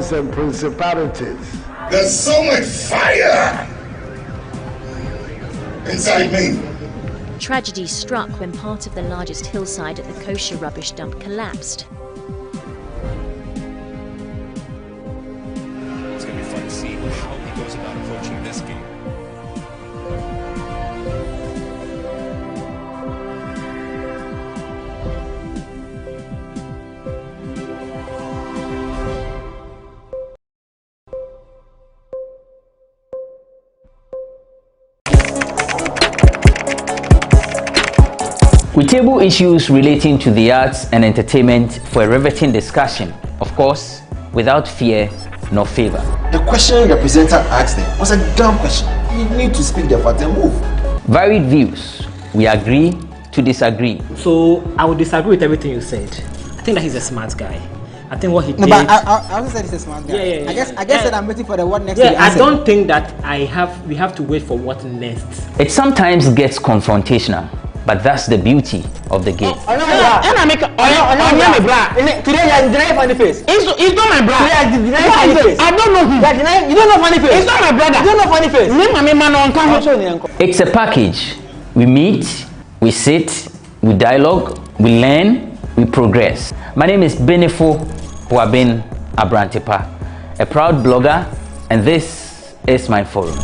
powers and principalities. There's so much fire inside me. Tragedy struck when part of the largest hillside at the kosher rubbish dump collapsed. It's going to be fun to see how he goes about approaching this game. We table issues relating to the arts and entertainment for a riveting discussion, of course, without fear nor favor. The question the presenter asked them was a dumb question. You need to speak the fact and move. Varied views. We agree to disagree. So I would disagree with everything you said. I think that he's a smart guy. I think what he did. No, but I also said he's a smart guy. Yeah. I guess that I'm waiting for the what next. Yeah, I don't think that we have to wait for what next. It sometimes gets confrontational, but that's the beauty of the game. Today you're funny face. It's not my brother. I don't know him. You don't know funny face. It's not my brother. You don't know funny face. It's a package. We meet, we sit, we dialogue, we learn, we progress. My name is Benefo Huabin Abrantepa, a proud blogger, and this is my forum.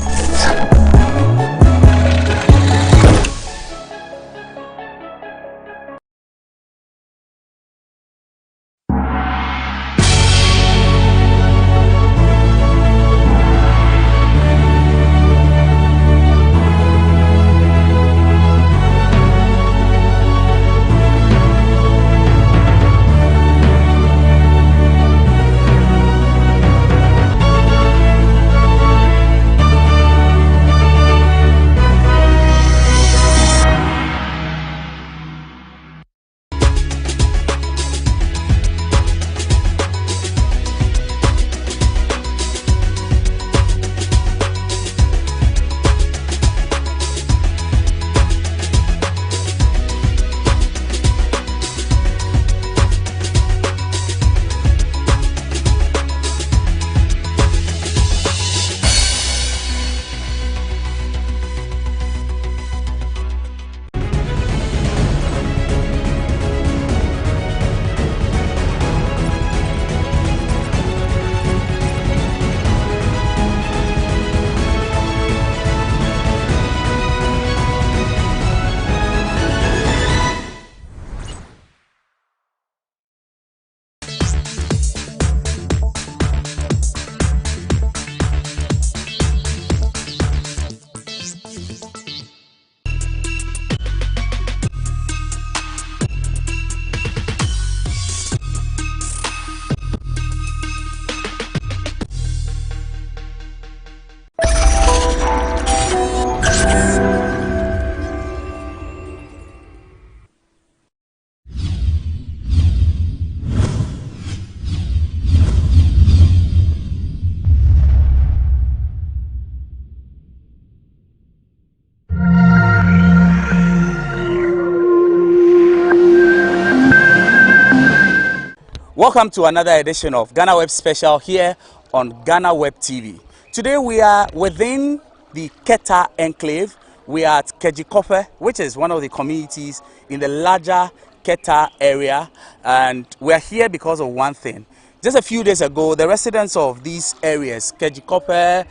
Welcome to another edition of GhanaWeb Special here on GhanaWeb TV. Today we are within the Keta enclave. We are at Kejikope, which is one of the communities in the larger Keta area, and we are here because of one thing. Just a few days ago, the residents of these areas, Kejikope,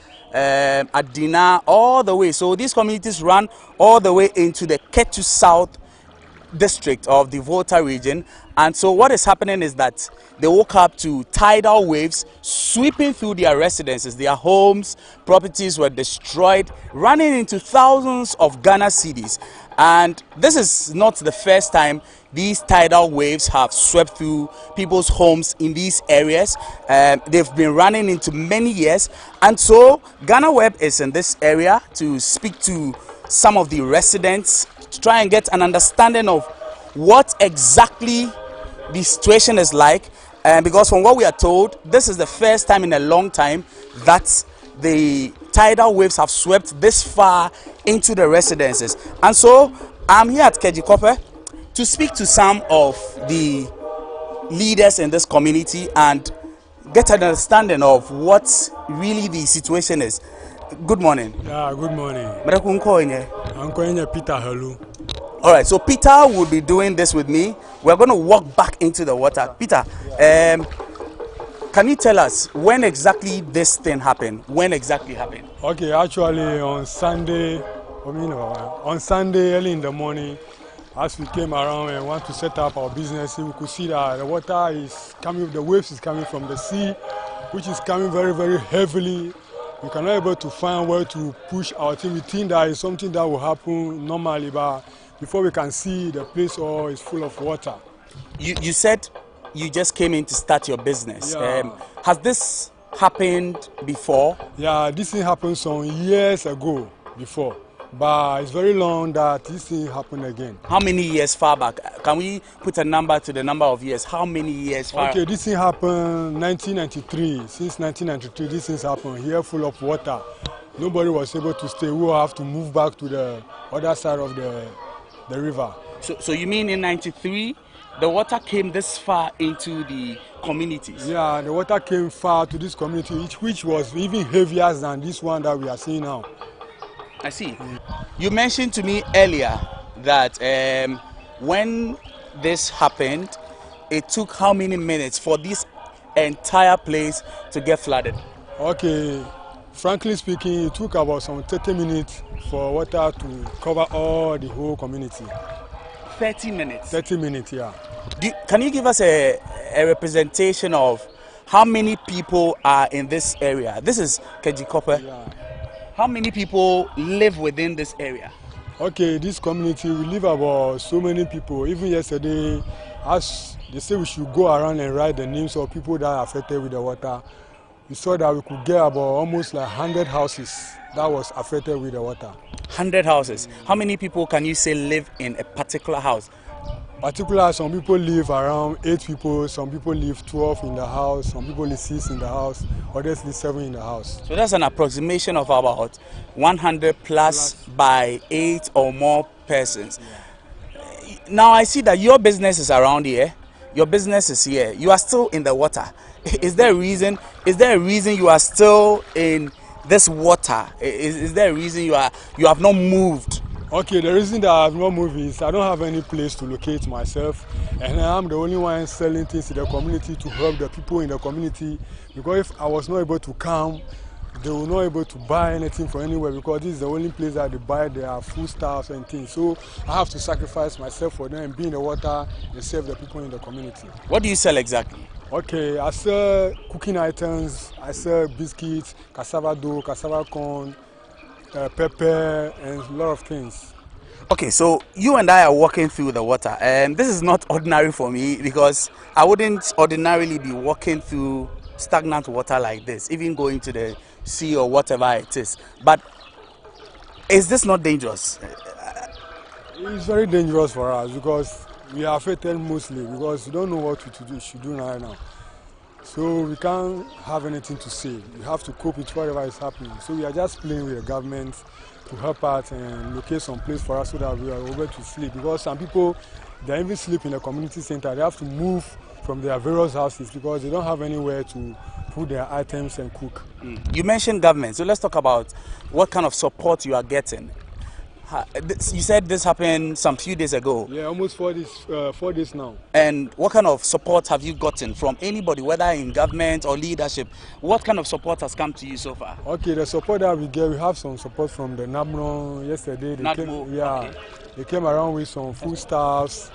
Adina, all the way, so these communities run all the way into the Ketu South district of the Volta region, and so what is happening is that they woke up to tidal waves sweeping through their residences. Their homes, properties were destroyed, running into thousands of Ghana cedis. And this is not the first time these tidal waves have swept through people's homes in these areas. They've been running into many years, and so GhanaWeb is in this area to speak to some of the residents to try and get an understanding of what exactly the situation is like, because from what we are told, this is the first time in a long time that the tidal waves have swept this far into the residences. And so I'm here at Kejikope to speak to some of the leaders in this community and get an understanding of what really the situation is. Good morning. Yeah, good morning. I'm calling Peter Halu. All right, so Peter will be doing this with me. We're going to walk back into the water. Peter, can you tell us when exactly this thing happened? When exactly happened? Okay, actually on Sunday early in the morning, as we came around and want to set up our business, we could see that the water is coming, the waves is coming from the sea, which is coming very, very heavily. We cannot able to find where to push our thing. We think that is something that will happen normally, but before we can see, the place all is full of water. You said you just came in to start your business. Yeah. Has this happened before? Yeah, this thing happened some years ago before. But it's very long that this thing happened again. How many years far back? Can we put a number to the number of years? How many years far? Okay, this thing happened 1993. Since 1993, this thing happened here full of water. Nobody was able to stay. We will have to move back to the other side of the river. So you mean in 93, the water came this far into the communities? Yeah, the water came far to this community, which was even heavier than this one that we are seeing now. I see. You mentioned to me earlier that when this happened, it took how many minutes for this entire place to get flooded? Okay, frankly speaking, it took about some 30 minutes for water to cover all the whole community. 30 minutes? 30 minutes, yeah. Can you give us a representation of how many people are in this area? This is Kejikope. Yeah. How many people live within this area? Okay, this community, we live about so many people. Even yesterday, as they say we should go around and write the names of people that are affected with the water, we saw that we could get about almost like 100 houses that was affected with the water. 100 houses. How many people can you say live in a particular house? Particularly, some people live around 8 people, some people live 12 in the house, some people live 6 in the house, others live 7 in the house. So that's an approximation of about 100 plus by 8 or more persons. Yeah. Now I see that your business is around here, your business is here, you are still in the water. Is there a reason? Is there a reason you are still in this water? Is there a reason you have not moved? Okay, the reason that I have not moved is I don't have any place to locate myself, and I'm the only one selling things in the community to help the people in the community, because if I was not able to come, they were not able to buy anything from anywhere, because this is the only place that they buy their foodstuffs and things. So I have to sacrifice myself for them and be in the water and serve the people in the community. What do you sell exactly? Okay, I sell cooking items, I sell biscuits, cassava dough, cassava corn, pepper, and a lot of things. Okay, so you and I are walking through the water, and this is not ordinary for me, because I wouldn't ordinarily be walking through stagnant water like this, even going to the sea or whatever it is. But is this not dangerous? It's very dangerous for us, because we are affected mostly, because we don't know what we should do right now. So we can't have anything to say. We have to cope with whatever is happening. So we are just playing with the government to help us and locate some place for us so that we are able to sleep. Because some people, they even sleep in the community center. They have to move from their various houses because they don't have anywhere to put their items and cook. You mentioned government, so let's talk about what kind of support you are getting. You said this happened some few days ago. Yeah, almost 4 days now. And what kind of support have you gotten from anybody, whether in government or leadership? What kind of support has come to you so far? Okay, the support that we get, we have some support from the NABNO. Yesterday, they came around with some foodstuffs,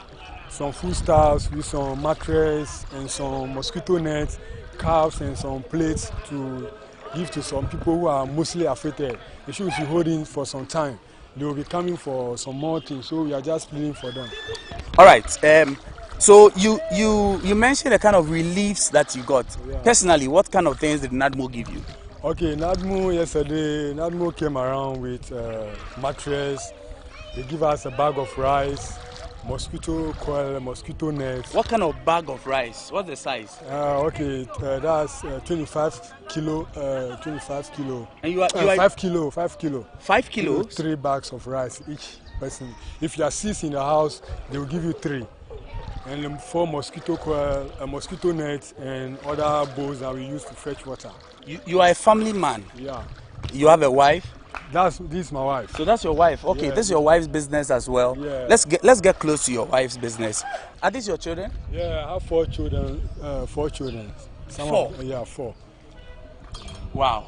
with some mattress and some mosquito nets, cups and some plates to give to some people who are mostly affected. They should be holding for some time. They will be coming for some more things, so we are just pleading for them. All right. So you mentioned the kind of reliefs that you got. Yeah. Personally, what kind of things did NADMO give you? Okay, NADMO came around with mattress. They give us a bag of rice, mosquito coil, mosquito nets. What kind of bag of rice? What's the size? Okay, that's 25 kilo. 25 kilo. And you are 5 kilo. 5 kilo. 5 kilos? 3 bags of rice each person. If you are 6 in the house, they will give you 3. and 4 mosquito coil, a mosquito net, and other bowls that we use to fetch water. You are a family man. Yeah. You have a wife. This is my wife. So that's your wife. Okay, Yeah. This is your wife's business as well. Yeah. Let's get close to your wife's business. Are these your children? Yeah, I have 4 children. 4 children. 4? Yeah, 4. Wow.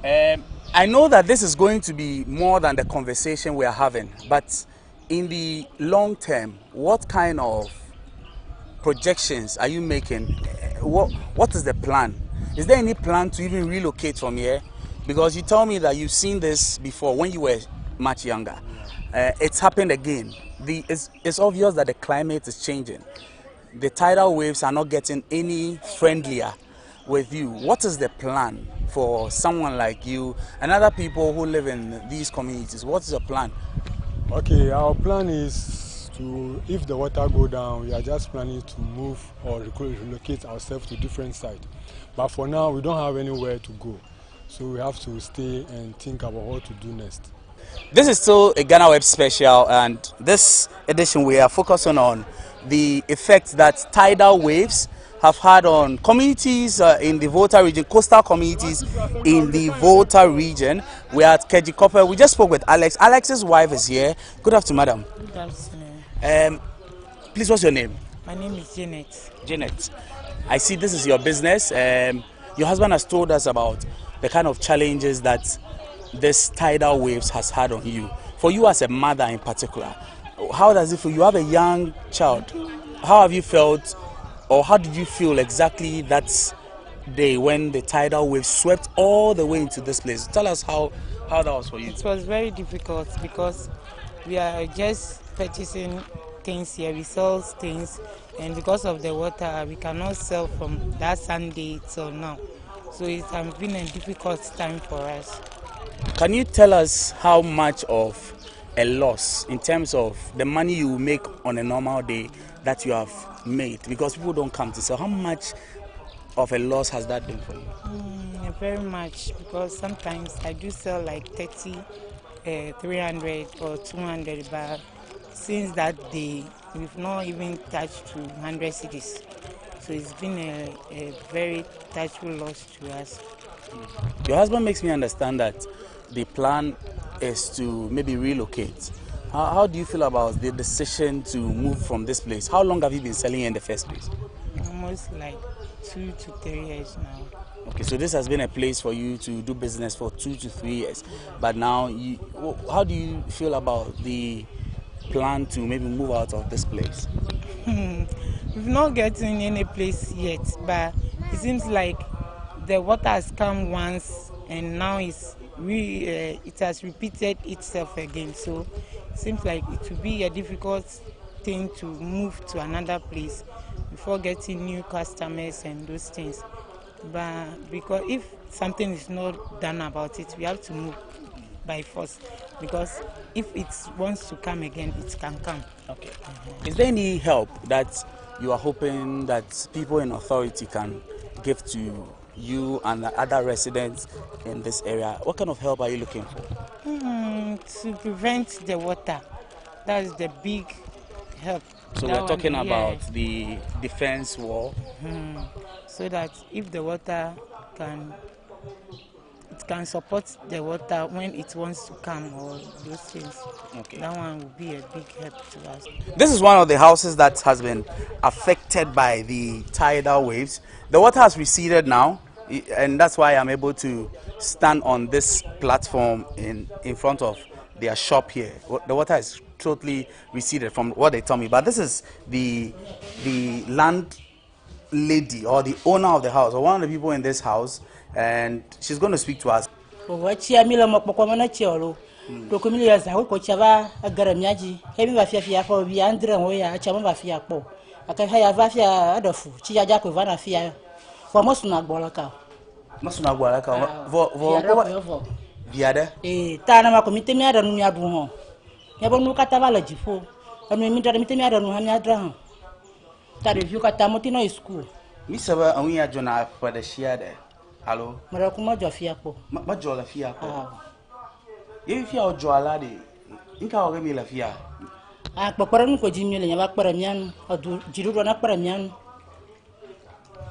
I know that this is going to be more than the conversation we are having, but in the long term, what kind of projections are you making? What is the plan? Is there any plan to even relocate from here? Because you told me that you've seen this before when you were much younger. It's happened again. It's obvious that the climate is changing. The tidal waves are not getting any friendlier with you. What is the plan for someone like you and other people who live in these communities? What is the plan? Okay, our plan is to, if the water go down, we are just planning to move or relocate ourselves to different sites. But for now, we don't have anywhere to go. So we have to stay and think about what to do next. This is still a GhanaWeb special, and this edition we are focusing on the effect that tidal waves have had on communities in the Volta region, coastal communities in the Volta region. We are at Kejikope. We just spoke with Alex. Alex's wife is here. Good afternoon, madam. Good afternoon. Please, what's your name? My name is Janet. Janet. I see this is your business. Your husband has told us about the kind of challenges that this tidal waves has had on you. For you as a mother in particular, how does it feel? You have a young child. How have you felt, or how did you feel exactly that day when the tidal wave swept all the way into this place? Tell us how that was for you. It was very difficult because we are just purchasing things here. We sell things, and because of the water, we cannot sell from that Sunday till now. So it has been a difficult time for us. Can you tell us how much of a loss in terms of the money you make on a normal day that you have made? Because people don't come to sell. How much of a loss has that been for you? Very much, because sometimes I do sell like 30, 300 or 200, but since that day, we've not even touched 200 cities. So it's been a very touchful loss to us. Your husband makes me understand that the plan is to maybe relocate. How do you feel about the decision to move from this place? How long have you been selling in the first place? Almost like 2 to 3 years now. Okay, so this has been a place for you to do business for 2 to 3 years. But now, how do you feel about the plan to maybe move out of this place? We've not gotten any place yet, but it seems like the water has come once and now it has repeated itself again. So it seems like it will be a difficult thing to move to another place before getting new customers and those things. But because if something is not done about it, we have to move by force, because if it wants to come again, it can come. Okay. Is there any help that you are hoping that people in authority can give to you and the other residents in this area? What kind of help are you looking for? To prevent the water. That's the big help. So we're talking about the defense wall. So that if the water can support the water when it wants to come or those things. Okay. That one will be a big help to us. This is one of the houses that has been affected by the tidal waves. The water has receded now, and that's why I'm able to stand on this platform in front of their shop here. The water is totally receded from what they tell me. But this is the landlady or the owner of the house, or one of the people in this house, and she's going to speak to us. Hello. Marakuma jofia po. Majola fia po. If you are Joala, Inka or Remila Fia. a kpakpara ko jimi le nyaba kpara mian adu jiru na kpara mian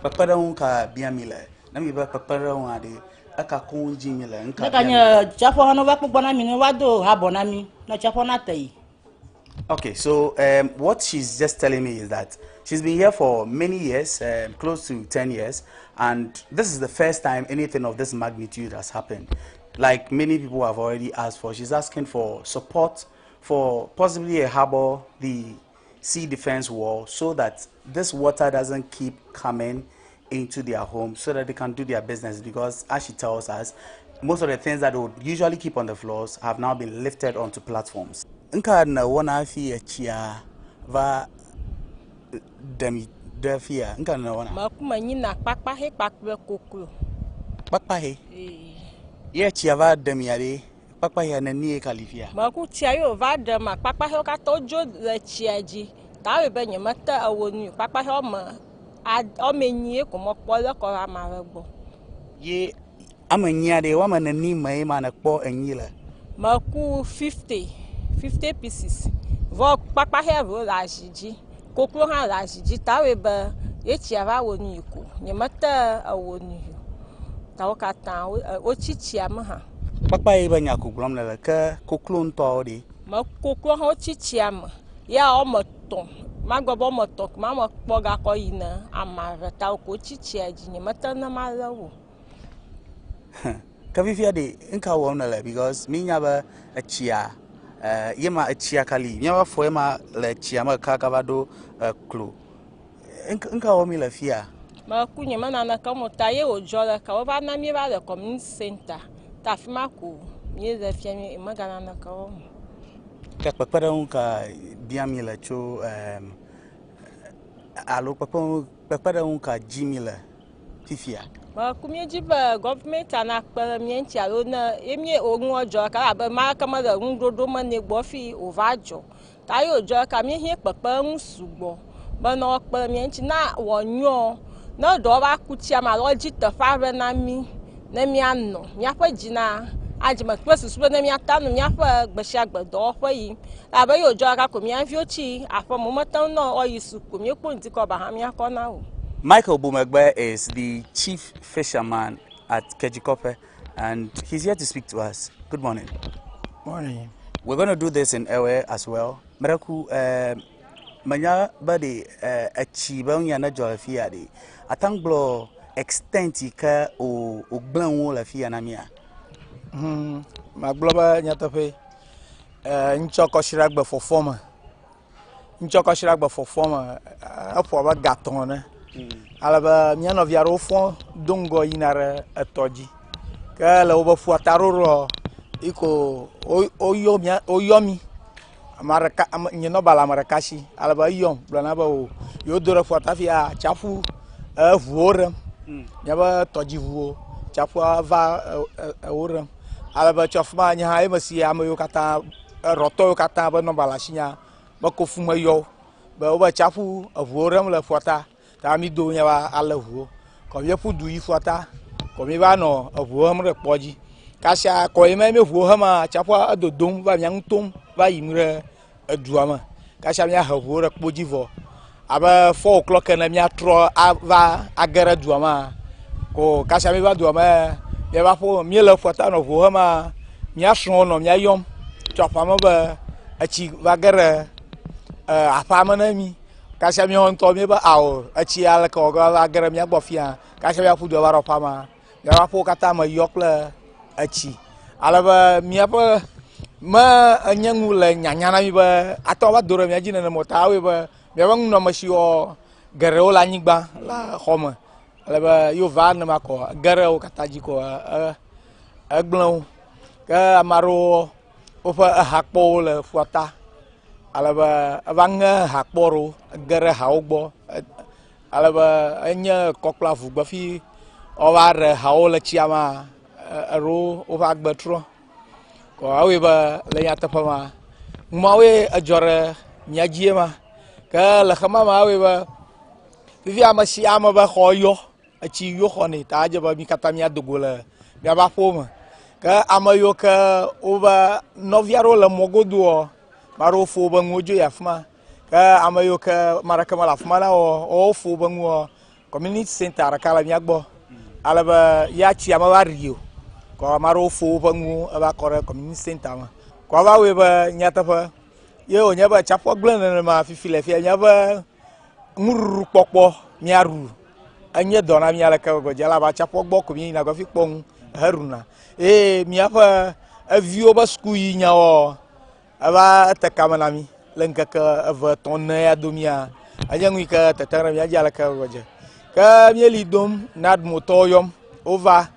kpakpara ka biamile na mi ba kpakpara ade aka ko jimi le nka ka nya chafo hano va kpona mi no wado ha bona mi na chafo na tai. Okay, so what she's just telling me is that she's been here for many years, close to 10 years, and this is the first time anything of this magnitude has happened. Like many people have already asked for, she's asking for support for possibly a harbor, the sea defense wall, so that this water doesn't keep coming into their home, so that they can do their business, because as she tells us, most of the things that would usually keep on the floors have now been lifted onto platforms. Nka na wana fi achia va demi defia nka na wana makuma nyina kpakpa he kpakpe koklo kpakpa he ye achia va demi ade kpakpa he na nie kalifia maku tia yo va dem kpakpa he ka tojo le chiaji ta we be nyemata awonu kpakpa he o menyi ko mo pole ko amaragbo ye amanya de wa ma ni mai ma na kpo enyi la maku 50 pieces. Vo papa hevo la jiji. Koklo ha la jiji tawe ba echi ava wonu iko. Nyemata awonu. Tawo kata o chichi am ha. Papa e ba nya koglom la ka koklo nto de. Ma koklo ha o chichi am. Ya o moton. Ma gbobo motok ma mo kpoga ko ina amara tawo ko chichi aji nyemata na malawo. Kavifia de nka wo na la because me nya ba achia yema achia kali nyawa fo yema le chia ma kakavado klo nka wo mi la fia ma kunye mana na ka motaye ojola ka wa na mi ba le community center ta fi ma ko mi le fia mi magana na ka wo ka pakpara unka biami la cho alo pakpara unka jimi la fifia ma kumye jiba government ana kpere mi nti alo na emi ogun ojo ka ba ma ka ma da ndodo ma ne gbo fi ovajo ta yo ojo ka mi hin pepe nsugbo ba no kpere mi nti na wonyo na do ba kuti ama lo ji te fa re na mi ano mi afa jina ajima kwesu sube na mi atanu mi afa gbesha gbedo fa yi aba yo ojo ka ko mi an fi ochi afa mo matan no oyisu ko mi po nti ko ba ha mi akona o. Michael Bumegbe is the chief fisherman at GhanaWeb, and he's here to speak to us. Good morning. Morning. We're going to do this in Ewe as well. Meraku, manya bade achiba unya na jola fia de. Atanglo extent ka o glan wo la fia na mia. Magloba nyatape nchoko shiragba for former. Nchoko shiragba for former apo ba gaton na. Alaba miano viaro fon dongo inare atoji kala oba fuataroro iko oyomi amaraka nyino bala marakashi alaba yom blanaba o yodora fuatafia chafu vuore nyaba toji vuo chafu va ora alaba chofma nya ha emasi amayo kata roto kata ba no bala shinya ba kofuma yo ba oba chafu vuore la fuata tami do nya ba alavu ko ye fu du ifuata ko mi ba no avu ham re poji kasha ko ye me vu hama chapwa adodom ba nyang tom ba yimre aduama kasha mi avu re poji vo aba 4 o'clock na mi atro ava agara duama ko kasha mi ba duama ye ba fo mi le fuata no vu hama mi aso no mi ayom chapa ma ba achi va gara afama na mi kasha mi on to mi ba awo achi ala ko ga agara mi agbofia kasha mi afudu ba ropama ya ba po kata ma yokle achi ala ba mi apa ma anyangu le nyanyana mi ba ato ba doro mi ajina na motawe ba mi ba no ma shio gare ola nyigba la homa ala ba yo va na ma ko gare o kata ji ko aglon ka amaro o fa hakpo le fuata alaba avanga hakporo gere haogbo alaba enya kokla vugba fi ovare haole chiama ro ova gbetro ko awe ba le yata pama mawe ajore nyajiema ka la khama mawe ba fi ama si ama ba khoyo achi yo khoni taje ba mi katamia dogola ya ba foma ka amayo ka ova noviaro la mogodo maro fo bangojo ya fuma ka amayo ka maraka mala fuma na o fo bango community center kala miagbo alaba ya chi amawa rio ko maro fo bango aba kore community center ma ko ba we ba nyata fa ye o nyaba chapo glen ma fifile fi nyaba nguru popo miaru anye dona mi ala ka go jala ba chapo gbo ko mi na go fi pon haruna miapa avio ba sku yi nyawo aba ta kamana mi lenka ka ava tonne ya domia ajangu ka tatara mi ajala ka go je ka mi li dom nad motoyom ova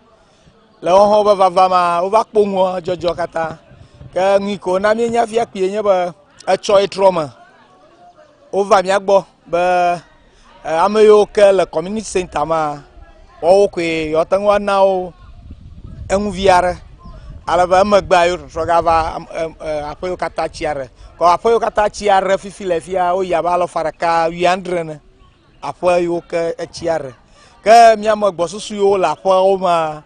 la ho ba va ma ova pongo jojo kata ka ngi ko na mi nya fi akpie nya ba a choi trauma ova mi agbo ba amayo ka la community center ma o ko yo tangwa nao enviare alaba magba yo rogava apoyo kata chiare ko apoyo kata chiare fifile fia o yaba lo faraka wiandrene apoyo ka chiare ka mi amagbo susu yo la po ma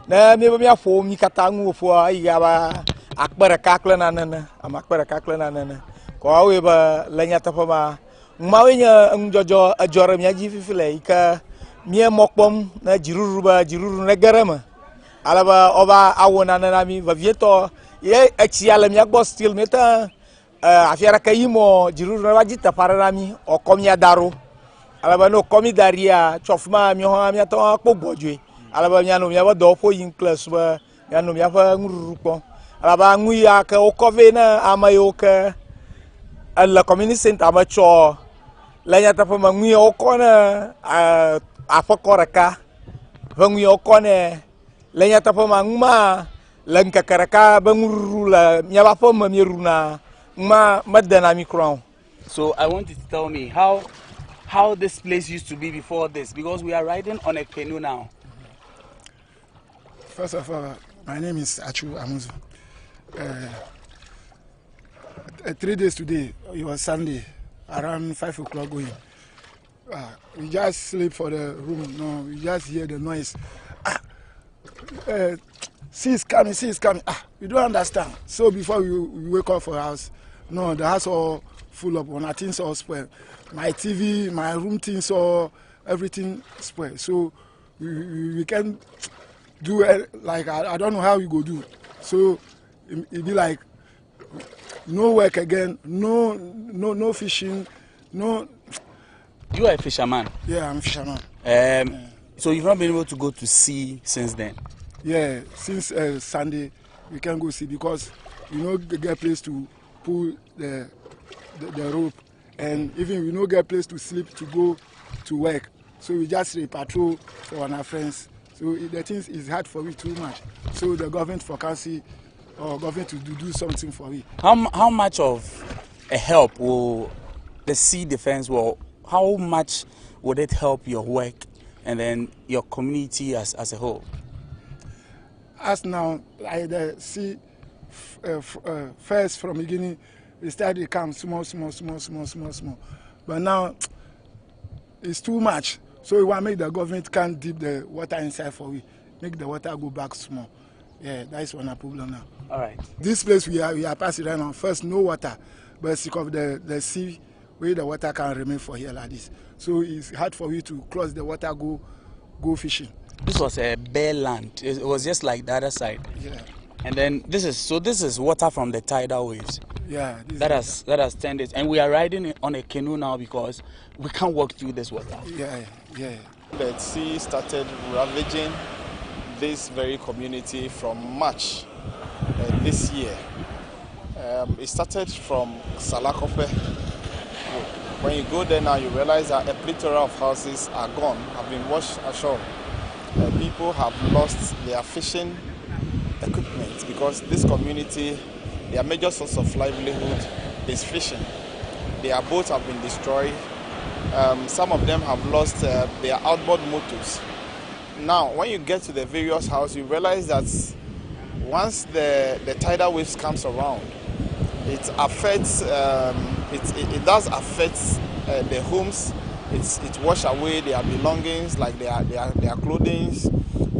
na mi ba mi afo mi kata ngu fo ayaba akpere kakle na nene amakpere kakle na nene ko awe ba lenya tapama mawenya njojo ajore mi aji fifile ka mi mokpom na jiruru na garama alaba oba awona na mi va vieto ye echiala mi agbo still meta afiara kayimo jiruru na wajita para mi o komi adaro alaba no komi daria chofma mi ho mi to akpogboju alaba mi anu mi aba do fo yin class ba mi anu mi afa nguru po alaba ngu ya ka o kove na amayo ka alla community center ma cho la nyata fa ma ngu o kona afakoraka vangu o kone lenya tapo mangma lenka karaka banguru la nyaba fo ma miruna ma madana micron. So I want you to tell me how this place used to be before this, because we are riding on a canoe now. First of all, my name is Achu Amuzu. 3 days today, it was Sunday, around 5 o'clock going. We just sleep for the room, no, we just hear the noise. Sea is coming. We don't understand. So before we wake up for the house, no, the house all full up. When our things all spoiled, my TV, my room things all, everything spoiled. So we can do it, like I don't know how we go do. So it be like no work again, no fishing, no. You are a fisherman. Yeah, I'm a fisherman. So you've not been able to go to sea since then? Yeah, since Sunday we can go see because we no get place to pull the rope, and even we no get place to sleep to go to work. So we just patrol for our friends. So the things is hard for me too much. So the government for council or government to do something for me. How much of a help will the sea defense? Well, how much would it help your work and then your community as a whole? As now, I see first from beginning, we started to come small. But now, it's too much. So we want to make the government can't dip the water inside for we. Make the water go back small. Yeah, that's one problem now. All right. This place we are passing right now, first no water, but because of the sea, where the water can remain for here like this. So it's hard for you to cross the water, go fishing. This was a bare land. It was just like the other side. Yeah. And then this is water from the tidal waves. Yeah. That has turned it, and we are riding on a canoe now because we can't walk through this water. Yeah. The sea started ravaging this very community from March this year. It started from Salakope. When you go there now, you realize that a plethora of houses are gone, have been washed ashore. People have lost their fishing equipment because this community, their major source of livelihood is fishing. Their boats have been destroyed. Some of them have lost their outboard motors. Now, when you get to the various houses, you realize that once the tidal waves comes around, it affects. It does affect the homes. It washes away their belongings, like their clothing.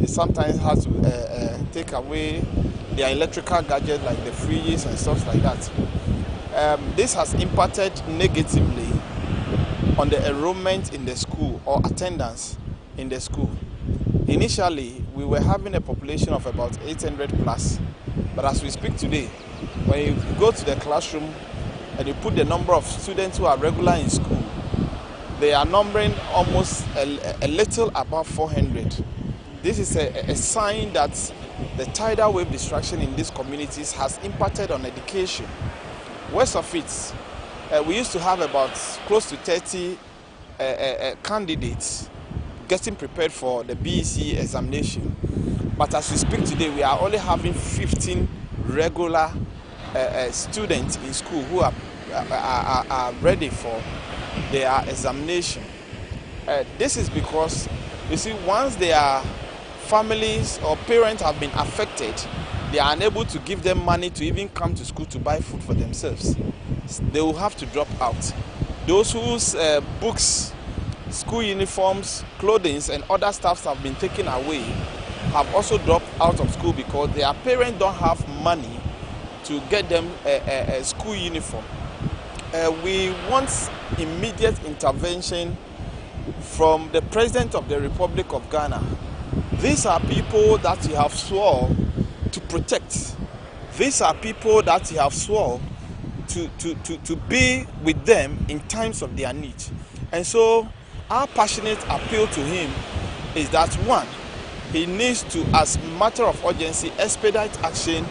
It sometimes has to take away their electrical gadgets, like the fridges and stuff like that. this has impacted negatively on the enrollment in the school or attendance in the school. Initially, we were having a population of about 800 plus, but as we speak today, when you go to the classroom and you put the number of students who are regular in school, they are numbering almost a little above 400. This is a sign that the tidal wave distraction in these communities has impacted on education. Worst of it, we used to have about close to 30 candidates getting prepared for the BEC examination. But as we speak today, we are only having 15 regular students in school who are ready for their examination. This is because, you see, once their families or parents have been affected, they are unable to give them money to even come to school to buy food for themselves. They will have to drop out. Those whose books, school uniforms, clothing, and other stuffs have been taken away have also dropped out of school because their parents don't have money to get them a school uniform. We want immediate intervention from the President of the Republic of Ghana. These are people that you have sworn to protect. These are people that you have sworn to be with them in times of their need. And so our passionate appeal to him is that, one, he needs to, as a matter of urgency, expedite action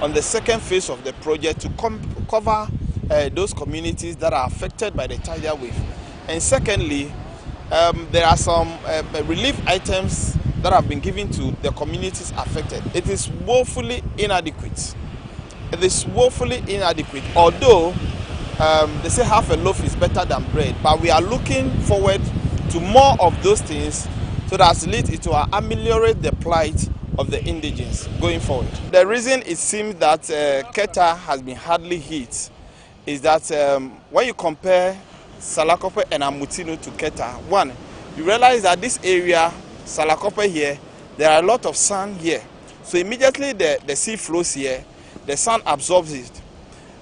on the second phase of the project to cover those communities that are affected by the tidal wave. And secondly, there are some relief items that have been given to the communities affected. It is woefully inadequate. It is woefully inadequate, although they say half a loaf is better than bread, but we are looking forward to more of those things so that at least it will ameliorate the plight of the indigents going forward. The reason it seems that Keta has been hardly hit is that when you compare Salakope and Amutino to Keta, one, you realize that this area, Salakope here, there are a lot of sand here. So immediately the sea flows here, the sand absorbs it.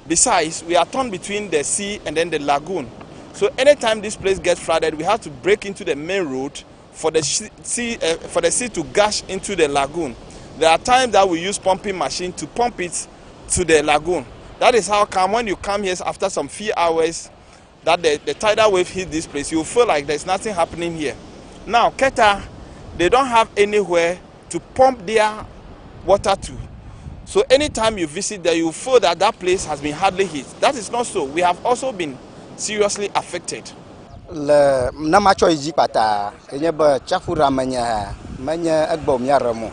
Besides, we are torn between the sea and then the lagoon. So anytime this place gets flooded, we have to break into the main road for the sea to gush into the lagoon. There are times that we use pumping machine to pump it to the lagoon. That is how come when you come here after some few hours that the tidal wave hit this place, you feel like there's nothing happening here. Now, Keta, they don't have anywhere to pump their water to. So anytime you visit there, you feel that that place has been hardly hit. That is not so. We have also been seriously affected. Le namacho izipata enyeba chafura manya egbom yaramo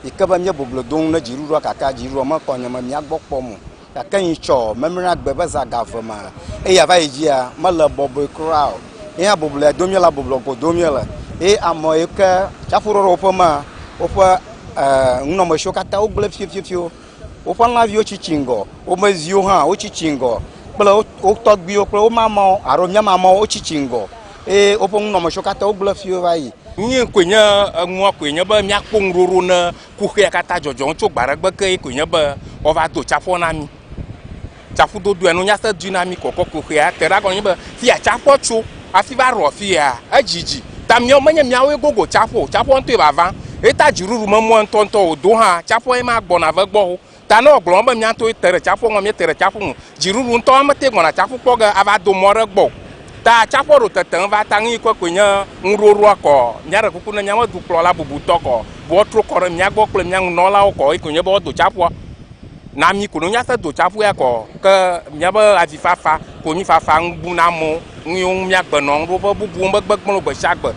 ikaba nye boblodon na jiru kaka jiru ma konyama mia gbokpomu kaka yicho memra gbeba za gavema e ya va ejia mala bobo crowd e ya boblo domiela boblo ko domiela e amo eka chafuro opoma opa nno mo shokata ogle fiofio opa la vio chichingo o mezio ha o chichingo blo o togbi o pro mama aro nya mama o chichingo e opon no mo shokata ogle fio vai nyi kwenya nwa kwenya ba mia kpongruru na kuhia kata jojo cho gbaragba ke kwenya ba o va do chafo na mi chafo do du enu nya sa du na mi kokko kuhia tera gonye ba fia chafo chu afi ba ro fia ajiji tamyo manya miawe gogo chafo nto ba van eta jiruru mamu ntonto odo ha chafo e ma gbona va gbo ta no glo ba mia to tere chafo ngom tere chafo jiruru nto amate gbona chafo kpoga ava do more gbo ta chafo ro tetan va tangi kwenya nruru ako nyara kuku na nyama du plola bubu toko bo tro kore mia gbo kle mia nola ko ikunye bo do chafo na mi kunu nya sa do chafo ya ko ke mia ba afifafa ko mi fafa ngbu na mo nyung mia gbenong ro bubu mgbegbo gbe shagbe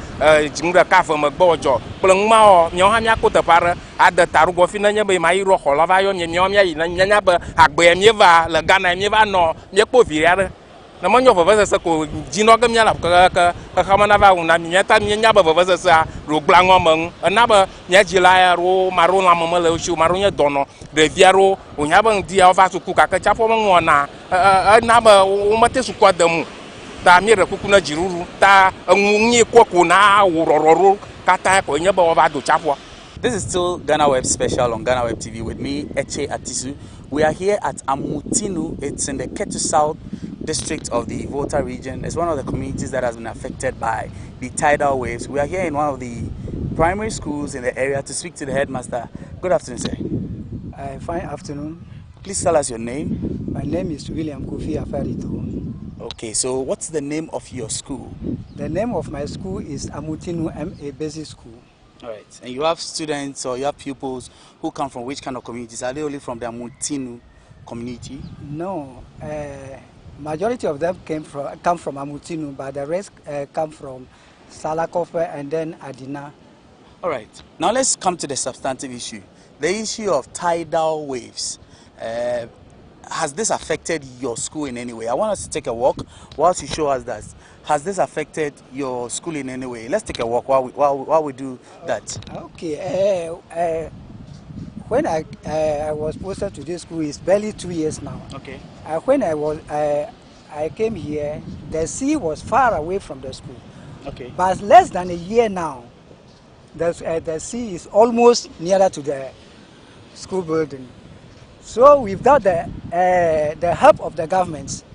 jingra ka fa megbo ojo pleng ma o nyo ha mia ko te pare ada taru go fi na nya be mai ro khola va yo nyo mia yi na nya ba agbe mi va le Ghana mi va no mi ko viriare na mo nyo va se ko jino ga mia la ka khamana va una mi ta mi nya ba va se ro glango meng na ba nya jila ro maru na mo le shu maru nya dono de viaro o nya ba dia va su ku ka ka chafo mo na na ba o mate su kwa demu ta mi re kuku na jiruru ta nyi kwoko na worororo kata ko nya ba wa do chafo This is still GhanaWeb special on GhanaWeb TV with me, Eche Atisu. We are here at Amutinu. It's in the Ketu South district of the Volta region. It's one of the communities that has been affected by the tidal waves. We are here in one of the primary schools in the area to speak to the headmaster. Good afternoon, sir. Fine afternoon. Please tell us your name. My name is William Kofi Afarito. Okay, so what's the name of your school? The name of my school is Amutinu MA Basic School. All right. And you have students or you have pupils who come from which kind of communities? Are they only from the Amutinu community? No. Majority of them come from Amutinu, but the rest come from Salakofe and then Adina. All right. Now let's come to the substantive issue. The issue of tidal waves. Has this affected your school in any way? I want us to take a walk whilst you show us that. Has this affected your school in any way? Let's take a walk while we do that. Okay. When I was posted to this school, it's barely 2 years now. Okay. When I came here, the sea was far away from the school. Okay. But less than a year now, the sea is almost nearer to the school building. So without the help of the government,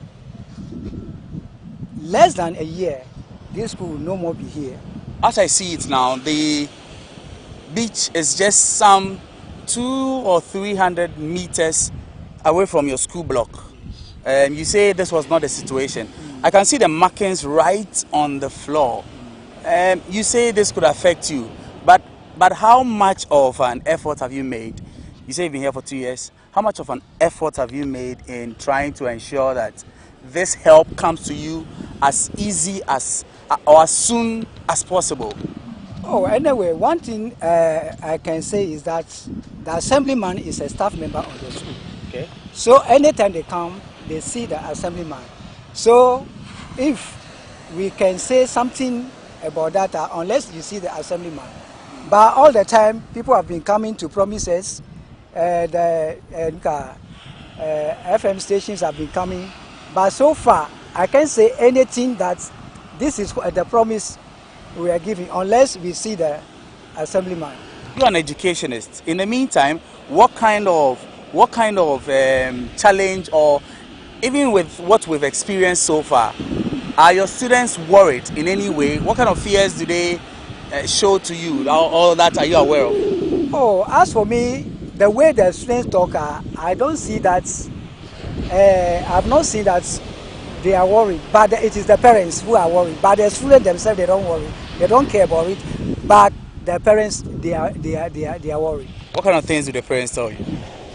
less than a year, this school will no more be here. As I see it now, the beach is just some 200 or 300 meters away from your school block. You say this was not the situation. I can see the markings right on the floor. You say this could affect you, but how much of an effort have you made? You say you've been here for 2 years. How much of an effort have you made in trying to ensure that this help comes to you as easy as or as soon as possible? Oh, anyway, one thing I can say is that the assemblyman is a staff member of the school. Okay. So anytime they come, they see the assemblyman. So if we can say something about that, unless you see the assemblyman. But all the time, people have been coming to promises. The FM stations have been coming. But so far, I can't say anything that this is the promise we are giving, unless we see the assemblyman. You're an educationist. In the meantime, what kind of challenge, or even with what we've experienced so far, are your students worried in any way? What kind of fears do they show to you? All that are you aware of? Oh, as for me, the way the students talk, I don't see that. I've not seen that they are worried, but it is the parents who are worried. But the students themselves, they don't worry. They don't care about it. But the parents, they are worried. What kind of things do the parents tell you?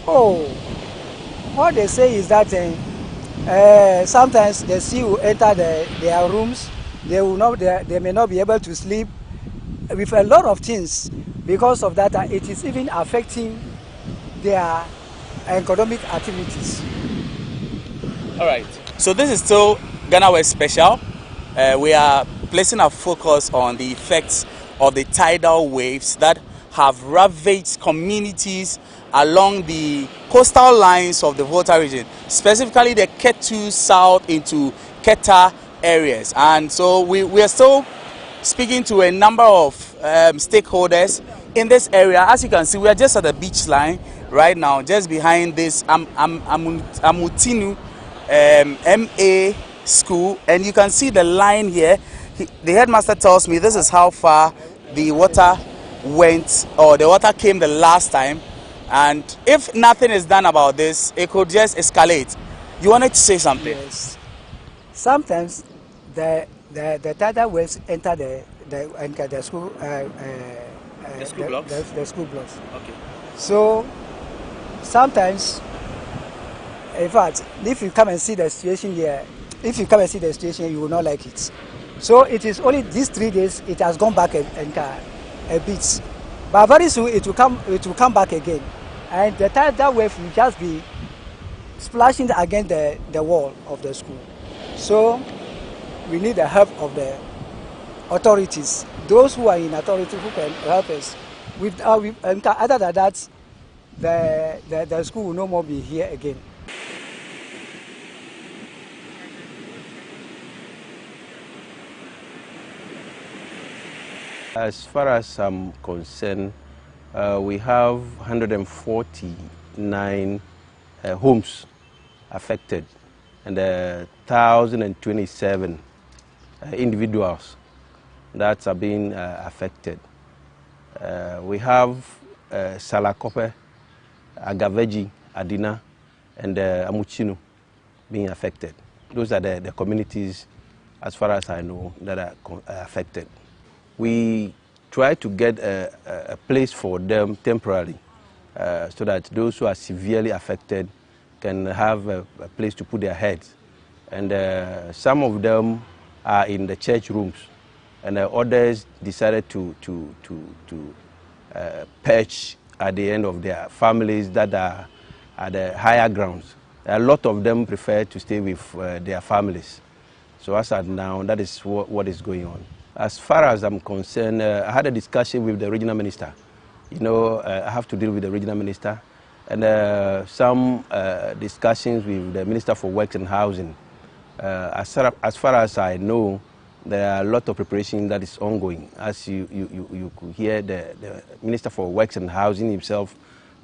Oh, what they say is that sometimes the sea will enter their rooms. They may not be able to sleep with a lot of things. Because of that, it is even affecting their economic activities. All right. So this is still GhanaWeb special. We are placing our focus on the effects of the tidal waves that have ravaged communities along the coastal lines of the Volta region, specifically the Ketu South into Keta areas. And so we are still speaking to a number of stakeholders in this area. As you can see, we are just at the beach line right now, just behind this Amutinu MA school, and you can see the line here. The headmaster tells me this is how far the water went, or the water came the last time, and if nothing is done about this, it could just escalate. You wanted to say something? Yes. Sometimes the tidal waves enter the school. The school blocks? The school blocks. Okay. So sometimes, in fact, if you come and see the situation here, you will not like it. So it is only these 3 days it has gone back a bit. But very soon it will come back again. And the tidal wave will just be splashing against the wall of the school. So we need the help of the authorities, those who are in authority who can help us. Other than that, the school will no more be here again. As far as I'm concerned, We have 149 homes affected and 1,027 individuals that are being affected. We have Salakope, Agaveji, Adina, and Amuchinu being affected. Those are the communities, as far as I know, that are affected. We try to get a place for them temporarily so that those who are severely affected can have a place to put their heads. And some of them are in the church rooms, and others decided to perch at the end of their families that are at the higher grounds. A lot of them prefer to stay with their families. So as at now, that is what is going on. As far as I'm concerned, I had a discussion with the regional minister. You know, I have to deal with the regional minister, and some discussions with the Minister for Works and Housing. As far as I know, there are a lot of preparation that is ongoing. As you could hear, the Minister for Works and Housing himself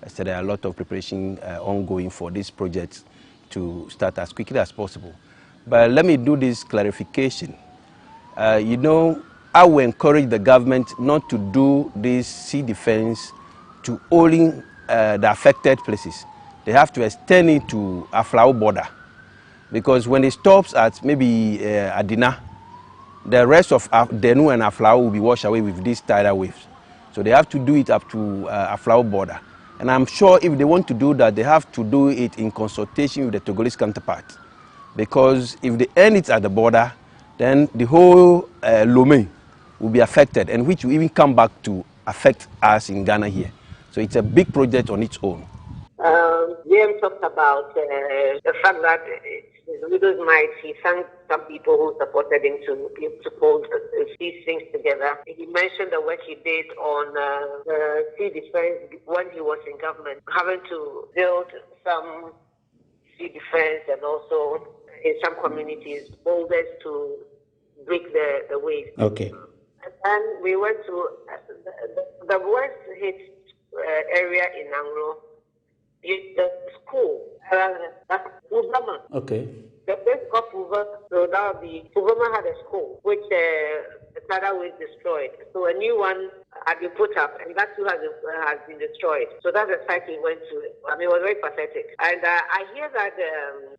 said there are a lot of preparation ongoing for this project to start as quickly as possible. But let me do this clarification. You know, I will encourage the government not to do this sea defense to only the affected places. They have to extend it to Aflao border, because when it stops at maybe Adina, the rest of Denu and Aflao will be washed away with these tidal waves. So they have to do it up to Aflao border. And I'm sure if they want to do that, they have to do it in consultation with the Togolese counterpart. Because if they end it at the border, then the whole Lomé will be affected, and which will even come back to affect us in Ghana here. So it's a big project on its own. James talked about the fact that his widow's might, he thanked some people who supported him to hold these things together. He mentioned the work he did on sea defense when he was in government, having to build some sea defense and also in some communities boulders to break the waves. Okay. And we went to the worst hit area in Anglo. It's the school. That's Uvama. Okay. The place called Uvama. So now Uvama had a school which the tidal wave destroyed. So a new one had been put up, and that too has been destroyed. So that's the site we went to. I mean, it was very pathetic. And I hear that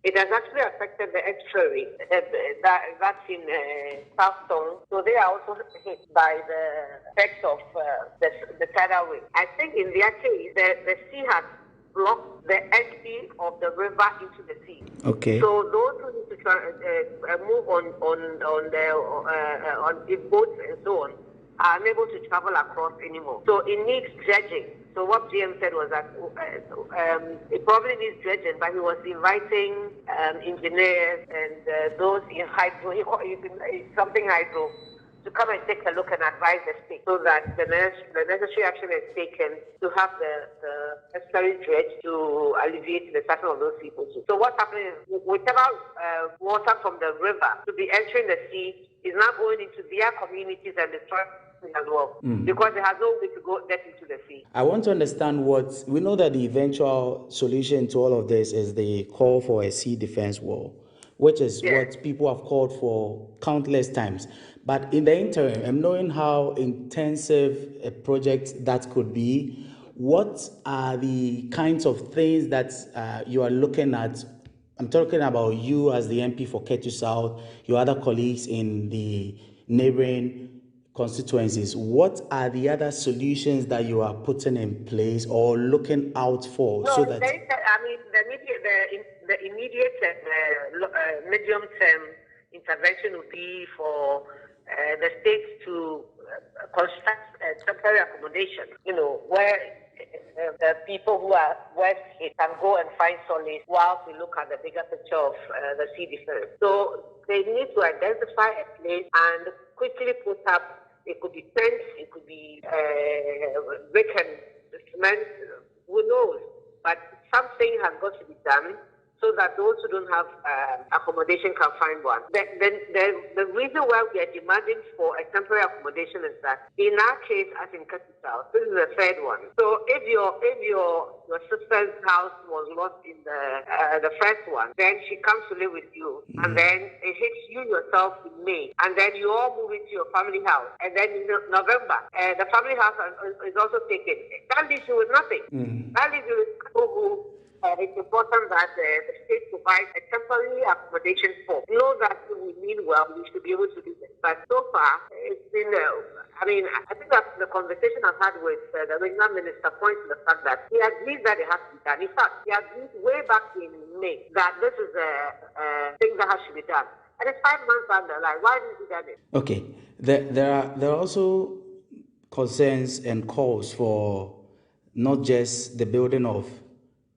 it has actually affected the estuary. That's in Southstone. So they are also hit by the effects of the tidal wave. I think in their case, the sea has block the entry of the river into the sea. Okay. So those who need to move on the boats and so on are unable to travel across anymore. So it needs dredging. So what GM said was that it probably needs dredging, but he was inviting engineers and those in hydro, something hydro, to come and take a look and advise the state so that the necessary action is taken to have the necessary dredge to alleviate the suffering of those people too. So what's happening is whichever water from the river to be entering the sea is now going into their communities and destroying as well, because it has no way to get into the sea. I want to understand we know that the eventual solution to all of this is the call for a sea defense wall, which is what people have called for countless times. But in the interim, and knowing how intensive a project that could be, what are the kinds of things that you are looking at? I'm talking about you as the MP for Ketu South, your other colleagues in the neighboring constituencies. What are the other solutions that you are putting in place or looking out for? No, so that the immediate medium-term intervention would be for the states to construct temporary accommodation, where people who are worst hit can go and find solace whilst we look at the bigger picture of the sea defense. So they need to identify a place and quickly put up. It could be tents, it could be brick and cement, who knows? But something has got to be done so that those who don't have accommodation can find one. The reason why we are demanding for a temporary accommodation is that in our case, as in South, this is the third one. So if your sister's house was lost in the first one, then she comes to live with you, and then it hits you yourself in May, and then you all move into your family house, and then in November, the family house is also taken. That leaves you with nothing. That leaves you with people who. It's important that the state provides a temporary accommodation for. Know that we mean well, we should be able to do this. But so far, it's been, I think that the conversation I've had with the regional minister points to the fact that he agrees that it has to be done. In fact, he agreed way back in May that this is a thing that has to be done. And it's 5 months down the line. Why didn't he done it? Okay. There are also concerns and calls for not just the building of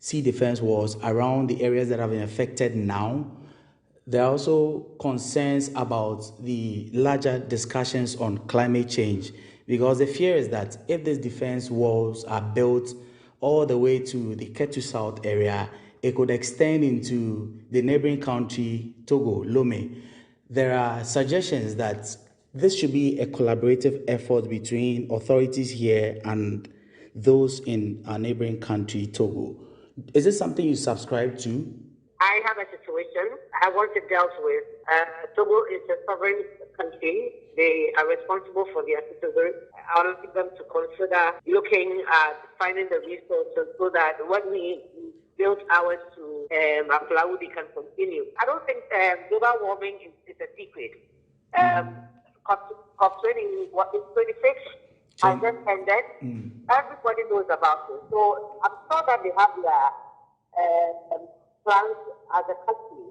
sea defense walls around the areas that have been affected now. There are also concerns about the larger discussions on climate change, because the fear is that if these defense walls are built all the way to the Ketu South area, it could extend into the neighboring country, Togo, Lome. There are suggestions that this should be a collaborative effort between authorities here and those in our neighboring country, Togo. Is this something you subscribe to? I have a situation I want it dealt with. Togo is a sovereign country. They are responsible for their citizens. I want them to consider looking at finding the resources so that when we build ours to Aflaudi can continue. I don't think global warming is a secret. COP26 I just ended. Everybody knows about it. So I'm sure that they have their plans as a country.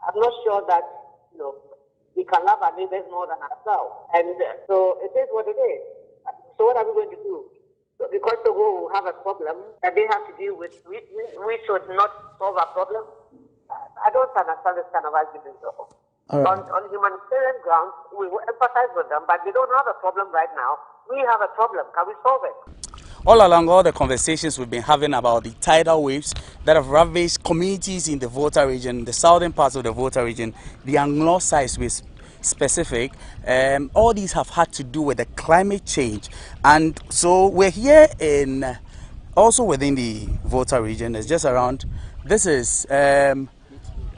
I'm not sure that, we can love our neighbors more than ourselves. And so it is what it is. So what are we going to do? So because Togo will have a problem that they have to deal with, we should not solve our problem. I don't understand this kind of argument though. Right. On humanitarian grounds, we will empathize with them, but they don't have a problem right now. We have a problem. Can we solve it? All along all the conversations we've been having about the tidal waves that have ravaged communities in the Volta region, the southern parts of the Volta region, the Anglo-Sai is specific, all these have had to do with the climate change. And so we're here in, also within the Volta region, it's just around, this is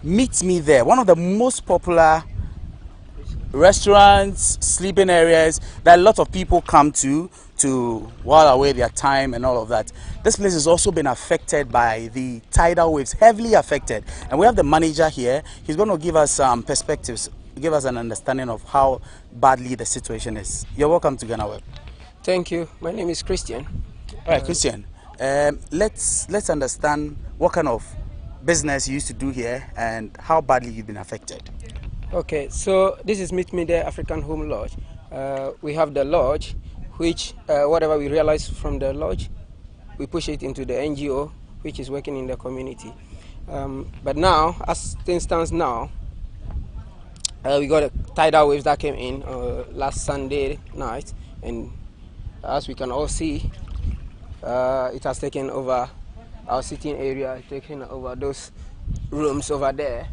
Meet Me There, one of the most popular restaurants, sleeping areas that a lot of people come to while away their time and all of that. This place has also been affected by the tidal waves, heavily affected. And we have the manager here. He's going to give us some perspectives, give us an understanding of how badly the situation is. You're welcome to GhanaWeb. Thank you. My name is Christian. All right, Christian. Let's understand what kind of business you used to do here and how badly you've been affected. Okay, so this is Meet Me There African Home Lodge. We have the lodge, which whatever we realize from the lodge, we push it into the NGO, which is working in the community. But now, as things stand now, we got a tidal waves that came in last Sunday night, and as we can all see, it has taken over our sitting area, taking over those rooms over there,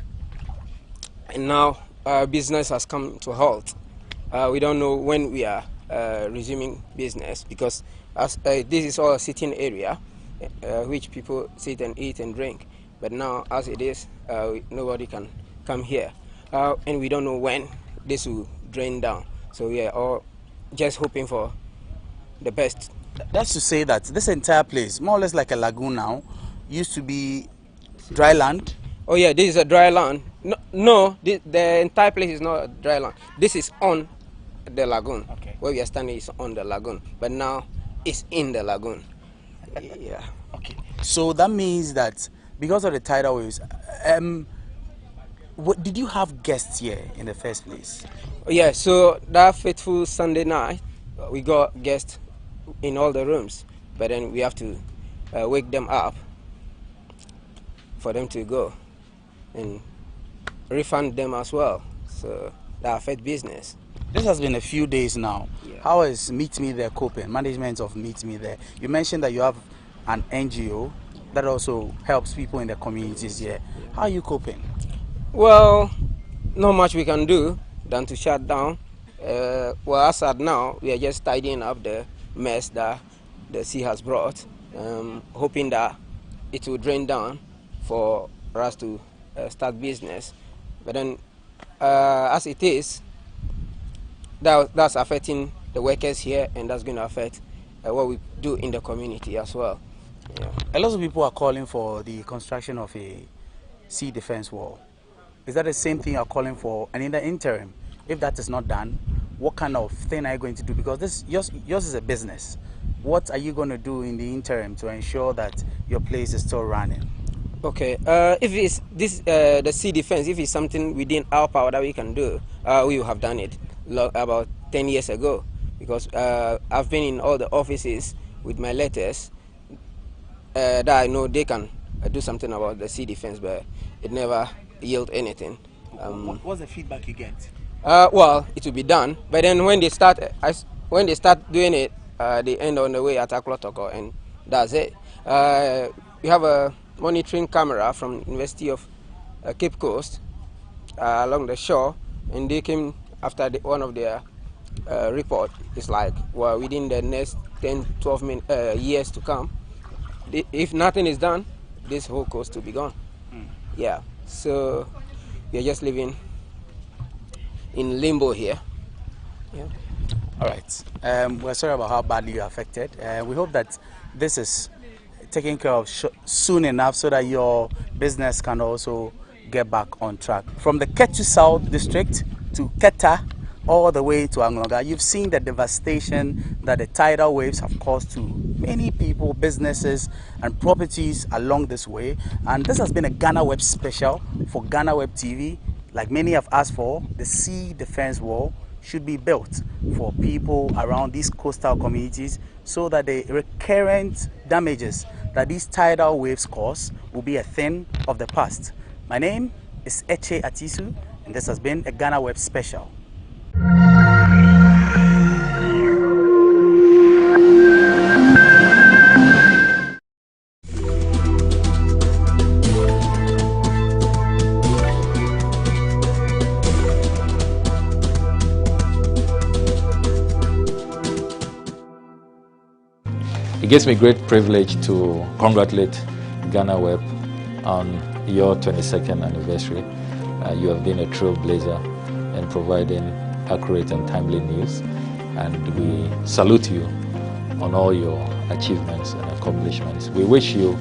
and now our business has come to a halt. We don't know when we are resuming business, because as this is all a sitting area which people sit and eat and drink, but now as it is, nobody can come here, and we don't know when this will drain down. So we are all just hoping for the best. That's to say that this entire place, more or less like a lagoon now, used to be dry land. Oh yeah, this is a dry land. No, the entire place is not a dry land. This is on the lagoon. Okay. Where we are standing is on the lagoon, but now it's in the lagoon. Yeah. Okay. So that means that because of the tidal waves, did you have guests here in the first place? Oh, yeah. So that fateful Sunday night, we got guests in all the rooms, but then we have to wake them up for them to go and refund them as well. So that affects business. This has been a few days now. Yeah. How is Meet Me There coping, management of Meet Me There? You mentioned that you have an NGO. that also helps people in the communities here. How are you coping? Well, not much we can do than to shut down. Well, as at now, we are just tidying up the mess that the sea has brought, hoping that it will drain down for us to start business. But then, as it is, that's affecting the workers here, and that's going to affect what we do in the community as well. Yeah. A lot of people are calling for the construction of a sea defense wall. Is that the same thing you're calling for? And in the interim, if that is not done, what kind of thing are you going to do? Because yours is a business. What are you going to do in the interim to ensure that your place is still running? Okay, if it's the sea defense, if it's something within our power that we can do, we will have done it about 10 years ago. Because I've been in all the offices with my letters that I know they can do something about the sea defense, but it never yield anything. What's the feedback you get? Well, it will be done, but then when they start doing it, they end on the way at Aklotoko, and that's it. We have a monitoring camera from University of Cape Coast along the shore, and they came after one of their report. It's like, well, within the next 10-12 years to come, if nothing is done, this whole coast will be gone. Yeah, so we are just living in limbo here. Yeah. All right. We're sorry about how badly you're affected. We hope that this is taken care of soon enough so that your business can also get back on track. From the Ketu South District to Keta, all the way to Angola, you've seen the devastation that the tidal waves have caused to many people, businesses, and properties along this way. And this has been a GhanaWeb special for GhanaWeb TV. Like many have asked for, the sea defense wall should be built for people around these coastal communities so that the recurrent damages that these tidal waves cause will be a thing of the past. My name is Eche Atisu, and this has been a GhanaWeb special. It gives me great privilege to congratulate GhanaWeb on your 22nd anniversary. You have been a trailblazer in providing accurate and timely news, and we salute you on all your achievements and accomplishments. We wish you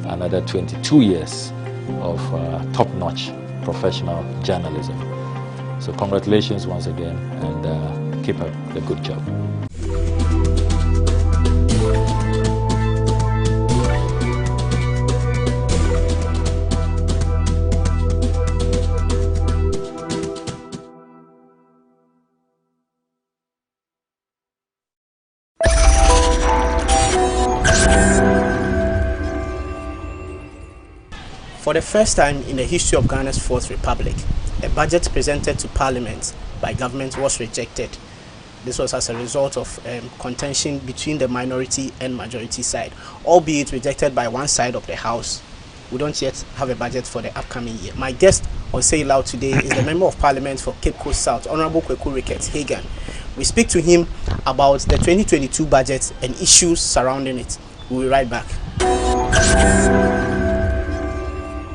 another 22 years of top-notch professional journalism. So congratulations once again, and keep up the good job. For the first time in the history of Ghana's Fourth Republic, a budget presented to Parliament by government was rejected. This was as a result of contention between the minority and majority side, albeit rejected by one side of the House. We don't yet have a budget for the upcoming year. My guest on Say It Loud today is the Member of Parliament for Cape Coast South, Honorable Kweku Ricketts Hagan. We speak to him about the 2022 budget and issues surrounding it. We'll be right back.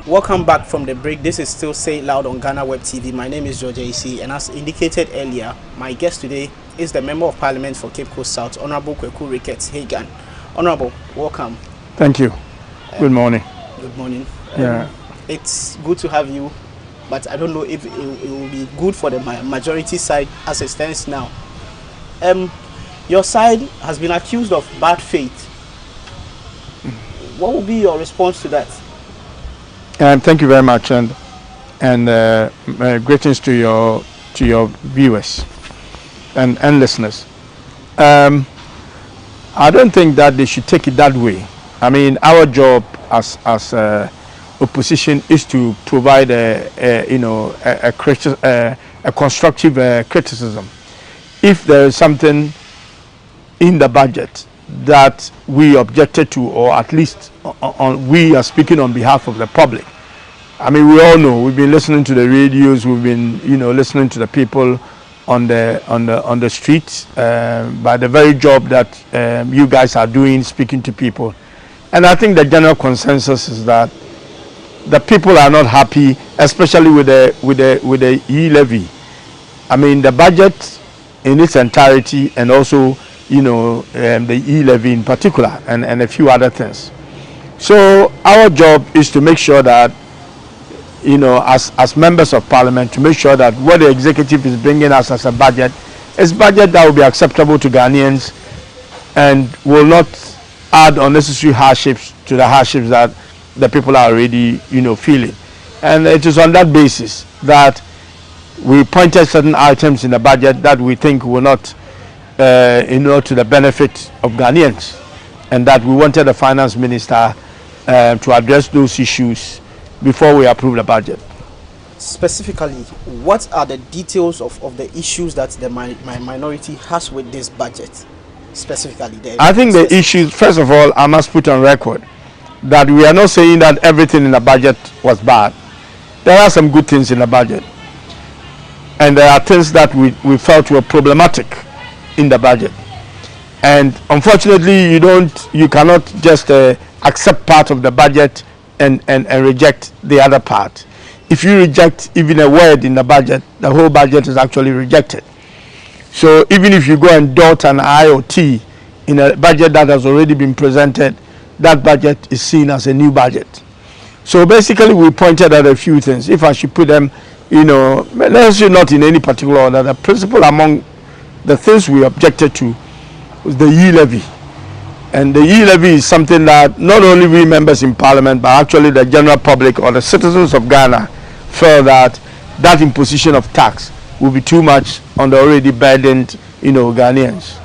Welcome back from the break. This is still Say It Loud on GhanaWeb TV. My name is George AC, and as indicated earlier, my guest today is the Member of Parliament for Cape Coast South, Honorable Kweku Ricketts Hagan. Honorable, welcome. Thank you. Good morning. Good morning. Yeah. It's good to have you, but I don't know if it will be good for the majority side as it stands now. Your side has been accused of bad faith. What will be your response to that? Thank you very much, and greetings to your viewers and listeners. I don't think that they should take it that way. I mean, our job as opposition is to provide a constructive criticism. If there is something in the budget that we objected to, or at least we are speaking on behalf of the public. I mean, we all know, we've been listening to the radios, we've been, listening to the people on the streets by the very job that you guys are doing, speaking to people. And I think the general consensus is that the people are not happy, especially with the e-levy. I mean, the budget in its entirety, and also the e-levy in particular, and a few other things. So our job is to make sure that, as members of parliament, to make sure that what the executive is bringing us as a budget is budget that will be acceptable to Ghanaians and will not add unnecessary hardships to the hardships that the people are already feeling. And it is on that basis that we pointed certain items in the budget that we think will not to the benefit of Ghanaians, and that we wanted the finance minister to address those issues before we approve the budget. Specifically, what are the details of the issues that the minority has with this budget? Specifically, I think the issues, first of all, I must put on record that we are not saying that everything in the budget was bad. There are some good things in the budget, and there are things that we felt were problematic in the budget. And unfortunately, you cannot just accept part of the budget and reject the other part. If you reject even a word in the budget, the whole budget is actually rejected. So even if you go and dot an I or T in a budget that has already been presented, that budget is seen as a new budget. So basically, we pointed out a few things. If I should put them, necessarily not in any particular order, the principle among the things we objected to was the e-levy. And the e-levy is something that not only we members in parliament, but actually the general public or the citizens of Ghana felt that imposition of tax will be too much on the already burdened, Ghanaians.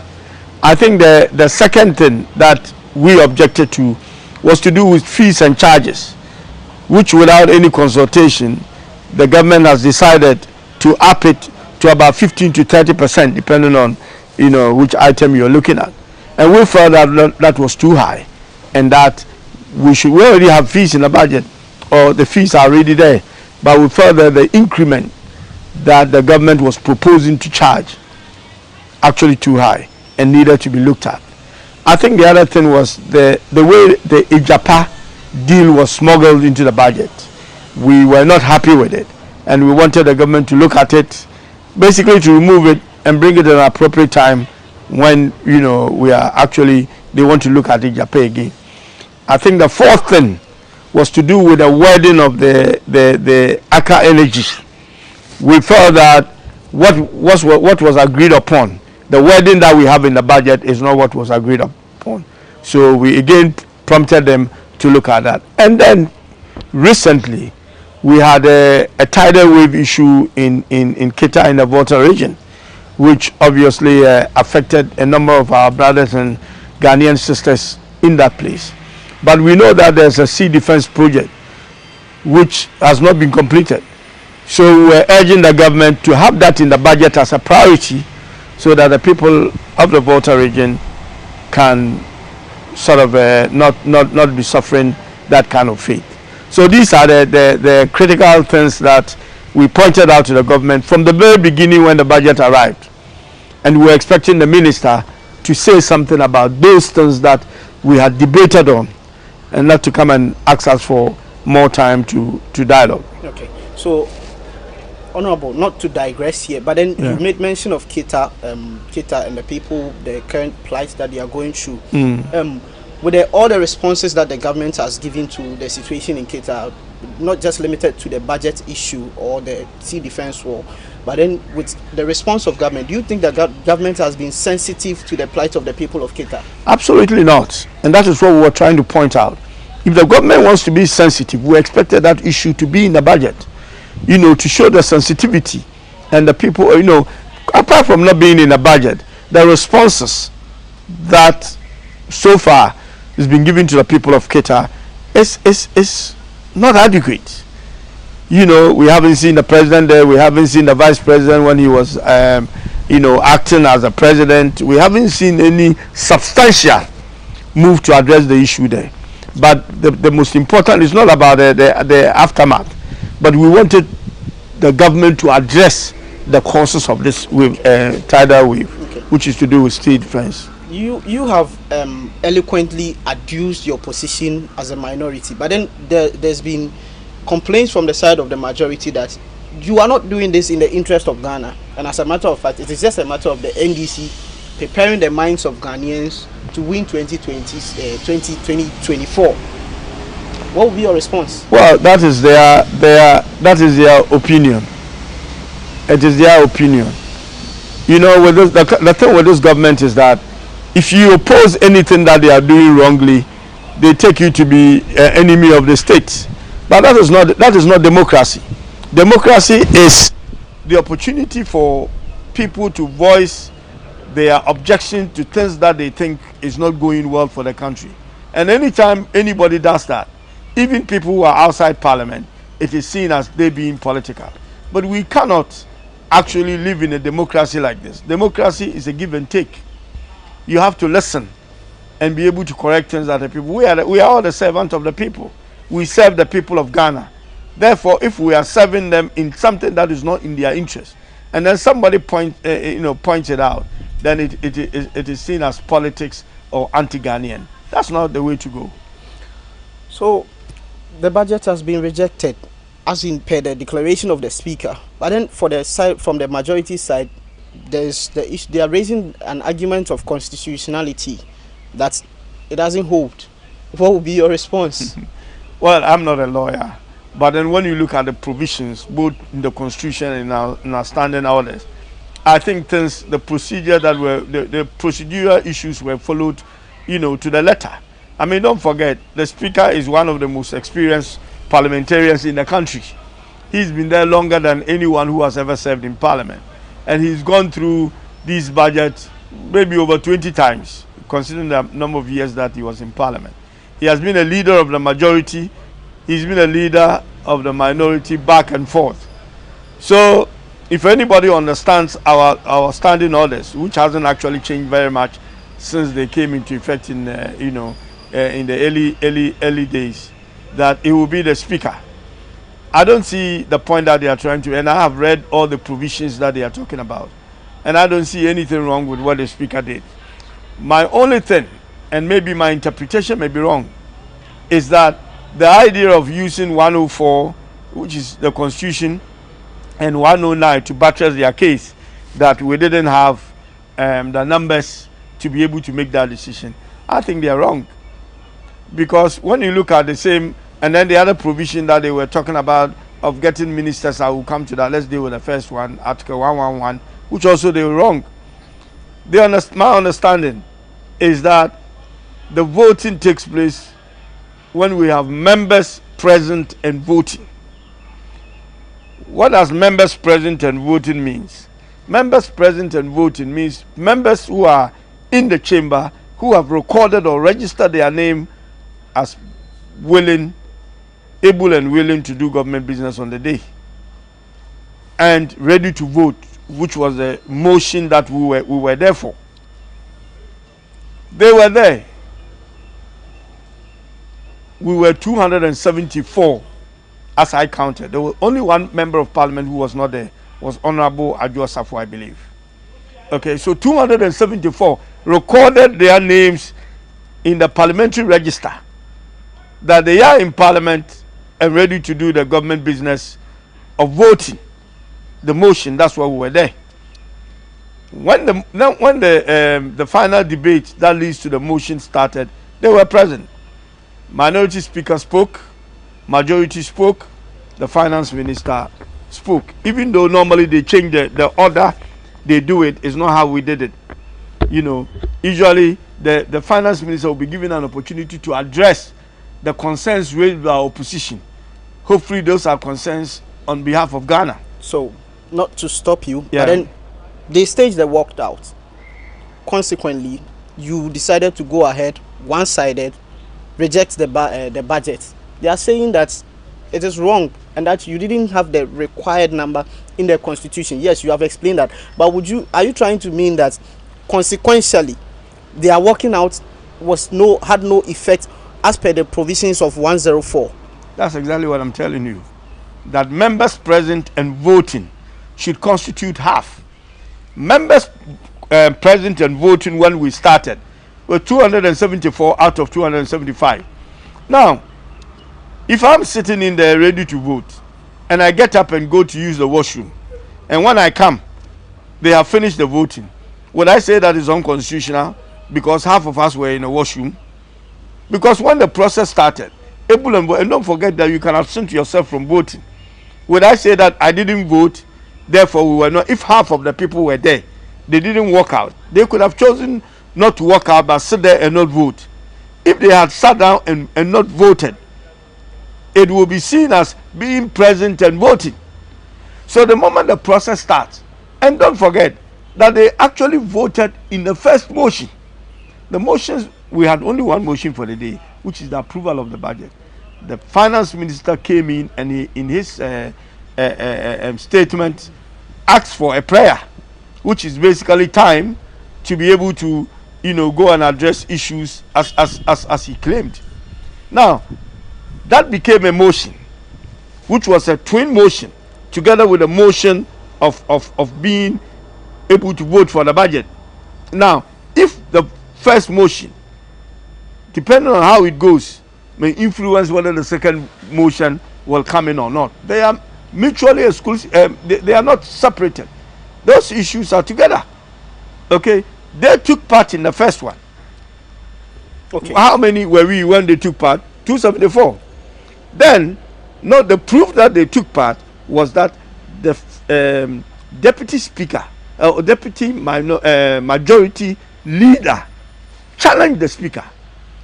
I think the second thing that we objected to was to do with fees and charges, which without any consultation, the government has decided to up it to about 15 to 30%, depending on, which item you're looking at. And we felt that was too high, and that we already have fees in the budget, or the fees are already there, but we felt that the increment that the government was proposing to charge actually too high and needed to be looked at. I think the other thing was the way the Ijapa deal was smuggled into the budget. We were not happy with it, and we wanted the government to look at it, basically to remove it and bring it at an appropriate time when they want to look at Ijapa again. I think the fourth thing was to do with the wording of the Accra Energy. We felt that what was agreed upon, the wording that we have in the budget is not what was agreed upon. So we again prompted them to look at that. And then recently we had a tidal wave issue in Kita, in the Volta region, which obviously affected a number of our brothers and Ghanaian sisters in that place. But we know that there's a sea defense project which has not been completed. So we're urging the government to have that in the budget as a priority, so that the people of the Volta region can sort of not be suffering that kind of fate. So these are the critical things that we pointed out to the government from the very beginning when the budget arrived. And we were expecting the minister to say something about those things that we had debated on, and not to come and ask us for more time to dialogue. Okay, so Honorable, not to digress here, but then you made mention of Kita and the people, the current plight that they are going through. With all the responses that the government has given to the situation in Kita, not just limited to the budget issue or the sea defense war, but then with the response of government, do you think that government has been sensitive to the plight of the people of Kita? Absolutely not. And that is what we were trying to point out. If the government wants to be sensitive, we expected that issue to be in the budget, to show the sensitivity. And the people, apart from not being in the budget, the responses that so far has been given to the people of Kita is not adequate. We haven't seen the president there. We haven't seen the vice president when he was, acting as a president. We haven't seen any substantial move to address the issue there. But the most important is not about the aftermath, but we wanted the government to address the causes of this wave, tidal wave, which is to do with state defense. You have eloquently adduced your position as a minority, but then there's been complaints from the side of the majority that you are not doing this in the interest of Ghana, and as a matter of fact, it is just a matter of the NDC preparing the minds of Ghanaians to win 2024. What will be your response? Well, that is their opinion. It is their opinion. You know, with this, the thing with this government is that if you oppose anything that they are doing wrongly, they take you to be an enemy of the state. But that is not democracy. Democracy is the opportunity for people to voice their objection to things that they think is not going well for the country. And anytime anybody does that, even people who are outside parliament, it is seen as they being political. But we cannot actually live in a democracy like this. Democracy is a give and take. You have to listen and be able to correct things that the people. We are all the servants of the people. We serve the people of Ghana. Therefore, if we are serving them in something that is not in their interest, and then somebody points it out, then it is seen as politics or anti-Ghanaian. That's not the way to go. So, the budget has been rejected, as in per the declaration of the speaker. But then, for the side, from the majority side, they are raising an argument of constitutionality that it doesn't hold. What would be your response? Well, I'm not a lawyer, but then when you look at the provisions, both in the Constitution and in our standing orders, I think the procedure that the procedural issues were followed, to the letter. I mean, don't forget, the Speaker is one of the most experienced parliamentarians in the country. He's been there longer than anyone who has ever served in Parliament. And he's gone through this budget maybe over 20 times, considering the number of years that he was in Parliament. He has been a leader of the majority. He's been a leader of the minority back and forth. So, if anybody understands our standing orders, which hasn't actually changed very much since they came into effect in the early days, that it will be the Speaker. I don't see the point that they are trying to, and I have read all the provisions that they are talking about, and I don't see anything wrong with what the Speaker did. My only thing, and maybe my interpretation may be wrong, is that the idea of using 104, which is the Constitution, and 109 to buttress their case, that we didn't have the numbers to be able to make that decision, I think they are wrong. Because when you look at the same, and then the other provision that they were talking about of getting ministers, I will come to that. Let's deal with the first one, Article 111, which also they were wrong. My understanding is that the voting takes place when we have members present and voting. What does members present and voting means? Members present and voting means members who are in the chamber who have recorded or registered their name as able and willing to do government business on the day and ready to vote, which was the motion that we were there for. They were there. We were 274 as I counted. There was only one member of parliament who was not there, was Honorable Adjo Safo, I believe. Okay, so 274 recorded their names in the parliamentary register that they are in parliament and ready to do the government business of voting the motion. That's why we were there. When the final debate that leads to the motion started, they were present. Minority speaker spoke, majority spoke, the finance minister spoke. Even though normally they change the order they do it, is not how we did it. Usually the finance minister will be given an opportunity to address the concerns raised by opposition. Hopefully those are concerns on behalf of Ghana. So, not to stop you, but then they staged the walked out. Consequently, you decided to go ahead, one-sided, reject the budget. They are saying that it is wrong and that you didn't have the required number in the Constitution. Yes, you have explained that. But are you trying to mean that consequentially they are walking out had no effect as per the provisions of 104. That's exactly what I'm telling you. That members present and voting should constitute half. Members present and voting when we started were 274 out of 275. Now, if I'm sitting in there ready to vote, and I get up and go to use the washroom, and when I come, they have finished the voting, would I say that is unconstitutional because half of us were in the washroom? Because when the process started, and don't forget that you can absent yourself from voting. Would I say that I didn't vote, therefore we were not? If half of the people were there, they didn't walk out, they could have chosen not to walk out but sit there and not vote. If they had sat down and not voted, it will be seen as being present and voting. So the moment the process starts, and don't forget that they actually voted in the first motion. The motions, we had only one motion for the day, which is the approval of the budget. The finance minister came in and he, in his statement, asked for a prayer, which is basically time to be able to, go and address issues as he claimed. Now, that became a motion, which was a twin motion, together with a motion of being able to vote for the budget. Now, if the first motion, depending on how it goes, may influence whether the second motion will come in or not. They are mutually exclusive. They are not separated. Those issues are together. Okay, they took part in the first one. Okay, how many were we when they took part? 274. Then, no, the proof that they took part was that the deputy speaker, deputy majority leader, challenged the speaker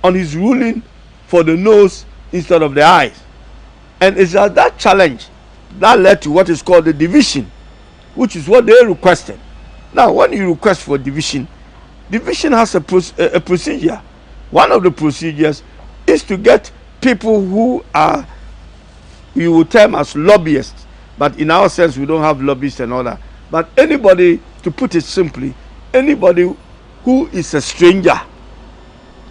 on his ruling for the nose instead of the eyes. And it's that challenge that led to what is called the division, which is what they requested. Now, when you request for division has a procedure. One of the procedures is to get people who are, we will term as lobbyists, but in our sense we don't have lobbyists and all that. But anybody, to put it simply, anybody who is a stranger,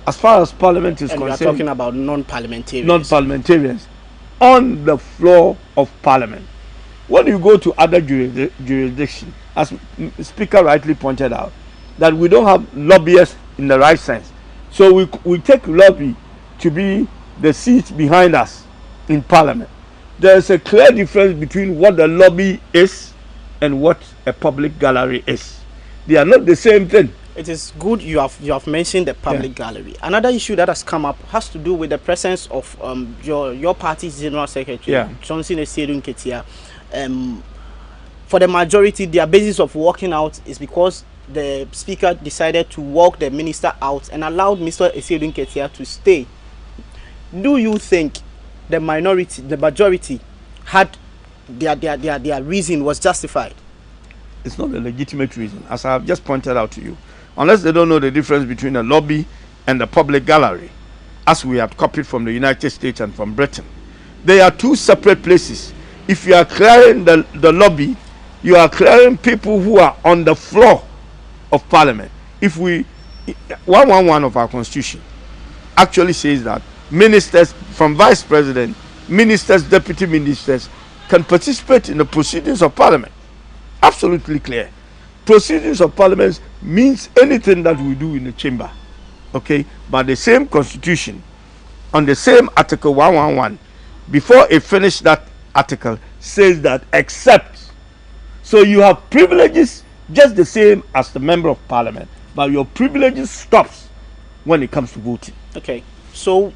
as far as Parliament is concerned. And we are talking about non-parliamentarians. Non-parliamentarians on the floor of Parliament. When you go to other jurisdictions, as Speaker rightly pointed out, that we don't have lobbyists in the right sense. So we take lobby to be the seat behind us in Parliament. There is a clear difference between what the lobby is and what a public gallery is. They are not the same thing. It is good you have mentioned the public gallery. Another issue that has come up has to do with the presence of your party's General Secretary, Johnson Esiedun Ketia. For the majority, their basis of walking out is because the Speaker decided to walk the minister out and allowed Mr. Esiedun Ketia to stay. Do you think the majority had their reason was justified? It's not a legitimate reason, as I have just pointed out to you. Unless they don't know the difference between a lobby and the public gallery, as we have copied from the United States and from Britain. They are two separate places. If you are clearing the lobby, you are clearing people who are on the floor of Parliament. If 111 of our Constitution actually says that ministers, from Vice President, ministers, deputy ministers, can participate in the proceedings of Parliament. Absolutely clear. Proceedings of Parliament means anything that we do in the chamber. Okay? But the same Constitution, on the same Article 111, before it finished that article, says that except. So you have privileges just the same as the member of Parliament, but your privileges stops when it comes to voting. Okay. So,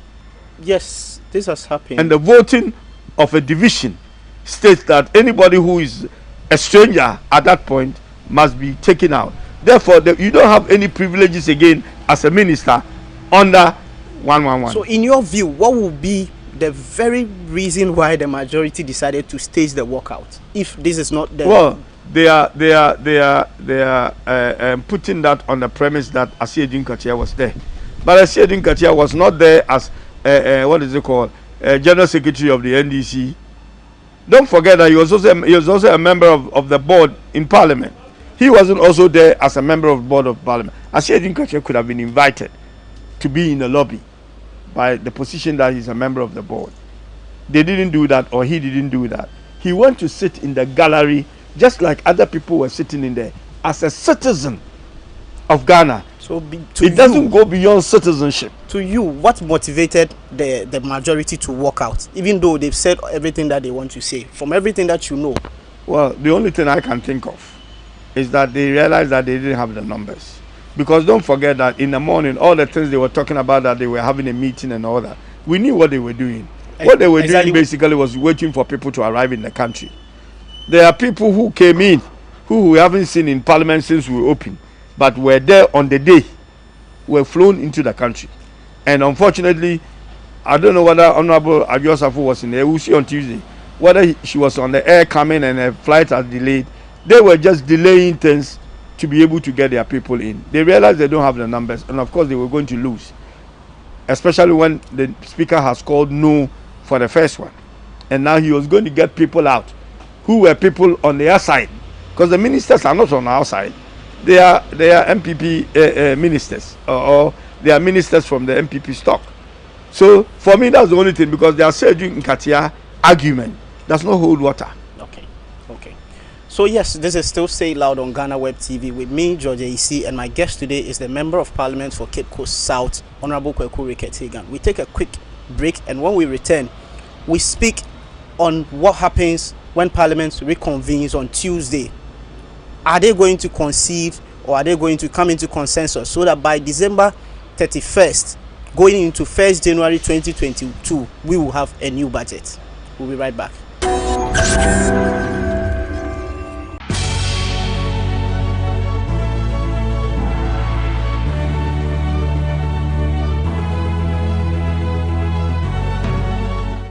yes, this has happened. And the voting of a division states that anybody who is a stranger at that point must be taken out. Therefore, you don't have any privileges again as a minister under 111. So, in your view, what would be the very reason why the majority decided to stage the walkout? If this is not the... Well, they are putting that on the premise that Esiedun Ketia was there. But Esiedun Ketia was not there as, what is it called, General Secretary of the NDC. Don't forget that he was also a member of the board in Parliament. He wasn't also there as a member of the board of Parliament. Esiedun Ketia could have been invited to be in the lobby by the position that he's a member of the board. They didn't do that, or he didn't do that. He went to sit in the gallery just like other people were sitting in there as a citizen of Ghana. So it doesn't go beyond citizenship. To you, what motivated the majority to walk out, even though they've said everything that they want to say? From everything that you know. Well, the only thing I can think of is that they realized that they didn't have the numbers. Because don't forget that in the morning, all the things they were talking about, that they were having a meeting and all that, we knew what they were doing. What they were doing basically was waiting for people to arrive in the country. There are people who came in, who we haven't seen in parliament since we opened, but were there on the day, were flown into the country. And unfortunately, I don't know whether Honorable Adjosafu was in the Ewusi on Tuesday, whether she was on the air coming and her flight has delayed. They were just delaying things to be able to get their people in. They realized they don't have the numbers, and of course they were going to lose, especially when the speaker has called no for the first one, and now he was going to get people out who were people on their side, because the ministers are not on our side. They are MPP ministers, or they are ministers from the MPP stock. So for me, that's the only thing, because they are still doing Nkatia argument does not hold water. Okay. So yes, this is still Say Loud on GhanaWeb TV with me, George AC, and my guest today is the Member of Parliament for Cape Coast South, Honorable Kweku Rickett-Hagan. We take a quick break, and when we return, we speak on what happens when Parliament reconvenes on Tuesday. Are they going to concede, or are they going to come into consensus so that by December 31st, going into 1st January 2022, we will have a new budget? We'll be right back.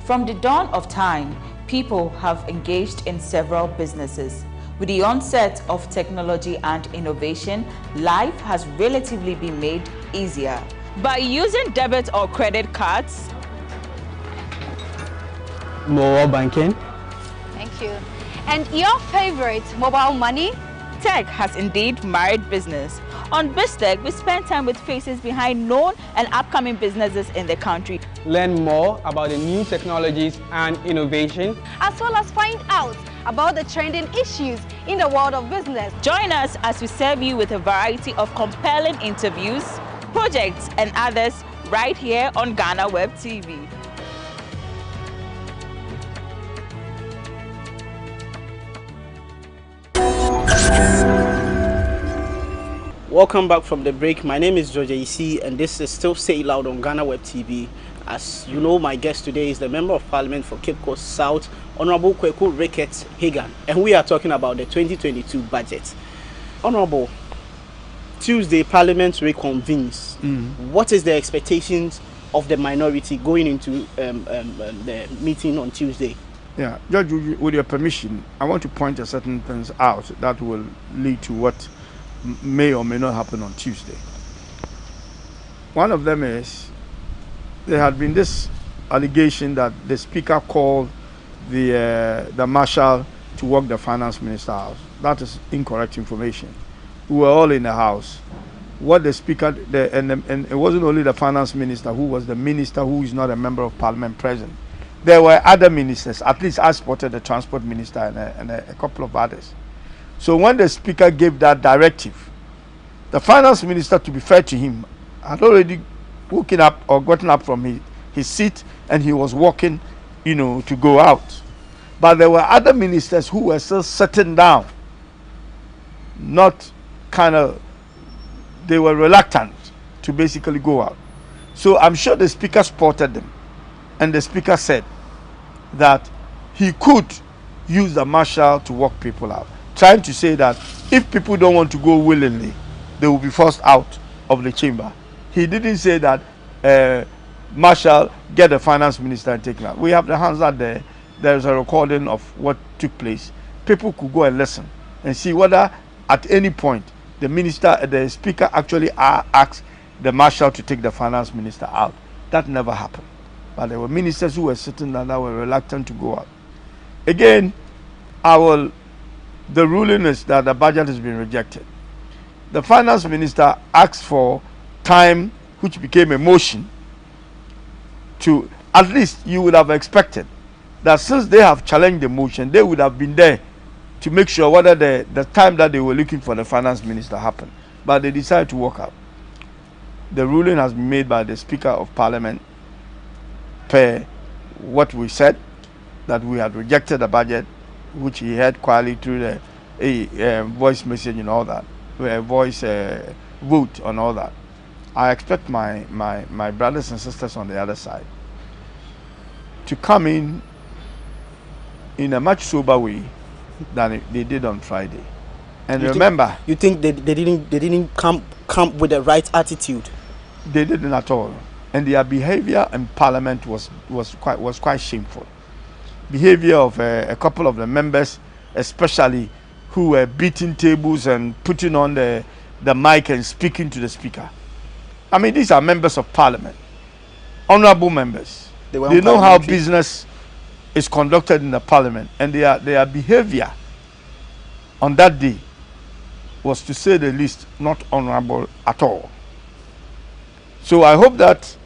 From the dawn of time, people have engaged in several businesses. With the onset of technology and innovation, life has relatively been made easier. By using debit or credit cards, mobile banking. Thank you. And your favorite, mobile money? tech has indeed married business. On BizTech, we spend time with faces behind known and upcoming businesses in the country. Learn more about the new technologies and innovation, as well as find out about the trending issues in the world of business. Join us as we serve you with a variety of compelling interviews, projects, and others right here on GhanaWeb TV. Welcome back from the break. My name is George AC, and this is still Say Loud on GhanaWeb TV. As you know, my guest today is the Member of Parliament for Cape Coast South, Honorable Kweku Rickett-Hagan, and we are talking about the 2022 budget. Honorable, Tuesday Parliament reconvenes. What is the expectations of the minority going into the meeting on Tuesday? Yeah, Judge, with your permission, I want to point a certain things out that will lead to what may or may not happen on Tuesday. One of them is there had been this allegation that the Speaker called the Marshal to work the Finance Minister house. That is incorrect information. We were all in the house. What the Speaker, and it wasn't only the Finance Minister who was the Minister who is not a Member of Parliament present. There were other ministers, at least I spotted the Transport Minister and a couple of others. So when the Speaker gave that directive, the Finance Minister, to be fair to him, had already woken up or gotten up from his seat, and he was walking, to go out. But there were other ministers who were still sitting down, they were reluctant to basically go out. So I'm sure the Speaker spotted them, and the Speaker said that he could use the Marshal to walk people out, trying to say that if people don't want to go willingly, they will be forced out of the chamber. He didn't say that Marshal get the Finance Minister and take him out. We have the hands out there. There's a recording of what took place. People could go and listen and see whether at any point the Speaker actually asked the Marshal to take the Finance Minister out. That never happened. But there were ministers who were sitting there that were reluctant to go out. Again, the ruling is that the budget has been rejected. The Finance Minister asked for time which became a motion, to at least you would have expected that since they have challenged the motion, they would have been there to make sure whether the time that they were looking for the finance minister happened. But they decided to walk out. The ruling has been made by the Speaker of Parliament per what we said, that we had rejected the budget, which he had quietly through the voice message and all that, voice vote and all that. I expect my brothers and sisters on the other side to come in a much sober way than they did on Friday. And remember, you think they didn't come with the right attitude? They didn't at all, and their behavior in Parliament was quite shameful. Behavior of a couple of the members, especially, who were beating tables and putting on the mic and speaking to the speaker. I mean, these are members of Parliament, honorable members. They know how business is conducted in the Parliament, and their behavior on that day was, to say the least, not honorable at all. So I hope that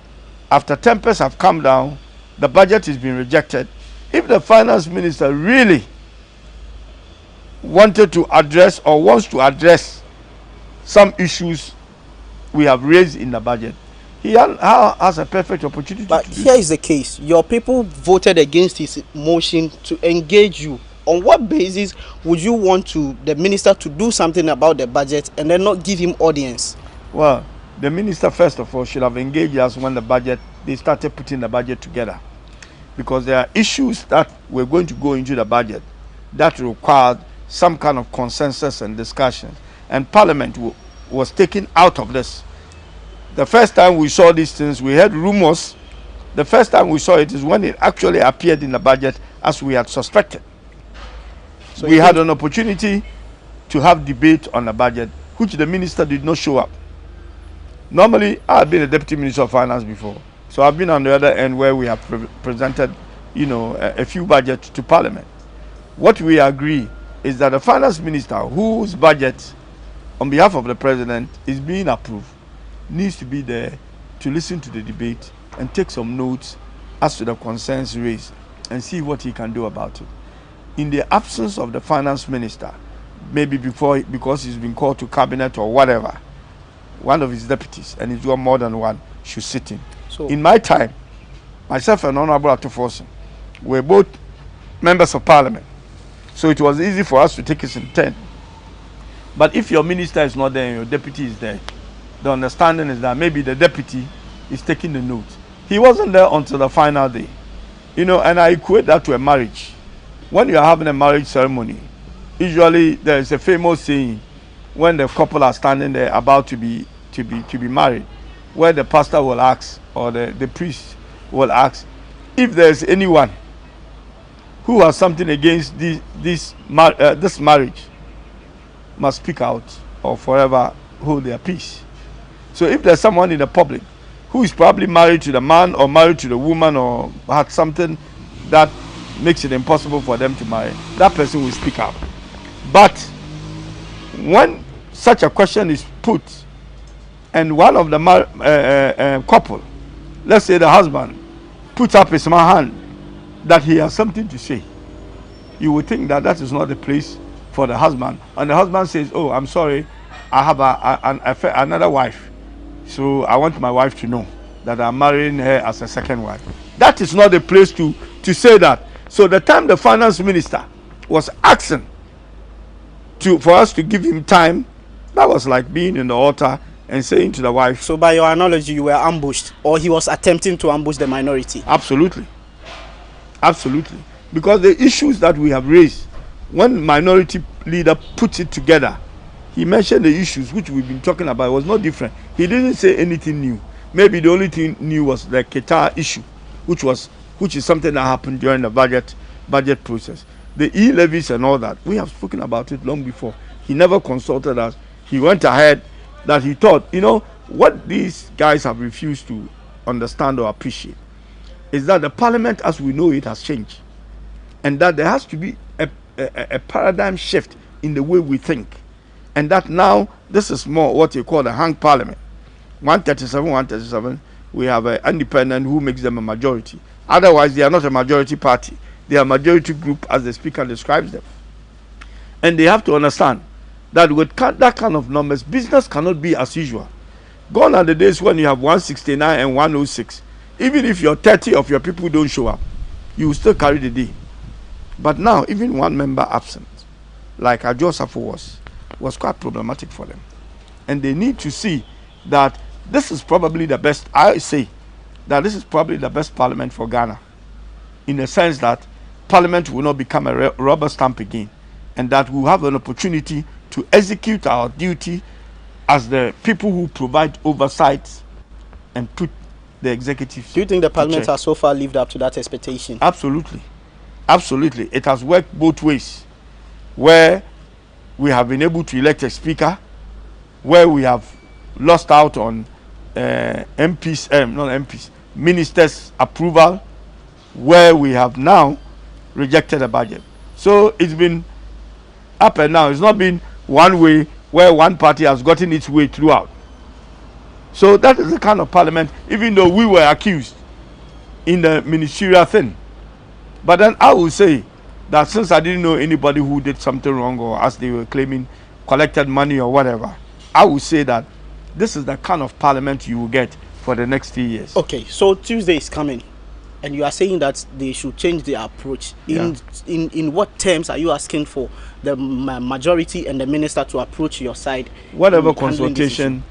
after tempers have come down, the budget is being rejected. If the finance minister really wanted to address or wants to address some issues we have raised in the budget, he has a perfect opportunity. But here is the case. Your people voted against his motion to engage you. On what basis would you want the minister to do something about the budget and then not give him audience? Well, the minister, first of all, should have engaged us when they started putting the budget together. Because there are issues that were going to go into the budget that required some kind of consensus and discussion. And Parliament was taken out of this. The first time we saw these things, we heard rumors. The first time we saw it is when it actually appeared in the budget, as we had suspected. So we had an opportunity to have debate on the budget, which the minister did not show up. Normally, I've been a deputy minister of finance before, so I've been on the other end where we have presented, a few budgets to Parliament. What we agree is that the finance minister, whose budget, on behalf of the president, is being approved, needs to be there to listen to the debate and take some notes as to the concerns raised and see what he can do about it. In the absence of the finance minister, maybe because he's been called to cabinet or whatever, one of his deputies, and he's got more than one, should sit in. So, in my time, myself and Honorable Atufosin were both members of Parliament, so it was easy for us to take his intent. But if your minister is not there and your deputy is there, the understanding is that maybe the deputy is taking the notes. He wasn't there until the final day. And I equate that to a marriage. When you are having a marriage ceremony, usually there is a famous saying when the couple are standing there about to be married, where the pastor will ask, or the priest will ask, if there is anyone who has something against this marriage, must speak out or forever hold their peace. So if there's someone in the public who is probably married to the man or married to the woman or had something that makes it impossible for them to marry, that person will speak up. But when such a question is put and one of the couple, let's say the husband, puts up his hand that he has something to say, you would think that is not the place for the husband. And the husband says, oh, I'm sorry, I have another wife, so I want my wife to know that I'm marrying her as a second wife. That is not the place to say that. So the time the finance minister was asking for us to give him time, that was like being in the altar and saying to the wife. So by your analogy, you were ambushed, or he was attempting to ambush the minority? Absolutely. Absolutely. Because the issues that we have raised, when minority leader puts it together, he mentioned the issues which we've been talking about. It was not different. He didn't say anything new. Maybe the only thing new was the Qatar issue, which is something that happened during the budget process. The e-levies and all that, we have spoken about it long before. He never consulted us. He went ahead that he thought, what these guys have refused to understand or appreciate is that the Parliament as we know it has changed, and that there has to be a paradigm shift in the way we think, and that now this is more what you call the hung Parliament, 137, 137, we have an independent who makes them a majority. Otherwise, they are not a majority party. They are a majority group, as the speaker describes them. And they have to understand that with that kind of numbers, business cannot be as usual. Gone are the days when you have 169 and 106. Even if your 30 of your people don't show up, you will still carry the day. But now, even one member absent, like Ajo Safo was quite problematic for them. And they need to see that this is probably the best, I say, that this is probably the best parliament for Ghana, in the sense that parliament will not become a rubber stamp again, and that we will have an opportunity to execute our duty as the people who provide oversight and put the executive. Do you think the parliament has so far lived up to that expectation? Absolutely. Absolutely. It has worked both ways, where we have been able to elect a speaker, where we have lost out on ministers' approval, where we have now rejected a budget. So it's been up and down. It's not been one way where one party has gotten its way throughout. So that is the kind of parliament, even though we were accused in the ministerial thing. But then I will say that since I didn't know anybody who did something wrong, or as they were claiming, collected money or whatever, I will say that this is the kind of parliament you will get for the next 3 years. Okay, so Tuesday is coming, and you are saying that they should change their approach. In what terms are you asking for the majority and the minister to approach your side? Whatever consultation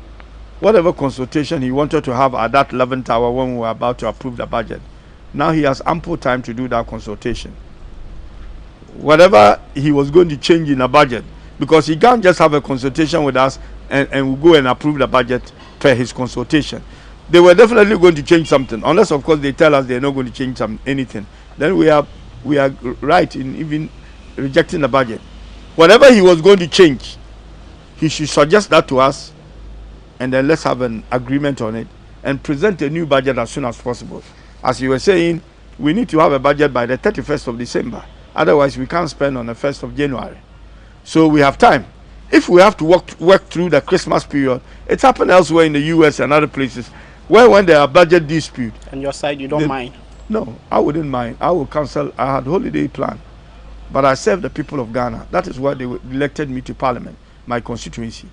he wanted to have at that 11th hour when we were about to approve the budget, now he has ample time to do that consultation. Whatever he was going to change in the budget, because he can't just have a consultation with us and we'll go and approve the budget per his consultation. They were definitely going to change something, unless of course they tell us they're not going to change anything. Then we are right in even rejecting the budget. Whatever he was going to change, he should suggest that to us, and then let's have an agreement on it and present a new budget as soon as possible. As you were saying, we need to have a budget by the 31st of December. Otherwise, we can't spend on the 1st of January. So we have time. If we have to work through the Christmas period, it's happened elsewhere in the US and other places, where when there are budget dispute. And your side, you don't mind? No, I wouldn't mind. I will cancel. I had holiday plan. But I serve the people of Ghana. That is why they elected me to parliament, my constituency.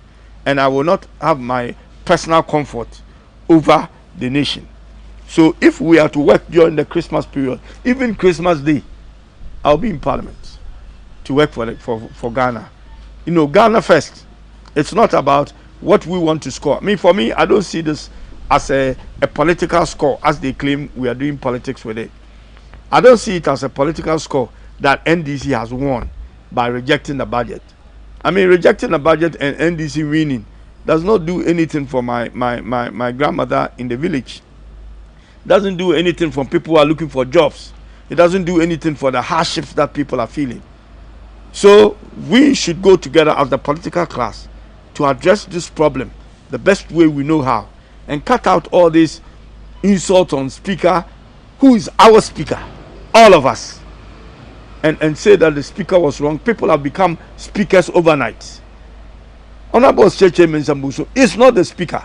And I will not have my personal comfort over the nation. So if we are to work during the Christmas period, even Christmas Day, I'll be in parliament to work for Ghana. You know, Ghana first. It's not about what we want to score. For me, I don't see this as a political score, as they claim we are doing politics with it. I don't see it as a political score that NDC has won by rejecting the budget. Rejecting the budget and NDC winning does not do anything for my grandmother in the village. Doesn't do anything for people who are looking for jobs. It doesn't do anything for the hardships that people are feeling. So we should go together as the political class to address this problem the best way we know how, and cut out all this insult on speaker, who is our speaker, all of us, and say that the speaker was wrong. People have become speakers overnight. Honorable Cheche Mensambuso is not the speaker.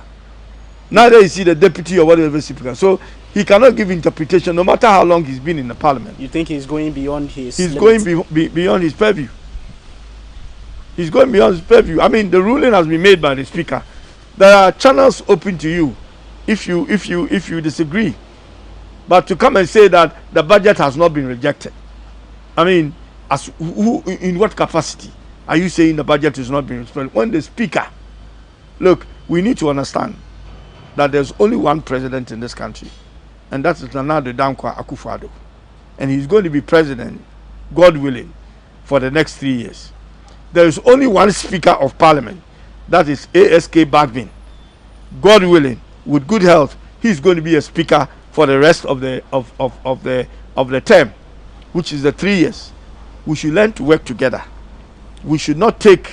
Neither is he the deputy or whatever speaker. So he cannot give interpretation no matter how long he's been in the parliament. You think he's going beyond his He's limits? going beyond his purview. He's going beyond his purview. The ruling has been made by the speaker. There are channels open to you if you disagree. But to come and say that the budget has not been rejected, in what capacity are you saying the budget is not being rejected? When the speaker, look, we need to understand that there's only one president in this country, and that's Nana Dankwa Akufo-Addo, and he's going to be president, God willing, for the next 3 years. There is only one speaker of parliament, that is ASK Bagbin. God willing, with good health, he's going to be a speaker for the rest of the term, which is the 3 years. We should learn to work together. We should not take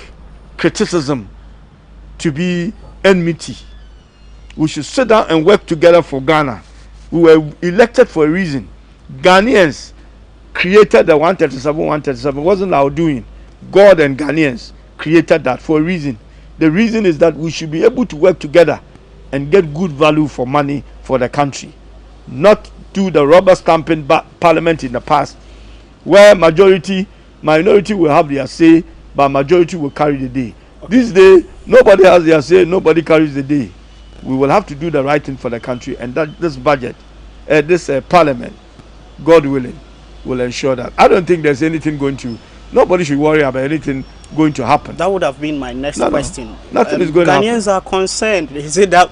criticism to be enmity. We should sit down and work together for Ghana. We were elected for a reason. Ghanaians created the 137. It wasn't our doing. God and Ghanaians created that for a reason. The reason is that we should be able to work together and get good value for money for the country. Not do the rubber stamping parliament in the past, where minority will have their say, but majority will carry the day. This day, nobody has their say, nobody carries the day. We will have to do the right thing for the country, and that this budget, this parliament, God willing, will ensure that. I don't think there's anything going to, nobody should worry about anything going to happen. That would have been my next question. Nothing is going to happen. Ghanaians are concerned. They say that,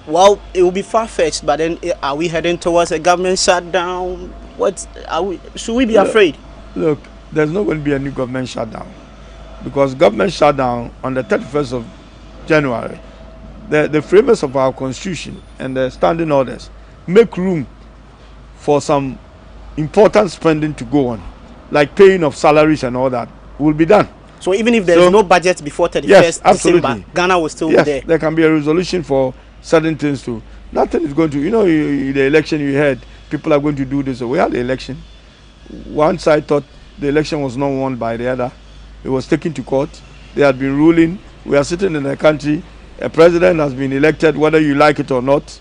well, it will be far-fetched, but then are we heading towards a government shutdown? Should we be afraid? Look, there's not going to be any government shutdown, because government shutdown on the 31st of January, the framers of our constitution and the standing orders make room for some important spending to go on, like paying of salaries and all that will be done. So even if there's no budget before 31st yes, December, Ghana will still be there? There can be a resolution for certain things too. Nothing is going to, the election you had, people are going to do this. So we had the election. One side thought the election was not won by the other. It was taken to court. They had been ruling. We are sitting in a country. A president has been elected, whether you like it or not.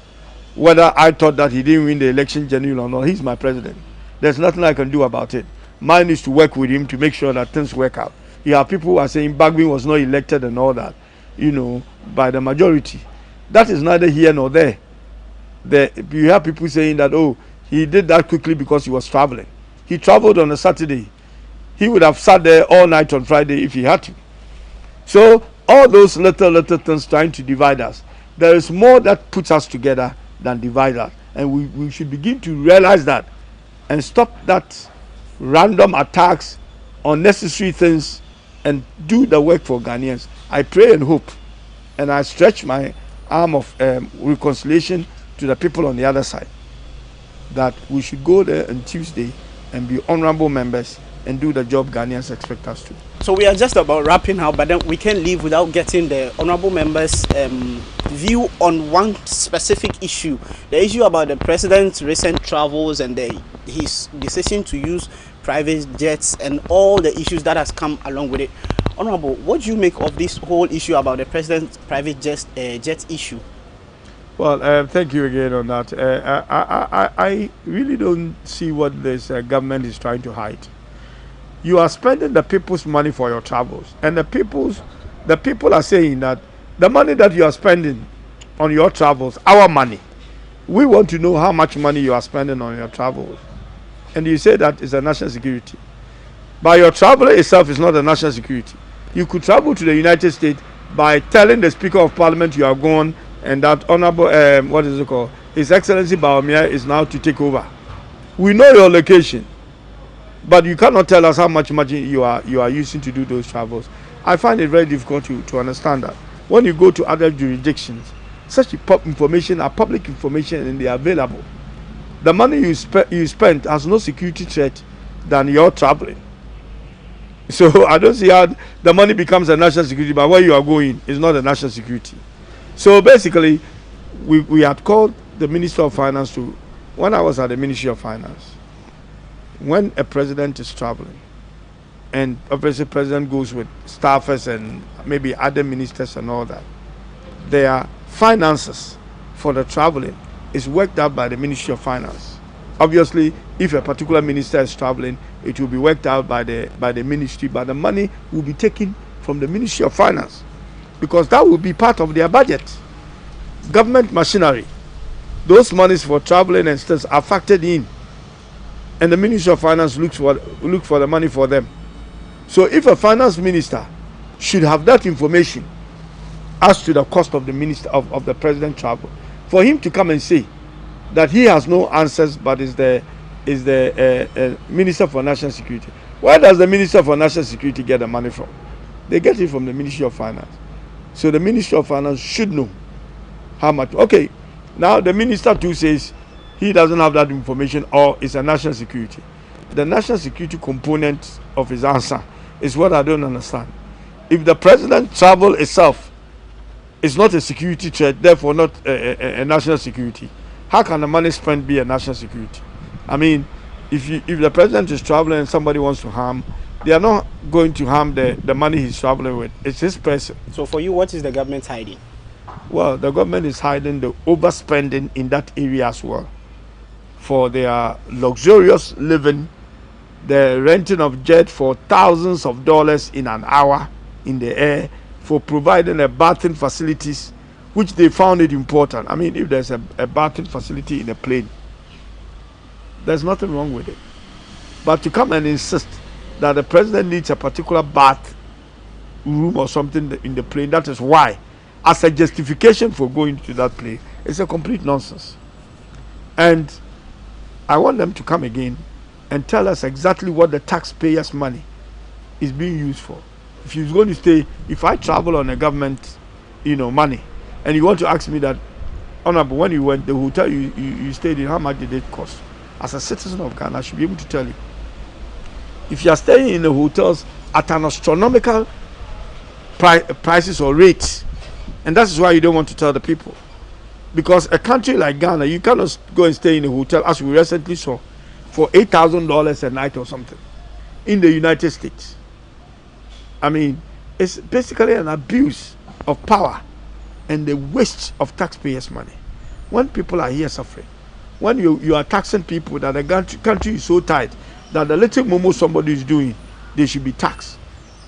Whether I thought that he didn't win the election genuinely or not, he's my president. There's nothing I can do about it. Mine is to work with him to make sure that things work out. You have people who are saying Bagbin was not elected and all that, by the majority. That is neither here nor there. You have people saying that, oh, he did that quickly because he was traveling. He traveled on a Saturday. He would have sat there all night on Friday if he had to. So all those little things trying to divide us, there is more that puts us together than divide us. And we should begin to realize that and stop that random attacks, unnecessary things, and do the work for Ghanaians. I pray and hope, and I stretch my arm of reconciliation to the people on the other side, that we should go there on Tuesday and be honorable members and do the job Ghanaians expect us to. So we are just about wrapping up, but then we can't leave without getting the honorable members' view on one specific issue. The issue about the president's recent travels and his decision to use private jets and all the issues that has come along with it. Honorable, what do you make of this whole issue about the president's private jet issue? Well, thank you again on that. I really don't see what this government is trying to hide. You are spending the people's money for your travels, and the people are saying that the money that you are spending on your travels, our money, we want to know how much money you are spending on your travels, and you say that is a national security. But your travel itself is not a national security. You could travel to the United States by telling the Speaker of Parliament you are going, and that honorable, His Excellency Baumia is now to take over. We know your location, but you cannot tell us how much money you are using to do those travels. I find it very difficult to understand that. When you go to other jurisdictions, such information are public information and they are available. The money you spent has no security threat than your traveling. So I don't see how the money becomes a national security, but where you are going is not a national security. So basically, we had called the Minister of Finance to, when I was at the Ministry of Finance, when a president is traveling, and obviously president goes with staffers and maybe other ministers and all that, their finances for the traveling is worked out by the Ministry of Finance. Obviously, if a particular minister is traveling, it will be worked out by the ministry, but the money will be taken from the Ministry of Finance, because that will be part of their budget. Government machinery, those monies for traveling and stuff are factored in, and the Ministry of Finance look for the money for them. So if a finance minister should have that information as to the cost of the minister of the president travel, for him to come and say that he has no answers but is the Minister for National Security. Where does the Minister for National Security get the money from? They get it from the Ministry of Finance. So the Ministry of Finance should know how much. Okay, now the minister too says he doesn't have that information, or it's a national security. The national security component of his answer is what I don't understand. If the president travel itself is not a security threat, therefore not a national security, how can the money spent be a national security? I mean, if the president is traveling and somebody wants to harm, they are not going to harm the money he's traveling with. It's his person. So for you, what is the government hiding? Well, the government is hiding the overspending in that area as well. For their luxurious living, the renting of jet for thousands of dollars in an hour in the air, for providing a bathing facilities, which they found it important. I mean, if there's a bathing facility in a plane, there's nothing wrong with it. But to come and insist that the president needs a particular bath room or something in the plane, that is why, as a justification for going to that plane, it's a complete nonsense. And I want them to come again and tell us exactly what the taxpayers' money is being used for. If you're going to stay, if I travel on a government, money, and you want to ask me that, Honorable, when you went, the hotel you stayed in, how much did it cost? As a citizen of Ghana, I should be able to tell you. If you are staying in the hotels at an astronomical prices or rates, and that's why you don't want to tell the people. Because a country like Ghana, you cannot go and stay in a hotel, as we recently saw, for $8,000 a night or something in the United States. I mean, it's basically an abuse of power and the waste of taxpayers' money. When people are here suffering, when you are taxing people, that the country is so tight that the little momo somebody is doing, they should be taxed.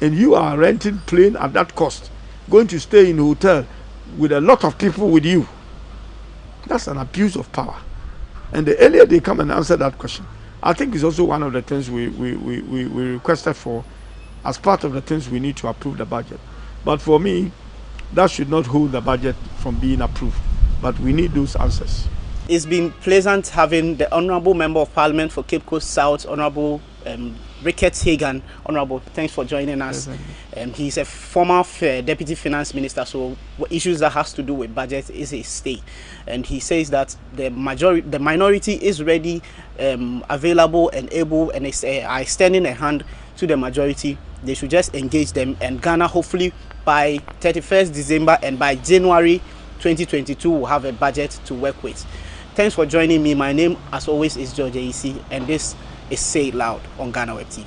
And you are renting plane at that cost, going to stay in a hotel with a lot of people with you. That's an abuse of power. And the earlier they come and answer that question, I think it's also one of the things we requested for as part of the things we need to approve the budget. But for me, that should not hold the budget from being approved. But we need those answers. It's been pleasant having the Honourable Member of Parliament for Cape Coast South, Honourable Ricketts Hagan. Honourable, thanks for joining us. He's a former Deputy Finance Minister, so issues that has to do with budget is his stay. And he says that the minority is ready, available and able, and is extending a hand to the majority. They should just engage them, and Ghana, hopefully by 31st December and by January 2022, will have a budget to work with. Thanks for joining me. My name, as always, is George AEC, and this is Say It Loud on GhanaWeb TV.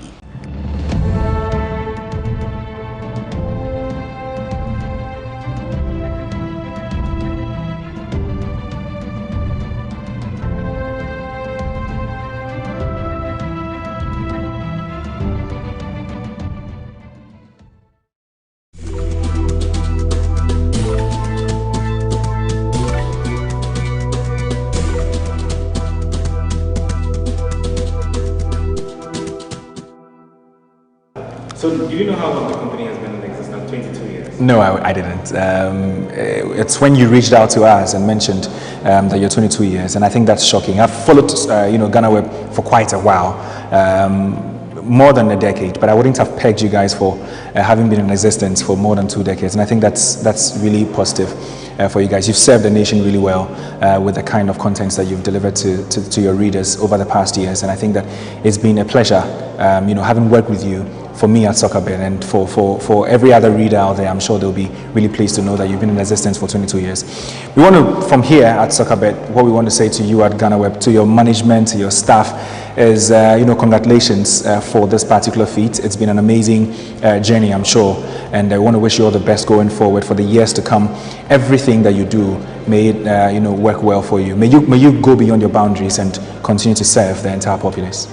So, do you know how long the company has been in existence? 22 years? No, I didn't. It's when you reached out to us and mentioned that you're 22 years, and I think that's shocking. I've followed, GhanaWeb for quite a while, more than a decade, but I wouldn't have pegged you guys for having been in existence for more than 2 decades, and I think that's really positive for you guys. You've served the nation really well with the kind of contents that you've delivered to your readers over the past years, and I think that it's been a pleasure, having worked with you. For me at Soccerbet, and for every other reader out there, I'm sure they'll be really pleased to know that you've been in existence for 22 years. We want to, from here at Soccerbet, what we want to say to you at GhanaWeb, to your management, to your staff, is congratulations for this particular feat. It's been an amazing journey, I'm sure, and I want to wish you all the best going forward for the years to come. Everything that you do, may it work well for you. May you go beyond your boundaries and continue to serve the entire populace.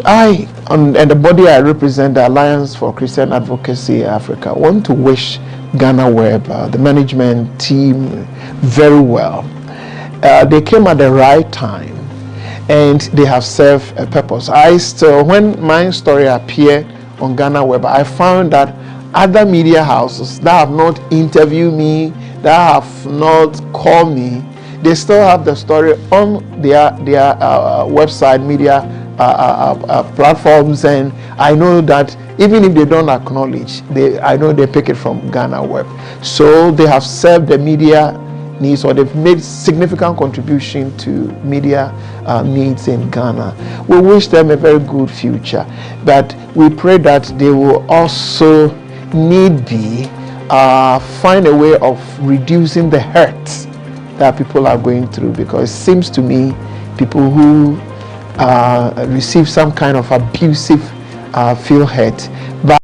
I, and the body I represent, the Alliance for Christian Advocacy Africa, want to wish GhanaWeb, the management team, very well. They came at the right time, and they have served a purpose. When my story appeared on GhanaWeb, I found that other media houses that have not interviewed me, that have not called me, they still have the story on their website, media platforms, and I know that even if they don't acknowledge, I know they pick it from GhanaWeb. So they have served the media needs, or they've made significant contribution to media needs in Ghana. We wish them a very good future, but we pray that they will also, need be, find a way of reducing the hurt that people are going through, because it seems to me people who receive some kind of abusive feel hurt. But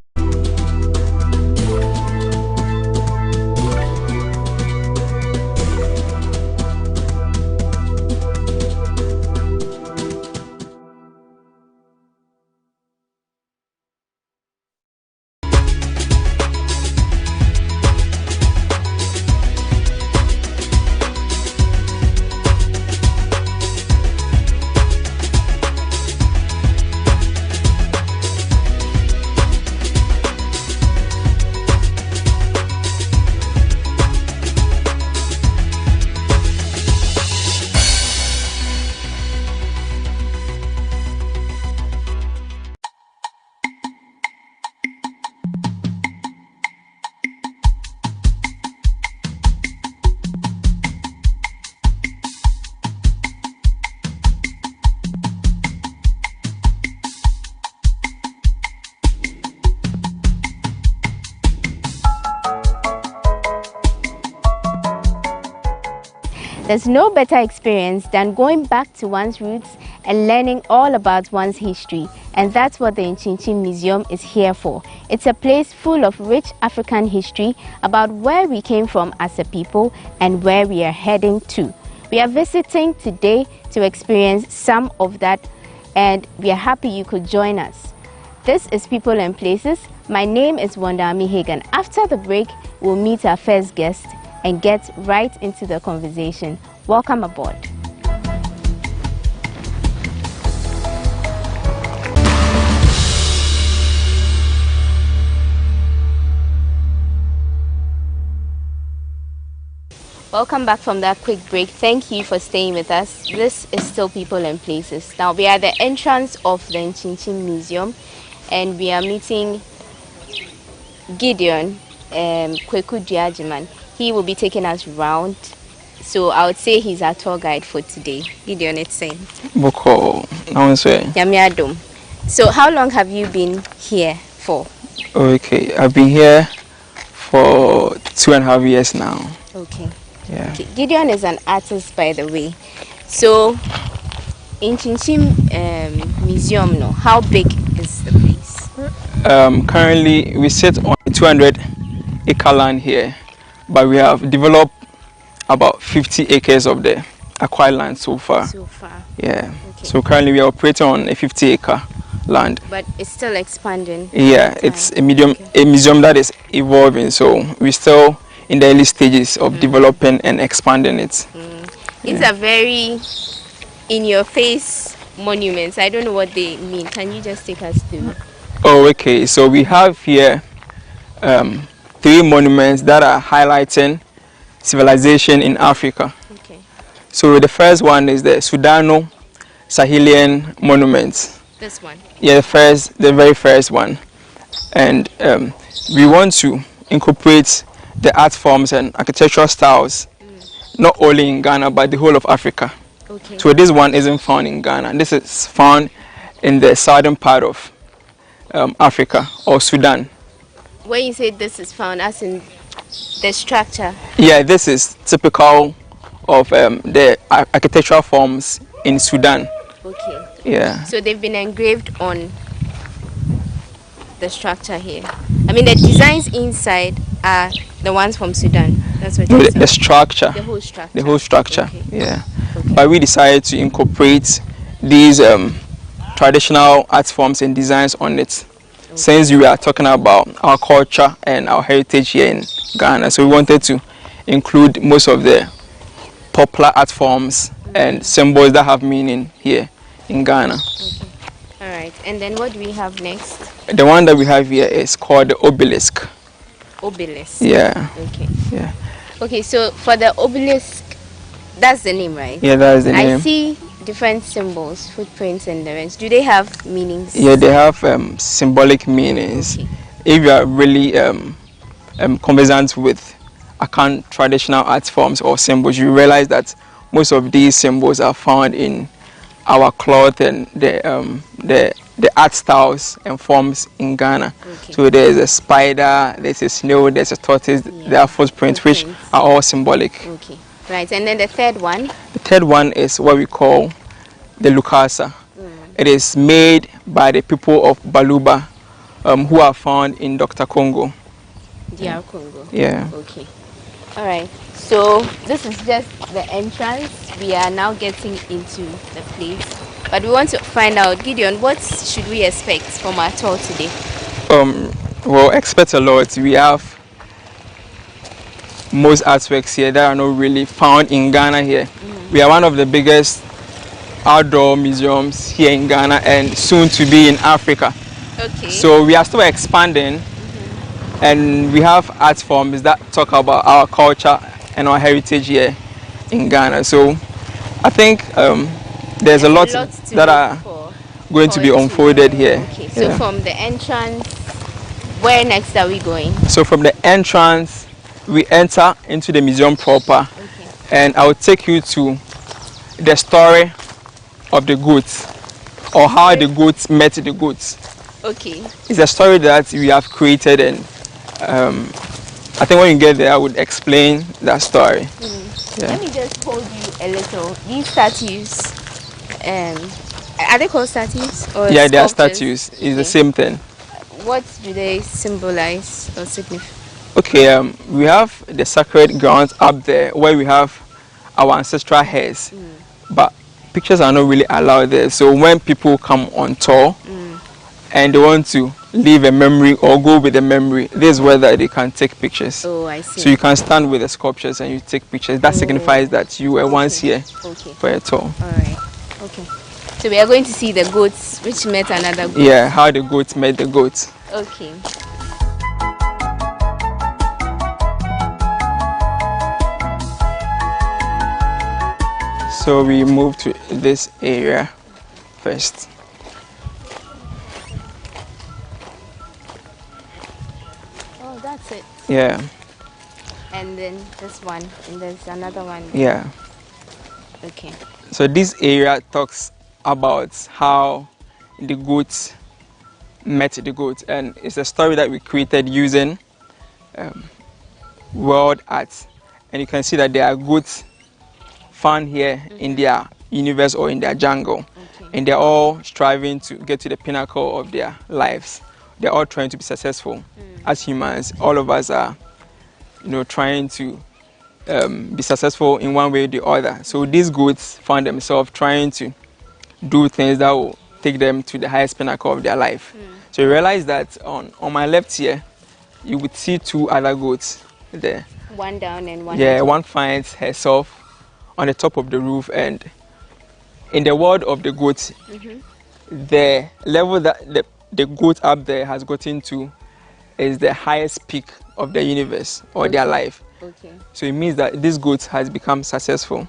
there's no better experience than going back to one's roots and learning all about one's history, and that's what the Nchinchin Museum is here for. It's a place full of rich African history about where we came from as a people and where we are heading to. We are visiting today to experience some of that, and we are happy you could join us. This is People and Places. My name is Wandami Hagan. After the break, we'll meet our first guest and get right into the conversation. Welcome aboard. Welcome back from that quick break. Thank you for staying with us. This is still People and Places. Now we are at the entrance of the Nchinchin Museum, and we are meeting Gideon Kweku Diajiman. He will be taking us round, so I would say he's our tour guide for today. Gideon, it's saying. Boko, Yamiadum. So how long have you been here for? Okay, I've been here for 2.5 years now. Okay. Yeah. Okay. Gideon is an artist, by the way. So, in Nchinchin Museum, no, how big is the place? Currently, we sit on 200-acre land here, but we have developed about 50 acres of the acquired land so far. So far. Yeah. Okay. So currently, we are operating on a 50-acre land. But it's still expanding. Yeah, it's a museum that is evolving. So we're still in the early stages of developing and expanding it. These are very in-your-face monuments. I don't know what they mean. Can you just take us through? Oh, okay. So we have here 3 monuments that are highlighting civilization in Africa. Okay. So the first one is the Sudano-Sahelian monument. This one? Yeah, the very first one. And we want to incorporate the art forms and architectural styles, not only in Ghana, but the whole of Africa. Okay. So this one isn't found in Ghana. This is found in the southern part of Africa, or Sudan. When you say this is found, as in the structure? Yeah, this is typical of the architectural forms in Sudan. Okay. Yeah. So they've been engraved on the structure here. I mean, the designs inside are the ones from Sudan. That's what you're saying. The structure. The whole structure. The whole structure. Okay. Yeah. Okay. But we decided to incorporate these traditional art forms and designs on it. Okay. Since we are talking about our culture and our heritage here in Ghana, so we wanted to include most of the popular art forms and symbols that have meaning here in Ghana. Okay. All right. And then what do we have next? The one that we have here is called the obelisk. Obelisk. Yeah. Okay. Yeah. Okay, so for the obelisk, that's the name, right? Yeah, that is the name. I see different symbols, footprints, and the rest. Do they have meanings? Yeah, they have symbolic meanings. Okay. If you are really conversant with Akan traditional art forms or symbols, you realize that most of these symbols are found in our cloth and the art styles and forms in Ghana. Okay. So there's a spider, there's a snail, there's a tortoise, there are footprints which are all symbolic. Okay. Right, and then the third one? The third one is what we call the Lukasa. It is made by the people of Baluba, who are found in Dr. Congo. DR Congo. Yeah. Okay. All right. So this is just the entrance. We are now getting into the place, but we want to find out, Gideon, what should we expect from our tour today? Well, expect a lot. We have most artworks here that are not really found in Ghana here. We are one of the biggest outdoor museums here in Ghana and soon to be in Africa. Okay. So we are still expanding, and we have art forms that talk about our culture and our heritage here in Ghana. So I think there's a lot that are going to be unfolded here. Okay. So from the entrance, where next are we going? So from the entrance, we enter into the museum proper, and I will take you to the story of the goats, or how the goats met the goats. Okay. It's a story that we have created, and I think when you get there, I would explain that story. Yeah. Let me just hold you a little. These statues, are they called statues? Or yeah, they are sculptures? statues. It's the same thing. What do they symbolize or signify? Okay, we have the sacred grounds up there where we have our ancestral hairs, but pictures are not really allowed there. So when people come on tour and they want to leave a memory or go with a memory, this is where they can take pictures. Oh, I see. So you can stand with the sculptures and you take pictures. That signifies that you were once here for a tour. All right. Okay. So we are going to see the goats which met another goat. Yeah, how the goats met the goats. Okay. So we move to this area first. Oh, that's it. Yeah. And then this one, and there's another one. Yeah. Okay. So this area talks about how the goats met the goats, and it's a story that we created using world art. And you can see that there are goats found here in their universe or in their jungle, and they're all striving to get to the pinnacle of their lives. They're all trying to be successful. As humans, all of us are, trying to be successful in one way or the other. So these goats found themselves trying to do things that will take them to the highest pinnacle of their life. So you realize that on my left here, you would see two other goats there. One down and one. Yeah, one finds herself on the top of the roof, and in the world of the goats, the level that the goat up there has gotten to is the highest peak of the universe or their life. Okay. So it means that this goat has become successful.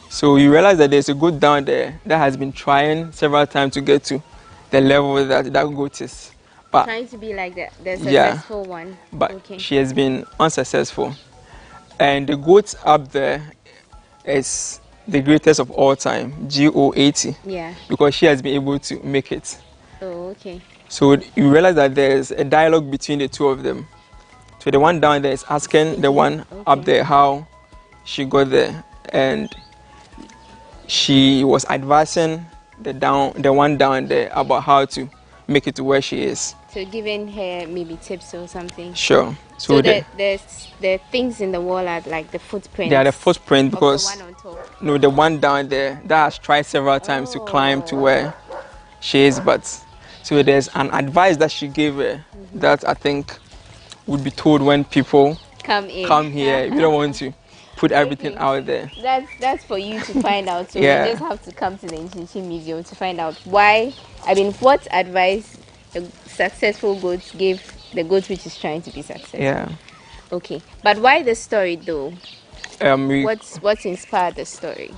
So you realize that there's a goat down there that has been trying several times to get to the level that goat is. But trying to be like the successful one. But she has been unsuccessful. And the goat up there is the greatest of all time, GO80. Yeah. Because she has been able to make it. Oh, okay. So you realize that there's a dialogue between the two of them. So the one down there is asking the one up there how she got there, and she was advising the one down there about how to make it to where she is. So giving her maybe tips or something. Sure. So the things in the wall are like the footprints. They are the footprint because the one on top. No, the one down there that has tried several times to climb to where she is, but so there's an advice that she gave her that I think would be told when people come here. We don't want to put everything out there. That's for you to find out. So Yeah. you just have to come to the Inchinchi Museum to find out why. I mean, what advice the successful goats gave the goat which is trying to be successful. Yeah. Okay, but why the story though? What inspired the story?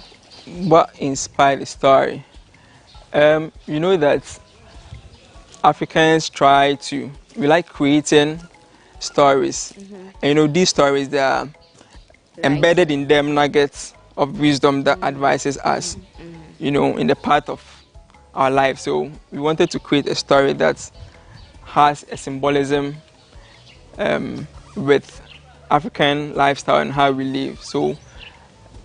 What inspired the story? You know that Africans we like creating stories. And you know, these stories, they are embedded in them nuggets of wisdom that advises us, you know, in the path of our life. So we wanted to create a story that has a symbolism with African lifestyle and how we live. So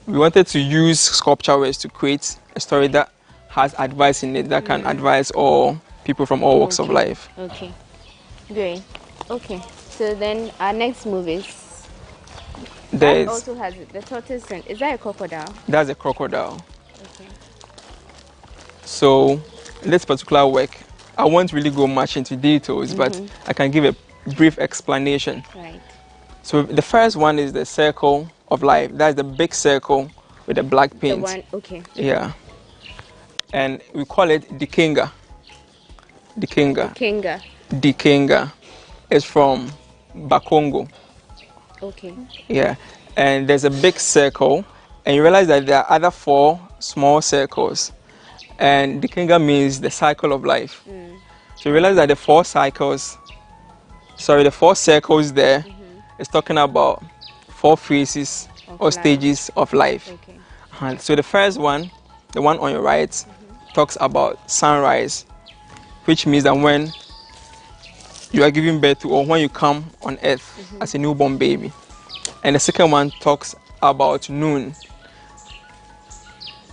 we wanted to use sculpture ways to create a story that has advice in it, that can advise all people from all walks of life. Okay, great. Okay, so then our next move is, that also has the tortoise, and is that a crocodile? That's a crocodile. Okay. So this particular work, I won't really go much into details, but I can give a brief explanation. Right. So the first one is the circle of life. That's the big circle with the black paint. The one, okay. Yeah. And we call it Dikinga. Dikinga. Dikinga. Dikinga. It's from Bakongo. Okay. Yeah. And there's a big circle, and you realize that there are other 4 small circles. And Dikinga means the cycle of life. So you realize that the 4 circles there is talking about 4 phases or stages of life. Okay. So the first one, the one on your right, talks about sunrise, which means that when you are giving birth to, or when you come on earth as a newborn baby. And the second one talks about noon,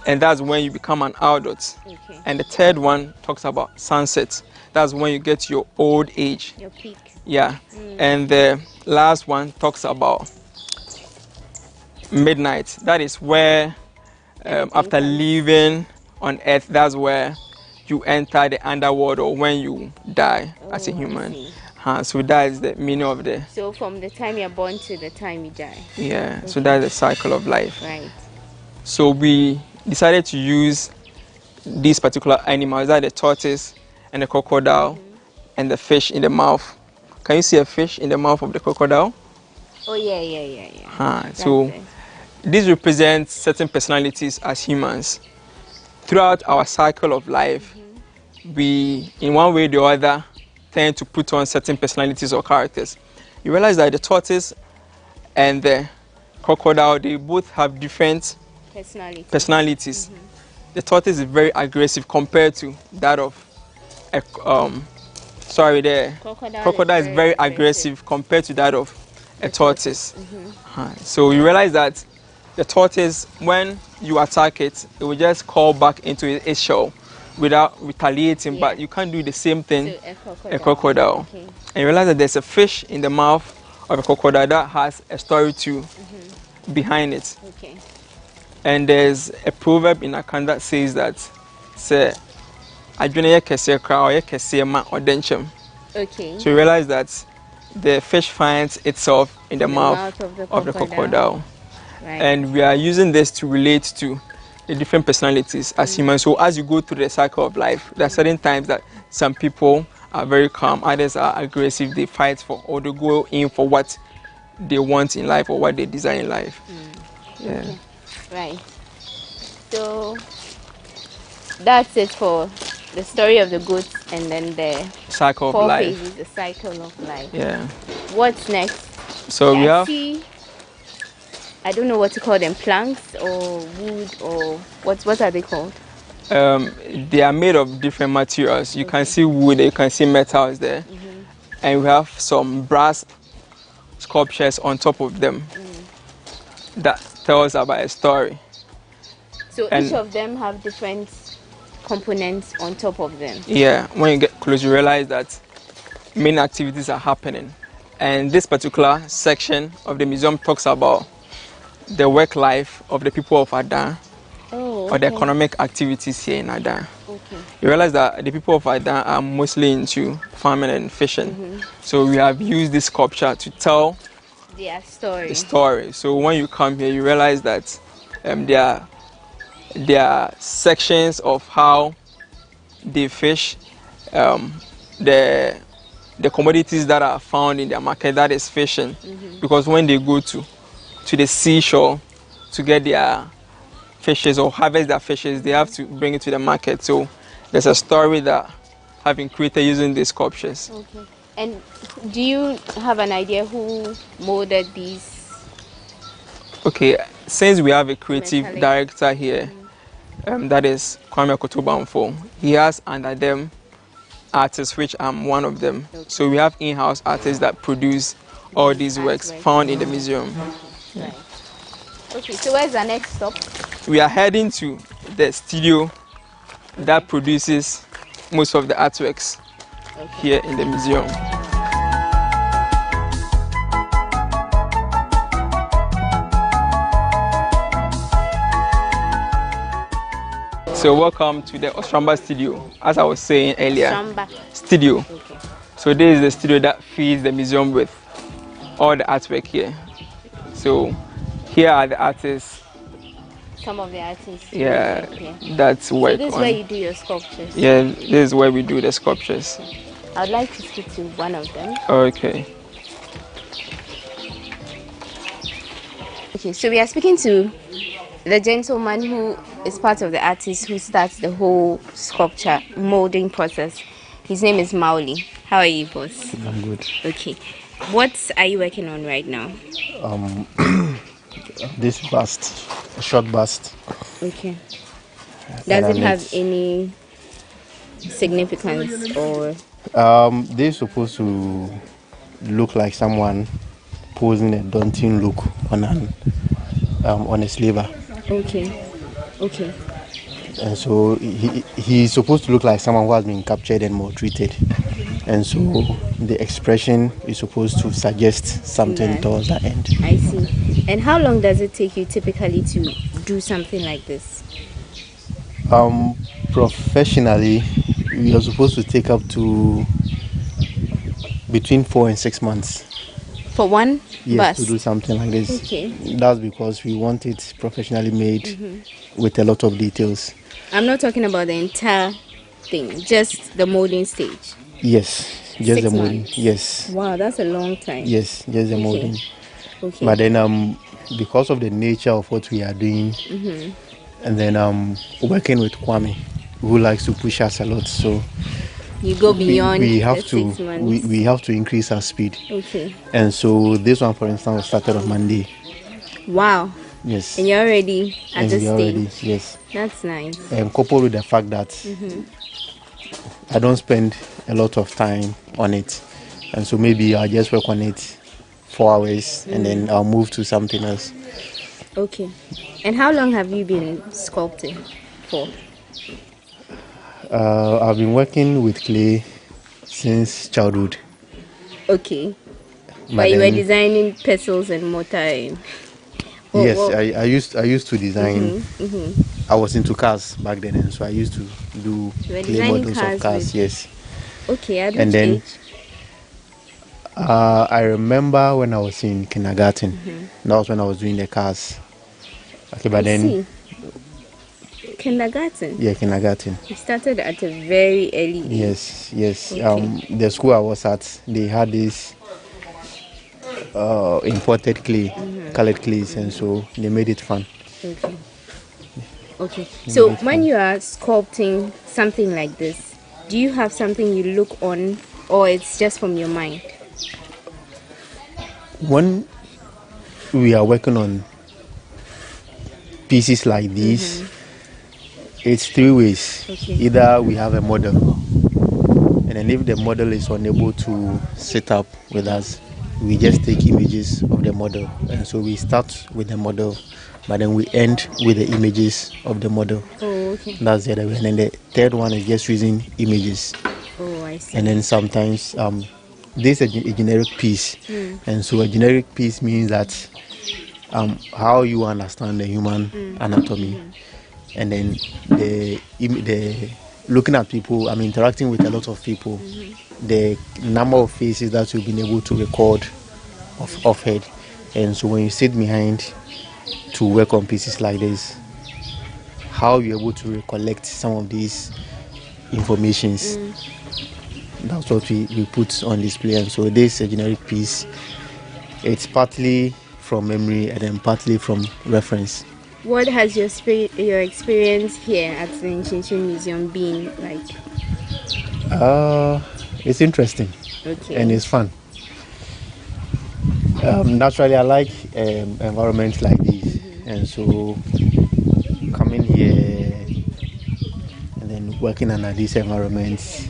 and that's when you become an adult. Okay. And the third one talks about sunset. That's when you get to your old age. Your peak. Yeah. And the last one talks about midnight. That is where, after leaving on earth, that's where you enter the underworld, or when you die as a human. So that is the meaning of the... So from the time you're born to the time you die. Yeah, so that's the cycle of life. Right. So we decided to use these particular animals, that the tortoise and the crocodile and the fish in the mouth. Can you see a fish in the mouth of the crocodile? Oh, yeah. So these represent certain personalities as humans. Throughout our cycle of life, we, in one way or the other, tend to put on certain personalities or characters. You realize that the tortoise and the crocodile, they both have different personalities. The tortoise is very aggressive compared to that of a, the crocodile is very aggressive compared to that of a tortoise. So you realize that the tortoise, when you attack it, it will just crawl back into its shell without retaliating, but you can't do the same thing to a crocodile. Okay. And you realize that there's a fish in the mouth of a crocodile that has a story too behind it. Okay. And there's a proverb in Akan that says that, say, okay. So you realize that the fish finds itself in the mouth of the crocodile. Right. And we are using this to relate to the different personalities as humans. So as you go through the cycle of life, there are certain times that some people are very calm, others are aggressive, they fight for, or they go in for what they want in life or what they desire in life. Yeah. Okay. Right. So that's it for the story of the goats, and then the cycle of 4 life. phases, the cycle of life. Yeah. What's next? So we have... I don't know what to call them, planks or wood, or what are they called? They are made of different materials. You can see wood, you can see metals there. And we have some brass sculptures on top of them that tells about a story. So each of them have different components on top of them? Yeah, when you get close, you realize that many activities are happening. And this particular section of the museum talks about the work life of the people of Adan, or the economic activities here in Adan. Okay. You realize that the people of Adan are mostly into farming and fishing. So we have used this sculpture to tell their story. The story. So when you come here, you realize that there are sections of how they fish, the commodities that are found in their market, that is fishing. Because when they go to the seashore to get their fishes or harvest their fishes, they have to bring it to the market. So there's a story that have been created using these sculptures. Okay. And do you have an idea who molded these? Okay, since we have a creative director here, that is Kwame Kotobanfo, he has under them artists, which I'm one of them. Okay. So we have in-house artists that produce all these works found in the museum. Right. Okay, so where's the next stop? We are heading to the studio that produces most of the artworks here in the museum. So welcome to the Ostramba studio. As I was saying earlier, studio. Okay. So this is the studio that feeds the museum with all the artwork here. So here are the artists. Some of the artists. Yeah, that's work. So this is where you do your sculptures. Yeah, this is where we do the sculptures. I'd like to speak to one of them. Okay. Okay, so we are speaking to the gentleman who is part of the artist who starts the whole sculpture molding process. His name is Mauli. How are you, boss? I'm good. Okay. What are you working on right now? This bust, a short bust. Okay. Does it have any significance or? They're supposed to look like someone posing a daunting look on a slaver. Okay. Okay. And so he's supposed to look like someone who has been captured and maltreated. And so the expression is supposed to suggest something towards that end. I see. And how long does it take you typically to do something like this? Professionally, we are supposed to take up to between 4 and 6 months. For one Yes, bust? to do something like this. Okay. That's because we want it professionally made with a lot of details. I'm not talking about the entire thing, just the molding stage. Yes, just 6 the molding. months. Yes. Wow, that's a long time. Yes, just the molding. Okay. But then because of the nature of what we are doing, and then working with Kwame, who likes to push us a lot, so you go beyond we have the to 6 months. we have to increase our speed. Okay. And so this one, for instance, was started on Monday. Wow. Yes. And you're already at this already, stage. yes. That's nice. And coupled with the fact that I don't spend a lot of time on it, and so maybe I'll just work on it 4 hours and then I'll move to something else. Okay. And how long have you been sculpting for? I've been working with clay since childhood. Okay. But you were designing pestles and mortar. Yes, I used to design. I was into cars back then, and so I used to do clay models of cars. Yes. Okay. At and which then age? I remember when I was in kindergarten. That was when I was doing the cars. Okay, but then kindergarten. Yeah, kindergarten. You started at a very early age. Yes. Okay. The school I was at, they had this imported clay, colored clays, and so they made it fun. Okay. Okay. So when you are sculpting something like this, do you have something you look on, or it's just from your mind? When we are working on pieces like these, it's 3 ways. Okay. Either we have a model, and then if the model is unable to sit up with us, we just take images of the model. And so we start with the model, but then we end with the images of the model. Oh, okay. That's the other way. And then the third one is just using images. Oh, I see. And then sometimes this is a generic piece. And so a generic piece means that how you understand the human anatomy. And then the looking at people, I'm interacting with a lot of people, the number of faces that you've been able to record of head. And so when you sit behind to work on pieces like this, how you're able to recollect some of these informations. That's what we put on display. And so this is a generic piece. It's partly from memory and then partly from reference. What has your experience here at the Nchinchi Museum been like? It's interesting. and it's fun. Naturally, I like environments like this, and so coming here and then working under these environments,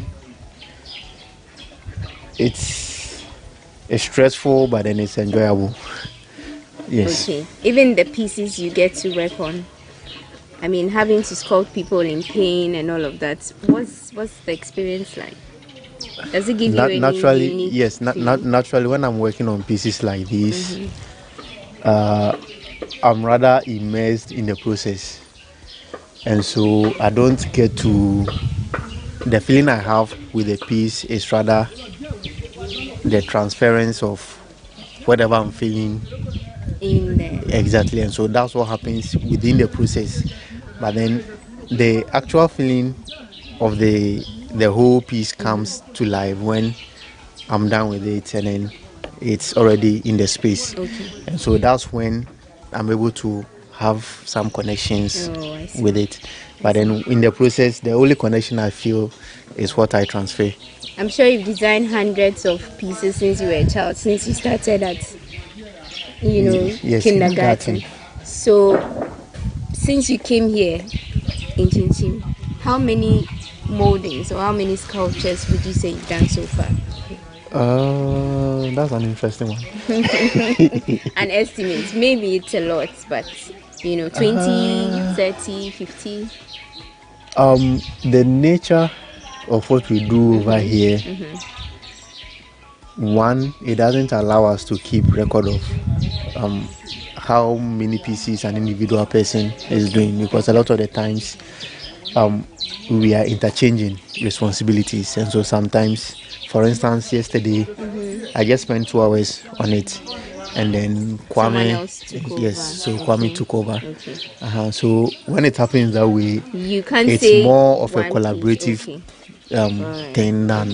it's stressful, but then it's enjoyable. Yes. Okay. Even the pieces you get to work on, I mean, having to sculpt people in pain and all of that, what's the experience like? Does it give you any naturally unique yes naturally when I'm working on pieces like this, I'm rather immersed in the process, and so I don't get to, the feeling I have with the piece is rather the transference of whatever I'm feeling in there. Exactly, and so that's what happens within the process, but then the actual feeling of the whole piece comes to life when I'm done with it, and then it's already in the space. And so that's when I'm able to have some connections with it. But then in the process, the only connection I feel is what I transfer. I'm sure you've designed hundreds of pieces since you were a child, since you started at, kindergarten. So since you came here in Chinchim, how many moldings or how many sculptures would you say you've done so far? That's an interesting one. An estimate. Maybe it's a lot, but 20, 30, 50. The nature of what we do over here, one, it doesn't allow us to keep record of how many pieces an individual person is doing, because a lot of the times we are interchanging responsibilities, and so sometimes, for instance, yesterday I just spent 2 hours on it, and then Kwame took over. So when it happens that way, it's more of a collaborative thing than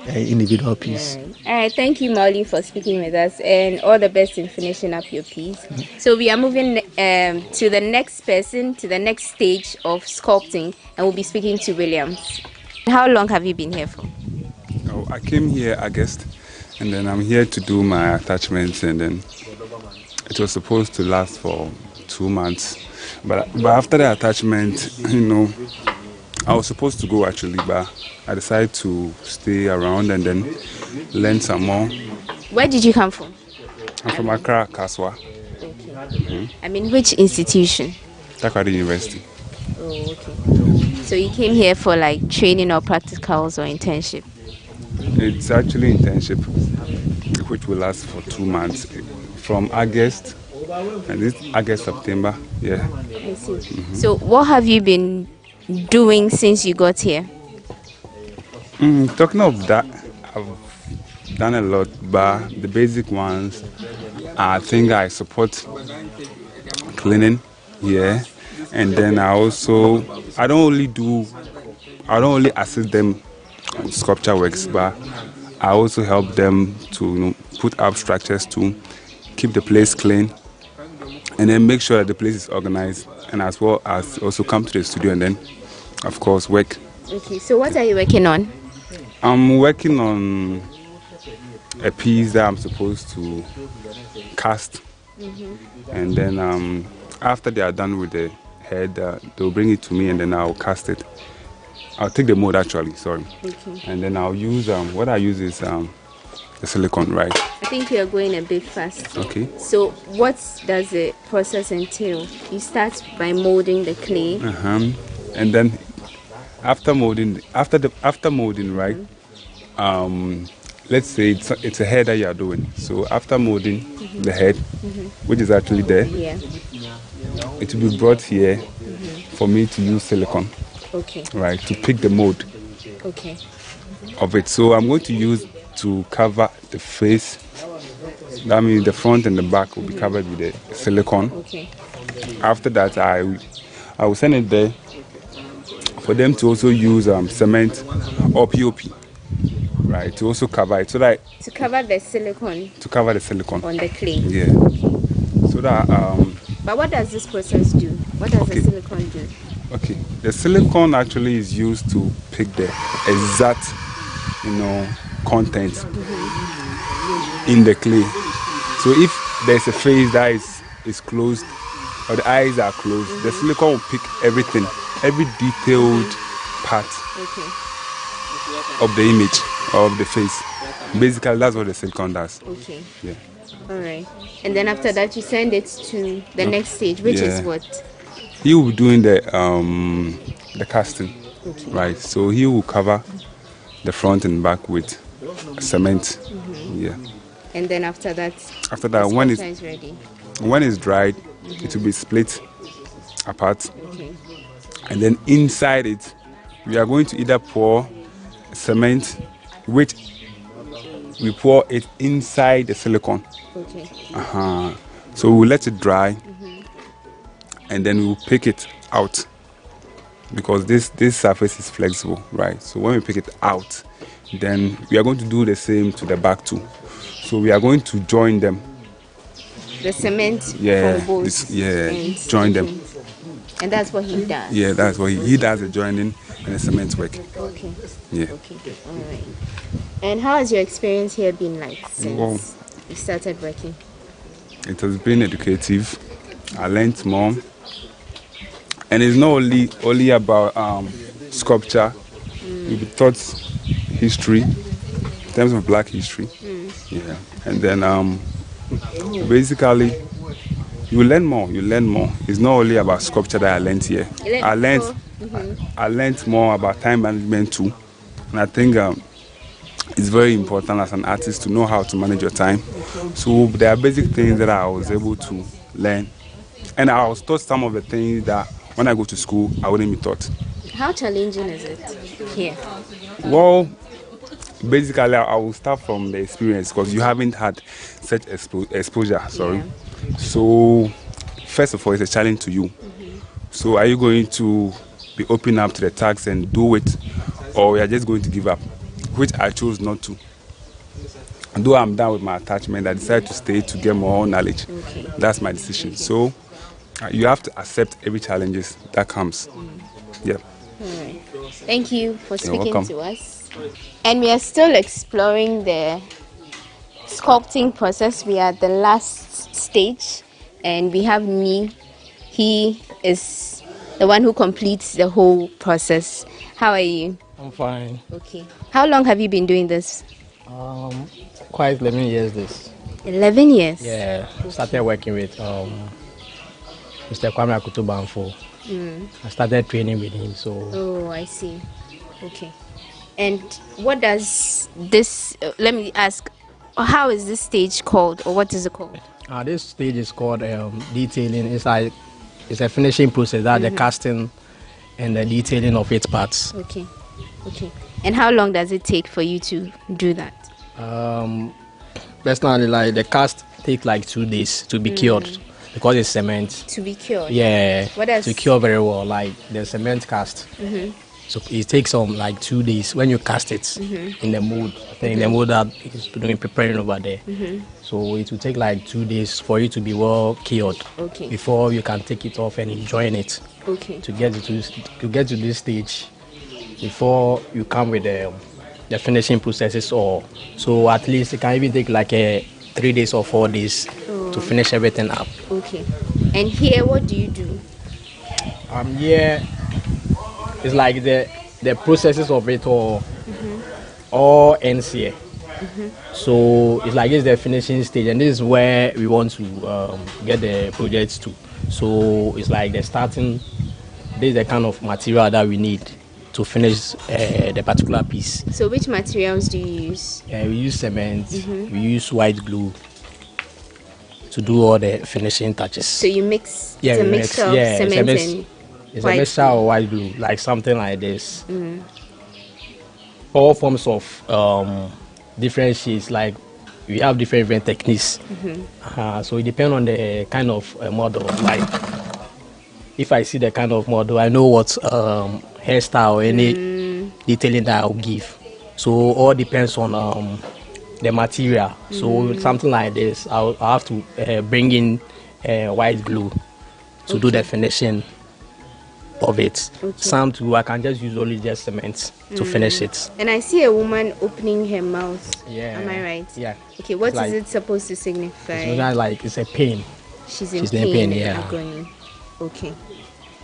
an individual piece. All right, thank you, Molly, for speaking with us, and all the best in finishing up your piece. So we are moving to the next person, to the next stage of sculpting, and we'll be speaking to Williams. How long have you been here for? Oh, I came here August, and then I'm here to do my attachments, and then it was supposed to last for 2 months, but after the attachment, I was supposed to go actually, but I decided to stay around and then learn some more. Where did you come from? I'm from Accra, Kaswa. I mean, which institution? Takoradi University. Oh, okay. So you came here for like training or practicals or internship? It's actually internship, which will last for 2 months, from August, and it's August, September, yeah. I see. So what have you been doing since you got here? Talking of that, I've done a lot, but the basic ones, I think I support cleaning, yeah, and then I don't only assist them on sculpture works, but I also help them to put up structures to keep the place clean, and then make sure that the place is organized, and as well as also come to the studio and then, of course, work. Okay, so what are you working on? I'm working on a piece that I'm supposed to cast, and then after they are done with the head, they'll bring it to me, and then I'll cast it. I'll take the mold actually, sorry. Okay. And then I'll use, what I use is the silicone, right? I think you're going a bit fast. Okay. So what does the process entail? You start by molding the clay. And then after molding, right? Let's say it's a head that you are doing. So after molding the head, which is actually there, it will be brought here for me to use silicone. Okay. Right, to pick the mold. Okay. Of it. So I'm going to use to cover the face. That means the front and the back will be covered with the silicone. Okay. After that, I will send it there for them to also use cement or POP, right, to also cover it, so that to cover the silicone. To cover the silicone on the clay. Yeah. So that. But what does this process do? What does the silicone do? Okay, the silicone actually is used to pick the exact, content in the clay. So if there's a face that is closed or the eyes are closed, the silicone will pick everything, every detailed part of the image or of the face. Basically, that's what the silicone does. Okay. Yeah. All right. And then after that, you send it to the next stage, which is what? He will be doing the casting, right? So he will cover the front and back with cement. Yeah. And then after that, when it's ready. When it's dried, it will be split apart. Okay. And then inside it, we are going to either pour cement, which we pour it inside the silicone. Okay. So we'll let it dry, and then we'll pick it out, because this surface is flexible, right? So when we pick it out, then we are going to do the same to the back too. So we are going to join them. The cement from both ends. Join them. And that's what he does. Yeah, that's what he does, the joining and the cement work. Okay. Yeah. Okay. All right. And how has your experience here been like since you started working? It has been educative. I learned more. And it's not only about sculpture. We'll be taught history, in terms of black history. Yeah. And then basically you learn more. It's not only about sculpture that I learned here. I learned more about time management too. And I think it's very important as an artist to know how to manage your time. So there are basic things that I was able to learn. And I was taught some of the things that when I go to school, I wouldn't be taught. How challenging is it here? Well, basically, I will start from the experience, because you haven't had such exposure. So, first of all, it's a challenge to you. So, are you going to be open up to the task and do it, or you are just going to give up? Which I chose not to. Though I'm done with my attachment, I decided to stay to get more knowledge. That's my decision. So, you have to accept every challenge that comes. Yeah. All right. Thank you for speaking welcome. to us. And we are still exploring the sculpting process. We are at the last stage, and we have me. He is the one who completes the whole process. How are you? I'm fine. Okay. How long have you been doing this? Quite 11 years this. 11 years? Yeah. Started working with Mr. Kwame Akutubanfo. I started training with him, so... Oh, I see. Okay. And what does this... let me ask, how is this stage called, or what is it called? This stage is called detailing. It's a finishing process, that's the casting and the detailing of its parts. Okay. Okay. And how long does it take for you to do that? Personally, like the cast takes like 2 days to be cured. Because it's cement. To be cured? Yeah. What else? To cure very well, like the cement cast. So it takes like 2 days when you cast it in the mold. In the mold that is preparing over there. So it will take like 2 days for you to be well cured before you can take it off and join it. To get to this stage before you come with the finishing processes. Or so at least it can even take like 3 days or 4 days to finish everything up. Okay. And here, what do you do? Here, it's like the processes of it all ends here. So it's like it's the finishing stage, and this is where we want to get the projects to. So it's like the starting. This is the kind of material that we need to finish the particular piece. So which materials do you use? We use cement. We use white glue to do all the finishing touches. So you mix? Yeah, it's a mixture of cement and it's a mixture of white glue, like something like this. All forms of different shades, like we have different techniques. So it depends on the kind of model. Like if I see the kind of model, I know what hairstyle or any detailing that I'll give. So all depends on the material. So something like this, I'll have to bring in white glue to do the finishing. of it. Okay. Some too, I can just use only just cement to finish it. And I see a woman opening her mouth. Yeah. Am I right? Yeah. Okay, what It's is it supposed to signify? It's not like it's a pain. She's in pain, and yeah. agony. Okay.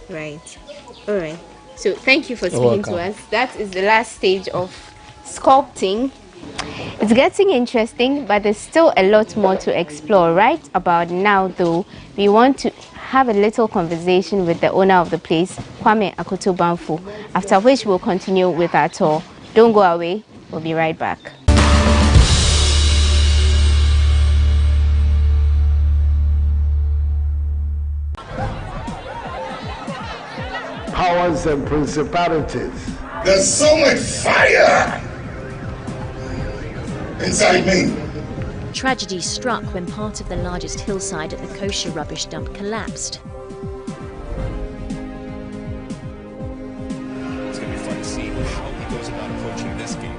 Right. All right. So thank you for You're speaking to welcome. us. That is the last stage of sculpting. It's getting interesting, but there's still a lot more to explore. Right about now, though, we want to have a little conversation with the owner of the place, Kwame Akoto Banfo, after which we'll continue with our tour. Don't go away. We'll be right back. Powers and principalities. There's so much fire inside me. Tragedy struck when part of the largest hillside at the kosher rubbish dump collapsed. It's going to be fun to see how he goes about approaching this game.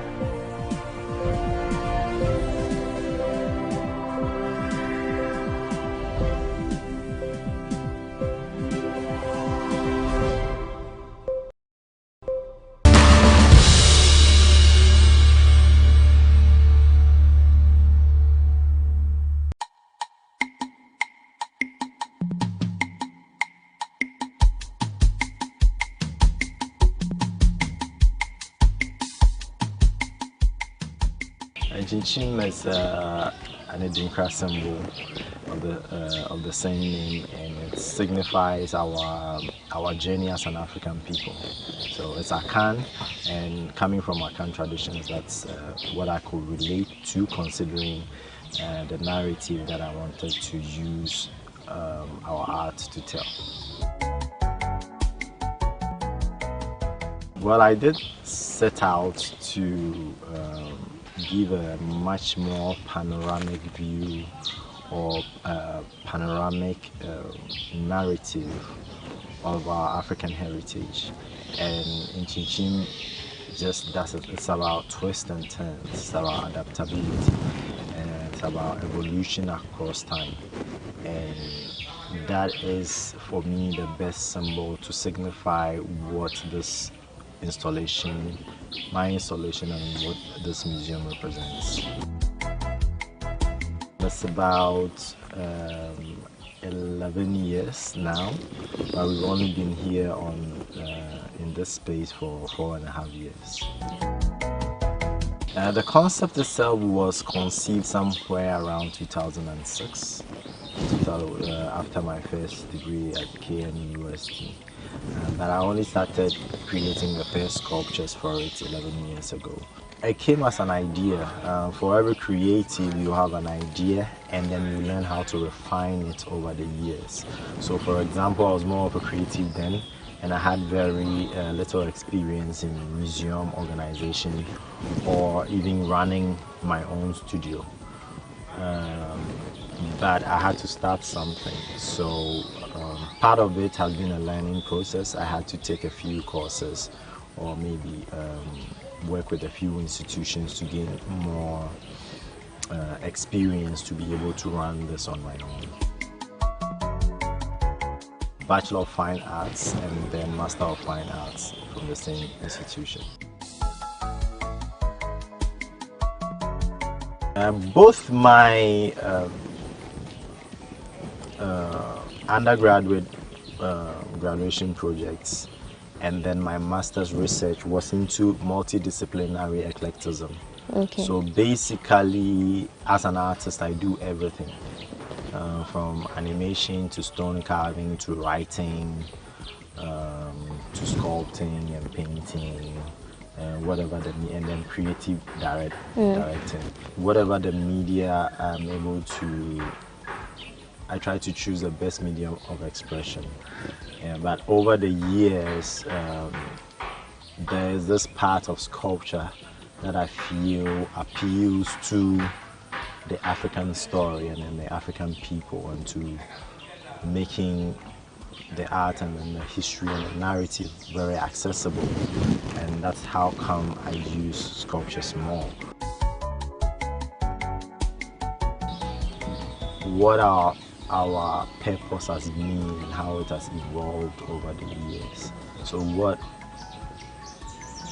Jinchim is an Edinkra symbol of the same name, and it signifies our journey as an African people. So it's Akan, and coming from Akan traditions, that's what I could relate to, considering the narrative that I wanted to use our art to tell. Well, I did set out to give a much more panoramic view or panoramic narrative of our African heritage, and in Chinchim just does it. It's about twists and turns, it's about adaptability, and it's about evolution across time, and that is for me the best symbol to signify what this installation, my installation, and what this museum represents. It's about 11 years now, but we've only been here in this space for 4.5 years. The concept itself was conceived somewhere around 2006, after my first degree at KN University. But I only started creating the first sculptures for it 11 years ago. It came as an idea. For every creative, you have an idea, and then you learn how to refine it over the years. So for example, I was more of a creative then, and I had very little experience in museum organization or even running my own studio. But I had to start something. So part of it has been a learning process. I had to take a few courses, or maybe work with a few institutions to gain more experience to be able to run this on my own. Bachelor of Fine Arts and then Master of Fine Arts from the same institution. Both my undergraduate graduation projects and then my master's research was into multidisciplinary eclecticism. Okay. So basically, as an artist, I do everything. From animation to stone carving to writing to sculpting and painting, whatever and then creative directing. Whatever the media I'm able to, I try to choose the best medium of expression. But over the years, there's this part of sculpture that I feel appeals to the African story and then the African people, and to making the art and then the history and the narrative very accessible. And that's how come I use sculptures more. What our purpose has been and how it has evolved over the years. So what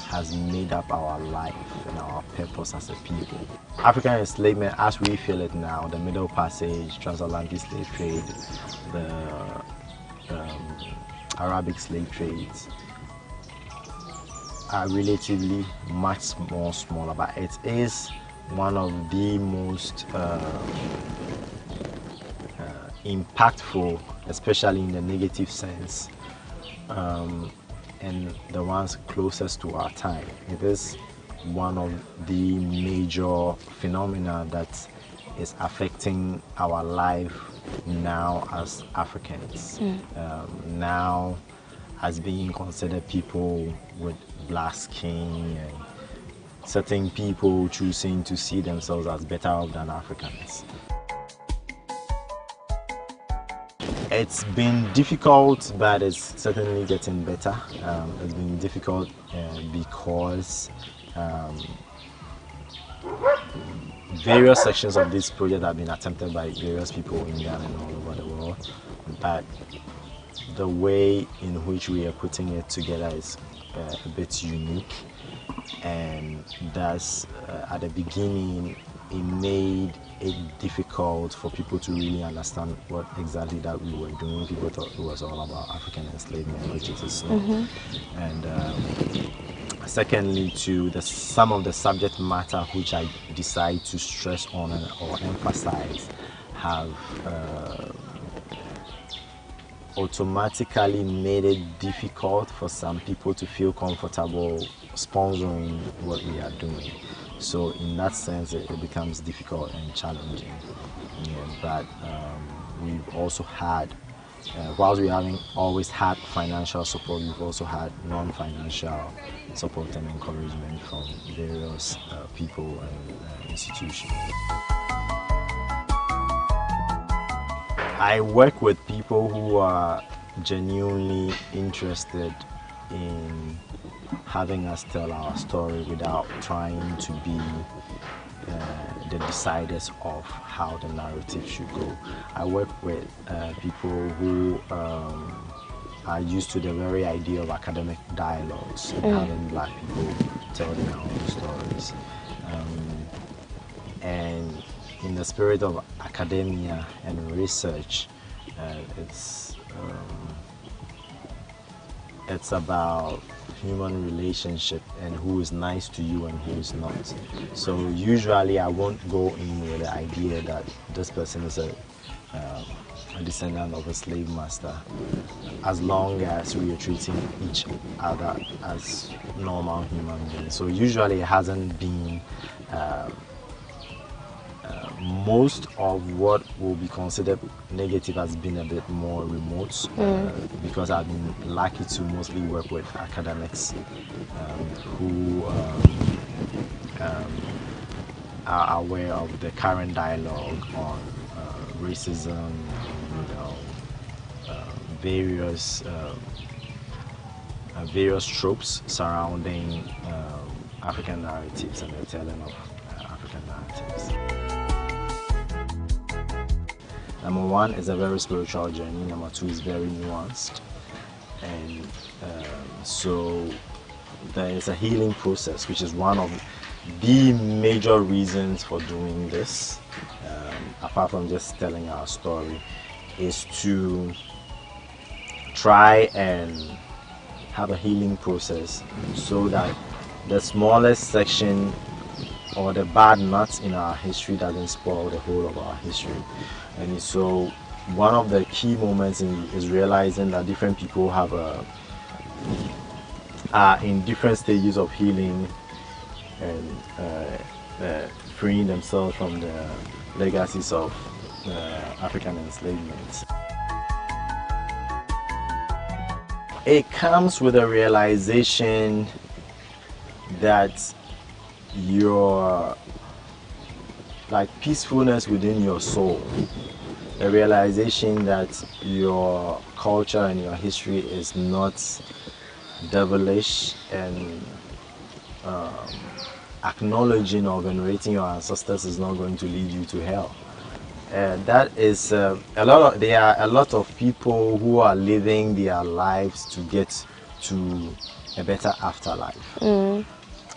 has made up our life and our purpose as a people? African enslavement, as we feel it now, the Middle Passage, transatlantic slave trade, the Arabic slave trades, are relatively much more smaller, but it is one of the most impactful, especially in the negative sense, and the ones closest to our time. It is one of the major phenomena that is affecting our life now as Africans. Now as being considered people with black skin, and certain people choosing to see themselves as better off than Africans. It's been difficult, but it's certainly getting better. It's been difficult because various sections of this project have been attempted by various people in Ghana and all over the world, but the way in which we are putting it together is a bit unique, and thus at the beginning it made it difficult for people to really understand what exactly that we were doing. People thought it was all about African enslavement, which it is not. And secondly, to some of the subject matter which I decide to stress on or emphasize have automatically made it difficult for some people to feel comfortable sponsoring what we are doing. So in that sense, it becomes difficult and challenging. But we've also had, whilst we haven't always had financial support, we've also had non-financial support and encouragement from various people and institutions. I work with people who are genuinely interested in having us tell our story without trying to be the deciders of how the narrative should go. I work with people who are used to the very idea of academic dialogues and having black people tell their own stories. And in the spirit of academia and research, it's about human relationship and who is nice to you and who is not. So usually I won't go in with the idea that this person is a descendant of a slave master, as long as we are treating each other as normal human beings. So usually it hasn't been most of what will be considered negative has been a bit more remote, because I've been lucky to mostly work with academics who are aware of the current dialogue on racism, various tropes surrounding African narratives and the telling of African narratives. Number one is a very spiritual journey. Number two is very nuanced. And so there is a healing process, which is one of the major reasons for doing this, apart from just telling our story, is to try and have a healing process so that the smallest section or the bad nuts in our history doesn't spoil the whole of our history. And so one of the key moments is realizing that different people are in different stages of healing and freeing themselves from the legacies of African enslavement. It comes with a realization that your peacefulness within your soul, a realization that your culture and your history is not devilish, and acknowledging or venerating your ancestors is not going to lead you to hell. That is there are a lot of people who are living their lives to get to a better afterlife.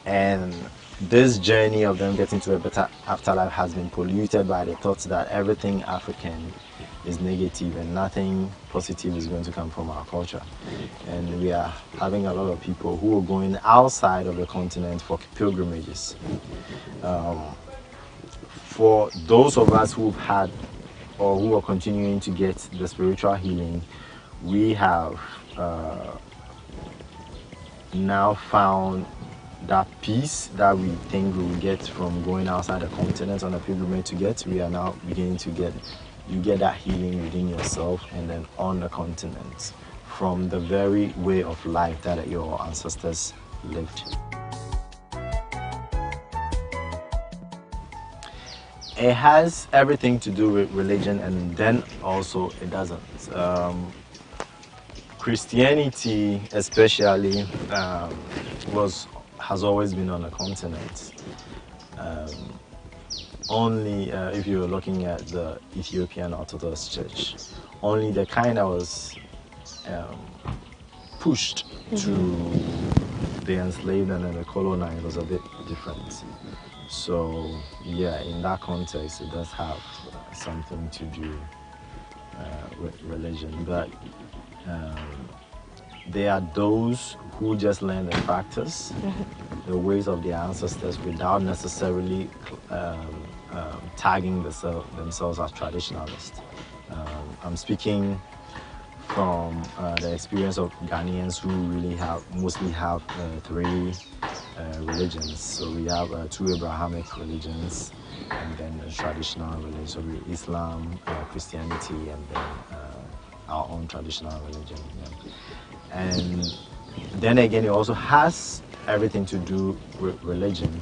And this journey of them getting to a better afterlife has been polluted by the thoughts that everything African is negative and nothing positive is going to come from our culture. And we are having a lot of people who are going outside of the continent for pilgrimages. For those of us who've had or who are continuing to get the spiritual healing, we have now found that peace that we think we will get from going outside the continent on a pilgrimage to get. We are now beginning to get, you get that healing within yourself and then on the continent from the very way of life that your ancestors lived. It has everything to do with religion, and then also it doesn't. Christianity especially has always been on the continent. Only if you're looking at the Ethiopian Orthodox Church, only the kind that was pushed to the enslaved and then the colonized was a bit different. So yeah, in that context, it does have something to do with religion. But there are those who just learn and practice the ways of their ancestors without necessarily tagging themselves as traditionalists. I'm speaking from the experience of Ghanaians who really mostly have three religions. So we have two Abrahamic religions and then a traditional religion. So we Islam, Christianity, and then our own traditional religion. Yeah. And then again, it also has everything to do with religion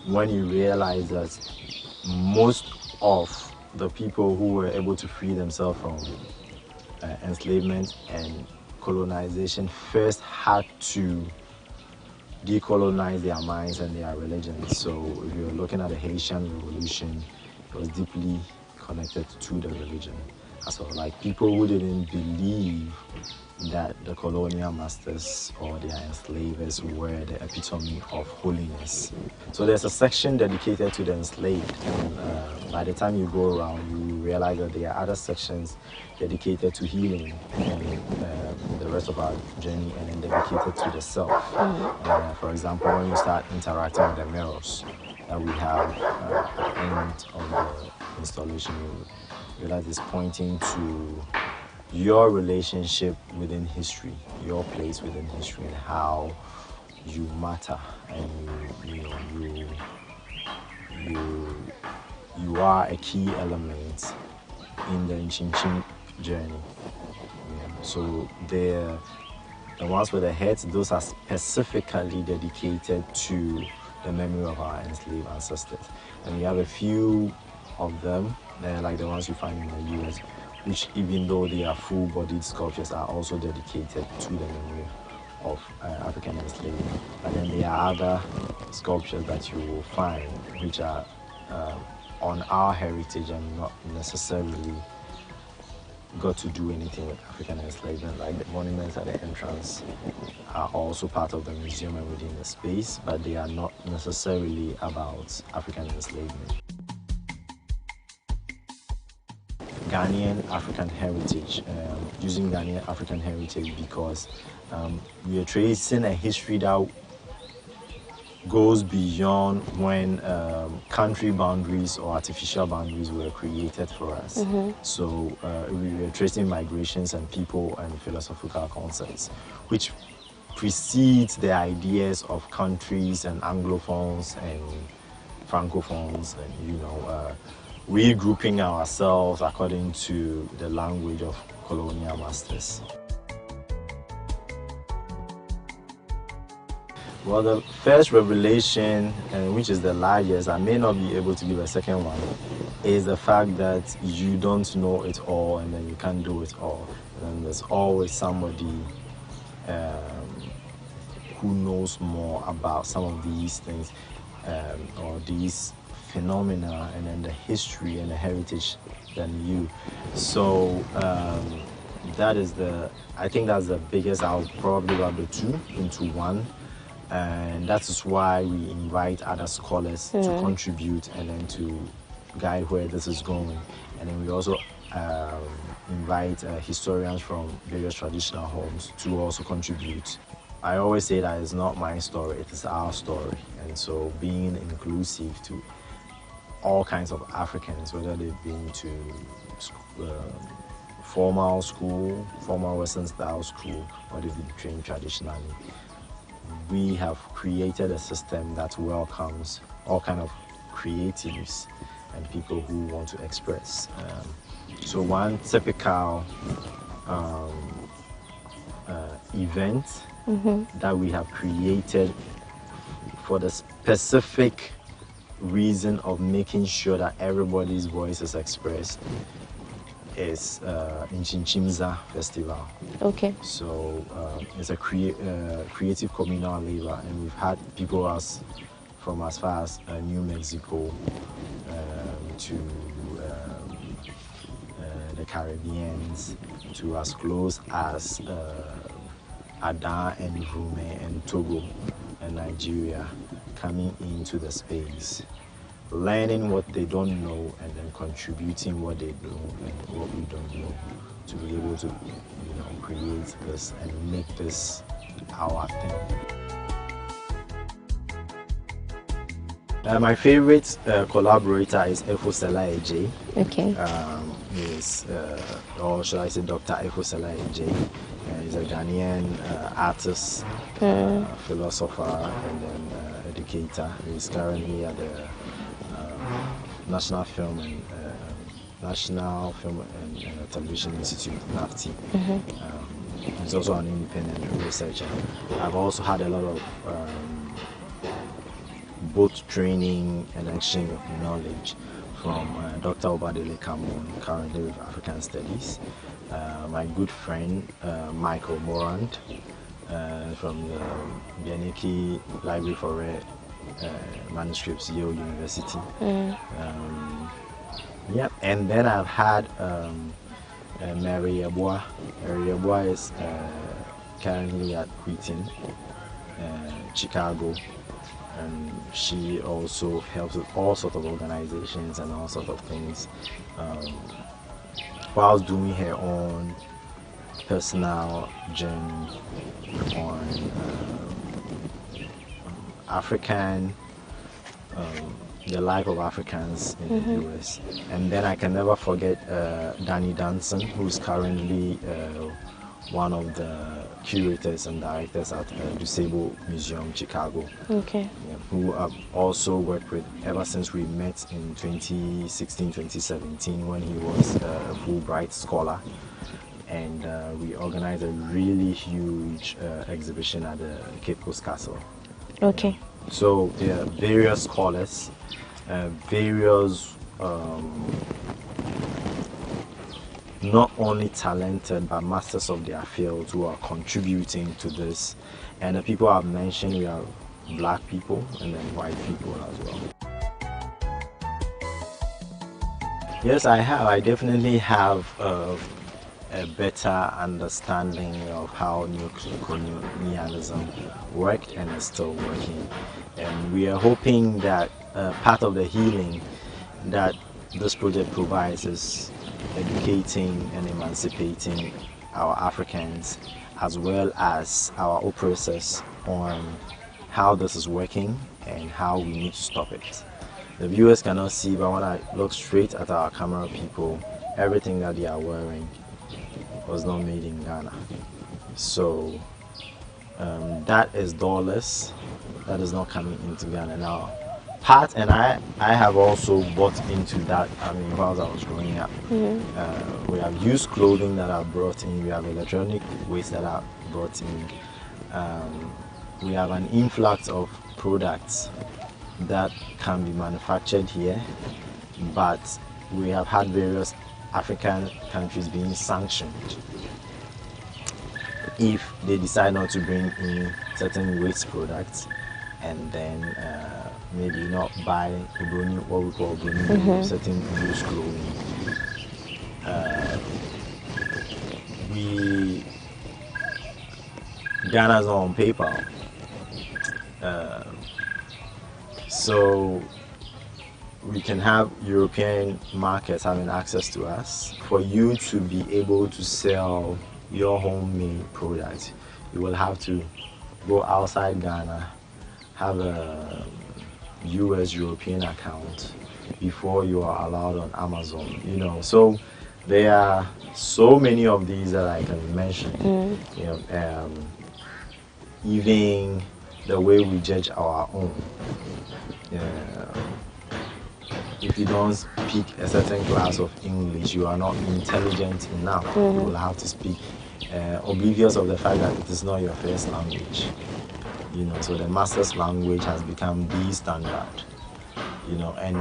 when you realize that most of the people who were able to free themselves from enslavement and colonization first had to decolonize their minds and their religions. So if you're looking at the Haitian Revolution, it was deeply connected to the religion. So like people who didn't believe that the colonial masters or their enslavers were the epitome of holiness. So there's a section dedicated to the enslaved, and by the time you go around, you realize that there are other sections dedicated to healing and the rest of our journey, and then dedicated to the self. For example, when you start interacting with the mirrors that we have at the end of the installation, you realize it's pointing to your relationship within history, your place within history, and how you matter, and you are a key element in the Nchinchim journey. Yeah. So the ones with the heads, those are specifically dedicated to the memory of our enslaved ancestors, and we have a few of them, like the ones you find in the US, which, even though they are full-bodied sculptures, are also dedicated to the memory of African enslavement. But then there are other sculptures that you will find which are on our heritage and not necessarily got to do anything with African enslavement, like the monuments at the entrance are also part of the museum and within the space, but they are not necessarily about African enslavement. Ghanaian African heritage, using Ghanaian African heritage because we are tracing a history that goes beyond when country boundaries or artificial boundaries were created for us. So we were tracing migrations and people and philosophical concepts, which precedes the ideas of countries and Anglophones and Francophones and, regrouping ourselves according to the language of colonial masters. Well, the first revelation, which is the largest, I may not be able to give a second one, is the fact that you don't know it all and then you can't do it all. And there's always somebody who knows more about some of these things or these phenomena and then the history and the heritage than you. So that is I think that's the biggest. I'll probably rub the two into one, and that is why we invite other scholars to contribute and then to guide where this is going. And then we also invite historians from various traditional homes to also contribute. I always say that it's not my story, it is our story. And so being inclusive to all kinds of Africans, whether they've been to formal school, formal Western style school, or they've been trained traditionally, we have created a system that welcomes all kinds of creatives and people who want to express. So one typical event that we have created for the specific reason of making sure that everybody's voice is expressed is Inchinchimza Festival. Okay. So it's a creative communal labor, and we've had people from as far as New Mexico to the Caribbeans, to as close as Ada and Rume and Togo and Nigeria, coming into the space, learning what they don't know and then contributing what they know and what we don't know to be able to, create this and make this our thing. My favorite collaborator is Efosela Eje. Okay. Or should I say Dr. Efosela Eje. He's a Ghanaian artist, philosopher, and then educator. He's currently at the National Film and Television Institute, NAFTI. He's also an independent researcher. I've also had a lot of both training and exchange of knowledge from Dr. Obadele Kamon, currently with African Studies, my good friend Michael Morand from the Bianiki Library for Rare Manuscripts, Yale University. Yeah, and then I've had Mary Yabua. Mary Yabua is currently at Wheaton, Chicago. And she also helps with all sorts of organizations and all sorts of things, whilst doing her own personal journey on the life of Africans in the US. And then I can never forget Danny Danson, who's currently one of the curators and directors at Dusable Museum, Chicago. Okay. Who I've also worked with ever since we met in 2016, 2017, when he was a Fulbright scholar. And we organized a really huge exhibition at the Cape Coast Castle. Okay. So there are various scholars, various not only talented but masters of their field who are contributing to this. And the people I've mentioned, we are black people and then white people as well. Yes, I have. I definitely have a better understanding of how neocolonialism worked and is still working. And we are hoping that part of the healing that this project provides is educating and emancipating our Africans as well as our oppressors on how this is working and how we need to stop it. The viewers cannot see, but when I look straight at our camera people, everything that they are wearing was not made in Ghana. So that is dollars, that is not coming into Ghana now. And I have also bought into that, while I was growing up. We have used clothing that are brought in, we have electronic waste that are brought in. We have an influx of products that can be manufactured here, but we have had various African countries being sanctioned if they decide not to bring in certain waste products and then maybe not buy what we call certain used clothing. We Ghana is not on PayPal. So we can have European markets having access to us. For you to be able to sell your homemade products, you will have to go outside Ghana, have a US European account before you are allowed on Amazon, you know. So there are so many of these that I can mention. You know, even the way we judge our own. If you don't speak a certain class of English, you are not intelligent enough. You will have to speak oblivious of the fact that it is not your first language. You know, so the master's language has become the standard. You know, and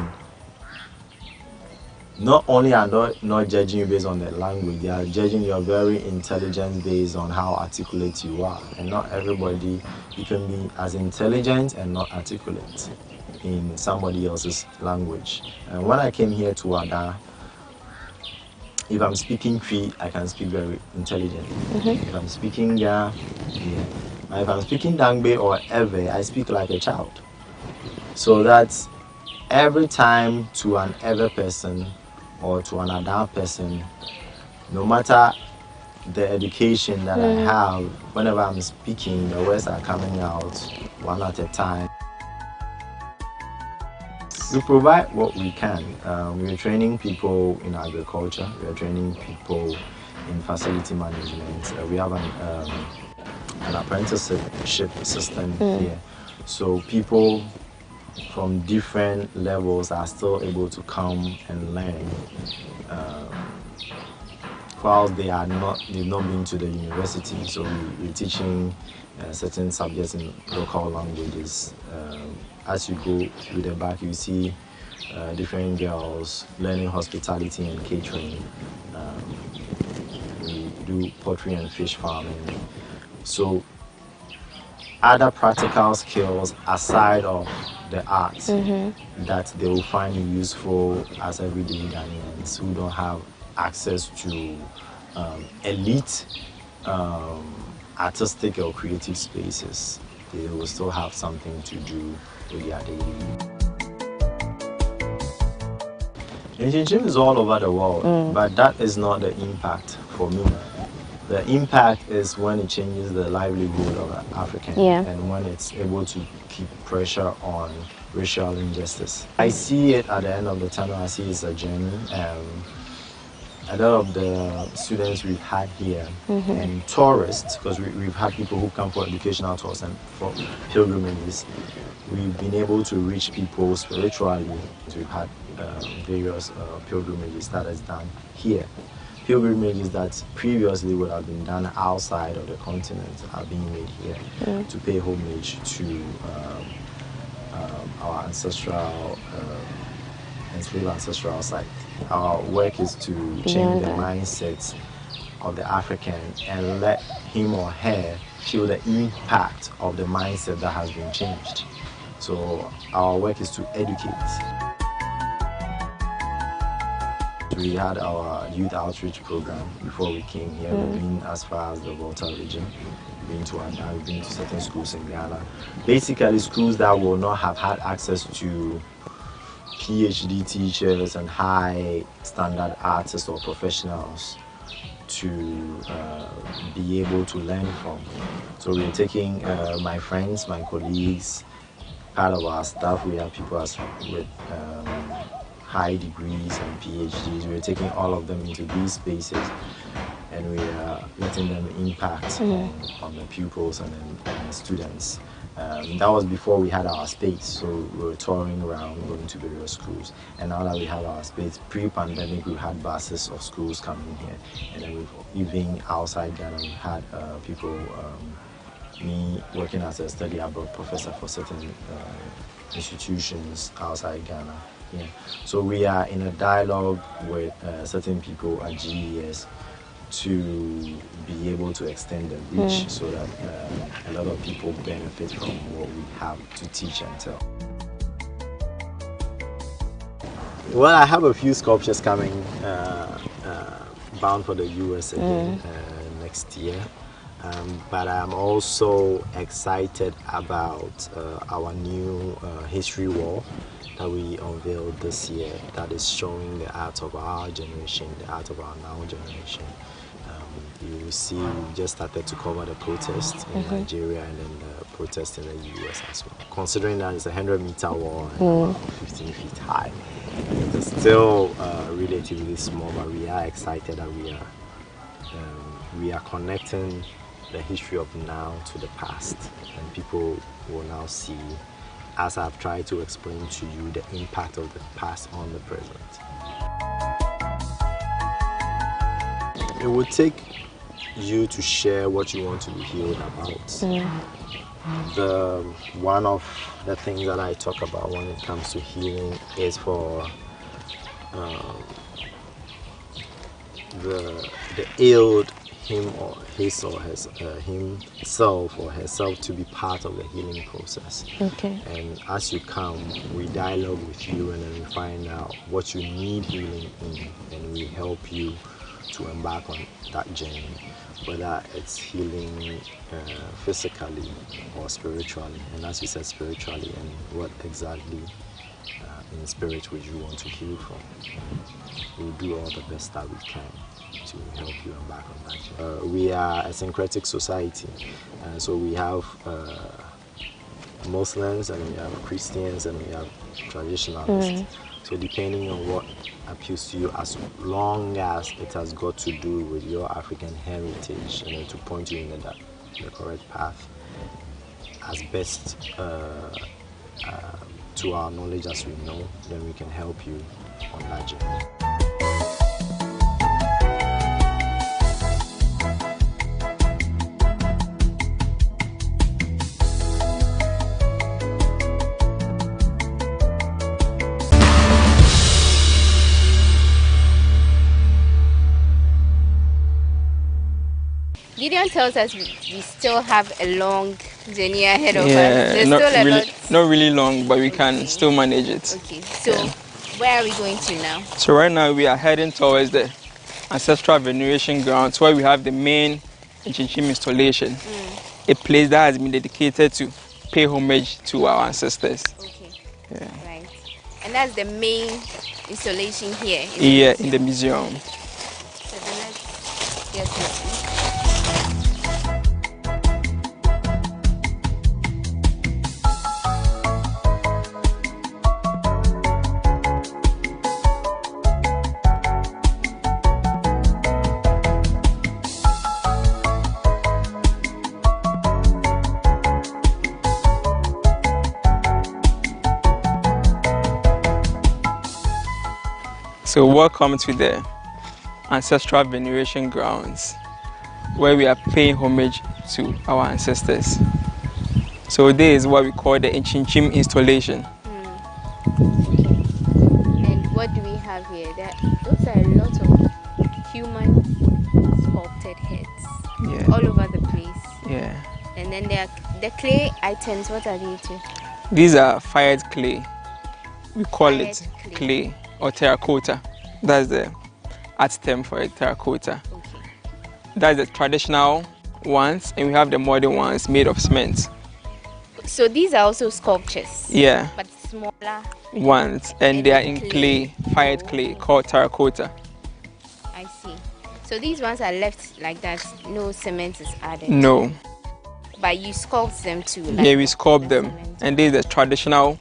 not only are not judging you based on the language, they are judging your very intelligence based on how articulate you are. And not everybody, you can be as intelligent and not articulate in somebody else's language. And when I came here to Ada, if I'm speaking Cree, I can speak very intelligently. If I'm speaking Ga, if I'm speaking Dangbe or Ewe, I speak like a child. So that's every time to an Ewe person or to an Ada person, no matter the education that I have, whenever I'm speaking, the words are coming out one at a time. We provide what we can. We're training people in agriculture. We're training people in facility management. We have an apprenticeship system here. So people from different levels are still able to come and learn. While they've not been to the university, so we're teaching certain subjects in local languages. As you go through the back, you see different girls learning hospitality and catering. We do pottery and fish farming. So other practical skills aside of the arts that they will find useful as everyday Ghanaians who don't have access to elite artistic or creative spaces. They will still have something to do with their daily life. Internship is all over the world, but that is not the impact for me. The impact is when it changes the livelihood of an African and when it's able to keep pressure on racial injustice. I see it at the end of the tunnel. I see it's a journey. A lot of the students we've had here and tourists, because we've had people who come for educational tours and for pilgrimages, we've been able to reach people spiritually. We've had various pilgrimages that is done here. Pilgrimages that previously would have been done outside of the continent are being made here to pay homage to our ancestral enslaved ancestral site. Our work is to change the mindset of the African and let him or her feel the impact of the mindset that has been changed. So our work is to educate. We had our youth outreach program before we came here. We've been as far as the Volta region. We've been to Ada, we've been to certain schools in Ghana. Basically schools that will not have had access to PhD teachers and high standard artists or professionals to be able to learn from. So we're taking my friends, my colleagues, part of our staff. We have people with high degrees and PhDs. We're taking all of them into these spaces and we are letting them impact on the pupils and the students. That was before we had our space, so we were touring around, going to various schools. And now that we have our space, pre-pandemic, we had buses of schools coming here. And then even outside Ghana, we had people, me working as a study abroad professor for certain institutions outside Ghana. Yeah. So we are in a dialogue with certain people at GES to be able to extend the reach so that a lot of people benefit from what we have to teach and tell. Well, I have a few sculptures coming bound for the US again next year. But I'm also excited about our new history wall that we unveiled this year, that is showing the art of our generation, the art of our now generation. You will see we just started to cover the protest in Nigeria and then the protest in the US as well. Considering that it's a 100-meter wall and 15 feet high, it's still relatively small, but we are excited that we are connecting the history of now to the past, and people will now see, as I've tried to explain to you, the impact of the past on the present. It would take you to share what you want to be healed about. One of the things that I talk about when it comes to healing is for the ill, him or his or his, himself or herself, to be part of the healing process. Okay. And as you come, we dialogue with you, and then we find out what you need healing in, and we help you to embark on that journey, whether it's healing physically or spiritually. And as you said, spiritually, and what exactly in spirit would you want to heal from? We'll do all the best that we can to help you embark on that. We are a syncretic society, so we have Muslims, and we have Christians, and we have traditionalists. So depending on what appeals to you, as long as it has got to do with your African heritage, and to point you in the correct path, as best to our knowledge as we know, then we can help you on that journey. Gideon tells us we still have a long journey ahead of us. There's not really long, but we can still manage it. Okay, so where are we going to now? So right now we are heading towards the ancestral veneration grounds, where we have the main Nchinchim installation, a place that has been dedicated to pay homage to our ancestors. Okay, right. And that's the main installation here? In the museum. So then let's get to it. So welcome to the ancestral veneration grounds, where we are paying homage to our ancestors. So this is what we call the Nchinchim installation. And what do we have here? Those are a lot of human sculpted heads all over the place. Yeah. And then there are the clay items. What are they too? These are fired clay. We call it clay or terracotta. That's the art term for it, terracotta. Okay. That's the traditional ones, and we have the modern ones made of cement. So these are also sculptures? Yeah. But smaller ones, and they are in clay, fired clay, called terracotta. I see. So these ones are left like that, no cement is added? No. But you sculpt them too? Like yeah, we sculpt them. And this is the traditional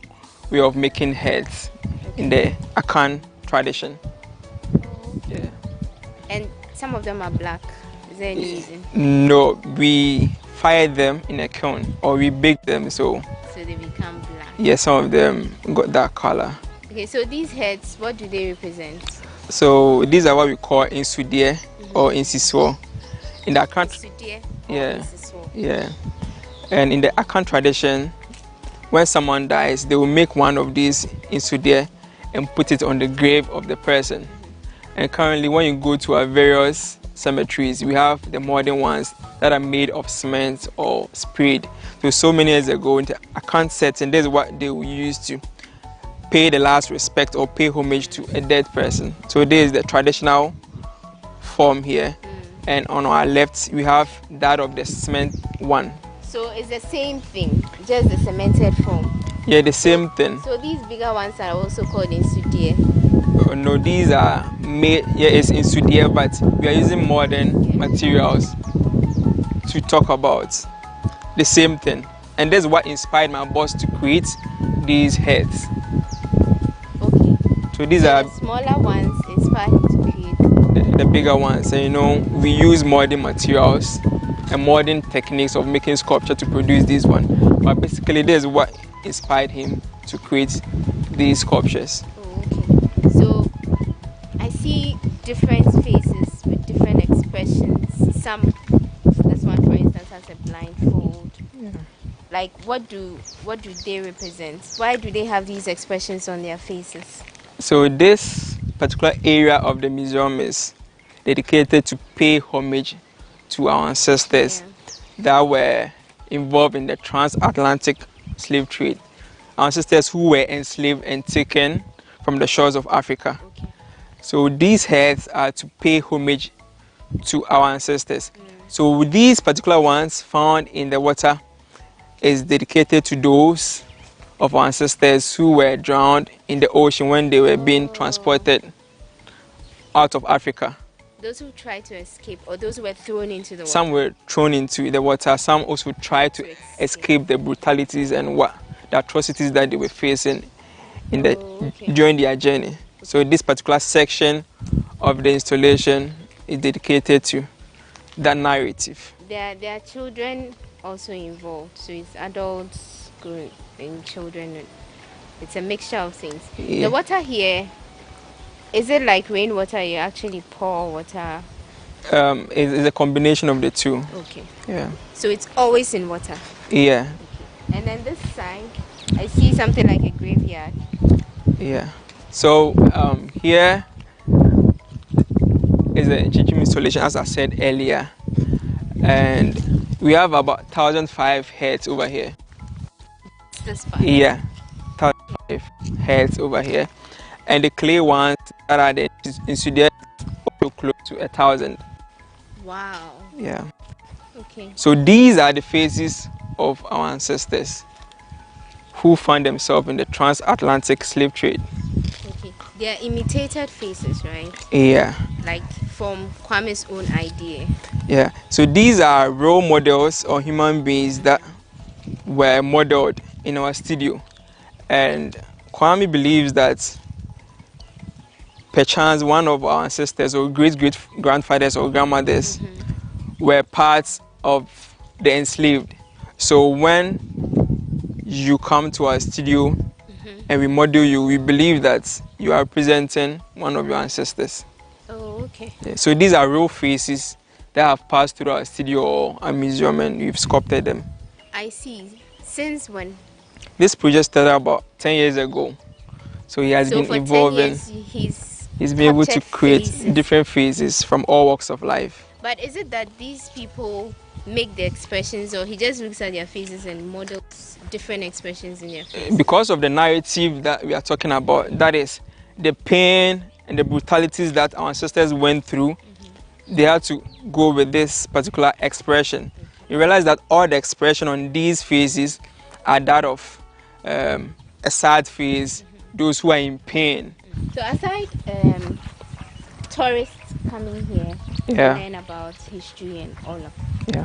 way of making heads in the Akan tradition. Yeah. And some of them are black. Is there any reason? No, we fire them in a kiln, or we bake them so they become black. Yeah, some of them got that color. Okay, so these heads, what do they represent? So these are what we call insudie or insiswo. In the Akan, yeah. And in the Akan tradition, when someone dies, they will make one of these insudie and put it on the grave of the person. And currently, when you go to our various cemeteries, we have the modern ones that are made of cement or sprayed. So many years ago, in the Akan setting, this is what they will use to pay the last respect or pay homage to a dead person. So this is the traditional form here. and on our left we have that of the cement one. So it's the same thing, just the cemented form. Yeah, the same thing. So these bigger ones are also called insudie. Oh, no, these are made, yeah, it's insudie, but we are using modern materials to talk about the same thing. And that's what inspired my boss to create these heads. Okay. So these are the smaller ones inspired him to create the bigger ones. And you know, we use modern materials and modern techniques of making sculpture to produce this one. But basically, this is what inspired him to create these sculptures. Oh, okay. So I see different faces with different expressions. Some, this one for instance, has a blindfold. Yeah. Like, what do they represent? Why do they have these expressions on their faces? So this particular area of the museum is dedicated to pay homage to our ancestors that were involved in the transatlantic slave trade. Our ancestors who were enslaved and taken from the shores of Africa. Okay. So these heads are to pay homage to our ancestors. So these particular ones found in the water is dedicated to those of our ancestors who were drowned in the ocean when they were being transported out of Africa. Those who tried to escape, or those who were thrown into the water? Some were thrown into the water, some also tried to escape the brutalities and the atrocities that they were facing in during their journey. So this particular section of the installation is dedicated to that narrative. There are children also involved, so it's adults and children. It's a mixture of things. Yeah. The water here, is it like rainwater? You actually pour water? It's a combination of the two. Okay. Yeah. So it's always in water? Yeah. Okay. And then this side, I see something like a graveyard. Yeah. So here is the Chichim installation, as I said earlier. And we have about 1,005 heads over here. This part? Yeah. 1,005 heads over here. And the clay ones that are the insudie also close to 1,000. Wow. Yeah. Okay. So these are the faces of our ancestors who found themselves in the transatlantic slave trade. Okay. They are imitated faces, right? Yeah. Like from Kwame's own idea. Yeah. So these are role models or human beings that were modeled in our studio. And Kwame believes that perchance one of our ancestors or great-great-grandfathers or grandmothers were parts of the enslaved. So when you come to our studio and we model you, we believe that you are representing one of your ancestors. Oh, okay. Yeah, so these are real faces that have passed through our studio or our museum and we've sculpted them. I see. Since when? This project started about 10 years ago. So he has been evolving. 10 years, he's been able to create different faces from all walks of life. But is it that these people make the expressions, or he just looks at their faces and models different expressions in their faces? Because of the narrative that we are talking about, that is the pain and the brutalities that our ancestors went through, they had to go with this particular expression. You realize that all the expression on these faces are that of a sad face, those who are in pain. So aside tourists coming here to learn about history and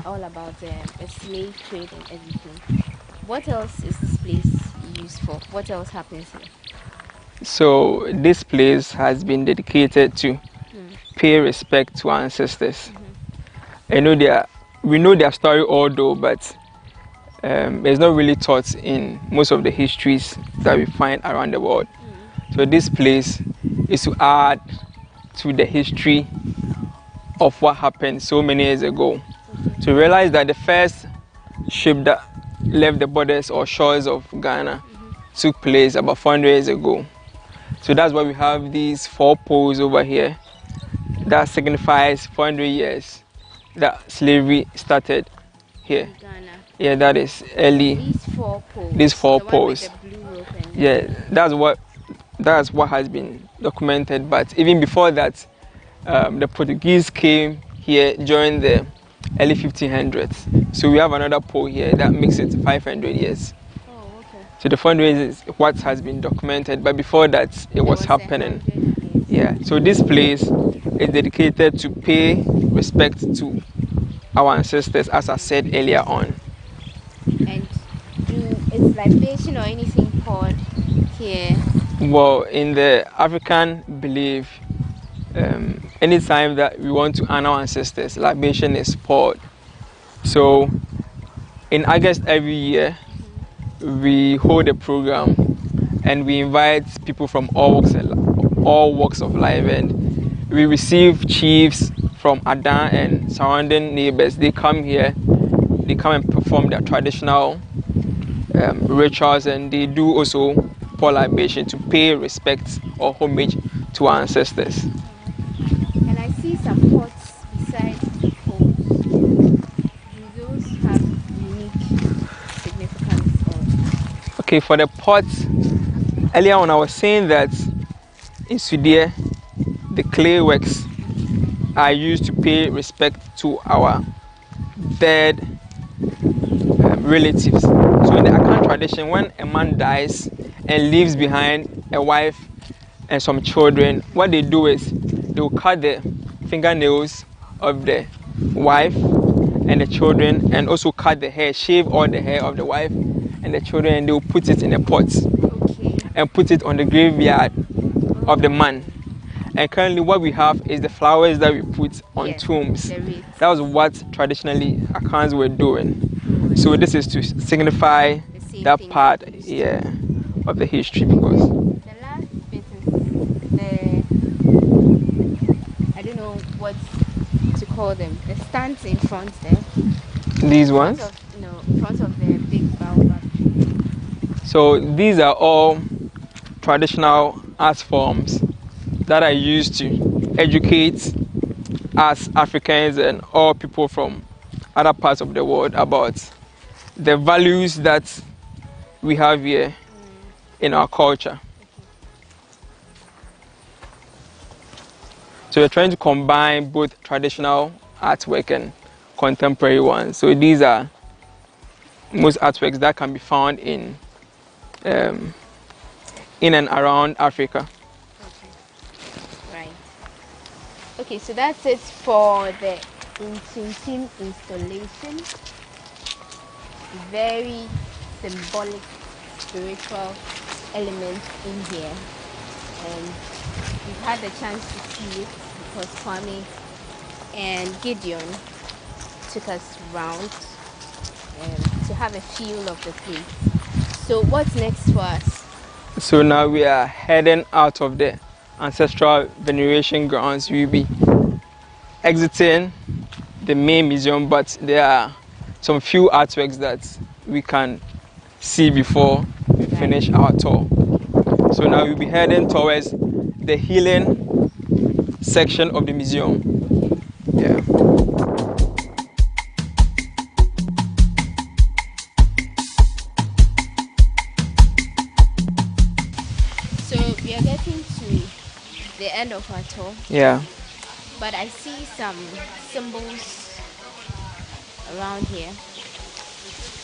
all about the slave trade and everything, what else is this place used for? What else happens here? So this place has been dedicated to pay respect to our ancestors. I know we know their story although, but it's not really taught in most of the histories that we find around the world. So this place is to add to the history of what happened so many years ago. To realize that the first ship that left the borders or shores of Ghana took place about 400 years ago. So that's why we have these 4 poles over here that signifies 400 years that slavery started here. Yeah, that is early. These 4 poles. Yeah, that's what has been documented. But even before that, the Portuguese came here during the early 1500s. So we have another pole here that makes it 500 years. Oh, okay. So the 400 years is what has been documented, but before that it was happening. Yeah. So this place is dedicated to pay respect to our ancestors, as I said earlier on. And is libation or anything poured here? Well, in the African belief, anytime that we want to honor our ancestors, libation is poured. So in August every year, we hold a program and we invite people from all walks of life, and we receive chiefs from Adan and surrounding neighbors. They come here, they come and perform their traditional rituals, and they do also pour libation to pay respect or homage to our ancestors. And I see some pots beside the poles. Do those have unique significance? Or? Okay, for the pots, earlier on I was saying that in Sudan, the clay works are used to pay respect to our dead relatives. So in the Akan tradition, when a man dies and leaves behind a wife and some children, what they do is they will cut the fingernails of the wife and the children, and also cut the hair, shave all the hair of the wife and the children, and they will put it in a pot and put it on the graveyard of the man. And currently what we have is the flowers that we put on tombs. That was what traditionally Akans were doing. So this is to signify that part of the history. Because the last bit is the, I don't know what to call them, the stands in front there. These ones? In front of the big baobab. So these are all traditional art forms that are used to educate us Africans and all people from other parts of the world about the values that we have here in our culture. So we're trying to combine both traditional artwork and contemporary ones. So these are most artworks that can be found in and around Africa. Right. Okay, so that's it for the Inchinchim installation. Very symbolic, spiritual elements in here, and we've had the chance to see it because Kwame and Gideon took us round to have a feel of the place. So what's next for us? So now we are heading out of the ancestral veneration grounds. We'll be exiting the main museum, but there are some few artworks that we can see before we finish our tour. So now we'll be heading towards the healing section of the museum. Yeah. So we are getting to the end of our tour. Yeah. But I see some symbols around here.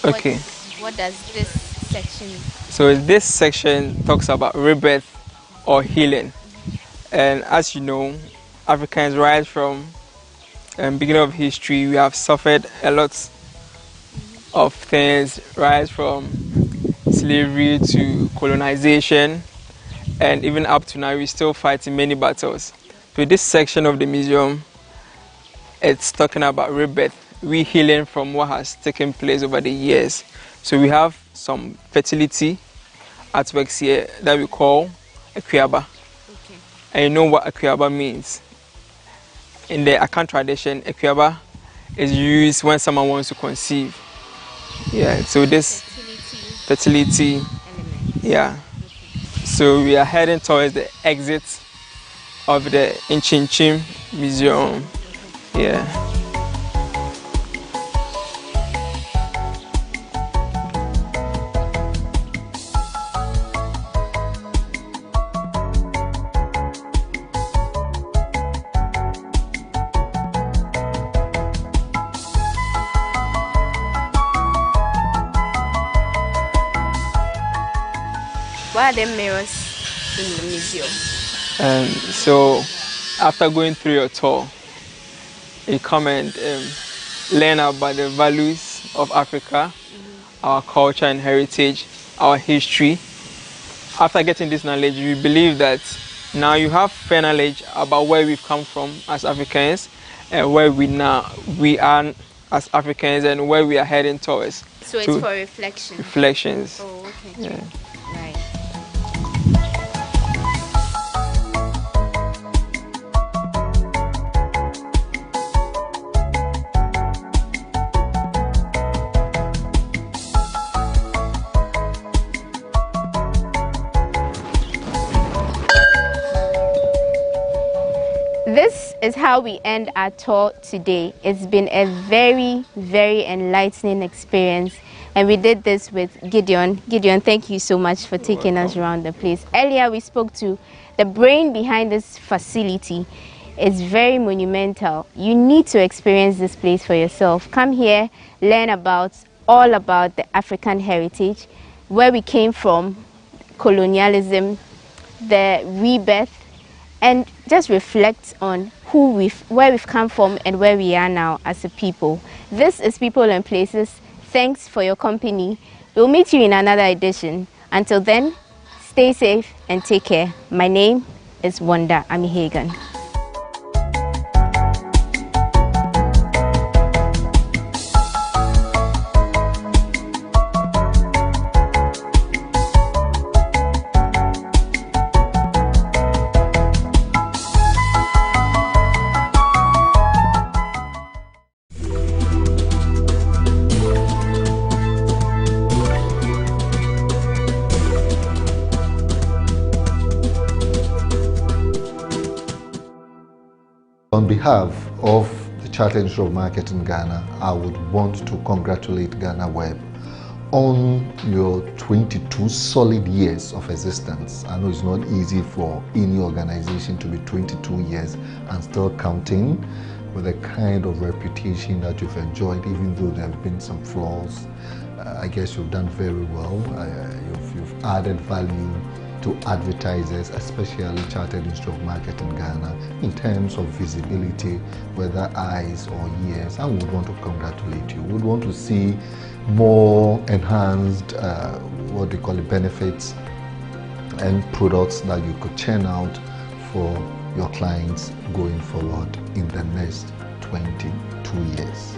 Okay. What does this section? So this section talks about rebirth or healing. And as you know, Africans right from beginning of history, we have suffered a lot of things, right from slavery to colonization, and even up to now we're still fighting many battles. So this section of the museum, it's talking about rebirth, healing from what has taken place over the years. So we have some fertility artworks here that we call Akuaba. Okay. And you know what Akuaba means. In the Akan tradition, Akuaba is used when someone wants to conceive. Yeah, so this fertility yeah. So we are heading towards the exit of the Inchinchim Museum. Yeah. What are the mirrors in the museum? So after going through your tour, you come and learn about the values of Africa, our culture and heritage, our history. After getting this knowledge, we believe that now you have fair knowledge about where we've come from as Africans and where we are as Africans and where we are heading towards. So it's for reflection. Reflections. Oh, okay. Yeah. Right. This is how we end our tour today. It's been a very, very enlightening experience, and we did this with Gideon. Gideon, thank you so much for taking us around the place. Earlier we spoke to the brain behind this facility. It's very monumental. You need to experience this place for yourself. Come here, learn all about the African heritage, where we came from, colonialism, the rebirth, and just reflect on where we've come from and where we are now as a people. This is People and Places. Thanks for your company. We'll meet you in another edition. Until then, stay safe and take care. My name is Wanda Amihagan. On behalf of the Chartered Institute of Marketing in Ghana, I would want to congratulate GhanaWeb on your 22 solid years of existence. I know it's not easy for any organization to be 22 years and still counting, with the kind of reputation that you've enjoyed, even though there have been some flaws. I guess you've done very well. You've added value to advertisers, especially Chartered Institute of Marketing in Ghana, in terms of visibility, whether eyes or ears. And we would want to congratulate you. We would want to see more enhanced, what they call it, benefits and products that you could churn out for your clients going forward in the next 22 years.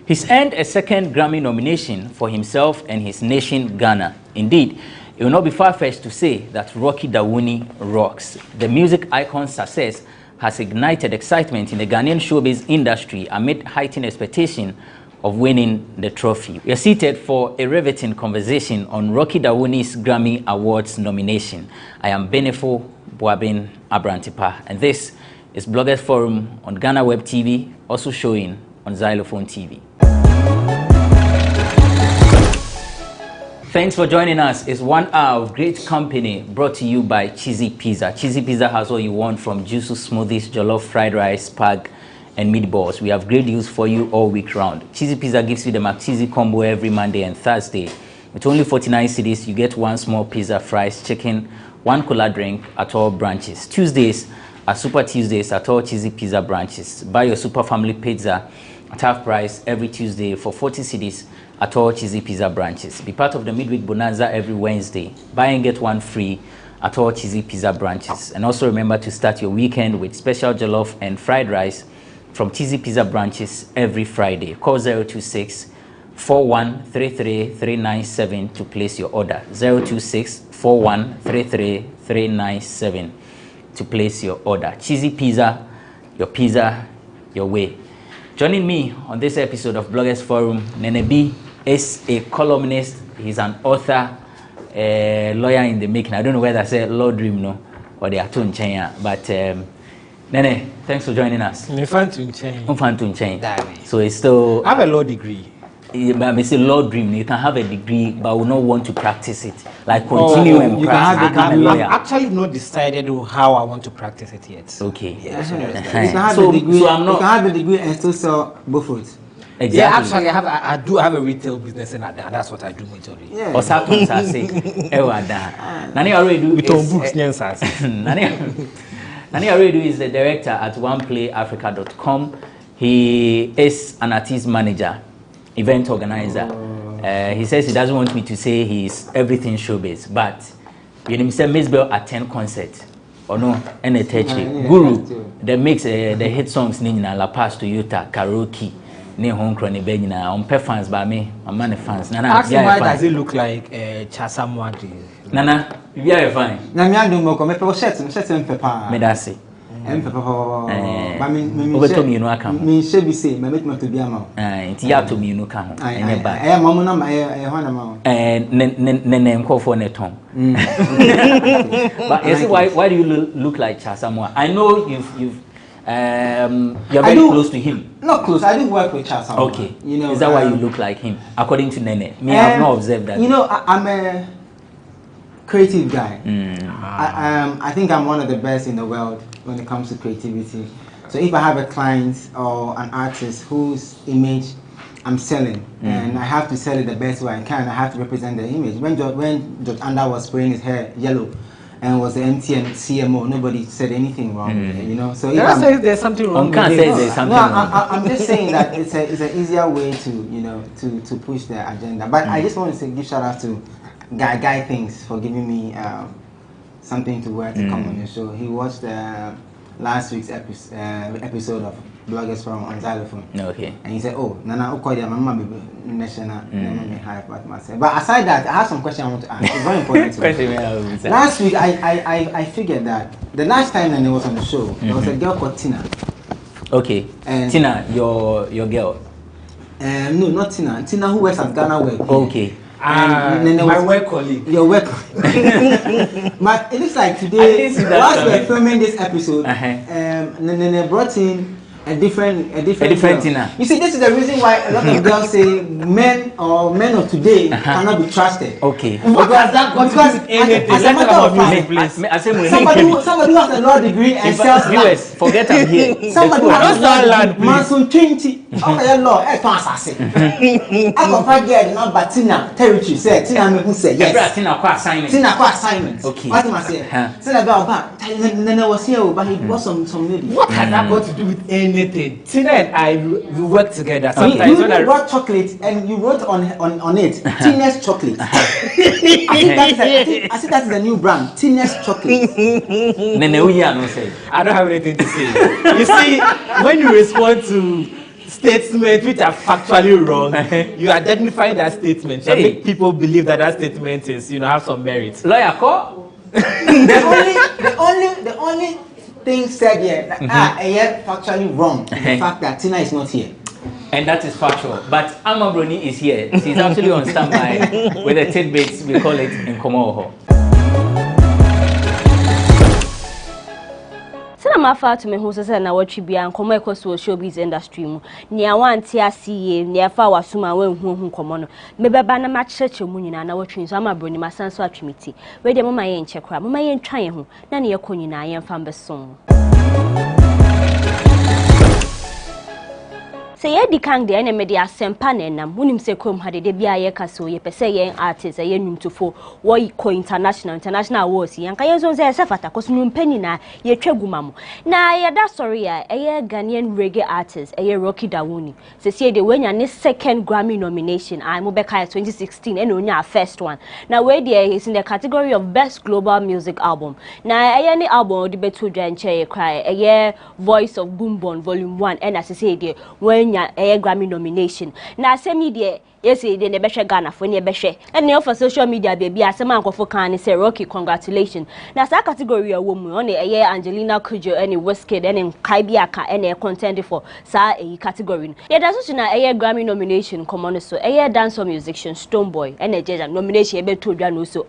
He's earned a second Grammy nomination for himself and his nation, Ghana. Indeed, it will not be far-fetched to say that Rocky Dawuni rocks. The music icon's success has ignited excitement in the Ghanaian showbiz industry amid heightened expectation of winning the trophy. We are seated for a riveting conversation on Rocky Dawuni's Grammy Awards nomination. I am Benefo Boabin Abrantipa, and this is Bloggers Forum on GhanaWeb TV, also showing on Xylophone TV. Thanks for joining us. It's 1 hour of great company brought to you by Cheesy Pizza. Cheesy Pizza has all you want, from juicy smoothies, jollof, fried rice, spag, and meatballs. We have great deals for you all week round. Cheesy Pizza gives you the McCheesy combo every Monday and Thursday. With only 49 cedis, you get one small pizza, fries, chicken, one cola drink at all branches. Tuesdays are Super Tuesdays at all Cheesy Pizza branches. Buy your Super Family Pizza at half price every Tuesday for 40 cedis at all Cheesy Pizza branches. Be part of the midweek bonanza every Wednesday. Buy and get one free at all Cheesy Pizza branches. And also remember to start your weekend with special jollof and fried rice from Cheesy Pizza branches every Friday. Call 026-4133-397 to place your order. 026-4133-397 to place your order. Cheesy Pizza, your way. Joining me on this episode of Bloggers Forum, Nene B is a columnist, he's an author, lawyer in the making. I don't know whether I said law dream no or they are too China, but Nene, thanks for joining us. So it's still I have a law degree. But I say law dream. You can have a degree, but will not want to practice it. Like continue and practice. I've actually not decided how I want to practice it yet. Okay. Yeah, you can have a degree. You can have a degree and still sell buffets. Exactly. Yeah, actually, I do have a retail business, and that's what I do majorly. Yeah. Or sometimes I say, Nani already do. Nani already is the director at OnePlayAfrica.com. He is an artist manager, event organizer. He says he doesn't want me to say he's everything showbiz, but you know, Mr. Misbel attend concert or no, and a Guru that makes the hit songs Nina La Paz Toyota karaoke. Ne home crony benina on fans by me, a man fans. Nana, ask him why does it look like Chasamwadi? Nana, you are fine. Namian do moko me pe set papa. Me da se. Papa. Ba me obeto mi no aka ho. Me she bi say me metima to bi ama. Nti ya to mi no ka ho. Enye ba. Mamu na ho na ma. Ne nkofo ne ton. But you see why do you look like Chasamwa? I know you're very close to him. Not close. I didn't work with Charles. Okay. You know, is that why you look like him? According to Nene, me, I have not observed that. You know, I'm a creative guy. I think I'm one of the best in the world when it comes to creativity. So if I have a client or an artist whose image I'm selling, and I have to sell it the best way I can, I have to represent the image. When George Anda was spraying his hair yellow, and was the MTN CMO, nobody said anything wrong with it, you know. So there's something wrong. I'm just saying that it's an easier way to, you know, to push the agenda. But I just want to give shout out to Guy Things for giving me something to wear to come on your show. He watched last week's episode of Bloggers Forum on Xylophone. Okay. And he said, "Oh, Nana, mama be national, But aside that, I have some questions I want to ask. It's very important to me. Last week, I figured that the last time Nana was on the show, there was a girl called Tina. Okay. And Tina, your girl? No, not Tina. Tina who works at GhanaWeb. Okay. My work colleague. Your work colleague. But it looks like today, whilst we're filming this episode, Nene brought in a different Tina. You see, this is the reason why a lot of girls say men of today cannot be trusted. Okay. Because as a matter of fact, somebody who has a law degree and sells viewers, forget I'm here. Somebody who has land, Manson 20. Okay, law, I can forget number Tina territory. Say Tina me who say yes. Tina qua assignment. Tina qua assignment. Okay. What am I saying? Say about Nene was here, but he bought some lady. What has that got to do with anything? Tina and I, we work together. Sometimes you brought chocolate and you wrote on it Tina's chocolate. I think that is a new brand, Tina's chocolate. I don't have anything to say. You see, when you respond to statements which are factually wrong, you identify that statement to make people believe that that statement is, you know, have some merit. Lawyer call. The only thing said here, factually wrong. The fact that Tina is not here. And that is factual. But Amma Bruni is here. She's actually on standby with the tidbits, we call it in Komoho. Mafa to me who says na what you be and come across to showbiz industry mu nia wanti asiye nia fa wasuma we hu komo no mebeba na ma cheche mu nyina na watwin so ama broni masanso atwimiti we de mama ye nche kra mama ye ntwan ye hu na ne ye konyina ye mfa mbeso say ye di kang de na me de asempa na nam unim se krom hade de bia ye kase o ye pese ye artist ye nwumtofo wo ko international awards yan ka ye zo se sefata koso numpani na ye twaguma mo na ye da sorry ya ye Ghanaian reggae artist ye Rocky Dawuni se see de wenya ne second Grammy nomination I mo beka 2016 and onya first one na we de is in the category of best global music album na ye ni album de betu dwa nche ye cry ye Voice of Boombon volume 1 and as say de when wenya Grammy nomination. Na asemi de yes, they never share Ghana for never share. And now for social media, baby, as a man for can say Rocky, congratulations. Now, that category a woman on a year Angelina Kujo, any Westkid, and Kaibiaka, and a contender for a category. Yeah, that's also a year Grammy nomination, come on, so a year dancer musician, Stonebwoy, and a jazz nomination, able to do so.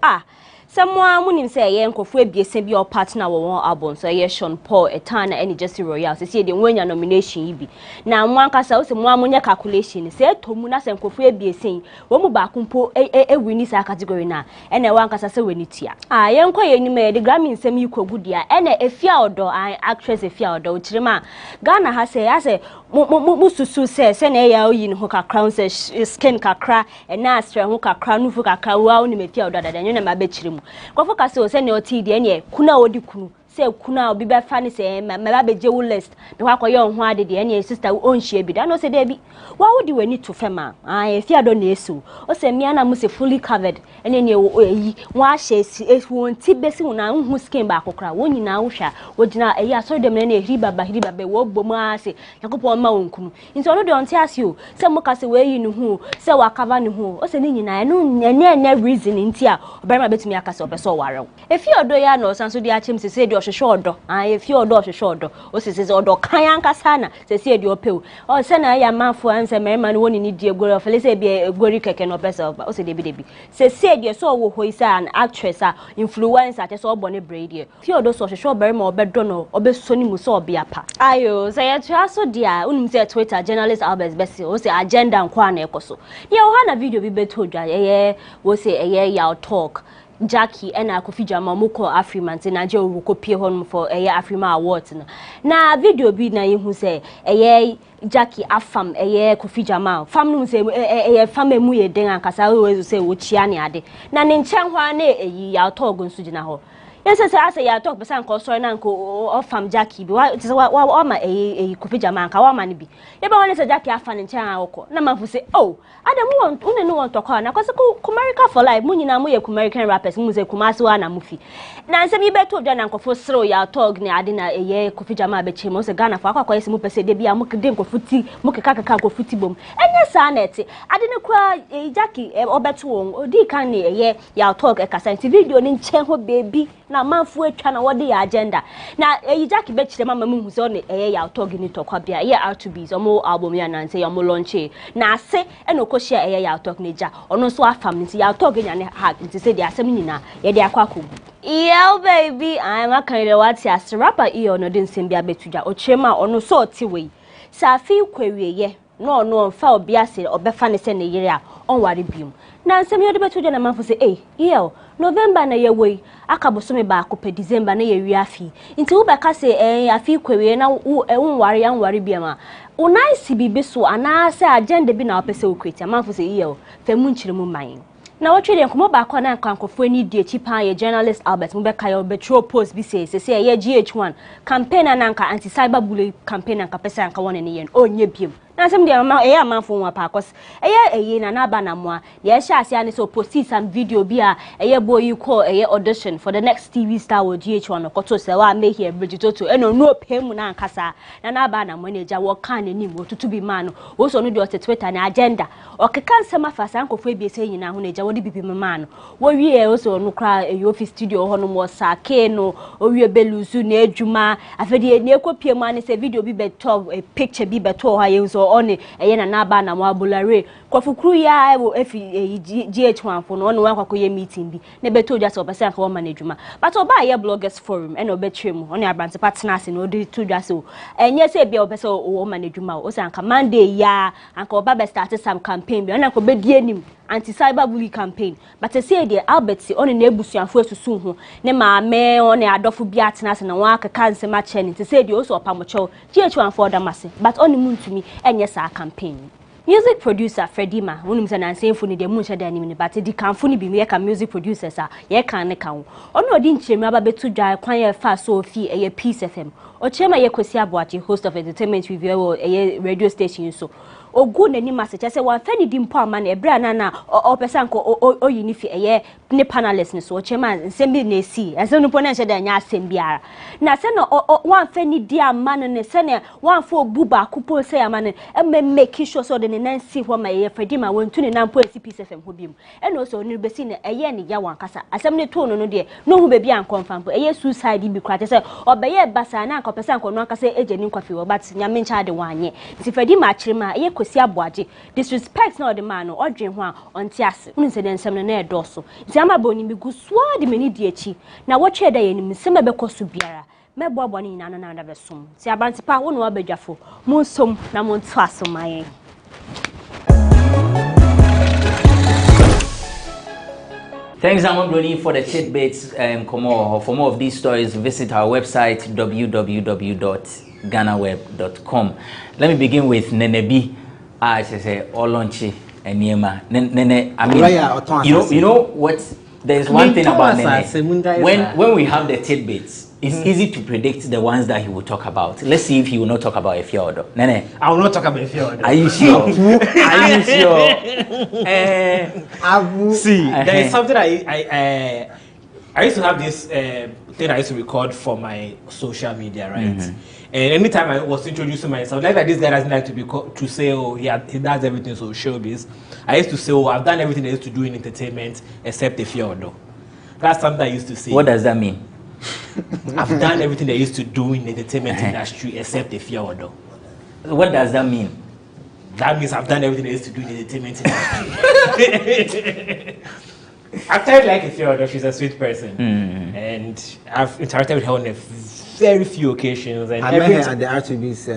Someone wouldn't say, "Yen Kofu be a semi or partner or one album." So yes, Sean Paul, Etana, and Jesse Royale. So see the when your nomination be. Now one casa some one calculation. Say Tomunas and Kofu be a saying, "Womu bakumpo a winning category na." And a one casa say when it here. Yen kwa any me the Grammy semi ko good ya. And a fiado, I actress a fiado. Chima Ghana has a mususu say send a yao in hoka crown says skin kakra and nastra hoka crown fuka kawa ni me fiado than you never bet him. Kwa focus o se ne oti de ne kuna odi kunu se kuna obi be fa ne se me ba be je wo list be kwa koye ho ade de ne sister o nhie bi da no se de bi wa wodi wani to fema e fi ado na esu o se me ana mu se fully covered ene ne yi wa hye won ti besi na hu skin ba akokra won nyina wo hwa wo gina e ya so de me ne hiri baba wo bom ase yakopon ma won kunu nti ono de on ti ase o se mo ka se we yi ne hu se wa cover ne hu o se ne nyina no ne reason nti a obarima betumi akase obeso ware e fi odo ya no sanso de achem se de ohwehwe odo e fi odo ohwehwe odo o se odo kan ankasa na se de opew o se na ya manfo anse merima no woni ni die gori of le se bi gori keke no pesa o se de bi se de so wo hoisa an actress a influencer te so obone braid fi odo so ohwehwe obarima obedo no obeso ni mu so obia pa ayo se ya twa so dia unim se Twitter journalist Albert Bessie o se agenda nkwa na ekoso ye o ha na video bi beto dwa ye wo se ya talk Jackie and Akufija Mamuko Afriman in Nigeria will copy home for a Afrima Awards. Na video be na who say a Jackie Afam a Kufija Ma. Family say a family muye denga kasa always say Uchiani ade. Na Ninchangwane a ya talk on Sujinaho. Yes, I say I talk person concern uncle or fam Jackie. Why it is what a Kufija man Kawamani be. Never want to Jackie Afan in China. Nama who say, oh, I don't want no one to call. Now, because America for life, Munina Muya American rappers, Muse Kumaswana Mufi. Now, some you better than Uncle for throw your talk near Adina a year Kufija Mabechim, was a Ghana for Aqua Mupa said, be a Mukadinko footy, Mukaka footy boom. And yes, Annette, I didn't cry a Jackie or Betuong or Decani a year, your talk a Cassanti video in Chenho baby. Now, man, for trying what the agenda. Now, a Jackie bet the mamma who's on a year talking to Quabia, yeah, out to be some more album and say, I'm more launchy. Now, say, and no share a year talk Nija, or no so family, you are talking and hack to say they are seminina, yeah, they are quaku. Yeah, baby, I am a kind of what's as rapper, or no didn't seem be a betuja, or chema, or no sort of way. So I feel query, yeah, no, foul biase or befani send a year on what it beam. Now, some of the betuja and man for say, eh, yeah. November na ye way akabosome ba akopɛ December na ye wiafi nti wo bɛka se afi kwawe na wonware anware biama o nice bibi so ana se agenda bi na opese okreti amanfo se ye o fa mu nkyire mu man na wo twede nkomo ba kwa na nkankofo ni die chipa ye journalist Albert mu bɛka ye betro post bi se ye GH1 campaign na nka anti cyber bullying campaign nka pesa nka wona ne ye onye biem na sem de amanfo nwa pa kos na na ba na mo a ye hye ase ane so post some video bi a boy you call audition for the next TV star with GH1 okoto se wa make here Bridgetoto eno no pay mu na nkasa na ba na mo na eja wo kan ni mo tutu bi ma no wo so no de o Twitter na agenda o keka nsema fa san kofo bi ese nyina ho na eja wo de bibi ma no wo wie wo so no kra office studio ho no mo sake no o wie beluzu na adwuma afede na ekopie mu ane se video bi beto a picture bi beto ha ye so on na ba na mo abulare kwafukuru ya GH1 for no one kwakoye meeting bi na beto just opese anka wo management but oba ye bloggers forum and obetrem on your brand partners no dey to just enye se bia opese wo management o se anka Monday ya anka oba be start some campaign bi anka obedi anim anti cyber bullying campaign but say the Albert on na ebusuafo asusu ho ne maame on adofo bi atena na wa akaka nsema cheni to say the also opamocho GH1 for damase but on muntumi enye sa campaign. Music producer Fredima, wonum se na nsefo ni de mu hye da ni but di kanfo ni bi me ka music producers a ye kan ne kan. Ono odi nchiremi aba betu dwa kwan ye fa so fi Peace FM. Ochema ye Kwesi Abuaji, host of Entertainment Review or a radio station so. O good any message. I say one fanny dimpa man e bra na o pesanko o unifi eye ne panelist so chema nsemi na si ase no pona nche da nya asem biara na se no one fanny dia man ne se ne one for buba kupo se man e make sure so de ne nansi ho ma ye fadi ma wontu ne nampo esi piece fm ho bim e no so ne besi ne eye ne ya wan kasa asem ne to no de no hu be bia nkonfam po eye suicide bi kra se obaye basa na nka pesanko no kasa eje ni nkwafi wo but nya mencha de wanye ti fadi ma chirima eye Kwesi Abuaji disrespect na the man or dream one on tias incident some na doso ntiama boni mi guswa de meni di echi na wo twe da yenim se me bekoso biara me bobo ni na na besom ti abantipa wo no abadwafo mo nsom na mo nto asomaye. Thanks, Amon, for the tidbits. For more of these stories, visit our website www.GhanaWeb.com. Let me begin with Nenebi. I say Olonchi and Yema. Nene, I mean, you know what? There's one thing about Nene. When we have the tidbits, it's easy to predict the ones that he will talk about. Let's see if he will not talk about Efiodo. Nene, I will not talk about Efiodo. Are you sure? Are you sure? See, there is something I used to have this thing I used to record for my social media, right? And anytime I was introducing myself, like this guy doesn't like to say, oh, he does everything so showbiz. I used to say, oh, I've done everything I used to do in entertainment except Efiodo. That's something I used to say. What does that mean? I've done everything I used to do in the entertainment industry except Efiodo. What does that mean? That means I've done everything I used to do in the entertainment industry. I've tried like Efiodo, she's a sweet person. And I've interacted with her on a very few occasions. And I met her at the RTB's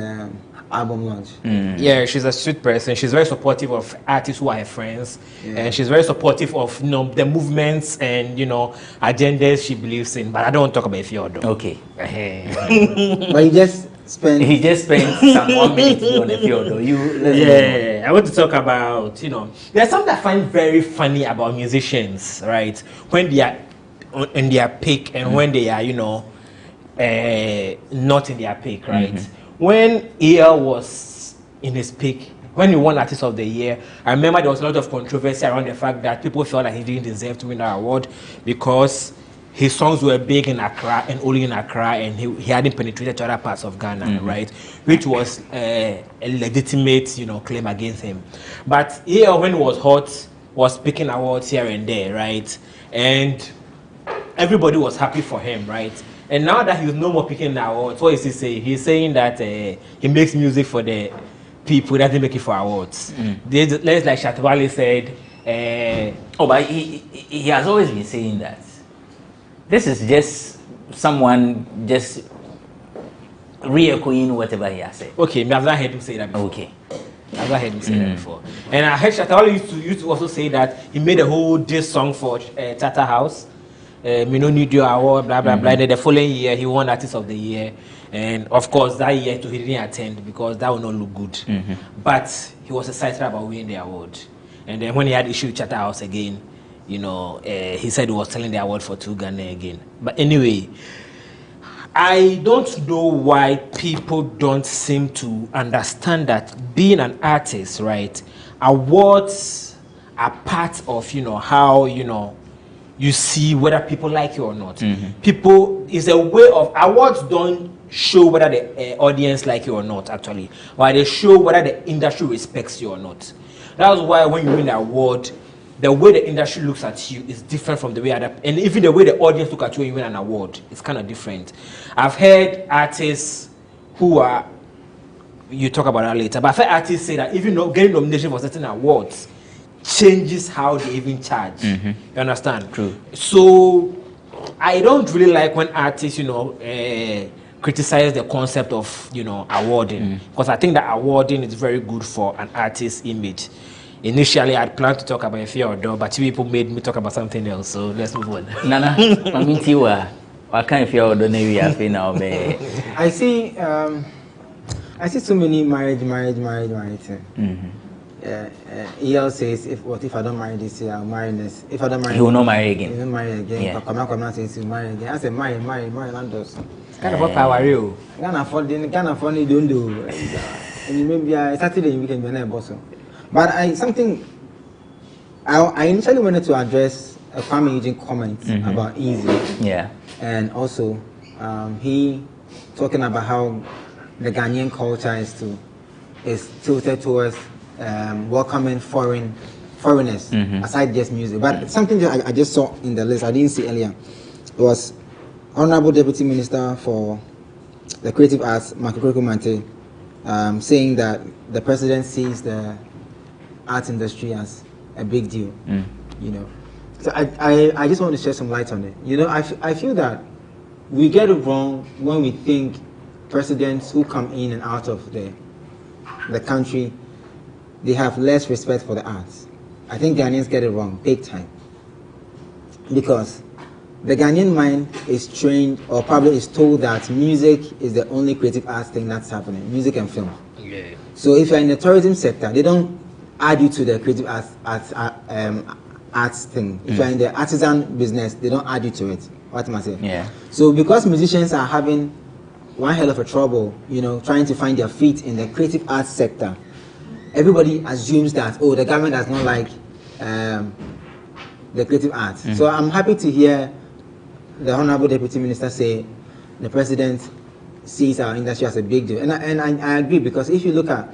album launch. Yeah, she's a sweet person. She's very supportive of artists who are her friends. And she's very supportive of the movements and agendas she believes in. But I don't want to talk about Efiodo. Okay. But he just spent some 1 minute on Efiodo. I want to talk about, there's something I find very funny about musicians, right? When they are in their peak and when they are, not in their peak, right? When EL was in his peak, when he won Artist of the Year, I remember there was a lot of controversy around the fact that people felt like he didn't deserve to win that award because his songs were big in Accra and only in Accra, and he hadn't penetrated to other parts of Ghana, right? Which was a legitimate, claim against him. But EL, when he was hot, was picking awards here and there, right? And everybody was happy for him, right? And now that he's no more picking the awards, what is he saying? He's saying that he makes music for the people, doesn't make it for awards. Let's like Shatwale said. But he has always been saying that. This is just someone just re-echoing whatever he has said. Okay, I've not heard him say that before. Okay. I've not heard him say that before. And I heard Shatwale used to also say that he made a whole diss song for Tata House. Me no need your award, blah blah blah. And then the following year he won Artist of the Year, and of course that year he didn't attend because that would not look good. But he was excited about winning the award. And then when he had issue with Chatter House again, he said he was selling the award for 2 Ghana again. But anyway, I don't know why people don't seem to understand that being an artist, right? Awards are part of how you see whether people like you or not. People is a way of awards don't show whether the audience like you or not actually, or they show whether the industry respects you or not. That's why when you win the award, the way the industry looks at you is different from the way and even the way the audience look at you when you win an award, it's kind of different. I've heard artists who are, you talk about that later, but I've heard artists say that even getting nomination for certain awards changes how they even charge. You understand? True. So I don't really like when artists, criticize the concept of, awarding, because I think that awarding is very good for an artist's image. Initially, I'd planned to talk about Efiodo, but people made me talk about something else. So let's move on. Nana, I mean, what kind of Efiodo we have now? I see so many marriage. EL says, if I don't marry this year, I'll marry this. If I don't marry, he will not marry again. He will marry again. Yeah. Come says he'll marry again. I said, marry, Landos. Kind of what power you? Ghana for you don't do. And maybe Saturday we can be a boss. But I initially wanted to address a farming agent comment about Easy. Yeah. And also he talking about how the Ghanaian culture is tilted towards welcoming foreigners aside just music. But something that I just saw in the list I didn't see earlier was Honorable Deputy Minister for the Creative Arts, Makukuru Mante, saying that the president sees the arts industry as a big deal. You know, so I just want to shed some light on it. You know, I feel that we get it wrong when we think presidents who come in and out of the country, they have less respect for the arts. I think Ghanaians get it wrong big time, because the Ghanaian mind is trained, or probably is told, that music is the only creative arts thing that's happening, music and film. Yeah. So if you're in the tourism sector, they don't add you to the creative arts thing. If you're in the artisan business, they don't add you to it. What am I saying? Yeah. So because musicians are having one hell of a trouble, you know, trying to find their feet in the creative arts sector, everybody assumes that, oh, the government does not like the creative arts. So I'm happy to hear the Honorable Deputy Minister say the president sees our industry as a big deal. And I agree, because if you look at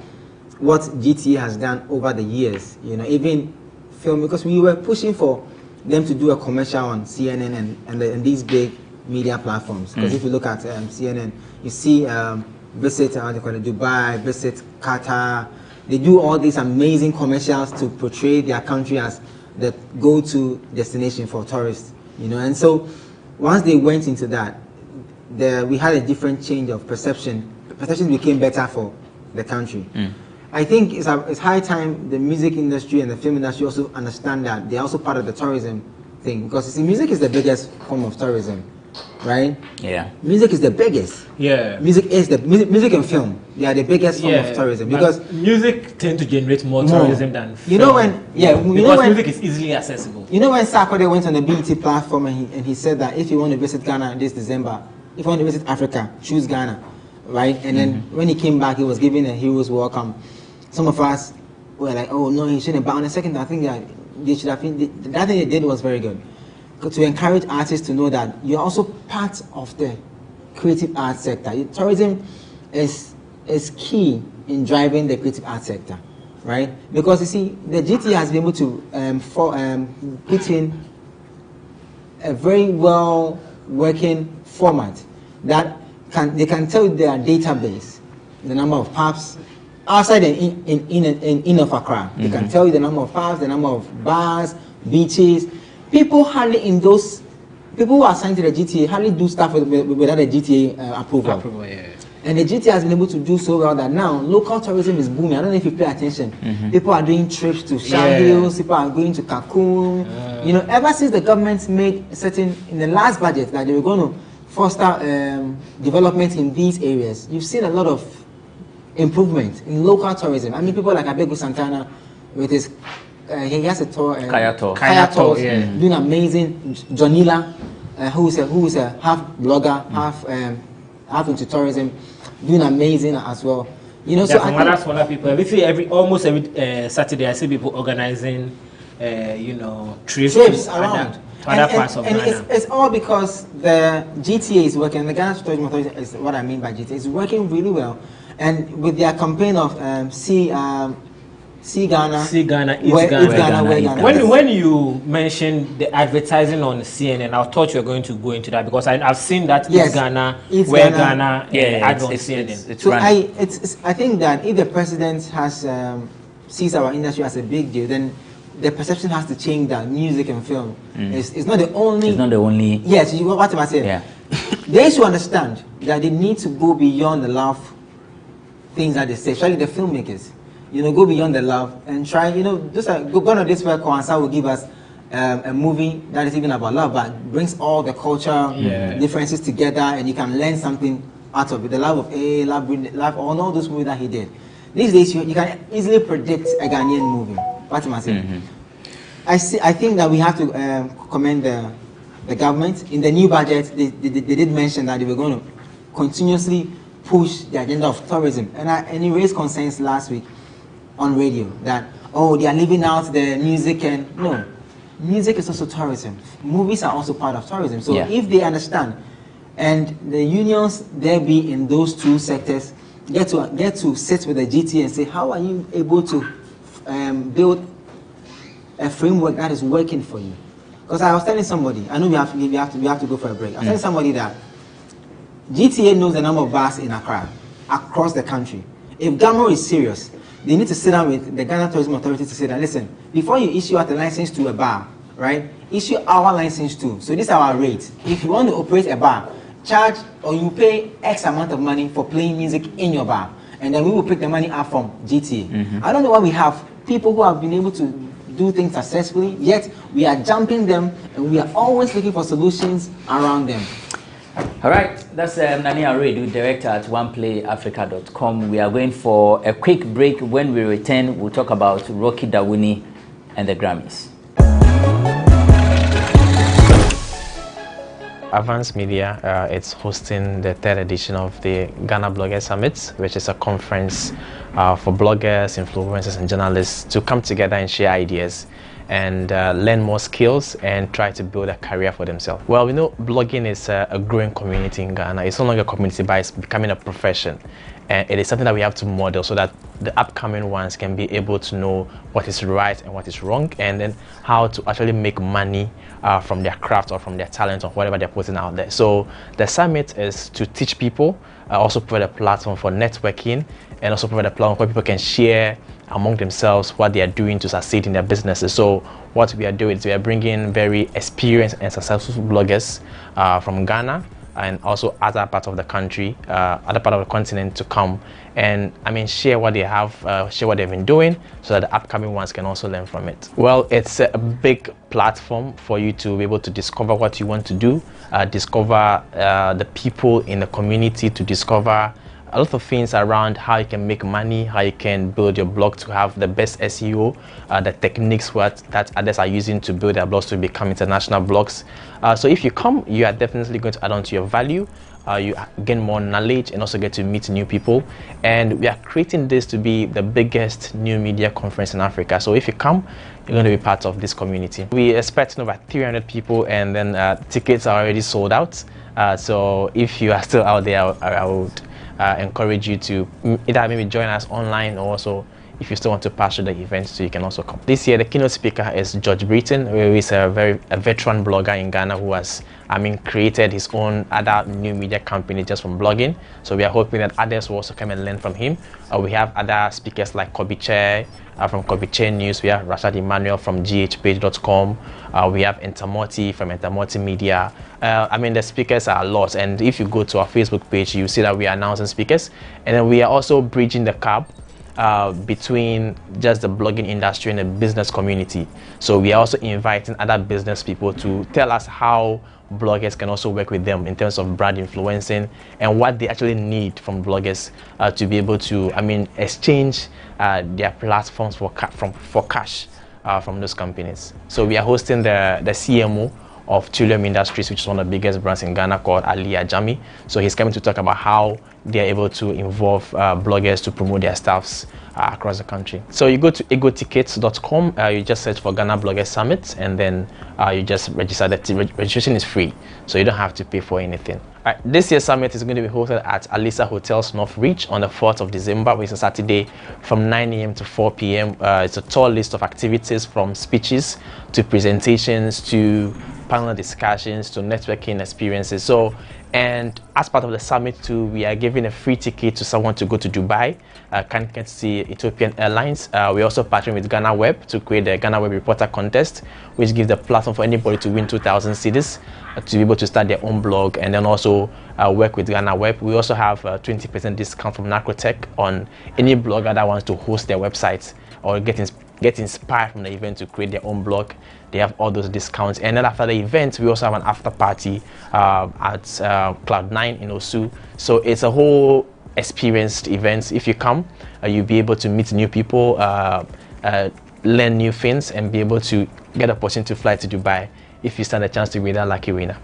what GTA has done over the years, you know, even film, because we were pushing for them to do a commercial on CNN and these big media platforms. Because if you look at CNN, you see Visit Dubai, Visit Qatar. They do all these amazing commercials to portray their country as the go-to destination for tourists, you know. And so once they went into that, we had a different change of perception. Perception became better for the country. I think it's high time the music industry and the film industry also understand that they're also part of the tourism thing. Because you see, music is the biggest form of tourism, right? Yeah. Music is the biggest. Yeah. Music and film. They are the biggest form of tourism, because music tend to generate more tourism than film. You know when? Yeah. Because music is easily accessible. You know when Sarkodie went on the BET platform and he said that if you want to visit Ghana this December, if you want to visit Africa, choose Ghana, right? And then when he came back, he was giving a hero's welcome. Some of us were like, oh no, he shouldn't. But on the second, I think that they should have. That thing they did was very good, to encourage artists to know that you're also part of the creative arts sector. Tourism is key in driving the creative arts sector, right? Because you see, the GT has been able to put in a very well working format that they can tell their database, the number of pubs outside in of Accra. They can tell you the number of pubs, the number of bars, beaches. People who are assigned to the GTA hardly do stuff without a GTA approval. And the GTA has been able to do so well that now local tourism is booming. I don't know if you pay attention. People are doing trips to Shell Hills, people are going to Cancun. You know, ever since the government made in the last budget that they were going to foster development in these areas, you've seen a lot of improvement in local tourism. I mean, people like Abegu Santana with his he has a tour, Kaya tours, doing amazing. Jonila, who is a half blogger, half into tourism, doing amazing as well. You know, so some other smaller people. We see almost every Saturday I see people organizing, you know, trips around other parts of Ghana. It's all because the GTA is working. The Ghana Tourism Authority is what I mean by GTA. It's working really well, and with their campaign of See Ghana, Eat Ghana. When you mentioned the advertising on CNN, I thought you were going to go into that, because I've seen that Eat Ghana, Where Ghana, ad on CNN. So I think that if the president has sees our industry as a big deal, then the perception has to change that music and film is not the only. It's not the only. Yes, what am I saying? Yeah. They should understand that they need to go beyond the love things that they say, especially the filmmakers. You know, go beyond the love and try, you know, just go on this way. Kwanzaa will give us a movie that is even about love, but brings all the cultural differences together, and you can learn something out of it. The love of love, all those movies that he did. These days, you can easily predict a Ghanaian movie. What am I saying? I think that we have to commend the government. In the new budget, they did mention that they were going to continuously push the agenda of tourism. And he raised concerns last week on radio that, oh, they are leaving out the music, and no, music is also tourism. Movies are also part of tourism. So if they understand, and the unions there be in those two sectors get to sit with the GTA and say, how are you able to build a framework that is working for you? Because I was telling somebody, I know we have to go for a break. I was telling somebody that GTA knows the number of bars in Accra, across the country. If GhanaWeb is serious, they need to sit down with the Ghana Tourism Authority to say that, listen, before you issue out a license to a bar, right, issue our license too. So this is our rate. If you want to operate a bar, charge or you pay X amount of money for playing music in your bar, and then we will pick the money up from GTA. I don't know why we have people who have been able to do things successfully, yet we are jumping them and we are always looking for solutions around them. All right, that's Nani Aredu, director at oneplayafrica.com. We are going for a quick break. When we return, we'll talk about Rocky Dawuni and the Grammys. Avance Media, it's hosting the 3rd edition of the Ghana Blogger Summit, which is a conference for bloggers, influencers, and journalists to come together and share ideas and learn more skills and try to build a career for themselves. Well, we know blogging is a growing community in Ghana. It's no longer a community, but it's becoming a profession. And it is something that we have to model so that the upcoming ones can be able to know what is right and what is wrong, and then how to actually make money from their craft or from their talent or whatever they're putting out there. So the summit is to teach people, also provide a platform for networking, and also provide a platform where people can share among themselves what they are doing to succeed in their businesses. So what we are doing is we are bringing very experienced and successful bloggers from Ghana and also other parts of the country, other part of the continent to come and share what they have, share what they've been doing, so that the upcoming ones can also learn from it. Well, it's a big platform for you to be able to discover what you want to do, discover the people in the community, to discover a lot of things around how you can make money, how you can build your blog to have the best SEO, the techniques that others are using to build their blogs to become international blogs. So if you come, you are definitely going to add on to your value. You gain more knowledge and also get to meet new people. And we are creating this to be the biggest new media conference in Africa. So if you come, you're going to be part of this community. We expect over 300 people, and then tickets are already sold out. So if you are still out there, I would encourage you to either maybe join us online, or also if you still want to pass through the event, so you can also come. This year the keynote speaker is George Britton, who is a veteran blogger in Ghana who has created his own other new media company just from blogging. So we are hoping that others will also come and learn from him. We have other speakers like Kobe Che from Kobe Che News. We have Rashad Emmanuel from ghpage.com. We have Entamoti from Entamoti Media. The speakers are a lot, and if you go to our Facebook page, you see that we are announcing speakers, and then we are also bridging the gap between just the blogging industry and the business community. So we are also inviting other business people to tell us how bloggers can also work with them in terms of brand influencing and what they actually need from bloggers to be able to exchange their platforms for cash from those companies. So we are hosting the CMO of Trillium Industries, which is one of the biggest brands in Ghana, called Ali Ajami. So he's coming to talk about how they are able to involve bloggers to promote their staffs across the country. So you go to egotickets.com, you just search for Ghana Blogger Summit, and then you just register. Registration is free, so you don't have to pay for anything. All right, this year's summit is going to be hosted at Alisa Hotels North Reach on the 4th of December, which is a Saturday, from 9 a.m. to 4 p.m. It's a tall list of activities, from speeches to presentations to panel discussions to networking experiences. So, and as part of the summit too, we are giving a free ticket to someone to go to Dubai, can see Ethiopian Airlines. We're also partnering with GhanaWeb to create the GhanaWeb Reporter Contest, which gives the platform for anybody to win 2,000 cedis to be able to start their own blog, and then also work with GhanaWeb. We also have a 20% discount from Narcotech on any blogger that wants to host their website or get inspired from the event to create their own blog. They have all those discounts. And then after the event, we also have an after party at Cloud9 in Osu. So it's a whole experienced event. If you come, you'll be able to meet new people, learn new things, and be able to get an opportunity to fly to Dubai if you stand a chance to be that lucky winner.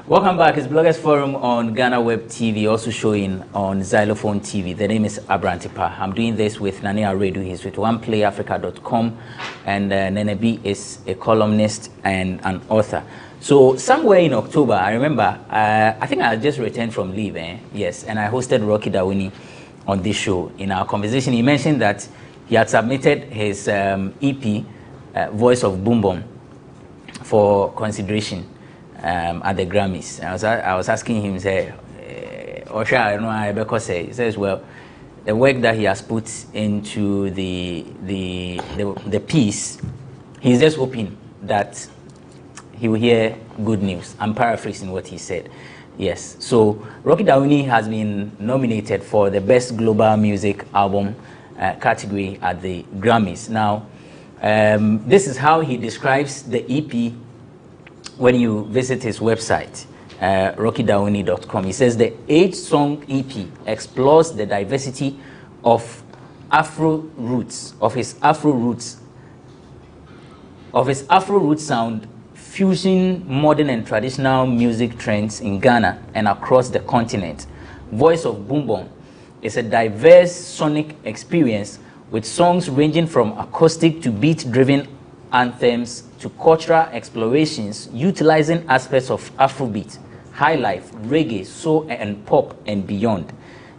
Welcome back. It's Bloggers Forum on GhanaWeb TV, also showing on Xylophone TV. The name is Abrantipa. I'm doing this with Nani Aredu. He's with OnePlayAfrica.com, and Nene B is a columnist and an author. So somewhere in October, I remember, I think I just returned from leave, yes, and I hosted Rocky Dawini on this show. In our conversation, he mentioned that he had submitted his EP, Voice of Boom Boom, for consideration at the Grammys. I was asking him, say, Osha, I don't know how Rebecca say. He says, well, the work that he has put into the piece, he's just hoping that he will hear good news. I'm paraphrasing what he said. Yes. So Rocky Dawini has been nominated for the Best Global Music Album category at the Grammys. Now, this is how he describes the EP when you visit his website, rockydawini.com. He says the 8-song EP explores the diversity of his Afro roots sound, fusing modern and traditional music trends in Ghana and across the continent. Voice of Boom Boom is a diverse sonic experience with songs ranging from acoustic to beat-driven anthems to cultural explorations utilizing aspects of Afrobeat, highlife, reggae, soul and pop and beyond.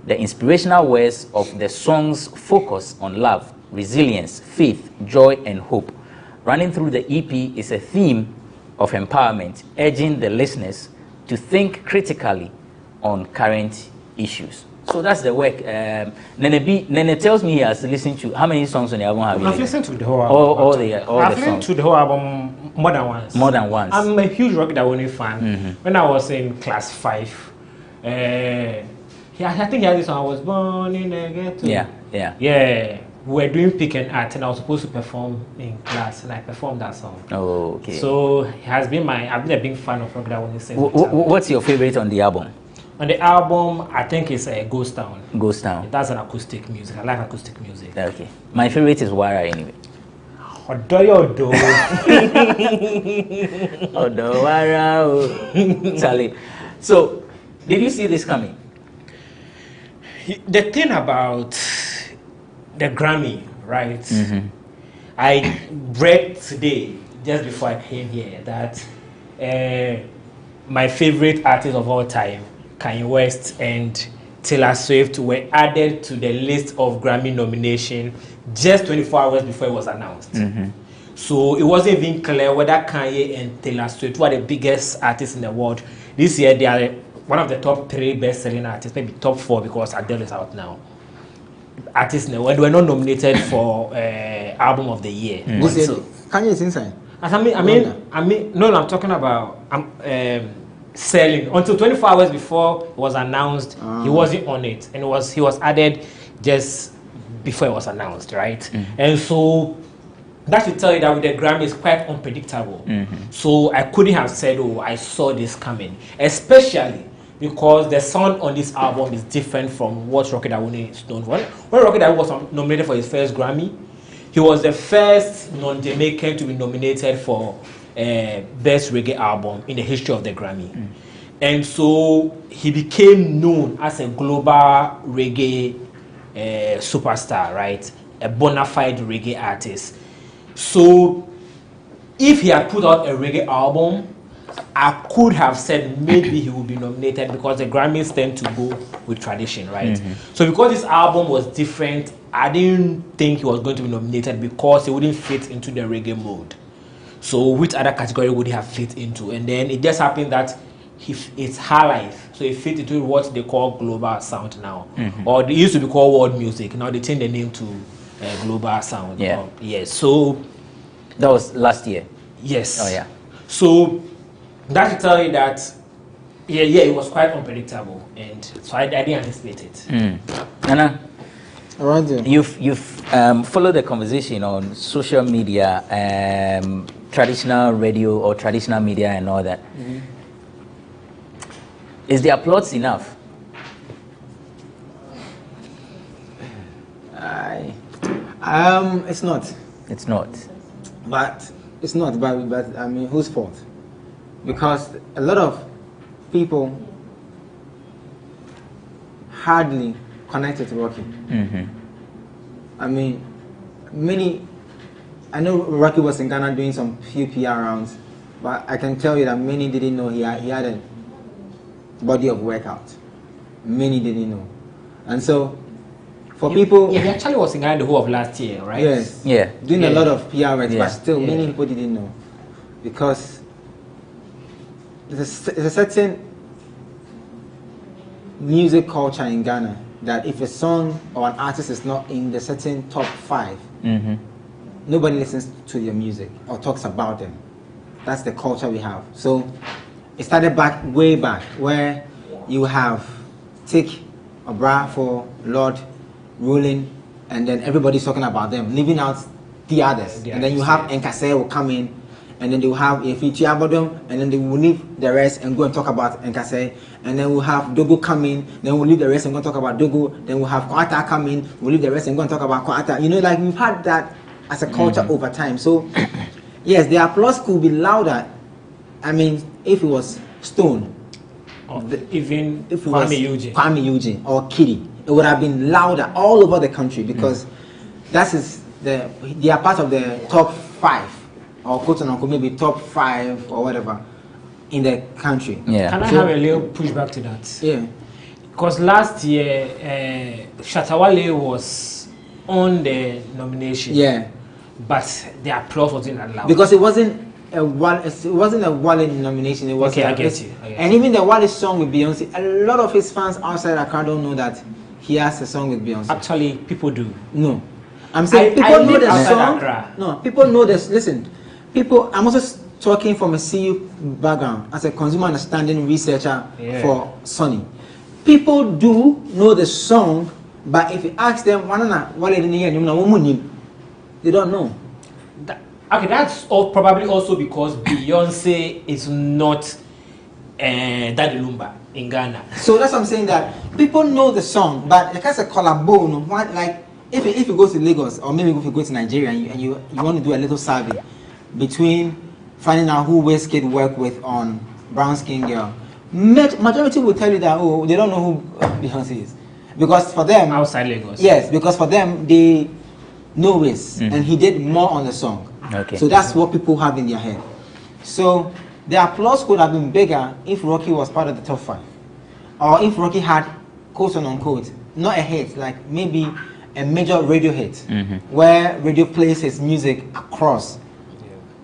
The inspirational words of the songs focus on love, resilience, faith, joy and hope. Running through the EP is a theme of empowerment, urging the listeners to think critically on current issues. So that's the work. Nene tells me he has listened to how many songs on the album have you? I've listened to the whole album. All the I've listened songs. to the whole album more than once. More than once. I'm a huge Rocky Dawini fan. When I was in class 5, I think he had this song, I was born in a ghetto. Yeah. We were doing pick and art, and I was supposed to perform in class, and I performed that song. Oh, okay. So I've been a big fan of Rocky Dawini since. What's your favorite on the album? On the album, I think it's Ghost Town. Ghost Town. That's an acoustic music. I like acoustic music. Okay. My favorite is Wara anyway. Odo. Odo Wara. Charlie. So, did you see this coming? The thing about the Grammy, right? I read today, just before I came here, that my favorite artist of all time, Kanye West and Taylor Swift, were added to the list of Grammy nomination just 24 hours before it was announced. So it wasn't even clear whether Kanye and Taylor Swift were the biggest artists in the world. This year they are one of the top 3 best-selling artists, maybe top 4 because Adele is out now. Artists in the world were not nominated for Album of the Year. This year, Kanye is inside. I mean, no, I'm talking about selling. Until 24 hours before it was announced, he wasn't on it, and he was added just before it was announced, right? And so that should tell you that with the Grammy is quite unpredictable. So I couldn't have said, oh, I saw this coming, especially because the sound on this album is different from what Rocky Dawini is known for. When Rocky Dawini was nominated for his first Grammy, he was the first non-Jamaican to be nominated for Best Reggae Album in the history of the Grammy. And so he became known as a global reggae superstar, right? A bona fide reggae artist. So if he had put out a reggae album, I could have said maybe he would be nominated because the Grammys tend to go with tradition, right? So because this album was different, I didn't think he was going to be nominated because he wouldn't fit into the reggae mode. So which other category would he have fit into? And then it just happened that it's high life, so it fit into what they call global sound now. Or they used to be called world music. Now they changed the name to global sound. Yes. So that was last year. Yes. Oh yeah. So that should tell you that it was quite unpredictable, and so I didn't anticipate it. Nana, you've followed the conversation on social media, traditional radio or traditional media and all that. Is the applause enough? It's not. It's not. But it's not. But I mean, whose fault? Because a lot of people hardly connected to Rocky. I mean, I know Rocky was in Ghana doing some few PR rounds, but I can tell you that many didn't know he had a body of workout. Many didn't know. And so, for people... Yeah, he actually was in Ghana the whole of last year, right? Yes. Yeah. Doing a lot of PR work, but still, many people didn't know. Because there's a certain music culture in Ghana that if a song or an artist is not in the certain top 5, nobody listens to your music or talks about them. That's the culture we have. So it started way back, where you have Take Obra for Lord ruling, and then everybody's talking about them, leaving out the others. And then you have Nkase will come in, and then they will have a feature about them, and then they will leave the rest and go and talk about Nkase. And then we'll have Dogo come in, then we'll leave the rest and go and talk about Dogo. Then we'll have Kwata come in, we'll leave the rest and go and talk about Kwata. You know, like we've had that as a culture over time. So, yes, the applause could be louder. I mean, if it was Stone, even if it Kwame Eugene or Kitty, it would have been louder all over the country, because they are part of the top 5, or quote unquote maybe top 5 or whatever in the country. Yeah. Can I have a little pushback to that? Yeah. Because last year, Shatawale was on the nomination. Yeah. But the applause wasn't allowed. Because it wasn't a Wale nomination. It was okay, I get you. And even the Wale song with Beyonce, a lot of his fans outside Accra don't know that he has a song with Beyonce. Actually, people do. No. I'm saying people know the song. No, people know this. Listen, I'm also talking from a CU background as a consumer understanding researcher for Sony. People do know the song, but if you ask them, they don't know. Okay, that's probably also because Beyonce is not Daddy Lumba in Ghana. So that's what I'm saying, that people know the song, but it has a collabo. Like if you go to Lagos, or maybe if you go to Nigeria and you want to do a little survey between finding out who Wizkid worked with on Brown Skin Girl, majority will tell you that they don't know who Beyonce is, because for them outside Lagos. Yes, because for them they know Wiz, and he did more on the song. Okay. So that's what people have in their head. So the applause could have been bigger if Rocky was part of the top 5, or if Rocky had quote unquote not a hit, like maybe a major radio hit, where radio plays his music across.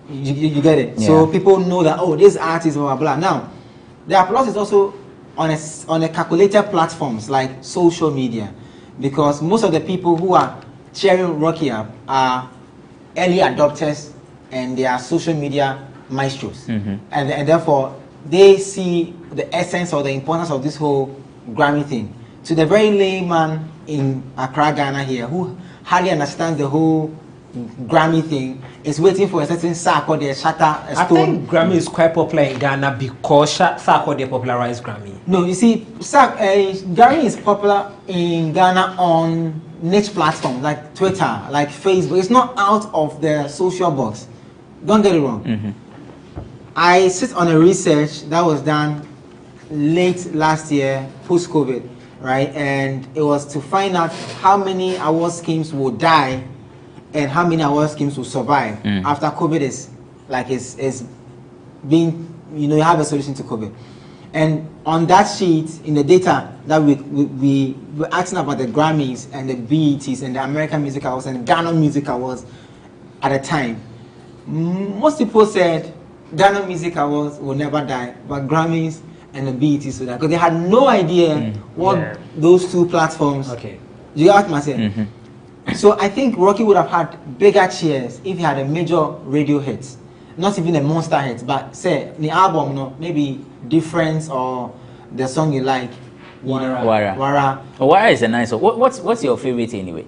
You get it? Yeah. So people know that, oh, this artist, blah, blah, blah. Now, the applause is also on a calculated platforms like social media, because most of the people who are cheering Rocky up are early adopters and they are social media maestros. And therefore, they see the essence or the importance of this whole Grammy thing. To the very layman in Accra, Ghana here, who hardly understands the whole Grammy thing, is waiting for a certain sack or the shatter a stone. I think Grammy is quite popular in Ghana because sack or they popularized Grammy. No, you see, Grammy is popular in Ghana on niche platforms like Twitter, like Facebook. It's not out of the social box. Don't get it wrong. I sit on a research that was done late last year, post-COVID, right? And it was to find out how many award schemes will die and how many award schemes will survive after COVID is being, you have a solution to COVID. And on that sheet, in the data that we were asking about the Grammys and the BETs and the American Music Awards and the Ghana Music Awards at the time, most people said Ghana Music Awards will never die, but Grammys and the BETs will die, because they had no idea what those two platforms. Okay. You got what I'm saying? So I think Rocky would have had bigger cheers if he had a major radio hit, not even a monster hit, but say the album, maybe Difference or the song you like, Wara. Wara is a nice one. What's your favorite anyway?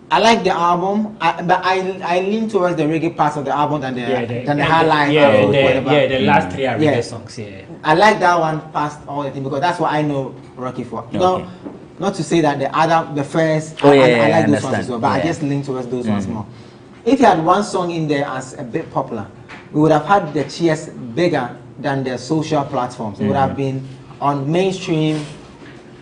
I like the album, but I lean towards the reggae part of the album than the highlight. The last 3 are reggae songs. Yeah. I like that one past all the thing, because that's what I know Rocky for. Okay. Not to say that the first, I like those ones as well, but I just lean towards those ones more. If you had one song in there as a bit popular, we would have had the cheers bigger than the social platforms. It would have been on mainstream,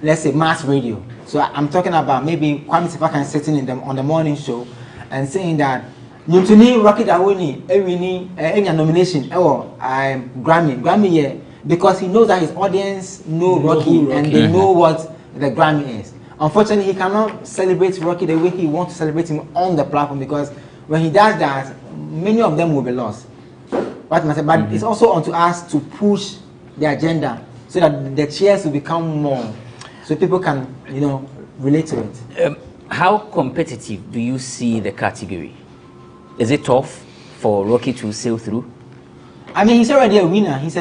let's say mass radio. So I'm talking about maybe Kwame Sefakan sitting in on the morning show and saying that Nyuntuni Rocky Dawoni any nomination Grammy yeah, because he knows that his audience know Rocky and they know what the Grammy is. Unfortunately, he cannot celebrate Rocky the way he wants to celebrate him on the platform, because when he does that, many of them will be lost. But it's also on to us to push the agenda so that the cheers will become more, so people can, you know, relate to it. How competitive do you see the category? Is it tough for Rocky to sail through? I mean, he's already a winner. He's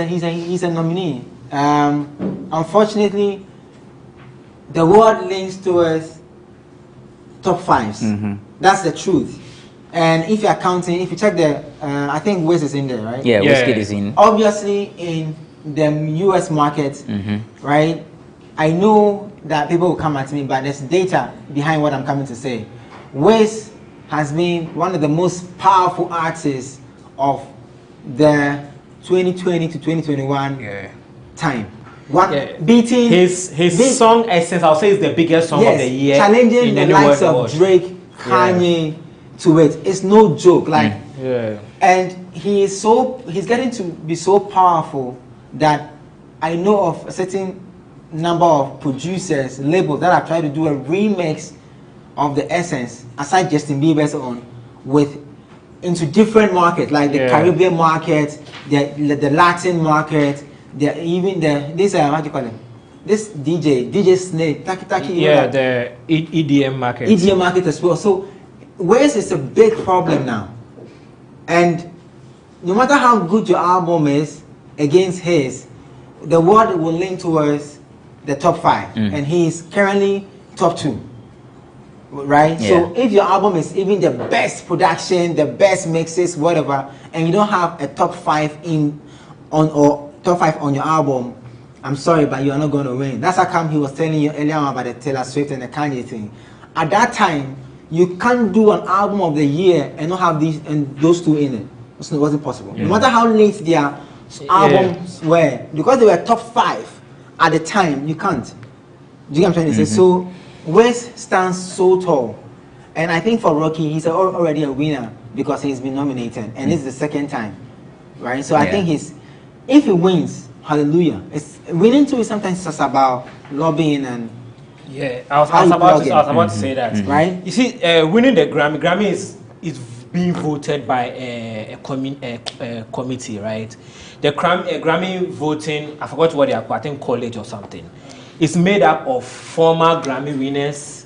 a nominee. Unfortunately, the world leans towards top fives. That's the truth. And if you're counting, if you check the, I think Wiz is in there, right? Yeah, Wizkid is in. Obviously, in the US market, right? I know that people will come at me, but there's data behind what I'm coming to say. Wiz has been one of the most powerful artists of the 2020 to 2021 time. Beating his song Essence, I'll say, is the biggest song of the year. Challenging the likes of Drake, Kanye to it. It's no joke. Like, and he's getting to be so powerful that I know of a certain number of producers, labels that have tried to do a remix of the Essence, aside Justin Bieber's own, into different markets, like the Caribbean market, the Latin market, even this what do you call it? This DJ Snake, Taki. Yeah, the EDM market. EDM market as well. So West is a big problem now, and no matter how good your album is against his, the world will lean towards the top 5, and he's currently top 2. Right? So if your album is even the best production, the best mixes, whatever, and you don't have a top 5 on your album, I'm sorry, but you are not going to win. That's how come he was telling you earlier on about the Taylor Swift and the Kanye thing. At that time, you can't do an album of the year and not have those two in it. It wasn't possible. No matter how late their albums were, because they were top 5 at the time, you can't. Do you get what I'm trying to say? So West stands so tall, and I think for Rocky, he's already a winner because he's been nominated, and this is the second time, right? So I think if he wins, hallelujah. Winning too is sometimes just about lobbying and I was about to say that, right? You see, winning the Grammy is being voted by a committee, right? The Grammy voting, I forgot what they are, I think college or something. It's made up of former Grammy winners,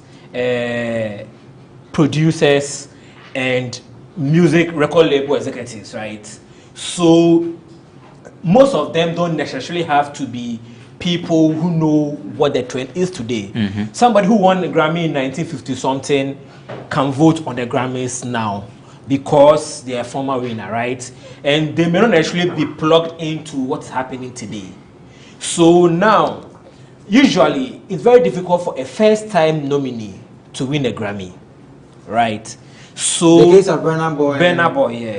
producers, and music record label executives, right? So most of them don't necessarily have to be people who know what the trend is today. Somebody who won the Grammy in 1950 something can vote on the Grammys now because they're a former winner, right? And they may not necessarily be plugged into what's happening today. So now, usually, it's very difficult for a first-time nominee to win a Grammy, right? So the case of Burna Boy,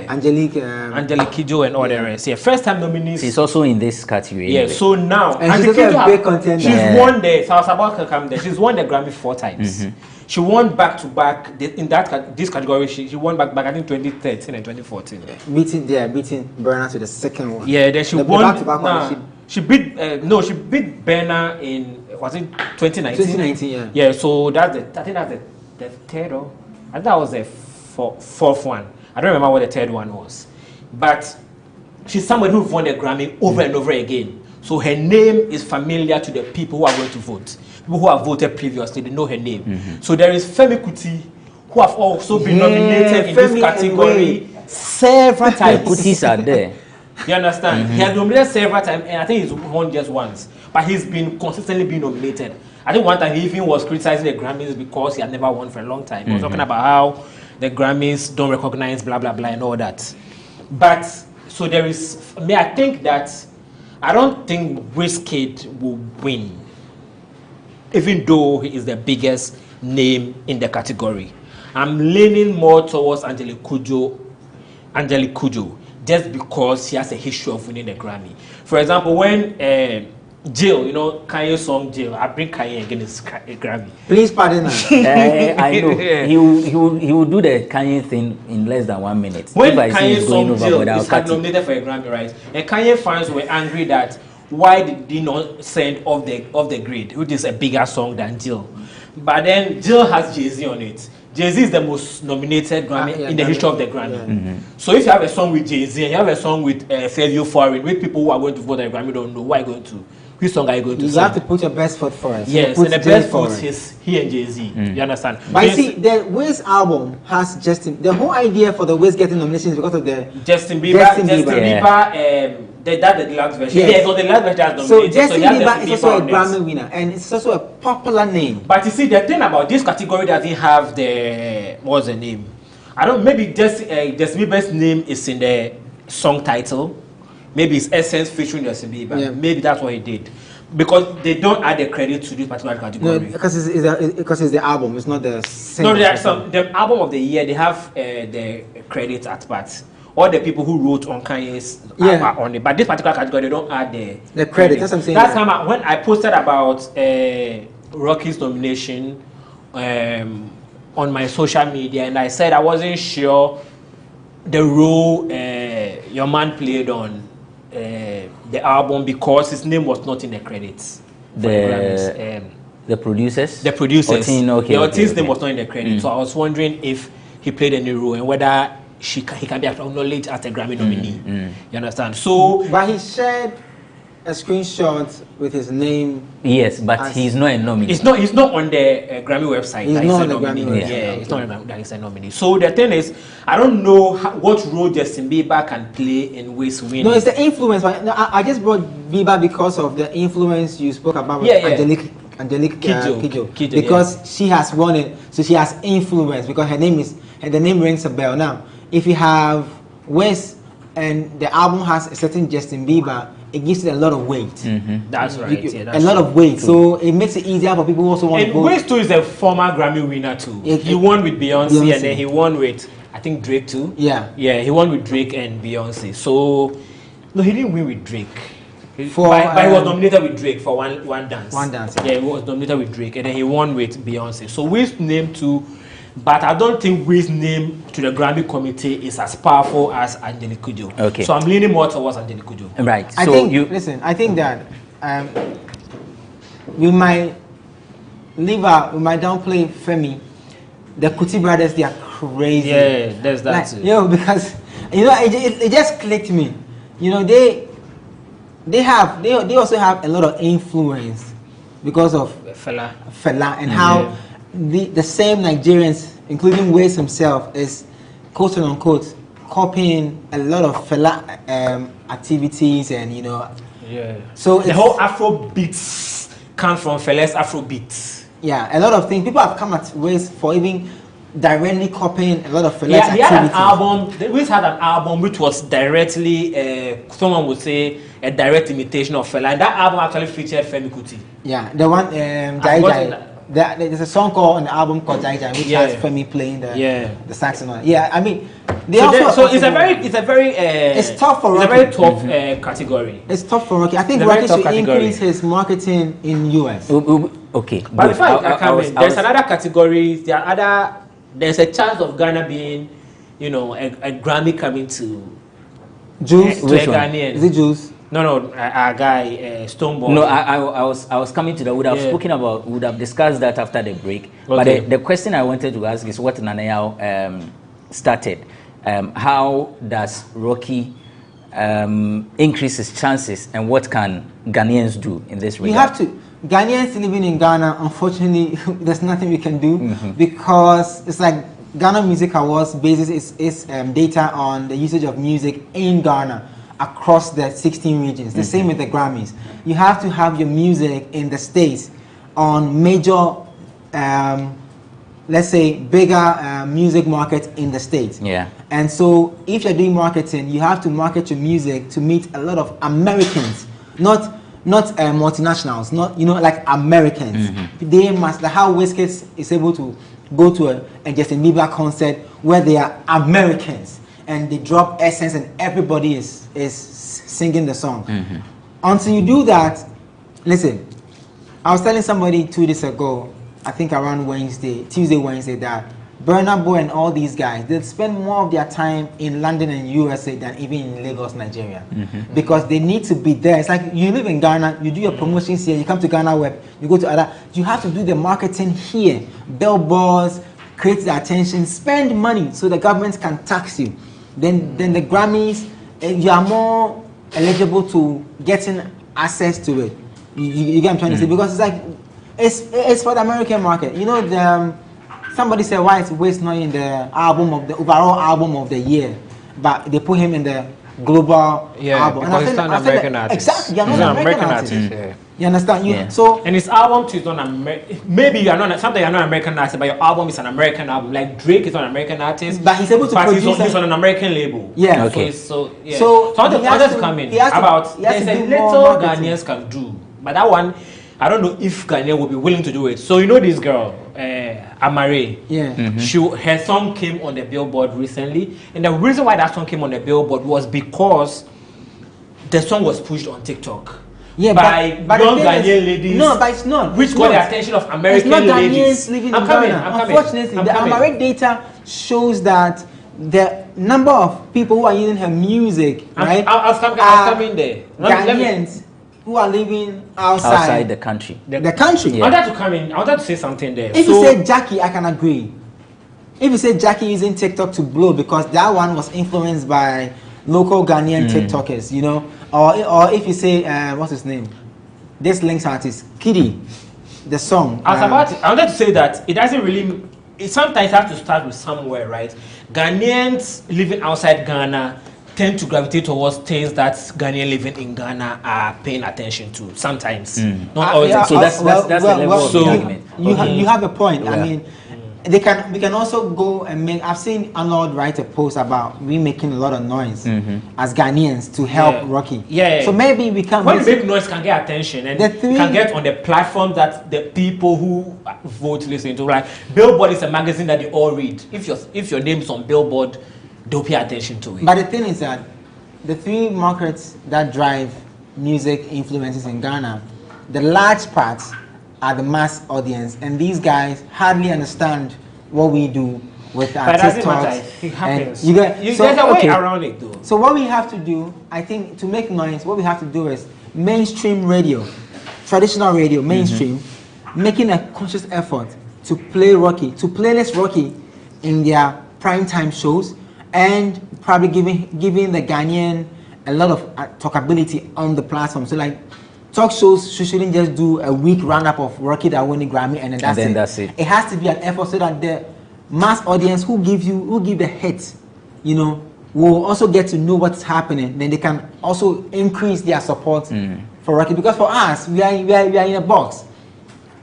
Angelique Kidjo, and all the rest. First-time nominees. She's also in this category. Yeah. Anyway. So now, and she's a big contender. She's won the. So I was about to come there. She's won the Grammy 4 times. She won back-to-back in this category. She won back I think 2013 and 2014. Beating Burna to the second one. Yeah. Then she won. Back-to-back she beat she beat Burna in 2019. 2019, yeah. So I think that's the third or I think that was the fourth one. I don't remember what the third one was, but she's somebody who won a Grammy over and over again. So her name is familiar to the people who are going to vote. People who have voted previously, they know her name. So there is Femi Kuti, who have also been nominated in this category several times. Kutis are there. You understand? He has nominated several times, and I think he's won just once. But he's been consistently being nominated. I think one time he even was criticizing the Grammys because he had never won for a long time. He was talking about how the Grammys don't recognize blah blah blah and all that. But so there is. I think that I don't think Wizkid will win, even though he is the biggest name in the category. I'm leaning more towards Angelique Kidjo. just because she has a history of winning the Grammy. For example, when Jill, you know, Kanye's song Jill, I bring Kanye against a Grammy. Please pardon us. I know. He will do the Kanye thing in less than 1 minute. When Kanye's song Jill is nominated for a Grammy, right? And Kanye fans were angry that why did he not send Off the Grid, which is a bigger song than Jill. But then Jill has Jay-Z on it. Jay-Z is the most nominated Grammy in the history of the Grammy. So if you have a song with Jay-Z and you have a song with Fairview Foreign, with people who are going to vote the Grammy don't know who are you going to. Which song are you going to sing? You have to put your best foot first. Yes, and the best foot is he and Jay-Z. You understand? But you see, the Wiz album has Justin. The whole idea for the Wiz getting nominations because of the Justin Bieber. That's the deluxe version. Yes. Yeah, so the deluxe version has nominated. So Justin Bieber is also a on Grammy winner, and it's also a popular name. But you see, the thing about this category doesn't have the what's the name? I don't. Maybe Justin Bieber's name is in the song title. Maybe it's Essence featuring Justin Bieber. Yeah. Maybe that's what he did. Because they don't add the credit to this particular category. No, because it's the album. It's not the same. No, there's the album of the year. They have the credit at part. All the people who wrote on Kanye's are on it. But this particular category, they don't add the credit. That's what I'm saying. That's how when I posted about Rocky's nomination on my social media, and I said I wasn't sure the role your man played on the album because his name was not in the credits. The producers? The producers. Otin's name was not in the credits. So I was wondering if he played any role and whether he can be acknowledged as a Grammy nominee. You understand? So, but he shared a screenshot with his name. Yes, but he's not a nominee. He's not on the Grammy website. He's not on the Grammy website. Yeah, it's not on that he's a nominee. So the thing is, I don't know what role Justin Bieber can play in Wiz winning. No, it's the influence. No, I just brought Bieber because of the influence you spoke about with Angelique Kidjo. Because she has won it, so she has influence because the name rings a bell. Now, if you have Wiz and the album has a certain Justin Bieber, it gives it a lot of weight. That's right. A lot of weight. So it makes it easier for people who also want to vote. Wiz too is a former Grammy winner too. He won with Beyonce and then he won with I think Drake too. Yeah, he won with Drake and Beyonce. So no, he didn't win with Drake. But he was nominated with Drake for one dance. One dance. Yeah, he was nominated with Drake and then he won with Beyonce. So Wiz's name too. But I don't think Wiz's name to the Grammy committee is as powerful as Angelique Kidjo. Okay. So I'm leaning more towards Angelique Kidjo. Right. I think that we might downplay Femi. The Kuti brothers, they are crazy. Yeah, there's that too. Because it just clicked me. They also have a lot of influence because of Fela and how the same Nigerians, including Wiz himself, is quote unquote copying a lot of Fela activities and So the whole Afro beats comes from Fela's Afro beats. Yeah, a lot of things. People have come at Wiz for even directly copying a lot of Fela's activities. He had an album. Wiz had an album which was directly, someone would say, a direct imitation of Fela. And that album actually featured Femi Kuti. Yeah, the one Jai Jai. There's a song called on the album called Jai Jai, which has Femi playing the saxophone. Yeah, I mean, it's tough for Rocky. It's a very tough category. It's tough for Rocky. I think Rocky should increase his marketing in US. Okay, but before I come in, there's another category. There's a chance of Ghana being, a Grammy coming to Juice. To a Ghanaian. Is it Juice? No, our guy Stoneball. No, I was coming to that. Would have discussed that after the break. Okay. But the question I wanted to ask is what Nanayao started. How does Rocky increase his chances, and what can Ghanaians do in this regard? You have to. Ghanaians living in Ghana, unfortunately, there's nothing we can do because it's like Ghana Music Awards bases its data on the usage of music in Ghana across the 16 regions. The same with the Grammys. You have to have your music in the States on major, let's say, bigger music markets in the States. Yeah. And so if you're doing marketing, you have to market your music to meet a lot of Americans, not multinationals, not like Americans. They must, like how Wizkid is able to go to a Justin Bieber concert where they are Americans, and they drop essence and everybody is singing the song. Until you do that, listen, I was telling somebody 2 days ago, I think around Tuesday, Wednesday, that Burna Boy and all these guys, they spend more of their time in London and USA than even in Lagos, Nigeria. Because they need to be there. It's like you live in Ghana, you do your promotions here, you come to GhanaWeb, you go to other, you have to do the marketing here. Billboards, create the attention, spend money so the government can tax you. Then the Grammys, you are more eligible to getting access to it. You get what I'm trying to say? Because it's like, it's for the American market. You know, somebody said, why is Waste not in the overall album of the year, but they put him in the global album? Because he's not an American artist. Exactly, you're not an American artist. You understand? So, and his album too is not American. Maybe you're not something you're not an American artist, but your album is an American album. Like Drake is not an American artist, but he's able to produce. He's on an American label. Yeah. Okay. So I wanted to come in about there's a little Ghanaians can do, but that one, I don't know if Ghanaian will be willing to do it. So you know this girl, Amare. Yeah. Her song came on the Billboard recently, and the reason why that song came on the Billboard was because the song was pushed on TikTok. Yeah, by young Ghanaian ladies. No, but it's not. Which got the attention of American ladies. Living in Ghana. Unfortunately, the Amharic data shows that the number of people who are using her music, right, are coming there. Ghanaians who are living outside the country. The country. Yeah. I wanted to come in. I wanted to say something there. If you say Jackie, I can agree. If you say Jackie using TikTok to blow, because that one was influenced by local Ghanaian TikTokers, you know, or if you say what's his name, this Lynx artist Kiddy, the song. I wanted to say that it doesn't really. It sometimes has to start with somewhere, right? Ghanaians living outside Ghana tend to gravitate towards things that Ghanaians living in Ghana are paying attention to. Sometimes, not always. So that's the level of the argument. You have a point. I mean, we can also go and make. I've seen Arnold write a post about we making a lot of noise as Ghanaians to help Rocky. Yeah. So maybe we can. When you make noise, can get attention and can get on the platform that the people who vote listen to. Like Billboard is a magazine that they all read. If your name is on Billboard, they'll pay attention to it. But the thing is that the three markets that drive music influences in Ghana, the large parts are the mass audience, and these guys hardly understand what we do with our TikToks. It happens. There's a way around it, though. So what we have to do, I think, to make noise, what we have to do is mainstream radio, traditional radio, mainstream, making a conscious effort to play Rocky, to playlist Rocky in their primetime shows, and probably giving the Ghanaian a lot of talkability on the platform. So like, talk shows shouldn't just do a week roundup of Rocky that won the Grammy and then that's it. It has to be an effort so that the mass audience who give the hits, you know, will also get to know what's happening. Then they can also increase their support for Rocky. Because for us, we are in a box.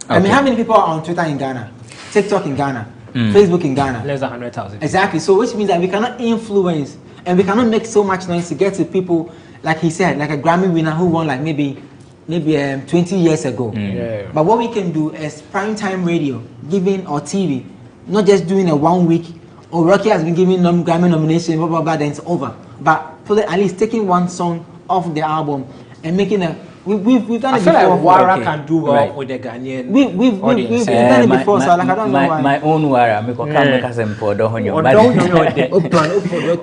I mean, how many people are on Twitter in Ghana, TikTok in Ghana, Facebook in Ghana? Less than 100,000. Exactly. So which means that we cannot influence and we cannot make so much noise to get to people, like he said, like a Grammy winner who won like maybe 20 years ago. But what we can do is primetime radio, giving or TV, not just doing a 1 week, or Rocky has been giving Grammy nomination, blah, blah, blah, then it's over. But at least taking one song off the album and making a... We've done it before. I feel like Wara can do well with the Ghanaian audience. We've done it before, so like, I don't know why. My own Wara,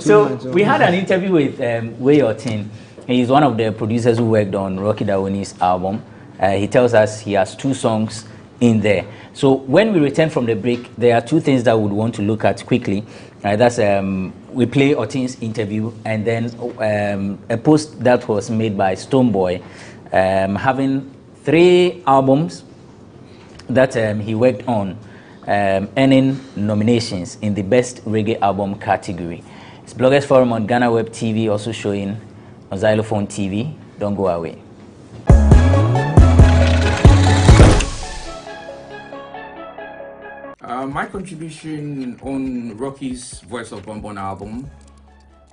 So we had an interview with Wayotin. He's one of the producers who worked on Rocky Dawoni's album. He tells us he has 2 songs in there. So when we return from the break, there are 2 things that we would want to look at quickly. That's we play Otin's interview, and then a post that was made by Stoneboy, having 3 albums that he worked on, earning nominations in the Best Reggae Album category. It's Bloggers Forum on GhanaWeb TV, also showing on Xylophone TV. Don't go away. My contribution on Rocky's Voice of Bonbon album,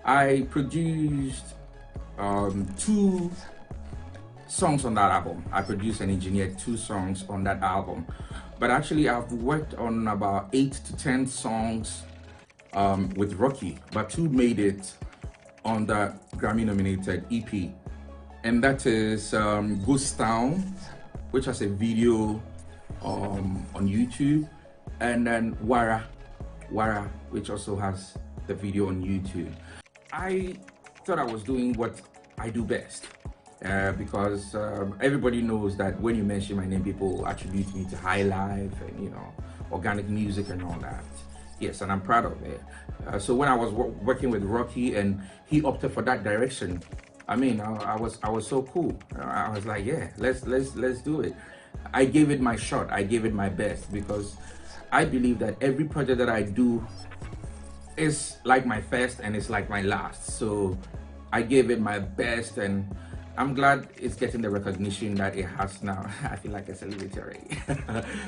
I produced 2 songs on that album. I produced and engineered 2 songs on that album. But actually I've worked on about 8 to 10 songs with Rocky. Batu made it on the Grammy-nominated EP, and that is Ghost Town, which has a video on YouTube, and then Wara, which also has the video on YouTube. I thought I was doing what I do best, because everybody knows that when you mention my name, people attribute me to high life and organic music and all that. Yes, and I'm proud of it. So when I was working with Rocky and he opted for that direction, I mean, I was so cool. I was like, yeah, let's do it. I gave it my shot. I gave it my best, because I believe that every project that I do is like my first and it's like my last. So I gave it my best, and I'm glad it's getting the recognition that it has now. I feel like a celebrity already.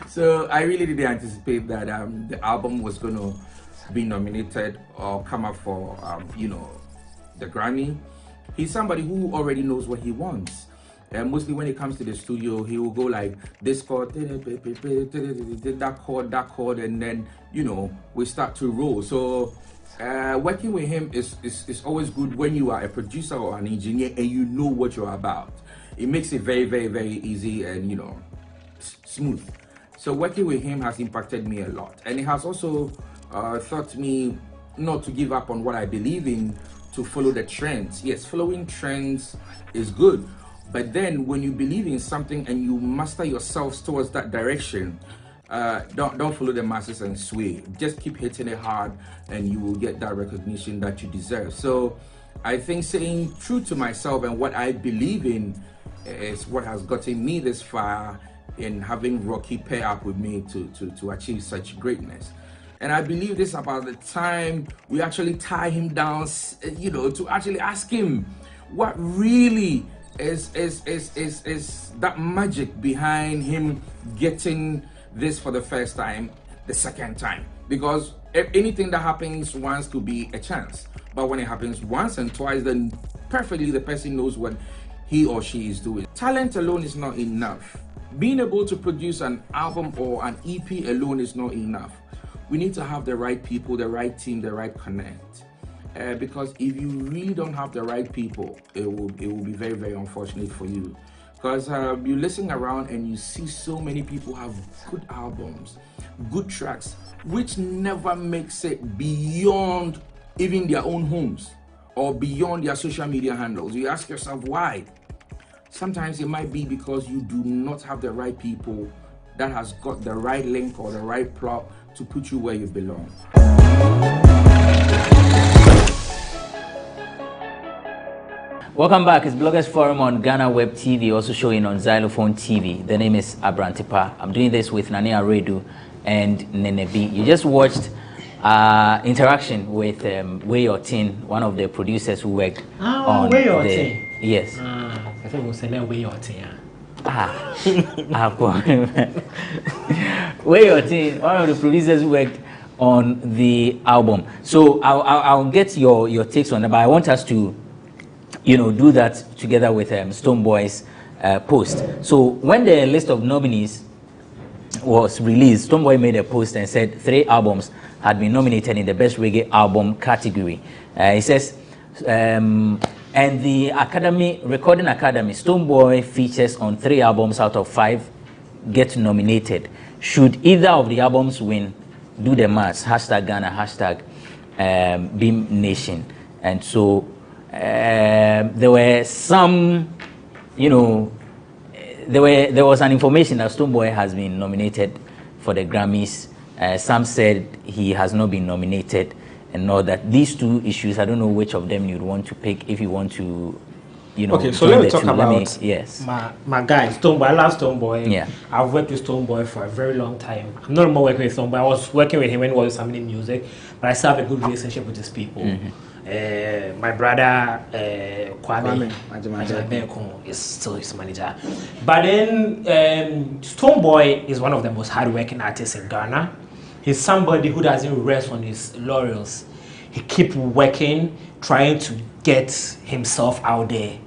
So I really didn't anticipate that the album was going to be nominated or come up for the Grammy. He's somebody who already knows what he wants. And mostly when it comes to the studio, he will go like this chord, that chord, and then we start to roll. So working with him is always good when you are a producer or an engineer and you know what you're about. It makes it very, very, very easy and smooth. So working with him has impacted me a lot, and it has also taught me not to give up on what I believe in, to follow the trends. Yes, following trends is good, but then when you believe in something and you master yourselves towards that direction, don't follow the masses and sway. Just keep hitting it hard and you will get that recognition that you deserve. So I think staying true to myself and what I believe in is what has gotten me this far in having Rocky pair up with me to achieve such greatness. And I believe this about the time we actually tie him down, to actually ask him what really is that magic behind him getting this for the first time, the second time. Because anything that happens once could be a chance, but when it happens once and twice, then perfectly the person knows what he or she is doing. Talent alone is not enough. Being able to produce an album or an EP alone is not enough. We need to have the right people, the right team, the right connect. Because if you really don't have the right people, it will be very, very unfortunate for you. Because you listen around and you see so many people have good albums, good tracks, which never makes it beyond even their own homes or beyond their social media handles. You ask yourself why. Sometimes it might be because you do not have the right people that has got the right link or the right plot to put you where you belong. Welcome back. It's Bloggers Forum on GhanaWeb TV, also showing on Xylophone TV. The name is Abrantipa. I'm doing this with Nane Aredu and Nene B. You just watched interaction with Way Your Tin, one of the producers who worked on Way Your Tin. Yes. I think we'll say that Way Your Tin. Way Your Tin, one of the producers who worked on the album. So I'll get your takes on that, but I want us to do that together with Stonebwoy's post. So when the list of nominees was released, Stonebwoy made a post and said 3 albums had been nominated in the Best Reggae Album category. He says, and the Recording Academy, Stonebwoy features on 3 albums out of 5 get nominated. Should either of the albums win, do the maths, #Ghana, #Beam Nation. And so there were some, there was an information that Stonebwoy has been nominated for the Grammys. Some said he has not been nominated, and all that. These 2 issues, I don't know which of them you'd want to pick if you want to, Okay, so let me talk about my guy, Stonebwoy. I love Stonebwoy. Yeah. I've worked with Stonebwoy for a very long time. I'm not more working with Stonebwoy. I was working with him when he was submitting music, but I still have a good relationship with his people. My brother Kwame is still his manager. But then Stonebwoy is one of the most hardworking artists in Ghana. He's somebody who doesn't rest on his laurels. He keeps working, trying to get himself out there.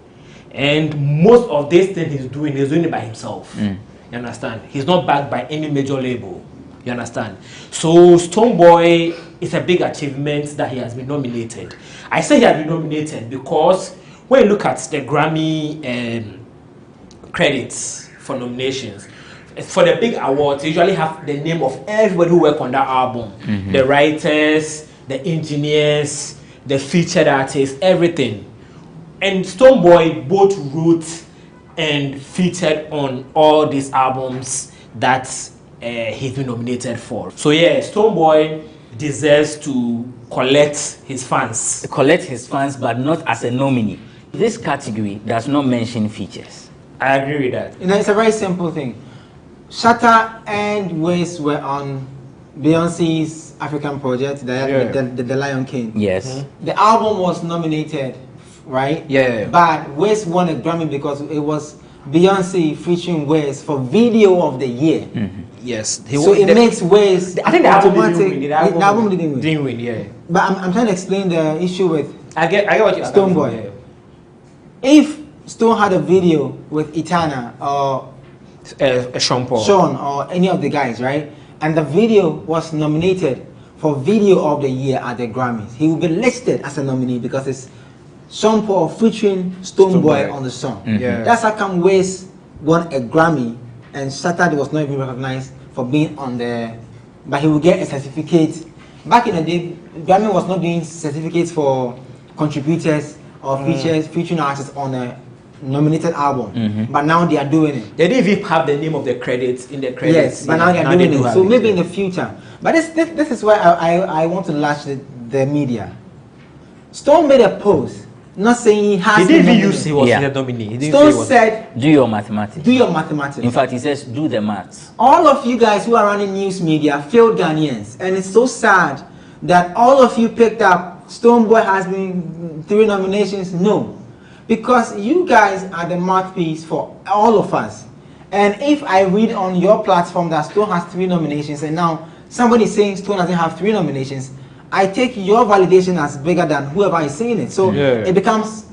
And most of this thing he's doing it by himself. You understand? He's not backed by any major label. You understand? So Stonebwoy is a big achievement that he has been nominated. I say he has been nominated because when you look at the Grammy credits for nominations, for the big awards, they usually have the name of everybody who worked on that album. The writers, the engineers, the featured artists, everything. And Stonebwoy both wrote and featured on all these albums that he's been nominated for. So yeah, Stonebwoy deserves to collect his fans. Collect his fans, but not as a nominee. This category does not mention features. I agree with that. You know, it's a very simple thing. Shatta and Wiz were on Beyonce's African project, the Lion King. Yes. The album was nominated, right? Yeah. But Wiz won a Grammy because it was Beyonce featuring Wiz for Video of the Year. Yes. So it makes Wiz I think the album automatic. didn't win. The album didn't win. Didn't win, yeah. But I'm trying to explain the issue with I get what you're Stonebwoy. saying. If Stone had a video with Itana or Sean Paul. Sean or any of the guys, right? And the video was nominated for Video of the Year at the Grammys, he will be listed as a nominee because it's Sean Paul featuring Stonebwoy on the song. Yeah. That's how come Wiz won a Grammy and Shatta was not even recognized for being on the, but he will get a certificate. Back in the day, Grammy was not doing certificates for contributors or featuring artists on a nominated album, but now they are doing it. They didn't even have the name of the credits in the credits. Yes, but now they are doing it. So maybe in the future. But this is why I want to lash the media. Stone made a post, not saying he has. He didn't even use he was the nominee. Stone said, "Do your mathematics." Do your mathematics. In fact, he says, "Do the maths." All of you guys who are running news media failed Ghanaians, and it's so sad that all of you picked up Stonebwoy has been 3 nominations. No. Because you guys are the mouthpiece for all of us. And if I read on your platform that Stone has 3 nominations and now somebody is saying Stone doesn't have 3 nominations, I take your validation as bigger than whoever is saying it. So it becomes,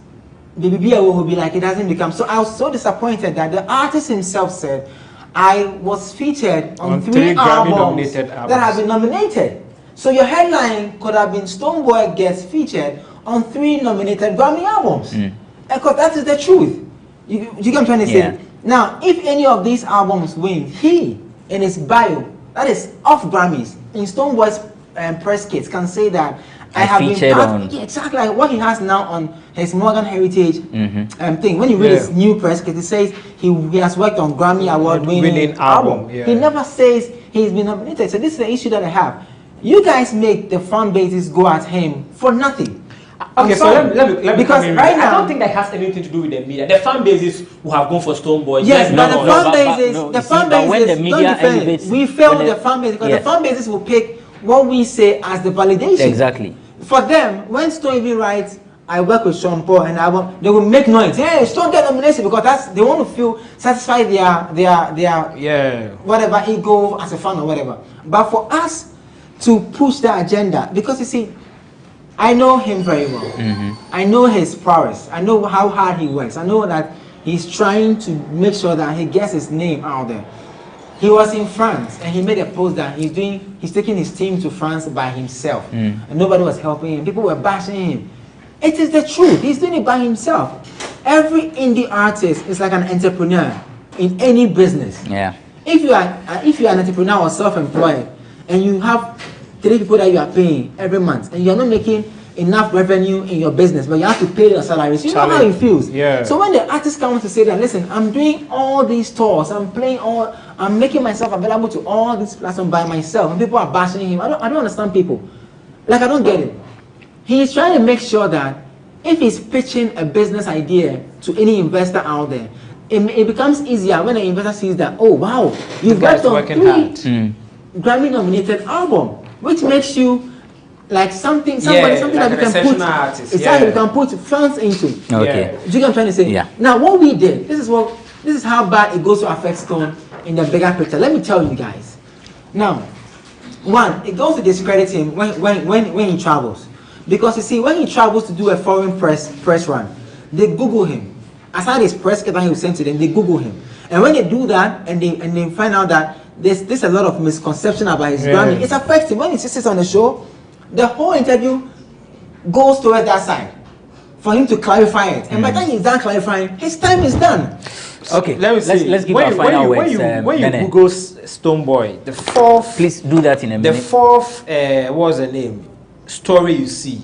BBB will be like, it doesn't become. So I was so disappointed that the artist himself said, I was featured on 3 albums that have been nominated. So your headline could have been Stonebwoy gets featured on 3 nominated Grammy albums. Because that is the truth. You get what I'm trying to say? Now, if any of these albums win, he, in his bio, that is off Grammys, in Stonebwoy's press kits, can say that I have been part, exactly like what he has now on his Morgan Heritage thing. When you read his new press kit, it says he has worked on Grammy Award winning album. He never says he's been nominated. So this is the issue that I have. You guys make the fan bases go at him for nothing. Okay, so let me because right now I don't think that has anything to do with the media. The fan bases who have gone for Stonebwoy. Yes, but the fan bases, don't defend it. We fail the fan bases because the fan bases will pick what we say as the validation. Exactly. For them, when Stone even writes, I work with Sean Paul and they will make noise. Hey, Stone get nomination because they want to feel satisfied their whatever ego as a fan or whatever. But for us to push the agenda, because you see, I know him very well. I know his prowess. I know how hard he works. I know that he's trying to make sure that he gets his name out there. He was in France and he made a post that he's taking his team to France by himself. And nobody was helping him. People were bashing him. It is the truth. He's doing it by himself. Every indie artist is like an entrepreneur in any business. Yeah. If you are an entrepreneur or self-employed and you have 3 people that you are paying every month and you are not making enough revenue in your business, but you have to pay your salaries, you know how it feels. So when the artist comes to say that, listen, I'm doing all these tours, I'm making myself available to all these platforms by myself, and people are bashing him. I don't understand people. Like, I don't get it. He's trying to make sure that if he's pitching a business idea to any investor out there, it becomes easier when the investor sees that, oh wow, you've got on 3 Grammy nominated album, which makes you like something that you can put you can put funds into. Okay. Do you get what I'm trying to say? Yeah. Now what we did, this is how bad it goes to affect Stone in the bigger picture. Let me tell you guys. Now, one, it goes to discredit him when he travels. Because you see, when he travels to do a foreign press run, they Google him. Aside his press kit that he was sent to them, they Google him. And when they do that and they find out that there's a lot of misconception about his Grammy. It's affecting when he sits on the show. The whole interview goes toward that side for him to clarify it. And by the time he's done clarifying, his time is done. Okay, let's give our final words. When you Google Stonebwoy, the fourth... Please do that in a minute. The fourth, what's the name? Story you see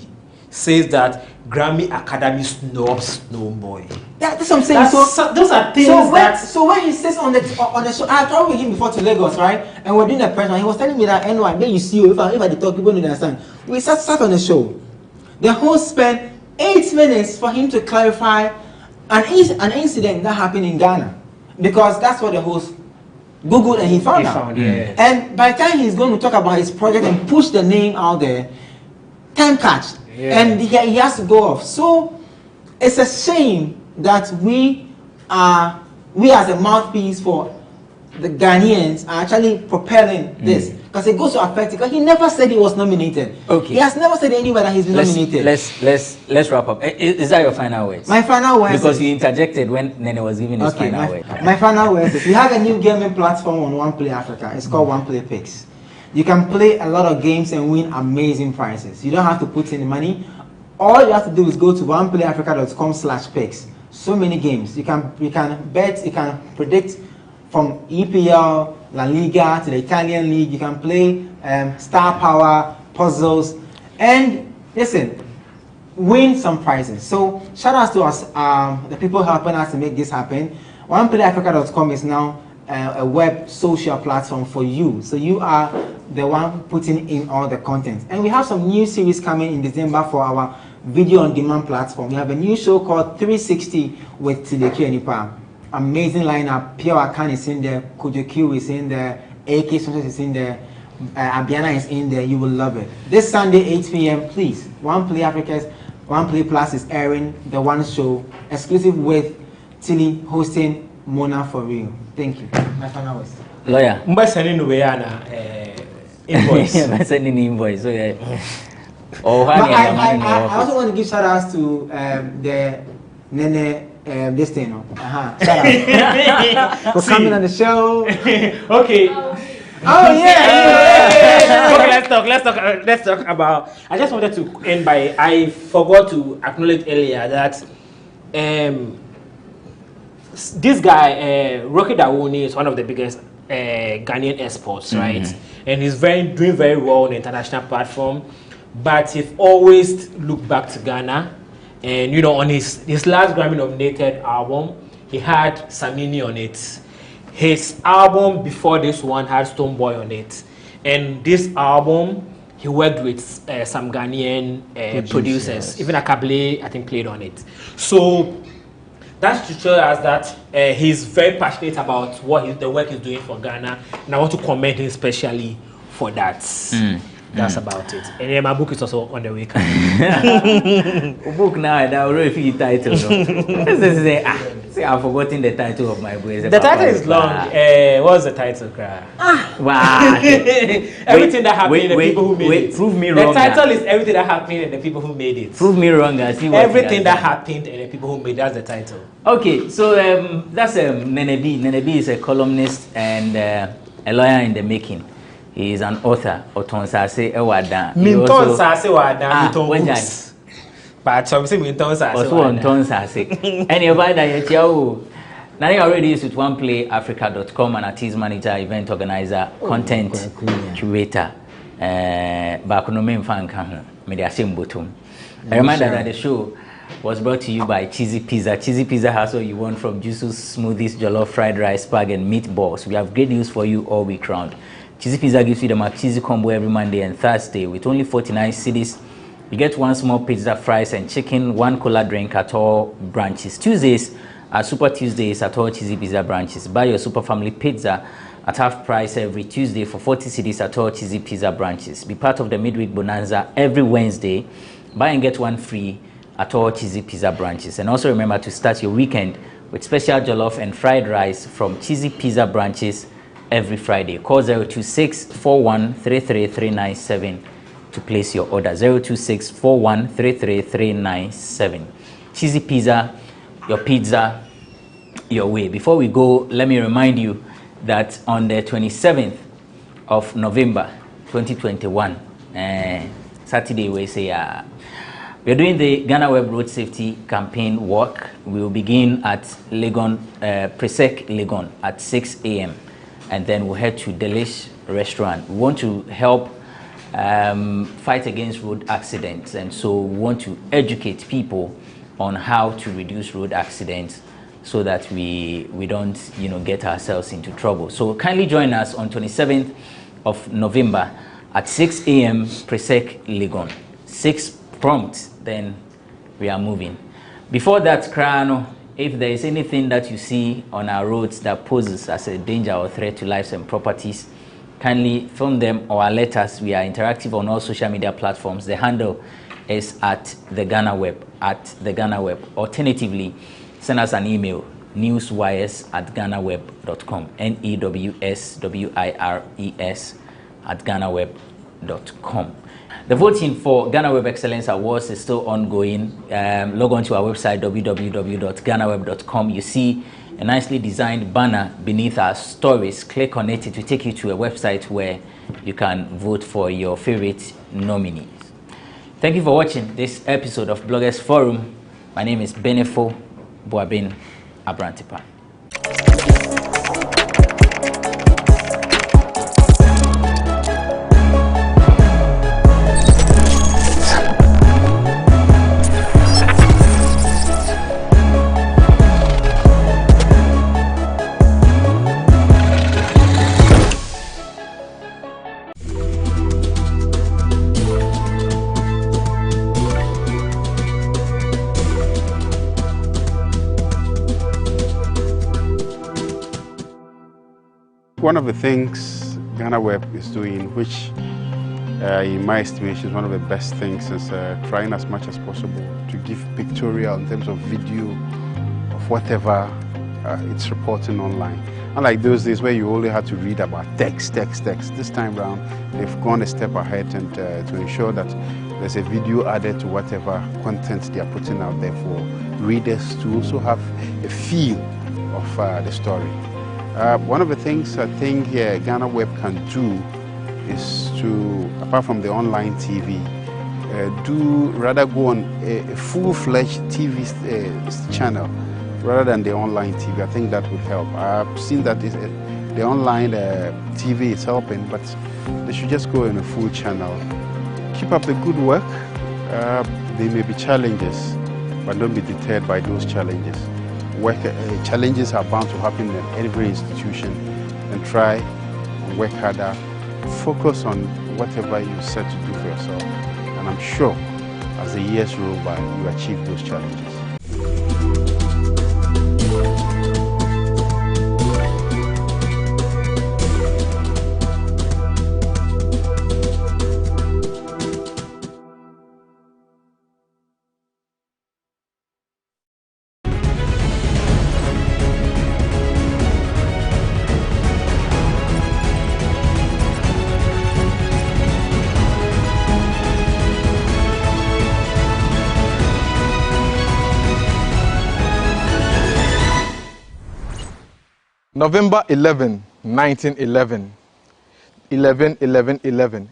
says that Grammy Academy snobs Stonebwoy. That's what I'm saying. Those are things so when he sits on the show, I traveled with him before to Lagos, right? And we're doing a press, and he was telling me that anyway, then you see if I talk, people don't understand. We sat on the show. The host spent 8 minutes for him to clarify an incident that happened in Ghana, because that's what the host Googled and he found out. Yes. And by the time he's going to talk about his project and push the name out there, time catch, and he has to go off. So it's a shame that we as a mouthpiece for the Ghanaians are actually propelling this, because it goes to affect it. Because he never said he was nominated. Okay. He has never said anywhere that he's been nominated. Let's wrap up. Is that your final words? My final words. Because you interjected when Nene was giving his final words. My final words is we have a new gaming platform on One Play Africa. It's called One Play Picks. You can play a lot of games and win amazing prizes. You don't have to put in money. All you have to do is go to oneplayafrica.com/picks. So many games. You can bet, you can predict from EPL, La Liga to the Italian League. You can play star power, puzzles, and listen, win some prizes. So shout out to us, the people helping us to make this happen. OnePlayAfrica.com is now a web social platform for you. So you are the one putting in all the content. And we have some new series coming in December for our video on demand platform. We have a new show called 360 with Tideki Enipa. Amazing lineup. Pure Akan is in there, Kojo Q is in there, AK Sanchez is in there, Abiana is in there. You will love it. This Sunday 8 p.m. please. One Play Africa's One Play Plus is airing the one show exclusive with Tilly hosting Mona for real. Thank you. My final words. Lawyer. I'm sending away an invoice. I'm sending invoice. So yeah. I also want to give shout outs to the Nene this thing. Shout out for coming on the show. Okay. Oh yeah. Okay, let's talk about. I just wanted to end by, I forgot to acknowledge earlier that this guy Rocky Dawuni is one of the biggest Ghanaian exports, right? And he's doing very well on the international platform. But he's always looked back to Ghana, and you know, on his last Grammy nominated album, he had Samini on it. His album before this one had Stonebwoy on it, and this album he worked with some Ghanaian producers. Even Akable, I think, played on it. So that's to show us that he's very passionate about the work he's doing for Ghana, and I want to commend him especially for that. That's about it. And then my book is also on the way. Book now, I already feel the title. See, I've forgotten the title of my book. The title is long. What's the title, Cry? Wow. Everything that happened and the people who made it. Prove me wrong. The title is Everything That Happened and the People Who Made It. Prove me wrong. I see what Everything That Happened and the People Who Made it. That's the title. Okay, so that's Nene B. Nene B is a columnist and a lawyer in the making. He is an author. Oton Sase Ewada. Minton Sase Wada. Minton books. But some say Minton Sase Wada. Also Minton Sase. Anybody that you now you already used with OnePlayAfrica.com, an artist manager, event organizer, content curator. Bakunomen fan kan media simbotum. A reminder that the show was brought to you by Cheesy Pizza. Cheesy Pizza has what you want from juices, smoothies, jollof, fried rice, spag, and meatballs. We have great news for you all week round. Cheesy Pizza gives you the McCheesy combo every Monday and Thursday with only 49 cedis. You get one small pizza, fries, and chicken, one cola drink at all branches. Tuesdays are Super Tuesdays at all Cheesy Pizza branches. Buy your Super Family Pizza at half price every Tuesday for 40 cedis at all Cheesy Pizza branches. Be part of the midweek bonanza every Wednesday. Buy and get one free at all Cheesy Pizza branches. And also remember to start your weekend with special jollof and fried rice from Cheesy Pizza branches every Friday. Call 026-4133-397 to place your order. 026-4133-397. Cheesy Pizza, your pizza, your way. Before we go, let me remind you that on the 27th of November 2021, Saturday, we say we're doing the GhanaWeb Road Safety Campaign walk. We will begin at Legon, Presec Legon at 6 a.m. and then we'll head to Delish Restaurant. We want to help fight against road accidents, and so we want to educate people on how to reduce road accidents so that we don't get ourselves into trouble. So kindly join us on 27th of November at 6 a.m. Presec Legon. 6 prompt, then we are moving. Before that, Krano, if there is anything that you see on our roads that poses as a danger or threat to lives and properties, kindly film them or alert us. We are interactive on all social media platforms. The handle is at the GhanaWeb, Alternatively, send us an email, newswires@ghanaweb.com, newswires@ghanaweb.com. The voting for GhanaWeb Excellence Awards is still ongoing. Log on to our website, www.ghanaweb.com. You see a nicely designed banner beneath our stories. Click on it. It will take you to a website where you can vote for your favorite nominees. Thank you for watching this episode of Bloggers Forum. My name is Benefo Boabin Abrantipa. One of the things GhanaWeb is doing, which in my estimation is one of the best things, is trying as much as possible to give pictorial in terms of video of whatever it's reporting online. Unlike those days where you only had to read about text. This time around, they've gone a step ahead and to ensure that there's a video added to whatever content they are putting out there for readers to also have a feel of the story. One of the things I think GhanaWeb can do is to, apart from the online TV, rather go on a full-fledged TV channel rather than the online TV. I think that would help. I've seen that the online TV is helping, but they should just go in a full channel. Keep up the good work. There may be challenges, but don't be deterred by those challenges. Challenges are bound to happen in every institution, and try and work harder. Focus on whatever you set to do for yourself, and I'm sure as the years roll by, you achieve those challenges. November 11, 1911. 11.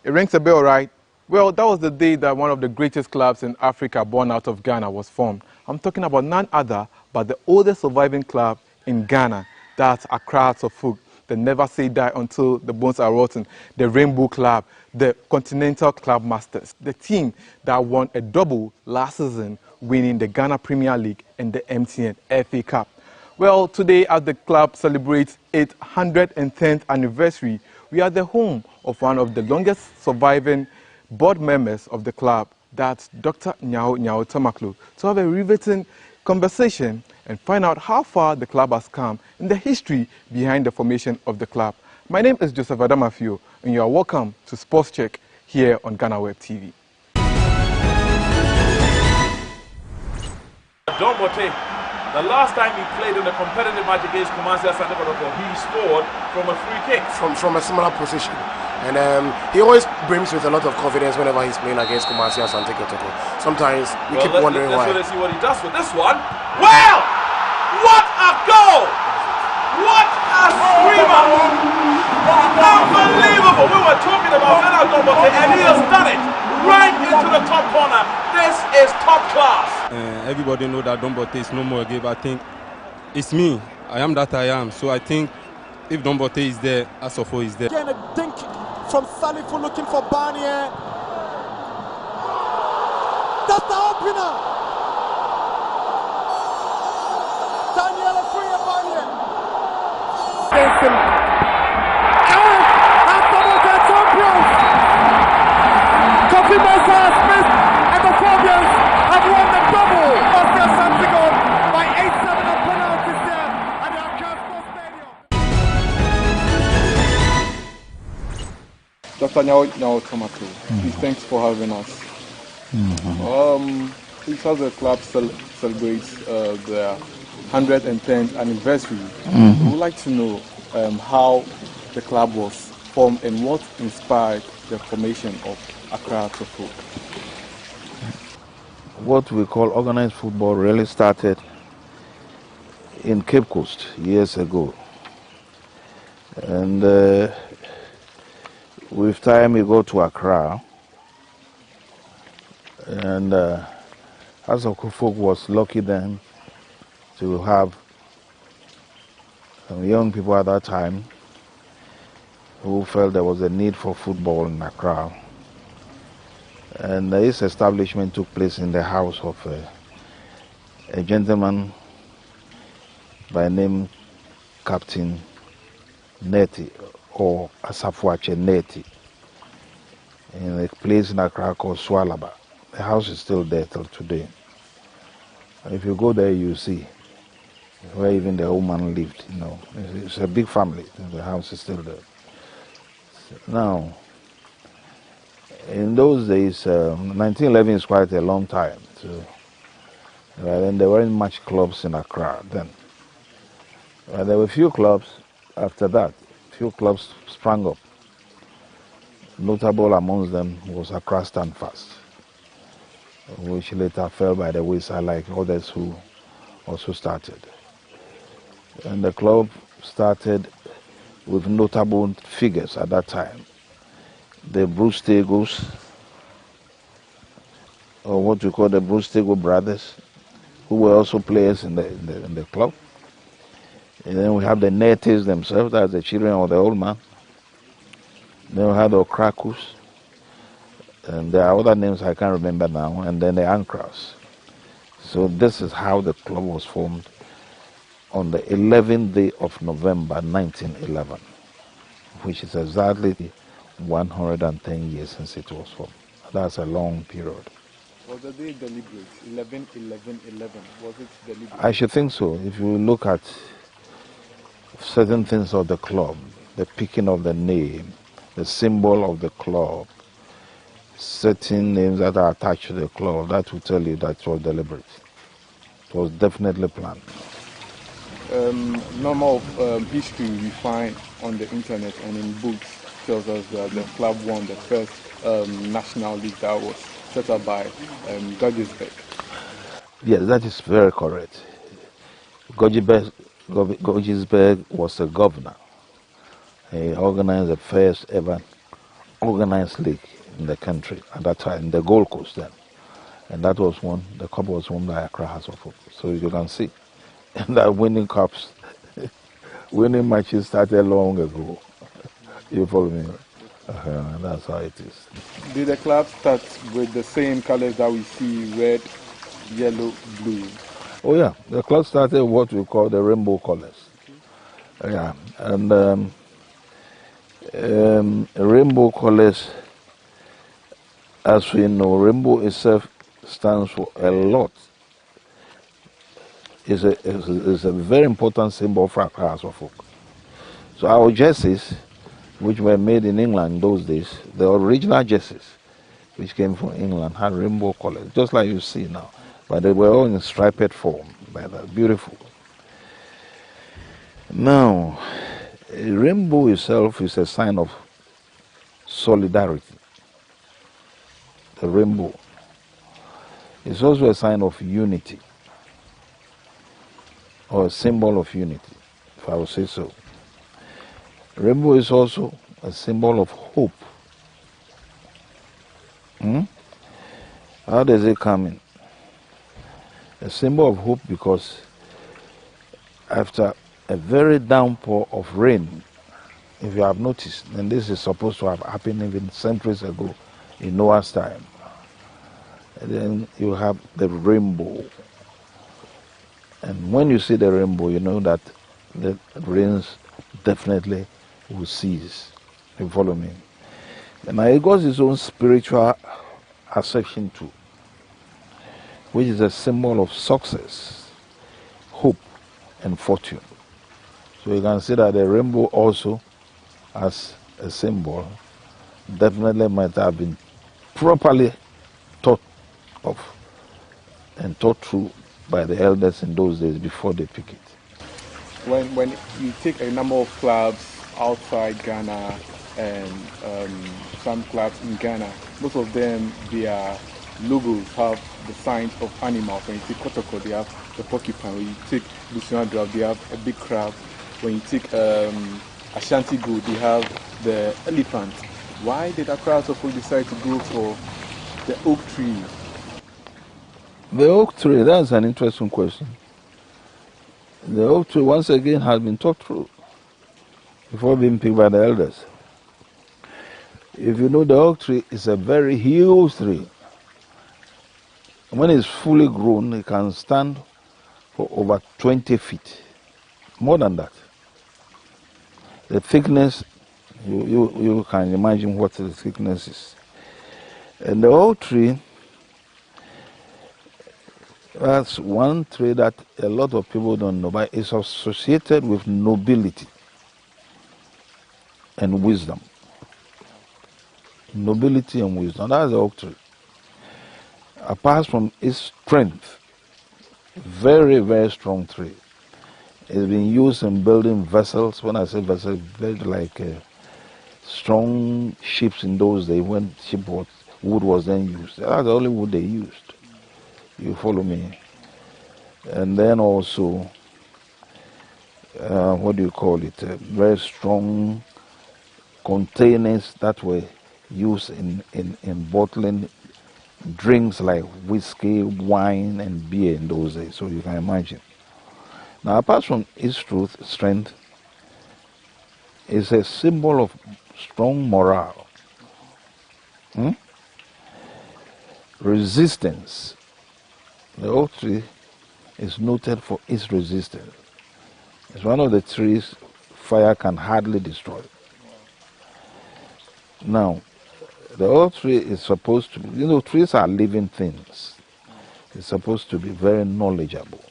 It rings a bell, right? Well, that was the day that one of the greatest clubs in Africa born out of Ghana was formed. I'm talking about none other but the oldest surviving club in Ghana. That's Accra Suffolk. The Never Say Die Until the Bones Are Rotten. The Rainbow Club. The Continental Club Masters. The team that won a double last season, winning the Ghana Premier League and the MTN FA Cup. Well, today as the club celebrates its 110th anniversary, we are the home of one of the longest surviving board members of the club, that's Dr. Nyao Tamaklo, to have a riveting conversation and find out how far the club has come in the history behind the formation of the club. My name is Joseph Adamafio, and you are welcome to Sports Check here on GhanaWeb TV. Don Bote, the last time he played in a competitive match against Kumasi Asante Kotoko, he scored from a free kick. From a similar position. And he always brims with a lot of confidence whenever he's playing against Kumasi Asante Kotoko. Sometimes we keep wondering why. Let's see what he does with this one. Well, what a goal! What a screamer. Unbelievable. We were talking about Ghana Dombote and he has done it. Right into the top corner. This is top class. Everybody know that Dombote is no more a game. I think it's me. I am that I am. So I think if Dombote is there, Asofo is there. Again, a dink from Salifu looking for Barnier. That's the opener. Daniel Akuya Barnier. Against him. And Dombote champions. Kofi Mensah Smith and the Phobians have won the double. Oscar Santiago by 8-7 on penalties there at the Accra Sports Stadium. Dr. Nyao Tomato, thanks for having us. Please, as the club celebrates their 110th anniversary, we would like to know how the club was formed and what inspired the formation of Accra Football. What we call organized football really started in Cape Coast years ago. And with time we go to Accra. And Asokufok was lucky then to have young people at that time who felt there was a need for football in Accra. And this establishment took place in the house of a gentleman by name Captain Neti, or Asafuache Neti, in a place in Accra called Swalaba. The house is still there till today. If you go there, you see where even the old man lived. You know, it's a big family. The house is still there. Now, in those days, 1911 is quite a long time. So, and there weren't much clubs in Accra then. There were few clubs after that. Few clubs sprang up. Notable amongst them was Accra Standfast, which later fell by the wayside like others who also started. And the club started with notable figures at that time. The Bruce Tegos, or what we call the Bruce Tego brothers, who were also players in the club. And then we have the natives themselves, that's the children of the old man. Then we have the Okrakus, and there are other names I can't remember now, and then the Ankras. So this is how the club was formed on the 11th day of November 1911, which is exactly 110 years since it was formed. That's a long period. Was the day deliberate? 11-11-11, was it deliberate? I should think so. If you look at certain things of the club, the picking of the name, the symbol of the club, certain names that are attached to the club, that will tell you that it was deliberate. It was definitely planned. Normal history we find on the internet and in books tells us that the club won the first national league that was set up by Guggisberg. Yes, that is very correct. Guggisberg was a governor. He organized the first ever organized league in the country at that time, the Gold Coast then. And that was one, the cup was won by Accra House of Football. So you can see that winning cups, winning matches started long ago. You follow me? That's how it is. Did the club start with the same colors that we see, red, yellow, blue? Oh yeah, the club started what we call the rainbow colors. Yeah, and rainbow colors, as we know, rainbow itself stands for a lot. It's a very important symbol for Accra House of Folk. So our jerseys, which were made in England in those days, the original jerseys, which came from England, had rainbow colors, just like you see now. But they were all in striped form, beautiful. Now, a rainbow itself is a sign of solidarity. The rainbow is also a sign of unity, or a symbol of unity, if I would say so. Rainbow is also a symbol of hope. How does it come in? A symbol of hope because after a very downpour of rain, if you have noticed, and this is supposed to have happened even centuries ago in Noah's time, and then you have the rainbow. And when you see the rainbow, you know that the rains definitely will cease. You follow me? And now it got its own spiritual acception too, which is a symbol of success, hope, and fortune. So you can see that the rainbow also, as a symbol, definitely might have been properly thought of and thought through by the elders in those days before they pick it. When you take a number of clubs outside Ghana and some clubs in Ghana, most of them, their logos have the signs of animals. When you take Kotoko, they have the porcupine. When you take Busuan Draft, they have a big crab. When you take Ashanti Gold, they have the elephant. Why did Accra Asafo decide to go for the oak tree? The oak tree, that's an interesting question. The oak tree, once again, has been thought through before being picked by the elders. If you know, the oak tree is a very huge tree. When it's fully grown, it can stand for over 20 feet. More than that. The thickness, you can imagine what the thickness is. And the oak tree, that's one tree that a lot of people don't know, but it's associated with nobility and wisdom. Nobility and wisdom, that's the oak tree. Apart from its strength, very, very strong tree. It's been used in building vessels. When I say vessels, very like strong ships in those days when wood was then used. That's the only wood they used. You follow me? And then also, what do you call it? Very strong containers that were used in bottling drinks like whiskey, wine, and beer in those days. So you can imagine. Now, apart from its strength, it's a symbol of strong morale, resistance. The oak tree is noted for its resistance. It's one of the trees fire can hardly destroy. Now, the oak tree is supposed to be, trees are living things. It's supposed to be very knowledgeable.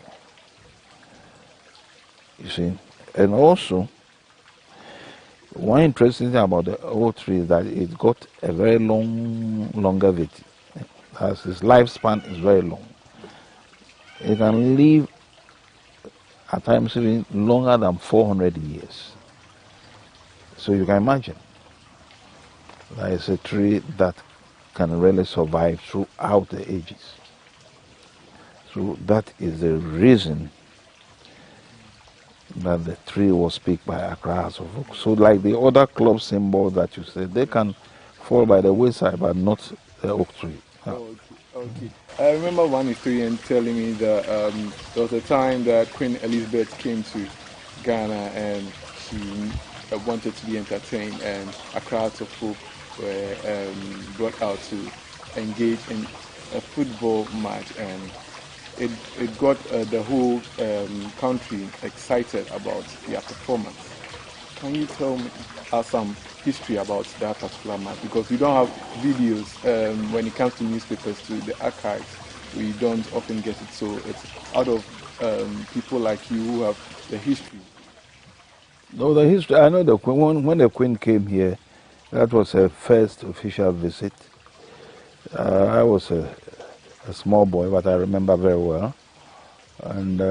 You see? And also, one interesting thing about the oak tree is that it got a very long longevity. As its lifespan is very long. It can live at times even longer than 400 years. So you can imagine that it's a tree that can really survive throughout the ages. So that is the reason that the tree was picked by Accra Asafo. So like the other club symbols that you said, they can fall by the wayside, but not the oak tree. Okay. I remember one historian telling me that there was a time that Queen Elizabeth came to Ghana and she wanted to be entertained, and Accra Asafo were brought out to engage in a football match, and it got the whole country excited about their performance. Can you tell me some history about that particular match? Because we don't have videos when it comes to newspapers, to the archives. We don't often get it, so it's out of people like you who have the history. No, the history, I know the Queen, when the Queen came here, that was her first official visit. I was a small boy, but I remember very well. And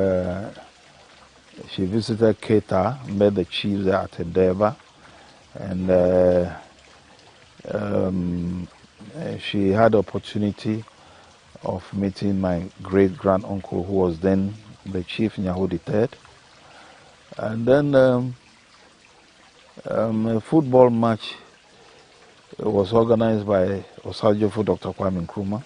she visited Keita, met the chiefs at Endeavour, and she had the opportunity of meeting my great-grand-uncle, who was then the chief Nyaho III. And then A football match was organized by Osajofo Dr. Kwame Nkrumah.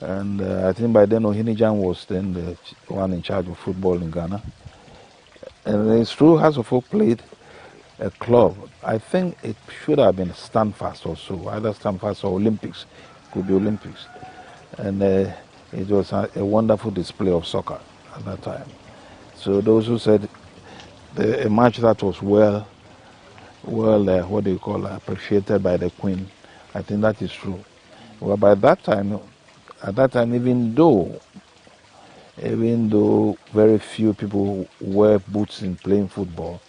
And I think by then Ohinijan was then the one in charge of football in Ghana. And it's true, House of Folk played a club. I think it should have been Stanfast or so, either Stanfast or Olympics. Could be Olympics. And it was a wonderful display of soccer at that time. So those who said a match that was well, what do you call, appreciated by the Queen, I think that is true. Well, by that time, at that time, even though very few people wear boots in playing football,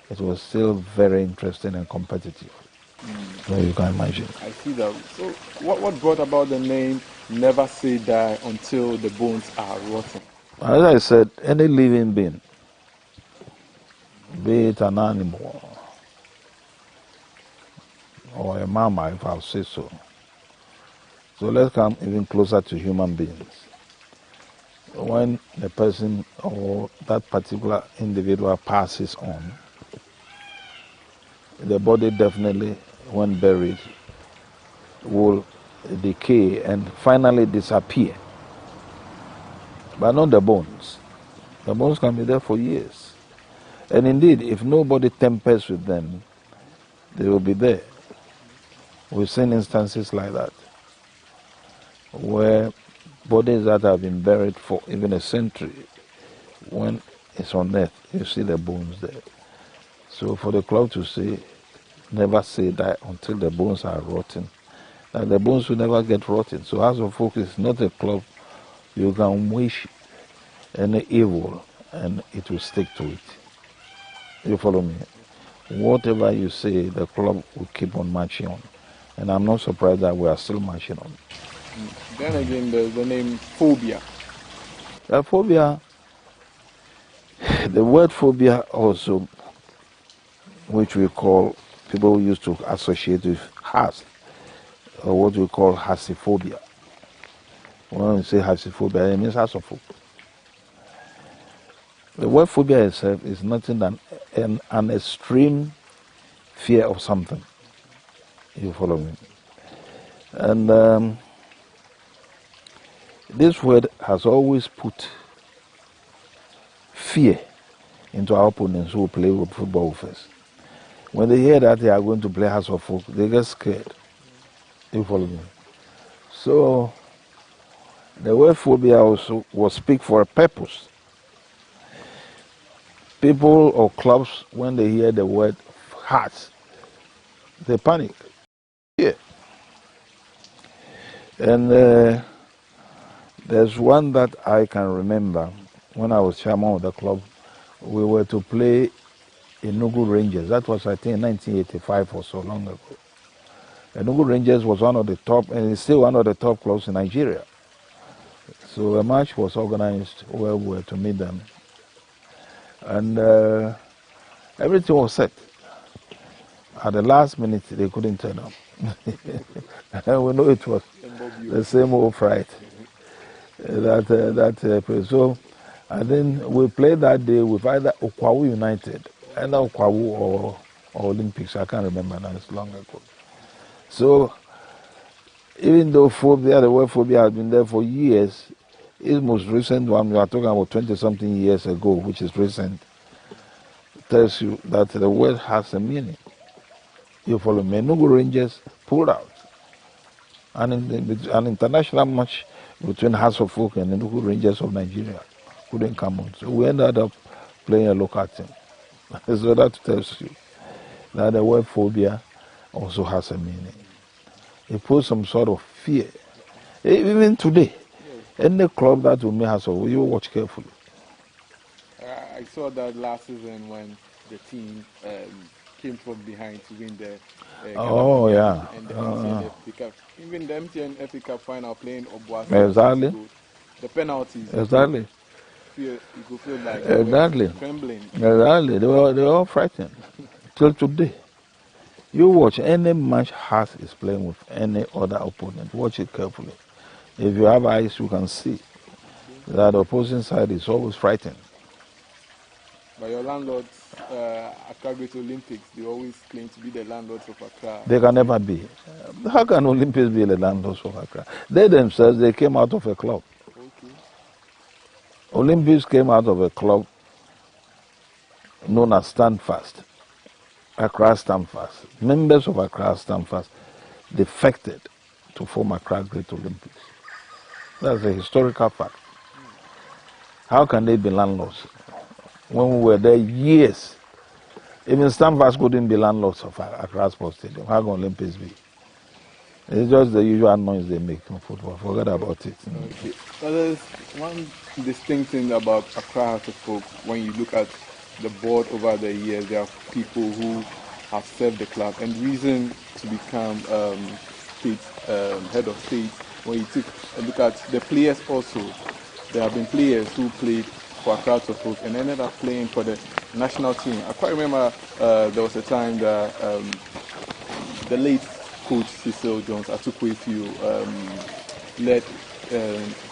it was still very interesting and competitive. So you can imagine. I see that. So what brought about the name Never Say Die Until the Bones Are Rotten? As I said, any living being, be it an animal or a mammal, if I'll say so. So let's come even closer to human beings. When the person or that particular individual passes on, the body definitely, when buried, will decay and finally disappear. But not the bones. The bones can be there for years. And indeed, if nobody tampers with them, they will be there. We've seen instances like that, where bodies that have been buried for even a century, when it's on earth, you see the bones there. So for the club to say, never say die until the bones are rotten, and the bones will never get rotten. So House of Folk is not a club you can wish any evil and it will stick to it. You follow me? Whatever you say, the club will keep on marching on. And I'm not surprised that we are still marching on. Then again, there's the name phobia. Phobia, the word phobia also, which we call, people used to associate with has, or what we call hasiphobia. When we say hasiphobia, it means house of folk. The word phobia itself is nothing than an extreme fear of something. You follow me? And this word has always put fear into our opponents who play with football with us. When they hear that they are going to play House of Folk, they get scared. You follow me? So the word phobia also was speak for a purpose. People or clubs, when they hear the word hearts, they panic. Yeah. And there's one that I can remember when I was chairman of the club. We were to play Enugu Rangers. That was, I think, 1985 or so, long ago. Enugu Rangers was one of the top, and it's still one of the top clubs in Nigeria. So a match was organized where we were to meet them. And everything was set. At the last minute, they couldn't turn up. And we know it was the same old fright. So, and then we played that day with either Okwawu United, either Okwawu or Olympics. I can't remember now, it's long ago. So, even though phobia, the word phobia has been there for years, its most recent one, we are talking about 20-something years ago, which is recent, tells you that the word has a meaning. You follow me? Enugu Rangers pulled out. And an international match between House of Folk and Enugu Rangers of Nigeria couldn't come on. So we ended up playing a local team. So that tells you that the word phobia also has a meaning. It puts some sort of fear. Even today, any club that will make House of Folk, you watch carefully. I saw that last season when the team came from behind to win the oh yeah. And the MTN FA Cup. Even the MTN FA Cup final playing Obuasi. Exactly. The penalties. Exactly. You could feel like exactly. Trembling. Exactly. They were all frightened. Till today. You watch any match Hearts is playing with any other opponent. Watch it carefully. If you have eyes, you can see that the opposing side is always frightened. But your landlords Accra Great Olympics, they always claim to be the landlords of Accra. They can never be. How can Olympics be the landlords of Accra? They themselves, they came out of a club. Okay. Olympics came out of a club known as Stand Fast. Accra Stand Fast. Members of Accra Stand Fast defected to form Accra Great Olympics. That's a historical fact. How can they be landlords? When we were there years, even Stand Fast couldn't be landlords of Accra Sports Stadium. How can Olympics be? It's just the usual noise they make in football. Forget about it. Okay. So there's one distinct thing about Accra House of Folk. When you look at the board over the years, there are people who have served the club and reason to become head of state. When you take a look at the players also, there have been players who played for Accra House of Folk and ended up playing for the national team. I quite remember there was a time that the late coach Cecil Jones Atukwefiu led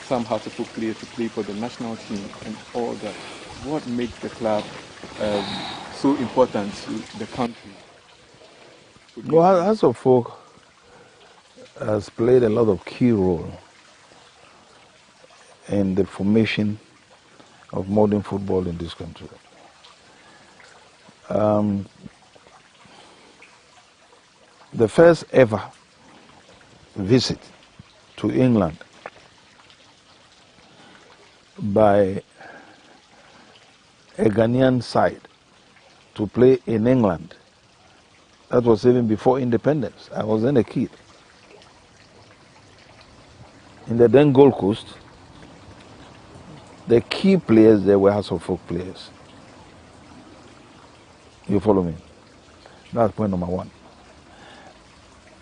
some House of Folk players to play for the national team and all that. What makes the club so important to the country? Well, House of Folk has played a lot of key role in the formation of modern football in this country. The first ever visit to England by a Ghanaian side to play in England, that was even before independence. I was then a kid. In the then Gold Coast, the key players there were House of Folk players. You follow me? That's point number one.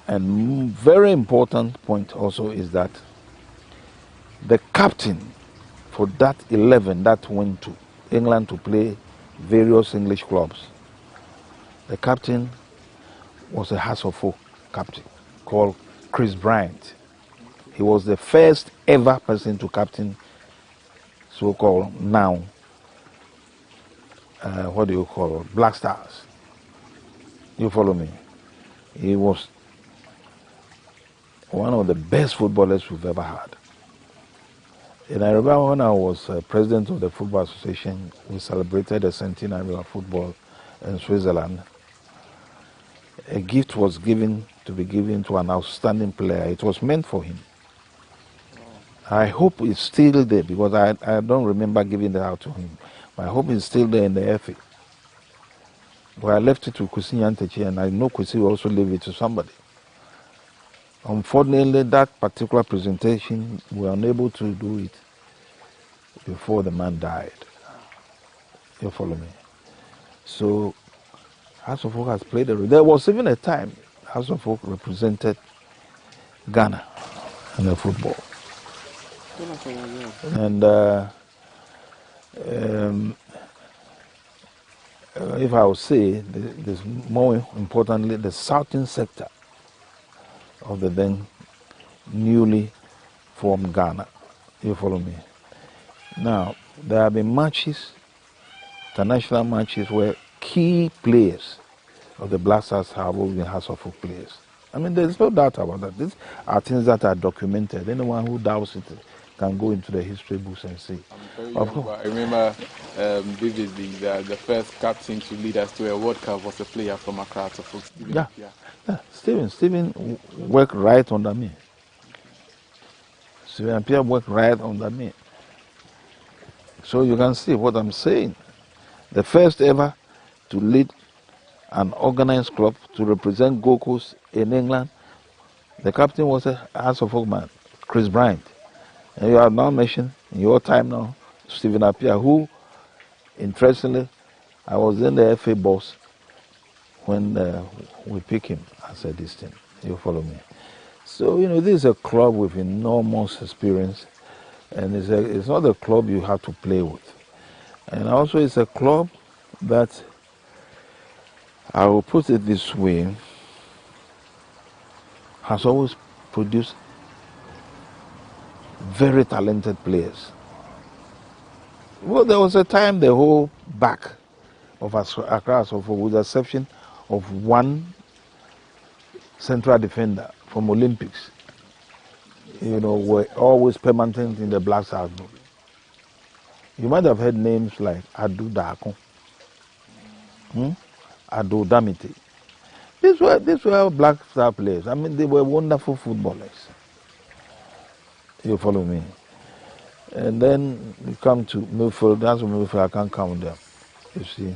And very important point also is that the captain for that 11 that went to England to play various English clubs, the captain was a House of Folk captain called Chris Bryant. He was the first ever person to captain so-called now, Black Stars. You follow me? He was one of the best footballers we've ever had. And I remember when I was president of the Football Association, we celebrated the centenary of football in Switzerland. A gift was given to be given to an outstanding player. It was meant for him. I hope it's still there because I don't remember giving that out to him. But I hope it's still there in the FA. But I left it to Kwesi Nyantakyi, and I know Kwesi will also leave it to somebody. Unfortunately, that particular presentation, we were unable to do it before the man died. You follow me? So, House of Folk has played a role. There was even a time House of Folk represented Ghana in the football. And if I would say, this more importantly, the southern sector of the then newly formed Ghana. You follow me? Now, there have been matches, international matches, where key players of the Black Stars have always been House of Folk players. I mean, there's no doubt about that. These are things that are documented. Anyone who doubts it can go into the history books and see. I remember vividly that the first captain to lead us to a World Cup was a player from Accra, Stephen. Yeah, Stephen worked right under me. Stephen Appiah worked right under me. So you can see what I'm saying. The first ever to lead an organized club to represent Gold Coast in England, the captain was a House of Folk man, Chris Bryant. And you have now mentioned in your time now, Stephen Appiah, who, interestingly, I was in the FA boss when we picked him as a distinct. You follow me? So, you know, this is a club with enormous experience, and it's not a club you have to play with. And also it's a club that, I will put it this way, has always produced very talented players. Well, there was a time the whole back of Accra Asofo, with the exception of one central defender from Olympics, were always permanent in the Black Stars group. You might have heard names like Adu Dako, Adu Damite. These were Black Star players. I mean, they were wonderful footballers. You follow me? And then you come to Milford. That's when Milford, I can't count them. You see?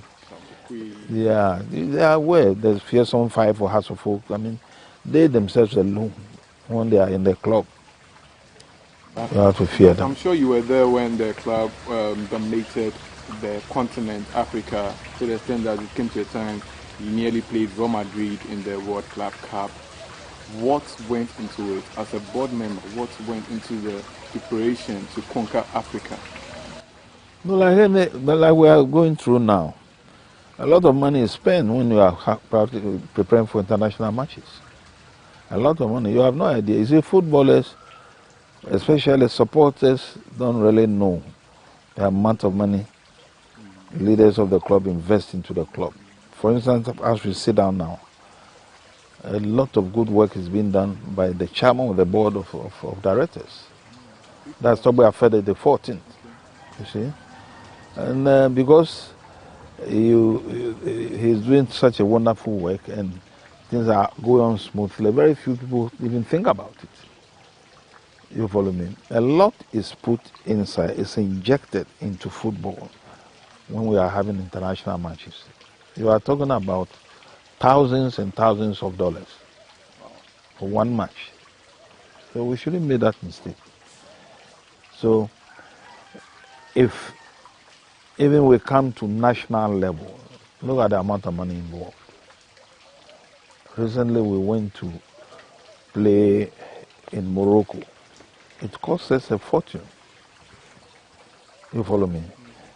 Yeah, they are aware. There's Fearsome 5 for Hearts of Folk. I mean, they themselves alone, when they are in the club, you have to fear them. I'm sure you were there when the club dominated the continent, Africa, to the extent that it came to a time you nearly played Real Madrid in the World Club Cup. What went into it as a board member? What went into the preparation to conquer Africa? No, like we are going through now. A lot of money is spent when you are preparing for international matches. A lot of money. You have no idea. You see, footballers, especially supporters, don't really know the amount of money leaders of the club invest into the club. For instance, as we sit down now, a lot of good work is being done by the chairman of the board of directors. That's Toby Afede the 14th, you see. And because he's doing such a wonderful work and things are going on smoothly, very few people even think about it. You follow me? A lot is put inside, is injected into football when we are having international matches. You are talking about thousands and thousands of dollars for one match. So we shouldn't make that mistake. So if even we come to national level, look at the amount of money involved. Recently we went to play in Morocco. It cost us a fortune. You follow me?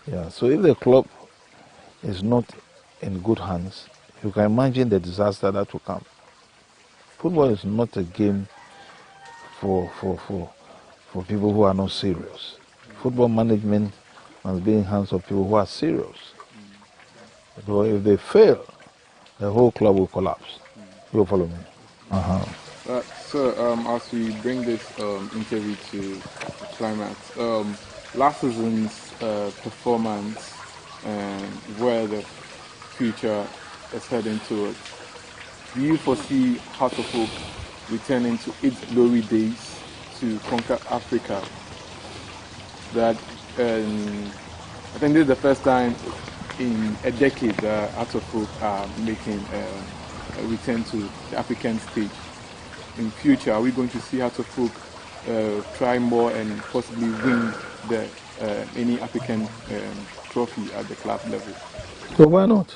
Yeah. So if the club is not in good hands, you can imagine the disaster that will come. Football is not a game for people who are not serious. Football management must be in hands of people who are serious. Because if they fail, the whole club will collapse. You follow me? So as we bring this interview to climax, last season's performance and where the future is heading towards, do you foresee Hearts of Folk returning to its glory days to conquer Africa? That I think this is the first time in a decade that Hearts of Folk are making a return to the African stage. In future, are we going to see Hearts of Folk try more and possibly win any African trophy at the club level? So why not?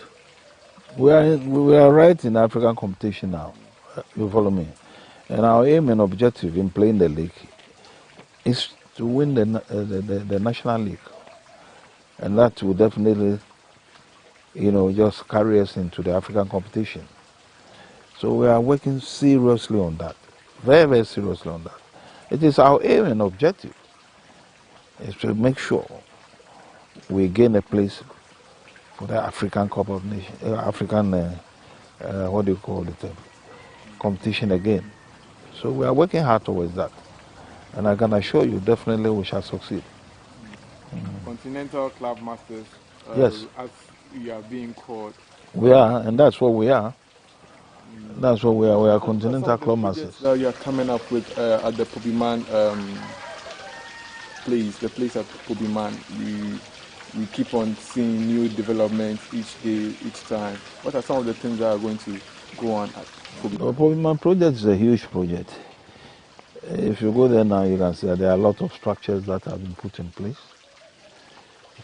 We are right in African competition now. You follow me? And our aim and objective in playing the league is to win the national league, and that will definitely, just carry us into the African competition. So we are working seriously on that, very, very seriously on that. It is our aim and objective is to make sure we gain a place for the African Cup of Nations, what do you call it, competition again. So we are working hard towards that. And I can assure you, definitely we shall succeed. Continental Club Masters, yes. As we are being called. We are, and that's what we are. That's what we are. We are Continental Club Masters. That you are coming up with at the Pobiman place, the place at Pobiman. We keep on seeing new developments each day, each time. What are some of the things that are going to go on at Pobiman? The Pobiman project is a huge project. If you go there now, you can see that there are a lot of structures that have been put in place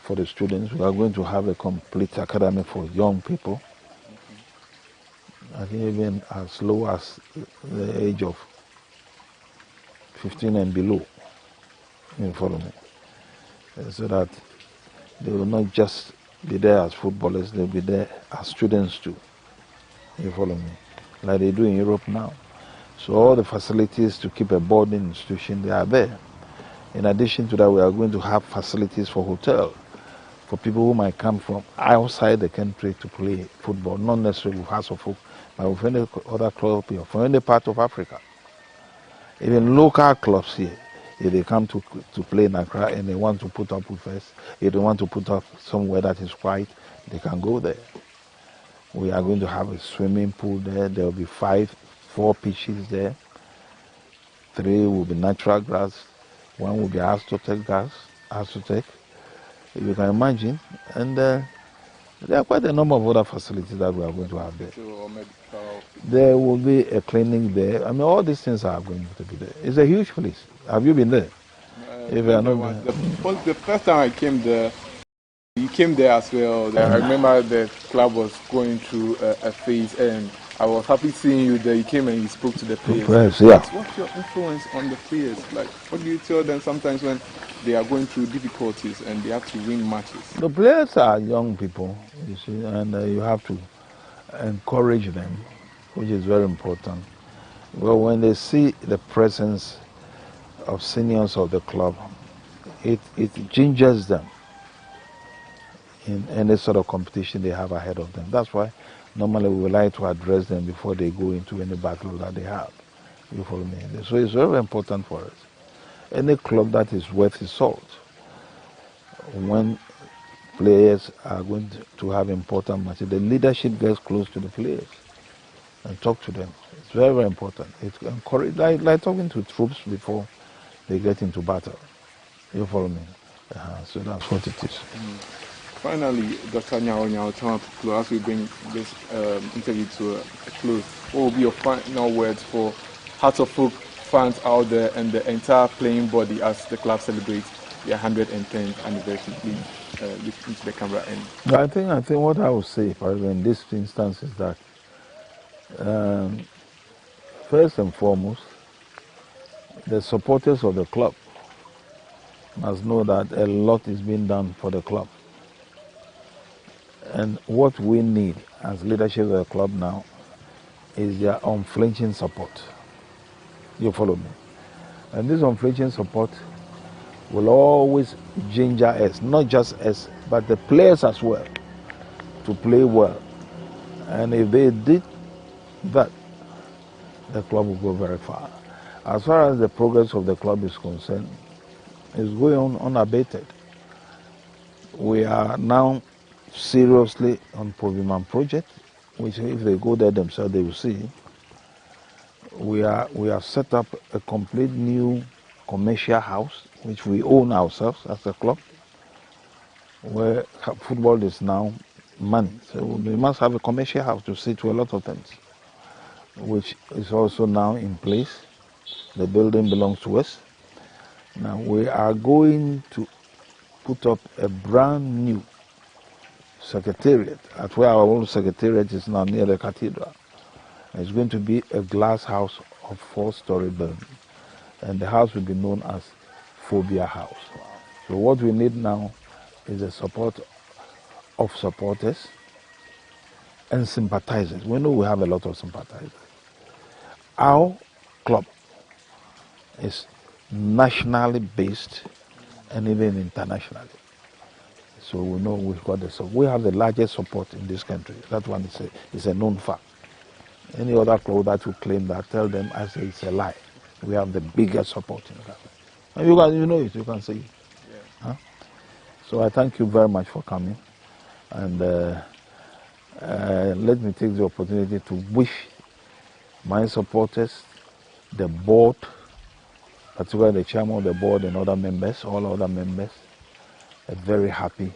for the students. We are going to have a complete academy for young people. I think even as low as the age of 15 and below. You follow me? So that they will not just be there as footballers, they'll be there as students too. You follow me? Like they do in Europe now. So all the facilities to keep a boarding institution, they are there. In addition to that, we are going to have facilities for hotel, for people who might come from outside the country to play football, not necessarily with House of Folk, but with any other club or from any part of Africa. Even local clubs here, if they come to play in Accra and they want to put up with us, if they want to put up somewhere that is quiet, they can go there. We are going to have a swimming pool there. There will be 4 pitches there. 3 will be natural grass. 1 will be astroturf grass, astroturf. You can imagine. And there are quite a number of other facilities that we are going to have there. There will be a clinic there. I mean, all these things are going to be there. It's a huge place. Have you been there? If you are not there. The first time I came there, you came there as well. I remember the club was going through a phase, and I was happy seeing you there. You came and you spoke to the players. Yes, yeah. What's your influence on the players? Like, what do you tell them sometimes when they are going through difficulties and they have to win matches? The players are young people, you see, and you have to encourage them, which is very important. Well, when they see the presence of seniors of the club, it gingers them in any sort of competition they have ahead of them. That's why normally we like to address them before they go into any battle that they have. You follow me? So it's very important for us. Any club that is worth its salt, when players are going to have important matches, the leadership gets close to the players and talk to them. It's very, very important. It's like talking to troops before they get into battle. You follow me? So that's what it is. Finally, Dr. Nyao, as we bring this interview to a close, what will be your final words for Hearts of Folk fans out there and the entire playing body as the club celebrates their 110th anniversary? Please look into the camera. And I think what I would say, in this instance, is that first and foremost, the supporters of the club must know that a lot is being done for the club. And what we need as leadership of the club now is their unflinching support. You follow me? And this unflinching support will always ginger us, not just us, but the players as well, to play well. And if they did that, the club will go very far. As far as the progress of the club is concerned, it's going on unabated. We are now seriously on Proviman project, which if they go there themselves, they will see. We have set up a complete new commercial house, which we own ourselves as a club, where football is now money. So we must have a commercial house to see to a lot of things, which is also now in place. The building belongs to us. Now we are going to put up a brand new secretariat at where our old secretariat is now near the cathedral. It's going to be a glass house of 4-story building, and the house will be known as Phobia House. So what we need now is the support of supporters and sympathizers. We know we have a lot of sympathizers. Our club is nationally based and even internationally. So we know we've got the support. We have the largest support in this country. That one is a known fact. Any other club that will claim that, tell them I say it's a lie. We have the biggest support in Ghana. And you know it, you can say it. Yeah. Huh? So I thank you very much for coming. And let me take the opportunity to wish my supporters, the board, particularly the chairman of the board and other members, all other members, a very happy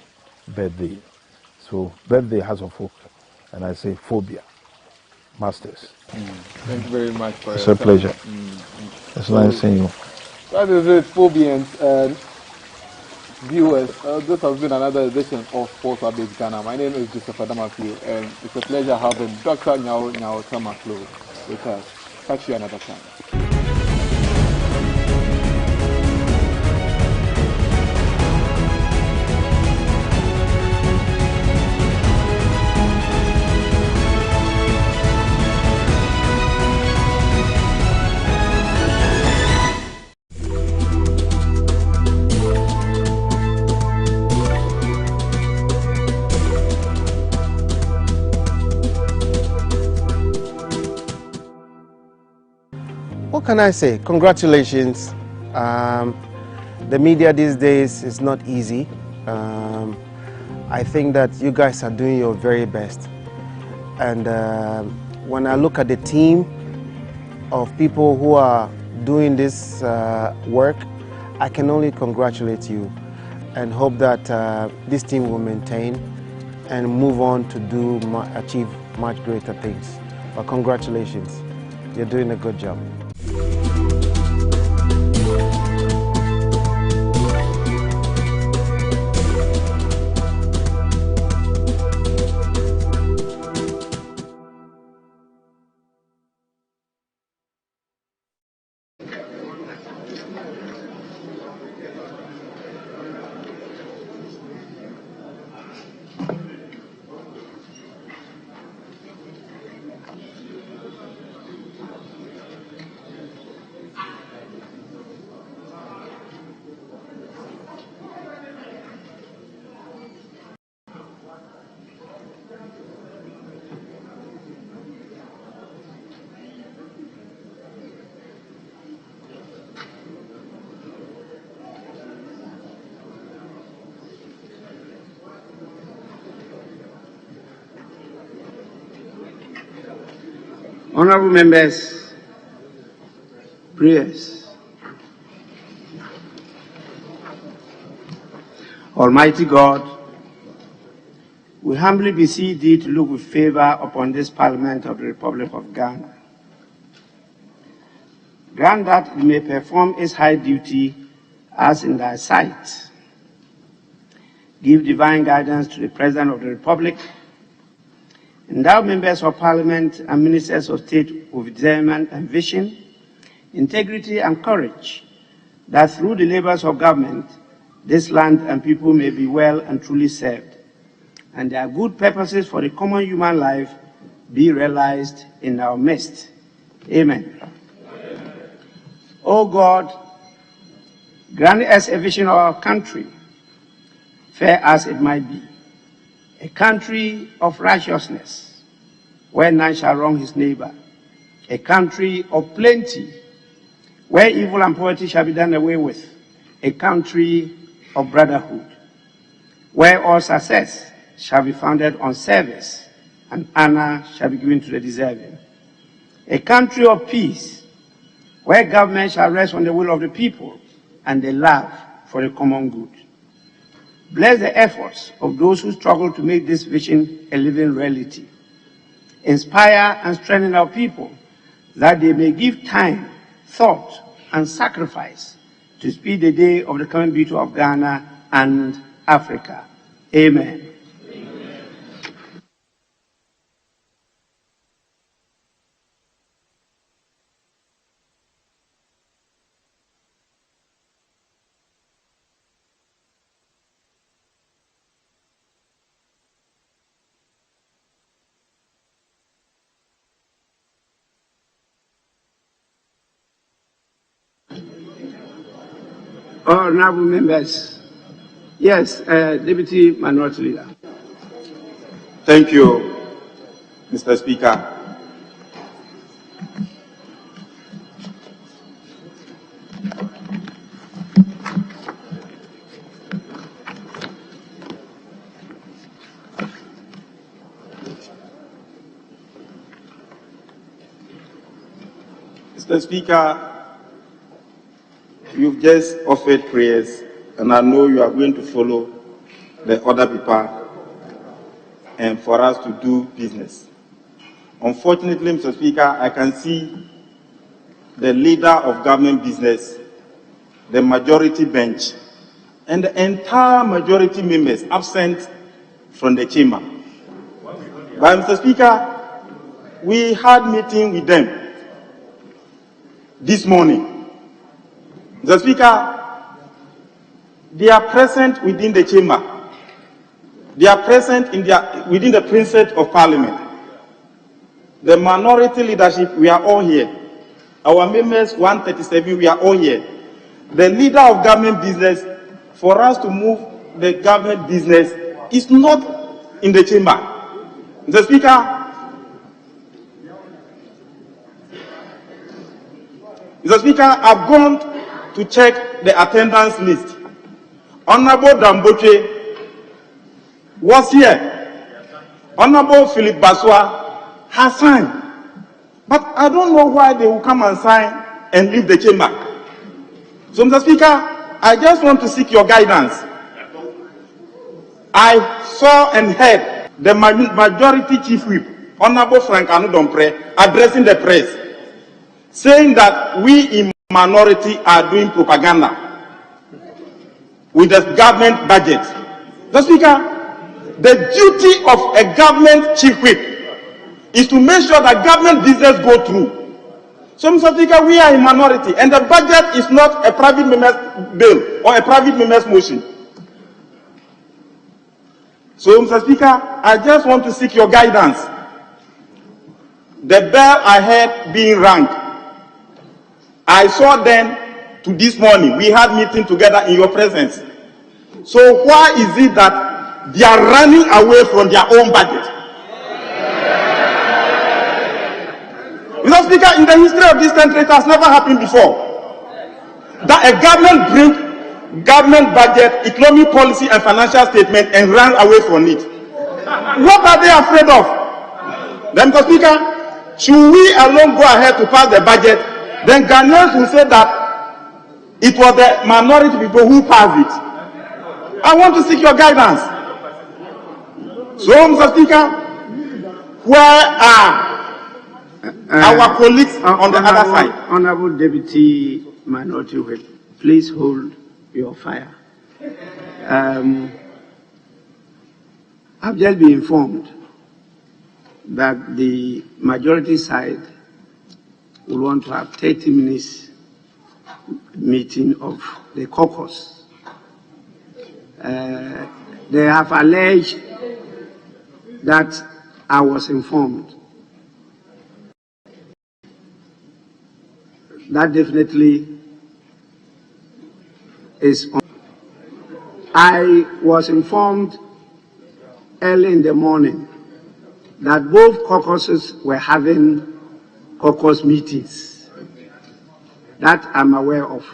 birthday. So birthday House of Folk, and I say Phobia Masters. Thank you very much for it's your a pleasure. It's nice seeing you. That is it, Phobians and viewers. This has been another edition of Sports Update Ghana. My name is Joseph Adamafiu, and it's a pleasure having Dr. Nyao Tamaklo with us. Catch you another time. can I say? Congratulations. The media these days is not easy. I think that you guys are doing your very best. And when I look at the team of people who are doing this work, I can only congratulate you and hope that this team will maintain and move on to achieve much greater things. But congratulations, you're doing a good job. Honorable members, prayers. Almighty God, we humbly beseech thee to look with favor upon this Parliament of the Republic of Ghana. Grant that it may perform its high duty as in thy sight. Give divine guidance to the President of the Republic. Endow members of Parliament and ministers of state with discernment and vision, integrity and courage, that through the labors of government, this land and people may be well and truly served, and their good purposes for the common human life be realized in our midst. Amen. O God, grant us a vision of our country, fair as it might be, a country of righteousness, where none shall wrong his neighbor, a country of plenty, where evil and poverty shall be done away with, a country of brotherhood, where all success shall be founded on service and honor shall be given to the deserving, a country of peace, where government shall rest on the will of the people and the love for the common good. Bless the efforts of those who struggle to make this vision a living reality. Inspire and strengthen our people that they may give time, thought, and sacrifice to speed the day of the coming beauty of Ghana and Africa. Amen. Honorable members. Yes, Deputy Minority Leader. Thank you, Mr. Speaker. Mr. Speaker, you've just offered prayers, and I know you are going to follow the other people and for us to do business. Unfortunately, Mr. Speaker, I can see the leader of government business, the majority bench, and the entire majority members absent from the chamber. But Mr. Speaker, we had a meeting with them this morning. Mr. Speaker, they are present within the chamber. They are present within the precinct of Parliament. The minority leadership, we are all here. Our members, 137, we are all here. The leader of government business, for us to move the government business, is not in the chamber. Mr. Speaker, Mr. Speaker, I've gone to check the attendance list. Honorable Damboche was here. Honorable Philip Baswa has signed. But I don't know why they will come and sign and leave the chamber. So, Mr. Speaker, I just want to seek your guidance. I saw and heard the majority chief whip, Honorable Frank Anudompre, addressing the press, saying that we in minority are doing propaganda with the government budget. Mr. Speaker, the duty of a government chief whip is to make sure that government business go through. So, Mr. Speaker, we are in minority, and the budget is not a private member's bill or a private member's motion. So, Mr. Speaker, I just want to seek your guidance. The bell I heard being rang, I saw then to this morning, we had meeting together in your presence. So why is it that they are running away from their own budget? Mr. Speaker, in the history of this country, it has never happened before that a government brings government budget, economic policy and financial statement and run away from it. What are they afraid of? Then, Mr. Speaker, should we alone go ahead to pass the budget, then Ghanaians will say that it was the minority people who passed it. I want to seek your guidance. So, Mr. Speaker, where are our colleagues on the other side? Honorable Deputy Minority Whip, please hold your fire. I've just been informed that the majority side will want to have 30 minutes meeting of the caucus. They have alleged that I was informed. That definitely is on. I was informed early in the morning that both caucuses were having caucus meetings. That I'm aware of.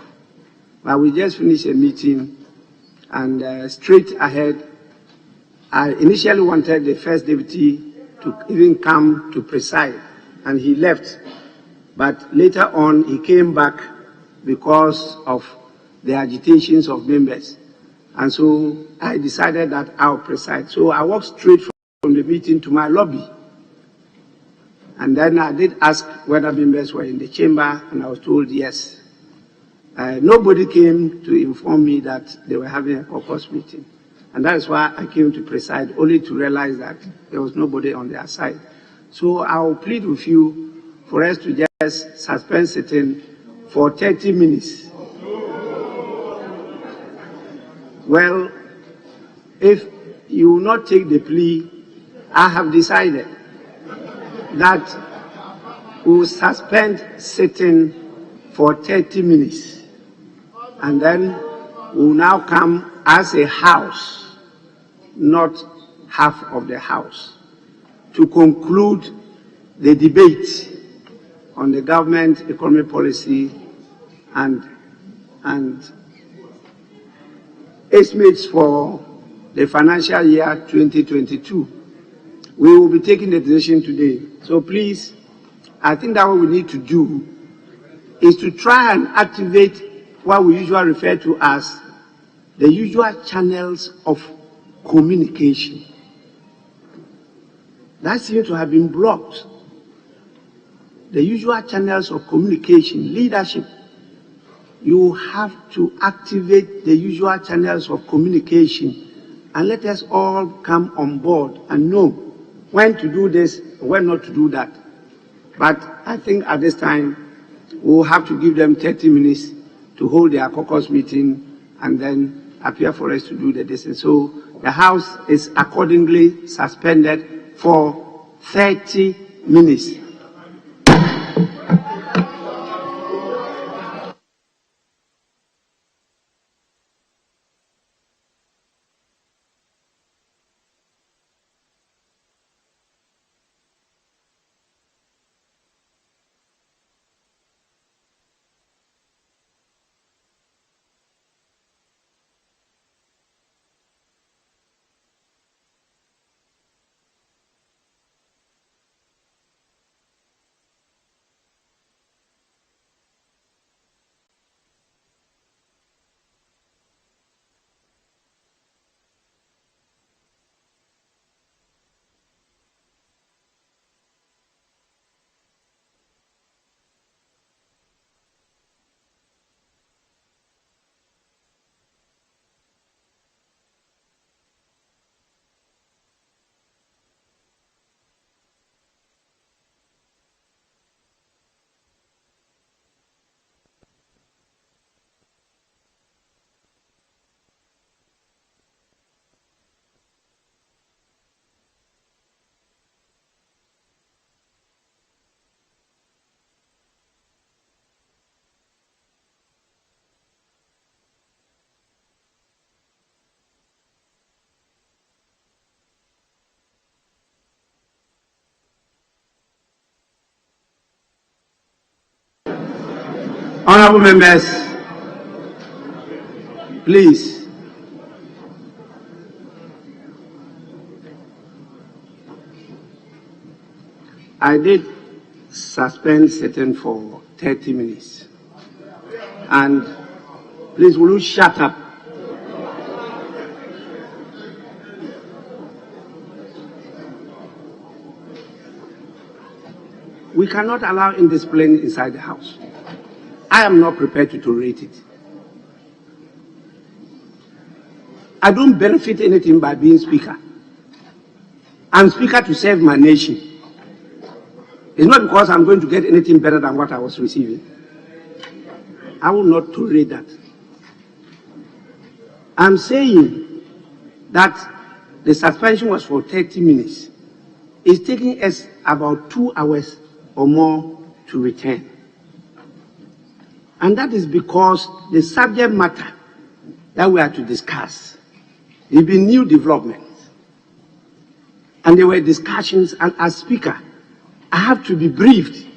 But we just finished a meeting, and straight ahead, I initially wanted the first deputy to even come to preside, and he left. But later on, he came back because of the agitations of members. And so I decided that I'll preside. So I walked straight from the meeting to my lobby. And then I did ask whether members were in the chamber, and I was told yes. Nobody came to inform me that they were having a caucus meeting. And that is why I came to preside, only to realize that there was nobody on their side. So I'll plead with you for us to just suspend sitting for 30 minutes. Well, if you will not take the plea, I have decided that we will suspend sitting for 30 minutes, and then we will now come as a house, not half of the house, to conclude the debate on the government economic policy and estimates for the financial year 2022. We will be taking the decision today. So please, I think that what we need to do is to try and activate what we usually refer to as the usual channels of communication. That seems to have been blocked. The usual channels of communication, leadership. You have to activate the usual channels of communication and let us all come on board and know when to do this, when not to do that. But I think at this time, we'll have to give them 30 minutes to hold their caucus meeting and then appear for us to do the distance. So the House is accordingly suspended for 30 minutes. Honorable members, please. I did suspend sitting for 30 minutes. And please, will you shut up? We cannot allow indiscipline inside the House. I am not prepared to tolerate it. I don't benefit anything by being Speaker. I'm Speaker to serve my nation. It's not because I'm going to get anything better than what I was receiving. I will not tolerate that. I'm saying that the suspension was for 30 minutes. It's taking us about 2 hours or more to return. And that is because the subject matter that we are to discuss, there have been new developments. And there were discussions, and as Speaker, I have to be briefed.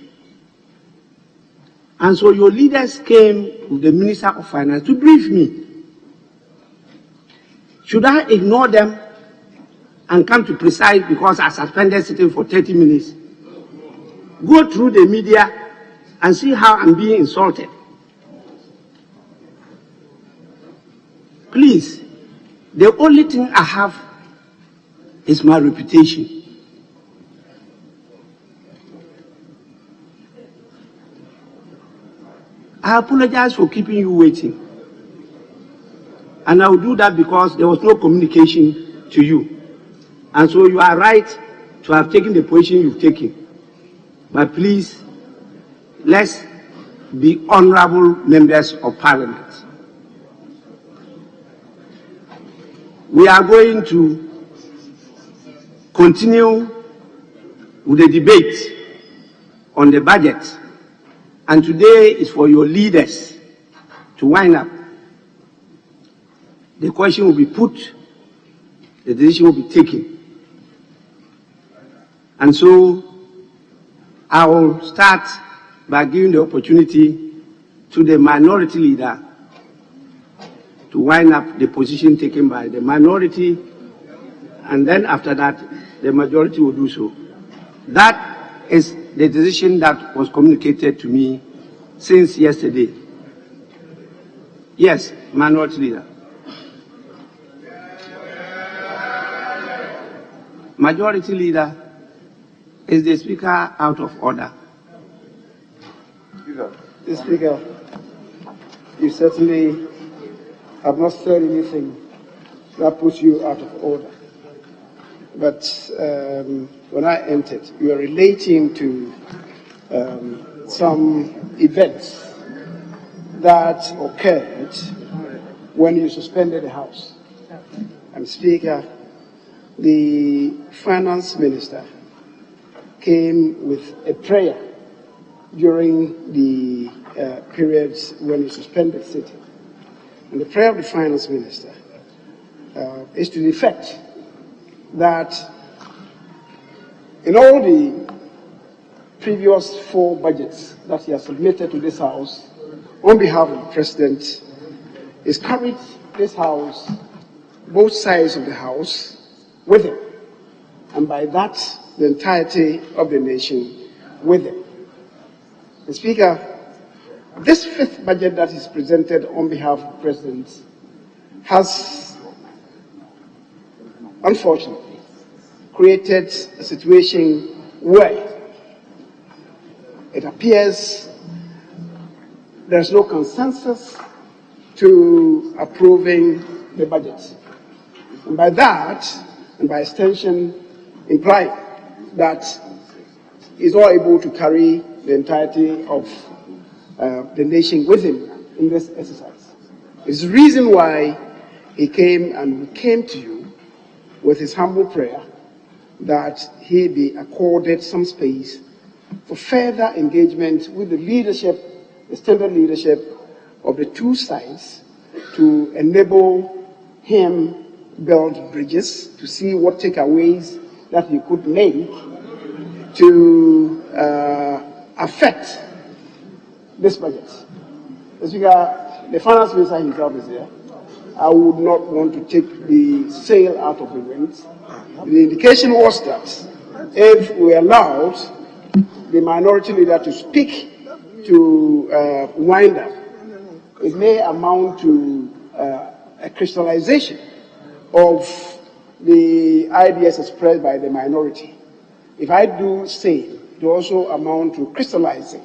And so your leaders came with the Minister of Finance to brief me. Should I ignore them and come to preside because I suspended sitting for 30 minutes? Go through the media and see how I'm being insulted. Please, the only thing I have is my reputation. I apologize for keeping you waiting. And I will do that because there was no communication to you. And so you are right to have taken the position you've taken. But please, let's be honorable members of Parliament. We are going to continue with the debate on the budget. And today is for your leaders to wind up. The question will be put, the decision will be taken. And so I will start by giving the opportunity to the minority leader to wind up the position taken by the minority, and then after that, the majority will do so. That is the decision that was communicated to me since yesterday. Yes, minority leader. Majority leader, is the Speaker out of order? The Speaker, you certainly have not said anything that puts you out of order. But when I entered, you were relating to some events that occurred when you suspended the House. And Speaker, the Finance Minister came with a prayer during the periods when you suspended sitting. And the prayer of the Finance Minister is to the effect that in all the previous 4 budgets that he has submitted to this House, on behalf of the President, is carried this House, both sides of the House, with him. And by that, the entirety of the nation with him. The Speaker, this 5th budget that is presented on behalf of the President has, unfortunately, created a situation where it appears there's no consensus to approving the budget. And by that, and by extension, imply that he's not able to carry the entirety of the nation with him in this exercise. It's the reason why he came, and we came to you with his humble prayer that he be accorded some space for further engagement with the leadership, the extended leadership of the 2 sides, to enable him build bridges, to see what takeaways that he could make to affect this budget. Speaker, the finance minister himself is here. I would not want to take the sail out of the wind. The indication was that if we allowed the minority leader to speak to wind up, it may amount to a crystallization of the ideas expressed by the minority. If I do say it will also amount to crystallizing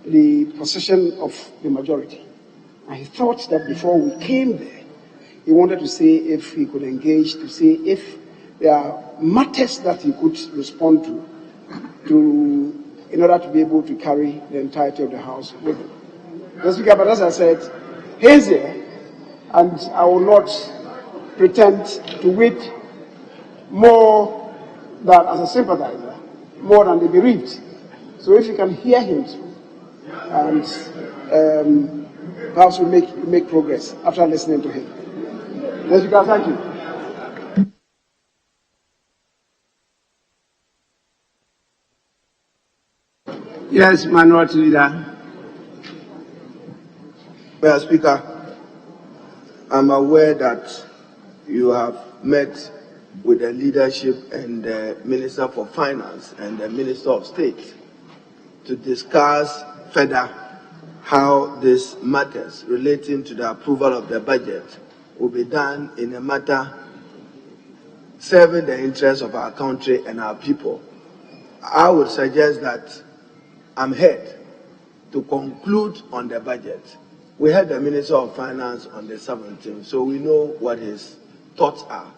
the position of the majority. I thought that before we came there, he wanted to see if he could engage, to see if there are matters that he could respond to in order to be able to carry the entirety of the House with him. Mr. Speaker, but as I said, he's here, and I will not pretend to weep more than as a sympathizer, more than the bereaved. So if you can hear him, and perhaps we'll make progress after listening to him. Mr. Speaker, thank you. Yes, Minority Leader. Mr. Speaker, I'm aware that you have met with the leadership and the Minister for Finance and the Minister of State to discuss further how these matters relating to the approval of the budget will be done in a matter serving the interests of our country and our people. I would suggest that I'm here to conclude on the budget. We had the Minister of Finance on the 17th, so we know what his thoughts are.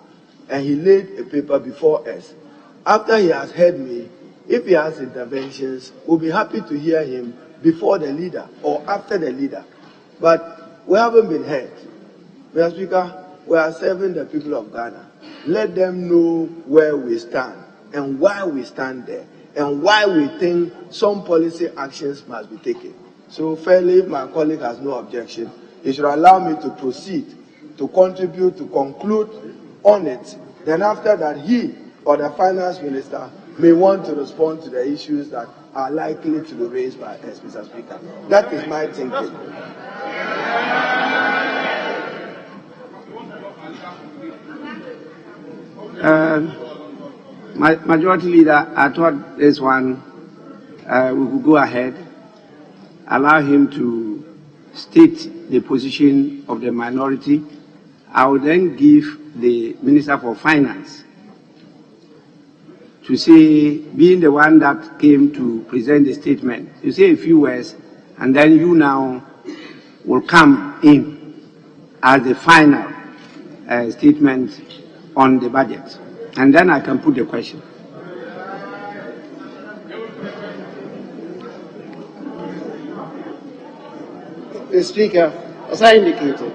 And he laid a paper before us. After he has heard me, if he has interventions, we'll be happy to hear him before the leader or after the leader. But we haven't been heard. Mr. Speaker, we are serving the people of Ghana. Let them know where we stand and why we stand there and why we think some policy actions must be taken. So fairly, if my colleague has no objection, he should allow me to proceed, to contribute, to conclude on it. Then after that, he or the finance minister may want to respond to the issues that are likely to be raised by us, Mr. Speaker. That is my thinking. Majority Leader, I thought this one we could go ahead, allow him to state the position of the minority. I will then give the Minister for Finance to say, being the one that came to present the statement, to say a few words, and then you now will come in as the final statement on the budget. And then I can put the question. The Speaker, as I indicated,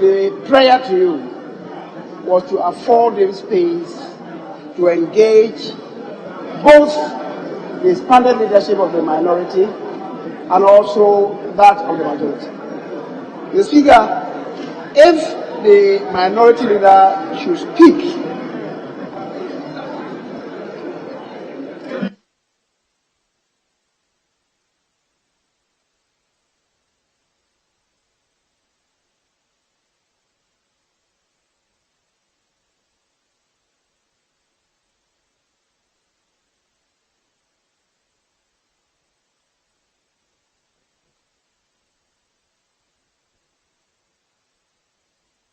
the prayer to you was to afford them space to engage both the expanded leadership of the minority and also that of the majority. The Speaker, if the minority leader should speak,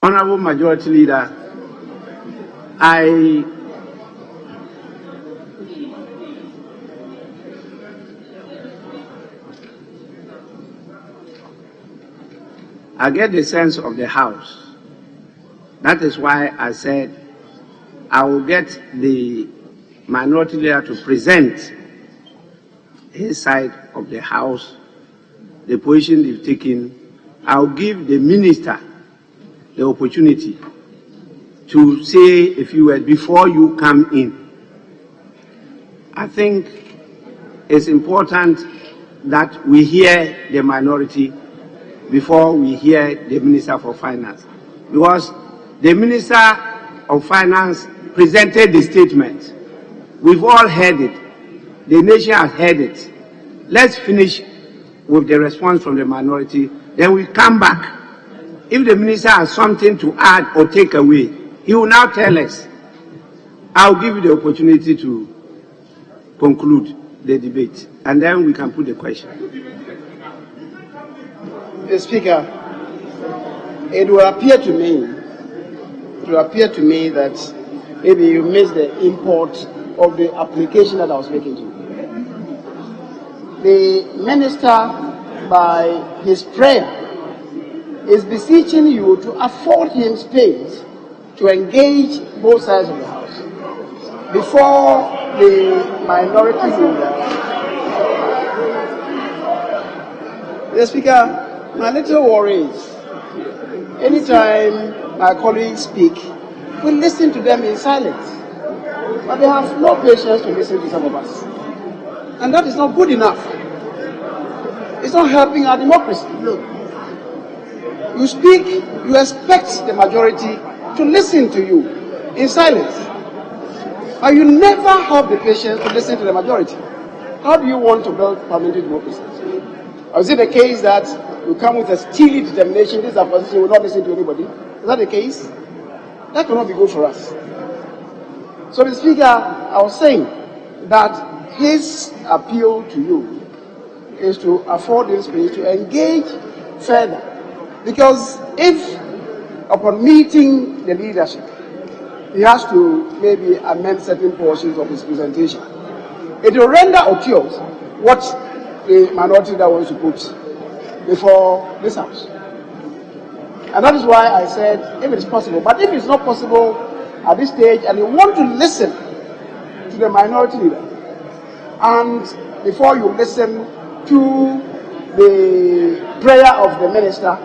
Honorable Majority Leader, I get the sense of the House. That is why I said I will get the minority leader to present his side of the House, the position they've taken. I'll give the minister the opportunity to say a few words before you come in. I think it's important that we hear the minority before we hear the Minister for Finance, because the Minister of Finance presented the statement. We've all heard it. The nation has heard it. let's finish with the response from the minority, then we come back. If the minister has something to add or take away, he will now tell us. I'll give you the opportunity to conclude the debate, and then we can put the question. Mr. Speaker, it will appear to me that maybe you missed the import of the application that I was making to you. The minister, by his prayer, is beseeching you to afford him space to engage both sides of the House before the minority leader. Mr. Speaker, my little worry is anytime my colleagues speak, we listen to them in silence. But they have no patience to listen to some of us. And that is not good enough. It's not helping our democracy. Look, you speak, you expect the majority to listen to you in silence. But you never have the patience to listen to the majority. How do you want to build parliamentary democracy? Or is it the case that you come with a steely determination, this opposition will not listen to anybody? Is that the case? That cannot be good for us. So, Mr. Speaker, I was saying that his appeal to you is to afford him space to engage further. Because if, upon meeting the leadership, he has to maybe amend certain portions of his presentation, it will render obtuse what the minority leader wants to put before this House. And that is why I said, if it is possible, but if it's not possible at this stage, and you want to listen to the minority leader, and before you listen to the prayer of the minister,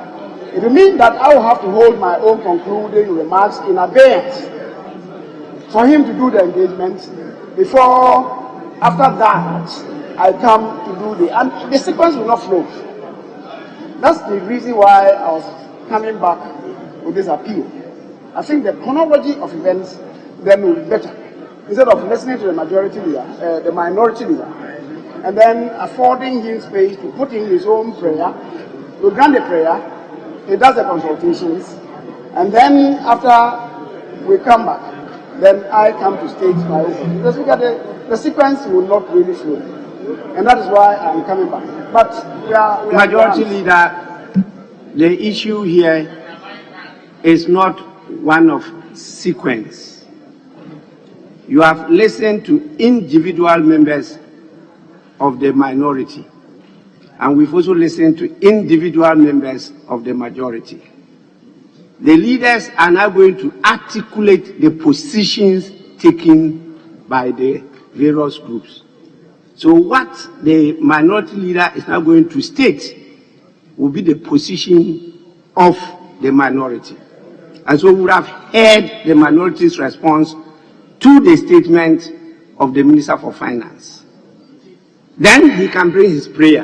it will mean that I will have to hold my own concluding remarks in abeyance for him to do the engagement before, after that, I come to do and the sequence will not flow. That's the reason why I was coming back with this appeal. I think the chronology of events then will be better. Instead of listening to the majority leader, the minority leader, and then affording him space to put in his own prayer, to grant the prayer, he does the consultations, and then after we come back, then I come to state my own. Because the sequence will not really flow. And that is why I'm coming back. But we are Majority Leader, the issue here is not one of sequence. You have listened to individual members of the minority, and we've also listened to individual members of the majority. The leaders are now going to articulate the positions taken by the various groups. So what the minority leader is now going to state will be the position of the minority. And so we would have heard the minority's response to the statement of the Minister for Finance. Then he can bring his prayer.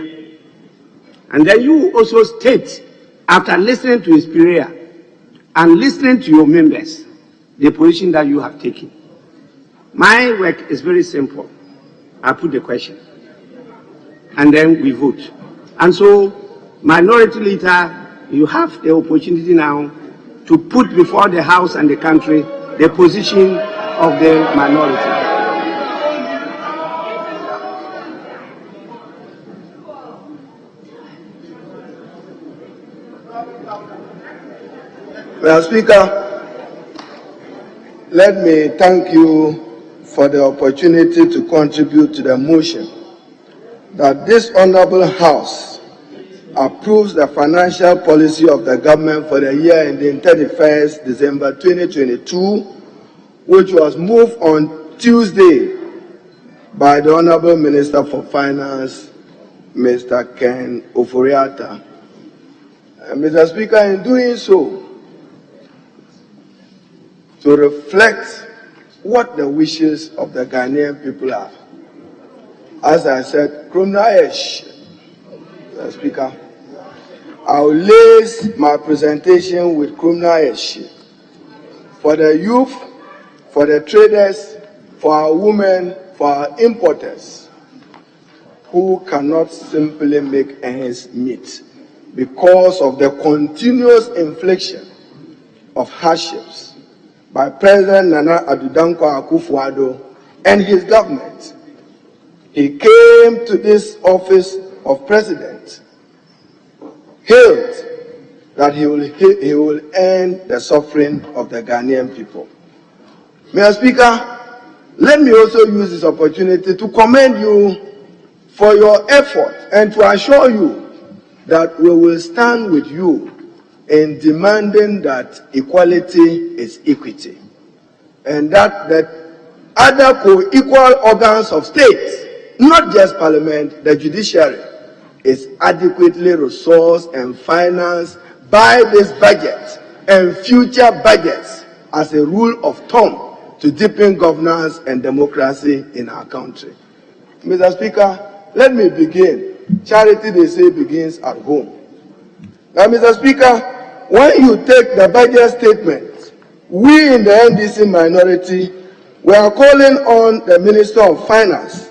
And then you also state, after listening to his prayer and listening to your members, the position that you have taken. My work is very simple. I put the question, and then we vote. And so, minority leader, you have the opportunity now to put before the House and the country the position of the minority. Mr. Speaker, let me thank you for the opportunity to contribute to the motion that this Honorable House approves the financial policy of the government for the year ending 31st December 2022, which was moved on Tuesday by the Honorable Minister for Finance, Mr. Ken Ofori-Atta. Mr. Speaker, in doing so, to reflect what the wishes of the Ghanaian people are. As I said, Mr. Speaker, I will lace my presentation with Krumna for the youth, for the traders, for our women, for our importers. who cannot simply make ends meet because of the continuous infliction of hardships by President Nana Addo Dankwa Akufo-Addo and his government. He came to this office of president, hailed that he will end the suffering of the Ghanaian people. Mr. Speaker, let me also use this opportunity to commend you for your effort and to assure you that we will stand with you in demanding that equality is equity, and that the other co-equal organs of state, not just parliament, the judiciary, is adequately resourced and financed by this budget and future budgets as a rule of thumb to deepen governance and democracy in our country. Mr. Speaker, let me begin. Charity, they say, begins at home. Now, Mr. Speaker, when you take the budget statement, we in the NDC minority, we are calling on the Minister of Finance.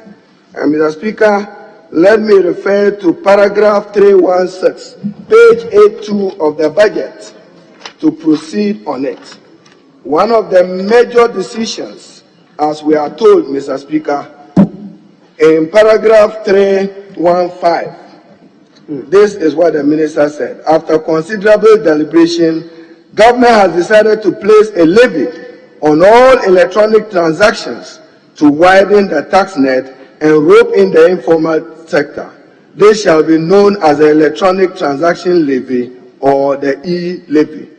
And Mr. Speaker, let me refer to paragraph 316, page 82 of the budget, to proceed on it. One of the major decisions, as we are told, Mr. Speaker, in paragraph 315, this is what the minister said. After considerable deliberation, government has decided to place a levy on all electronic transactions to widen the tax net and rope in the informal sector. This shall be known as the electronic transaction levy or the e-levy.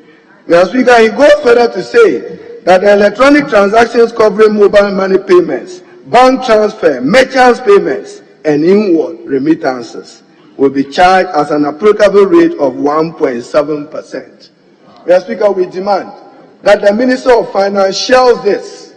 Mr. Speaker, he goes further to say that the electronic transactions covering mobile money payments, bank transfer, merchants payments, and inward remittances will be charged at an applicable rate of 1.7%. Mr. Speaker, we demand that the Minister of Finance shelves this.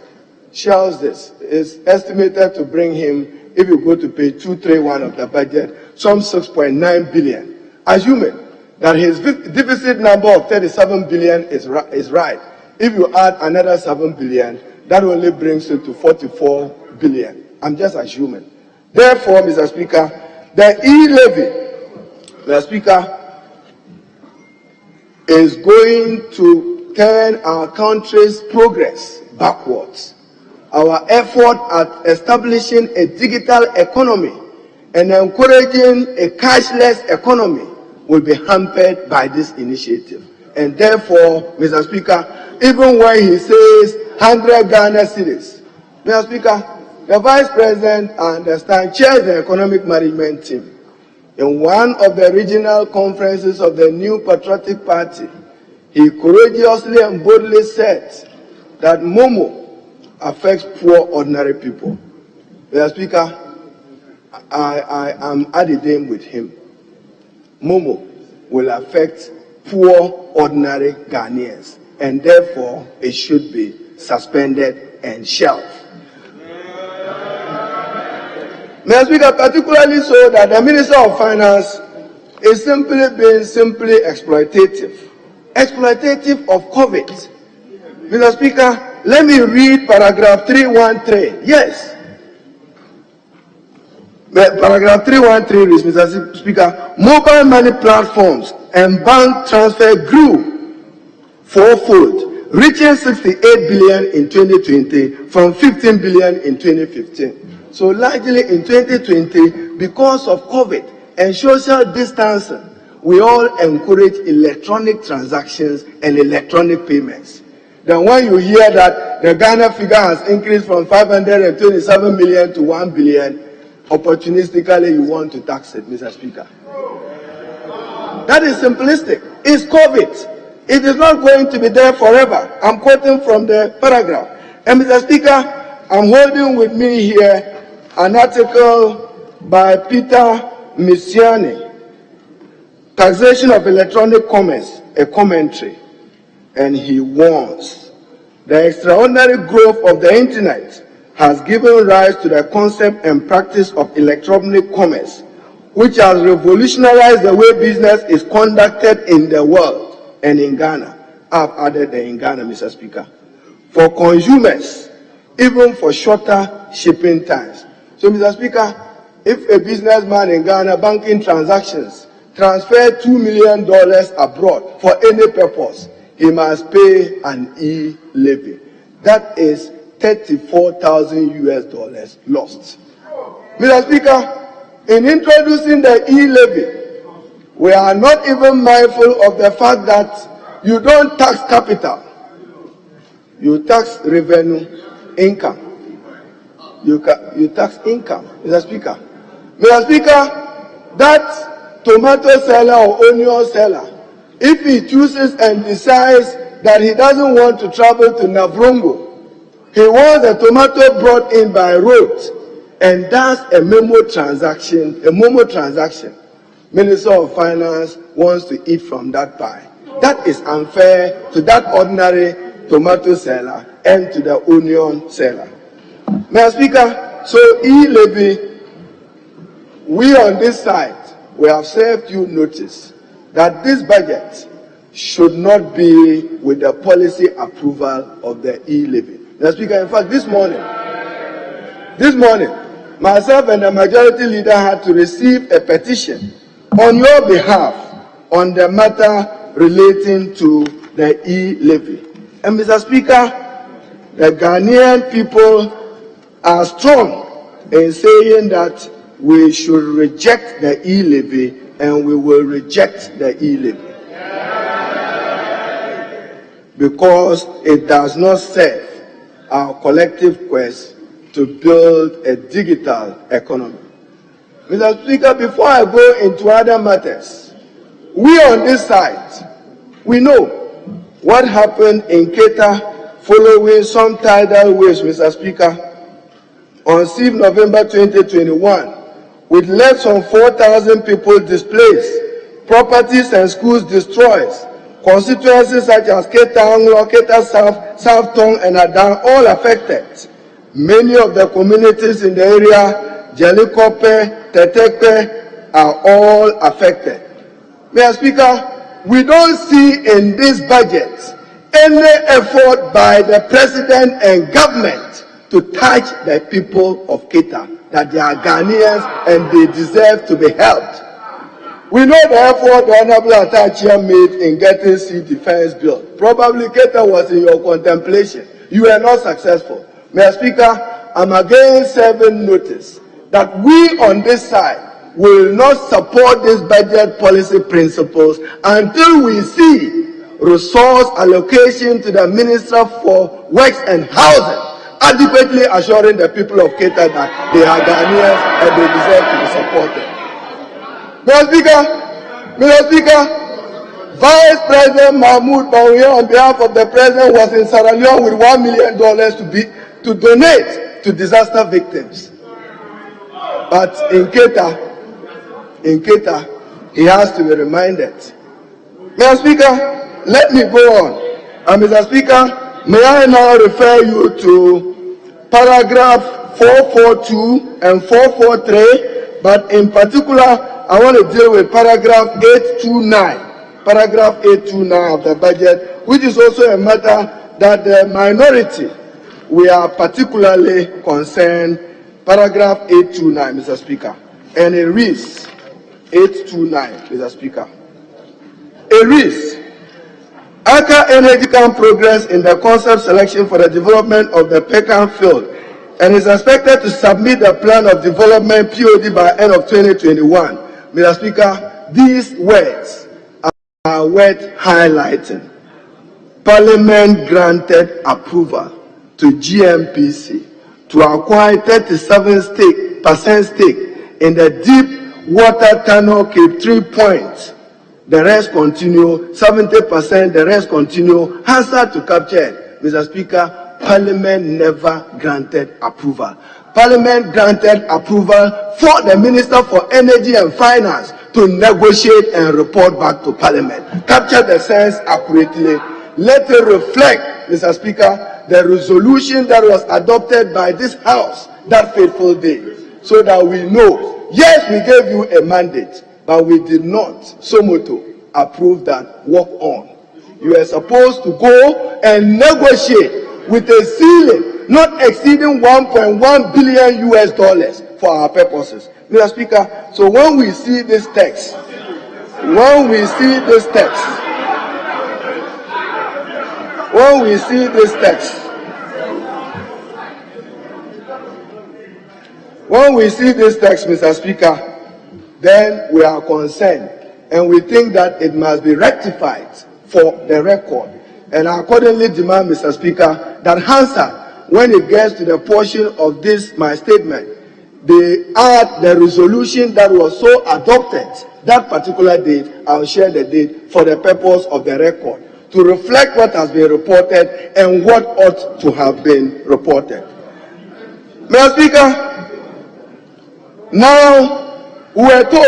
Is estimated to bring him, if you go to page 231 of the budget, some 6.9 billion. Assuming that his deficit number of 37 billion is right. If you add another 7 billion, that only brings it to 44 billion. I'm just assuming. Therefore, Mr. Speaker, the e-levy, Mr. Speaker, is going to turn our country's progress backwards. Our effort at establishing a digital economy and encouraging a cashless economy will be hampered by this initiative. And therefore, Mr. Speaker, even when he says 100 Ghana cedis, Mr. Speaker, the Vice President, I understand, chairs the economic management team. In one of the regional conferences of the New Patriotic Party, he courageously and boldly said that Momo affects poor, ordinary people. Mr. Speaker, I am at the game with him. Momo will affect poor, ordinary Ghanaians, and therefore it should be suspended and shelved. Mr. Speaker, particularly so that the Minister of Finance is simply exploitative of COVID. Mr. Speaker, let me read paragraph 313. Yes. Paragraph 313 reads, Mr. Speaker, mobile money platforms and bank transfer grew fourfold, reaching 68 billion in 2020 from 15 billion in 2015. So largely in 2020, because of COVID and social distancing, we all encourage electronic transactions and electronic payments. Then when you hear that the Ghana figure has increased from 527 million to 1 billion, opportunistically you want to tax it, Mr. Speaker. That is simplistic. It's COVID. It is not going to be there forever. I'm quoting from the paragraph. And Mr. Speaker, I'm holding with me here an article by Peter Misiani, Taxation of Electronic Commerce, a commentary. And he warns, the extraordinary growth of the internet has given rise to the concept and practice of electronic commerce, which has revolutionized the way business is conducted in the world and in Ghana. I've added the in Ghana, Mr. Speaker. For consumers, even for shorter shipping times. So, Mr. Speaker, if a businessman in Ghana banking transactions transfer $2 million abroad for any purpose, he must pay an e-levy. That is $34,000 lost. Mr. Speaker, in introducing the e-levy, we are not even mindful of the fact that you don't tax capital. You tax revenue, income. You tax income, Mr. Speaker. Mr. Speaker, that tomato seller or onion seller, if he chooses and decides that he doesn't want to travel to Navrongo, he wants the tomato brought in by road and does a memo transaction, Minister of Finance wants to eat from that pie. That is unfair to that ordinary tomato seller and to the onion seller. Mr. Speaker, so e-levy, we on this side, we have served you notice that this budget should not be with the policy approval of the e-levy. Mr. Speaker, in fact, this morning, myself and the majority leader had to receive a petition on your behalf on the matter relating to the e-levy. And Mr. Speaker, the Ghanaian people are strong in saying that we should reject the e-levy, and we will reject the e-levy because it does not serve our collective quest to build a digital economy. Mr. Speaker, before I go into other matters, we on this side, we know what happened in Keita following some tidal waves, Mr. Speaker, on 6 November 2021, with less than 4,000 people displaced, properties and schools destroyed, constituencies such as Keita Anglo, Keita South, South Tong, and Adan all affected. Many of the communities in the area, Jelikope, Tetekpe, are all affected. Mr. Speaker, we don't see in this budget any effort by the President and government to touch the people of Keita, that they are Ghanaians and they deserve to be helped. We know the effort the Honorable Atachia made in getting sea defense bill. Probably Keita was in your contemplation. You were not successful. Mr. Speaker, I'm again serving notice that we on this side will not support these budget policy principles until we see resource allocation to the Minister for Works and Housing, adequately assuring the people of Keita that they are Ghanaians and they deserve to be supported. Mr. Speaker, Vice President Mahmoud Bawumia, on behalf of the President, was in Sierra Leone with $1 million to donate to disaster victims. But in Keita, he has to be reminded. Mr. Speaker, let me go on. And Mr. Speaker, may I now refer you to paragraph 442 and 443, but in particular, I want to deal with paragraph 829 of the budget, which is also a matter that the minority, we are particularly concerned. Paragraph 829, Mr. Speaker. And it reads, 829, Mr. Speaker. It reads, Aka Energy can progress in the concept selection for the development of the Pecan field and is expected to submit the plan of development POD by end of 2021. Mr. Speaker, these words are worth highlighting. Parliament granted approval to GMPC to acquire 37% stake in the deep water tunnel Cape 3 Point. The rest continue, 70%, the rest continue. Answer to capture it. Mr. Speaker, Parliament never granted approval. Parliament granted approval for the Minister for Energy and Finance to negotiate and report back to Parliament. Capture the sense accurately. Let it reflect, Mr. Speaker, the resolution that was adopted by this House that fateful day, so that we know, yes, we gave you a mandate, but we did not, Somoto, approve that, walk on. You are supposed to go and negotiate with a ceiling not exceeding $1.1 billion for our purposes. Mr. Speaker, so when we see this text, when we see this text, Mr. Speaker, then we are concerned and we think that it must be rectified for the record. And I accordingly demand, Mr. Speaker, that Hansard, when it gets to the portion of this, my statement, they add the resolution that was so adopted that particular date. I'll share the date for the purpose of the record to reflect what has been reported and what ought to have been reported. Mr. Speaker, now we were told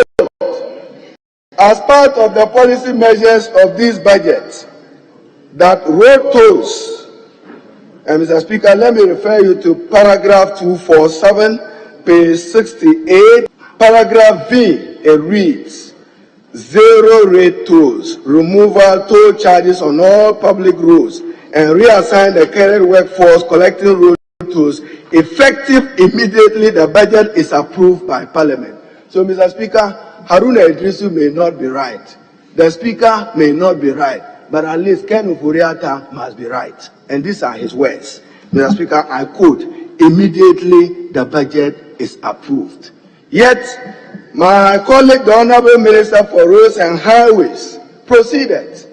as part of the policy measures of this budget that road tolls, and Mr. Speaker, let me refer you to paragraph 247, page 68, paragraph V, it reads, zero rate tolls, removal toll charges on all public roads, and reassign the current workforce collecting road tolls effective immediately the budget is approved by Parliament. So, Mr. Speaker, Haruna Idrisu may not be right. The Speaker may not be right, but at least Ken Ufuriata must be right. And these are his words. Mr. Speaker, I quote, immediately the budget is approved. Yet, my colleague, the Honorable Minister for Roads and Highways, proceeded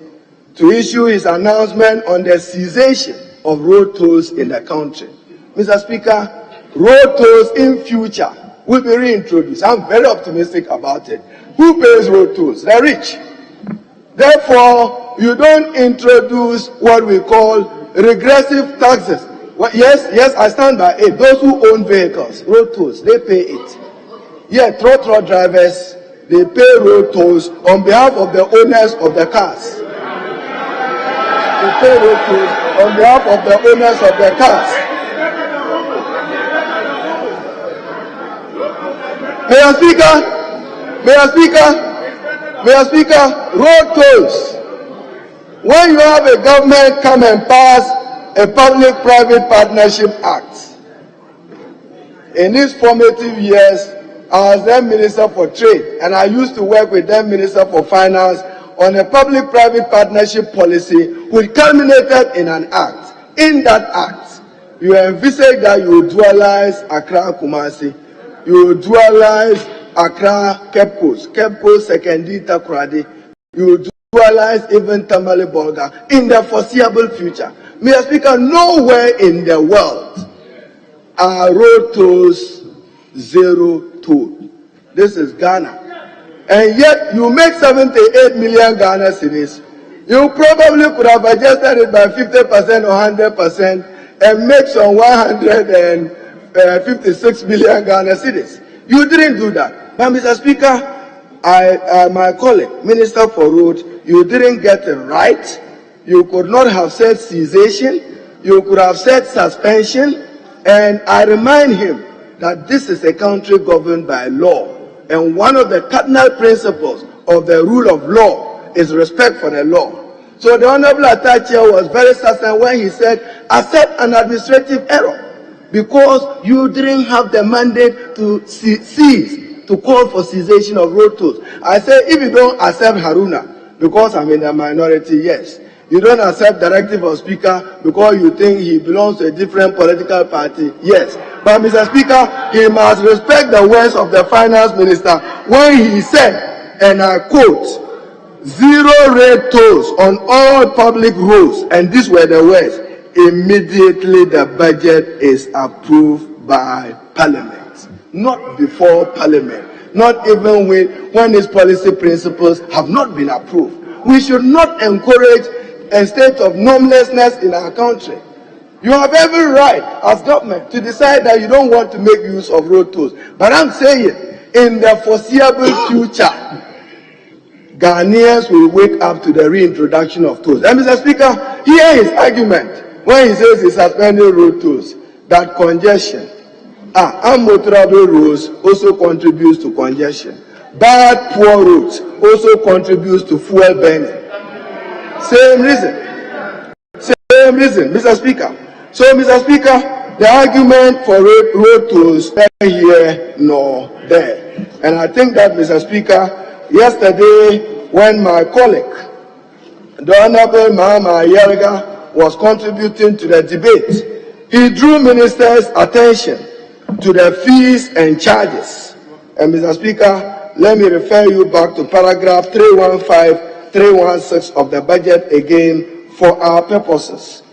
to issue his announcement on the cessation of road tolls in the country. Mr. Speaker, road tolls in future will be reintroduced. I'm very optimistic about it. Who pays road tolls? The rich. Therefore, you don't introduce what we call regressive taxes. Well, yes, I stand by it. Those who own vehicles, road tolls, they pay it. Yeah, truck drivers, they pay road tolls on behalf of the owners of the cars. They pay road tolls on behalf of the owners of the cars. Mr. Speaker, road tolls. When you have a government come and pass a Public-Private Partnership Act, in these formative years, I was then Minister for Trade, and I used to work with then Minister for Finance on a public-private partnership policy which culminated in an act. In that act, you envisage that you will dualize Accra Kumasi, you will dualize Accra Kepkos, Sekendi Takoradi, you will dualize even Tamale Bolga in the foreseeable future. Mr. Speaker, nowhere in the world are road tolls zero toll. This is Ghana. And yet you make 78 million Ghana cedis. You probably could have adjusted it by 50% or 100% and make some 156 million Ghana cedis. You didn't do that. But Mr. Speaker, my colleague, Minister for Roads, you didn't get it right. You could not have said cessation. You could have said suspension. And I remind him that this is a country governed by law. And one of the cardinal principles of the rule of law is respect for the law. So the Honorable Attaché was very certain when he said, accept an administrative error because you didn't have the mandate to cease, to call for cessation of road tolls. I say, if you don't accept Haruna, because I'm in the minority, yes. You don't accept directive of Speaker because you think he belongs to a different political party, yes. But Mr. Speaker, he must respect the words of the Finance Minister when he said, and I quote, zero rate tolls on all public roads, and these were the words, immediately the budget is approved by Parliament. Not before Parliament, not even when its policy principles have not been approved. We should not encourage a state of normlessness in our country. You have every right as government to decide that you don't want to make use of road tolls. But I'm saying, in the foreseeable future, Ghanaians will wake up to the reintroduction of tolls. And Mr. Speaker, hear his argument when he says he's suspending road tolls, that congestion, unmotorable roads also contributes to congestion. Bad, poor roads also contributes to fuel burning. Same reason, Mr. Speaker. So, Mr. Speaker, the argument for road tolls neither here nor there. And I think that, Mr. Speaker, yesterday when my colleague, the Honorable Mahama Yerga, was contributing to the debate, he drew ministers' attention to the fees and charges. And Mr. Speaker, let me refer you back to paragraph 315, 316 of the budget again for our purposes.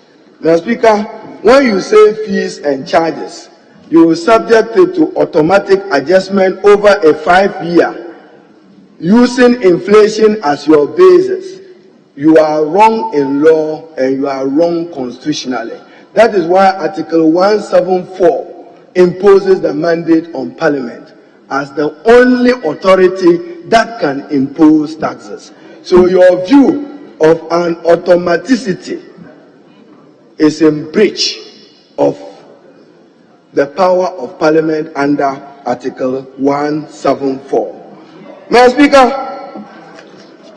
Mr. Speaker, when you say fees and charges, you will subject it to automatic adjustment over a 5-year using inflation as your basis. You are wrong in law and you are wrong constitutionally. That is why Article 174 imposes the mandate on Parliament as the only authority that can impose taxes. So your view of an automaticity is in breach of the power of Parliament under Article 174. Mr. Speaker,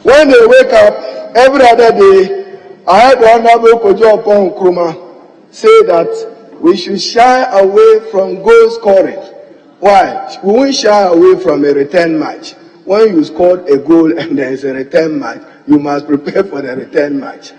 when they wake up every other day, I heard the Honorable Kojo Opon Nkrumah say that we should shy away from goal scoring. Why? We won't shy away from a return match. When you scored a goal and there is a return match, you must prepare for the return match.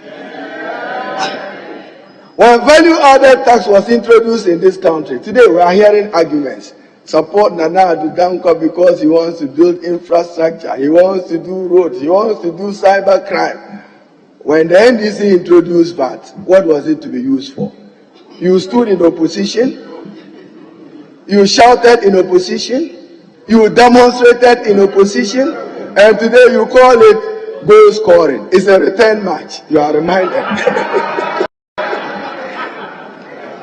When value-added tax was introduced in this country, today we are hearing arguments. Support Nana Addo Dankwa because he wants to build infrastructure, he wants to do roads, he wants to do cyber crime. When the NDC introduced VAT, what was it to be used for? You stood in opposition, you shouted in opposition, you demonstrated in opposition, and today you call it goal scoring. It's a return match, you are reminded.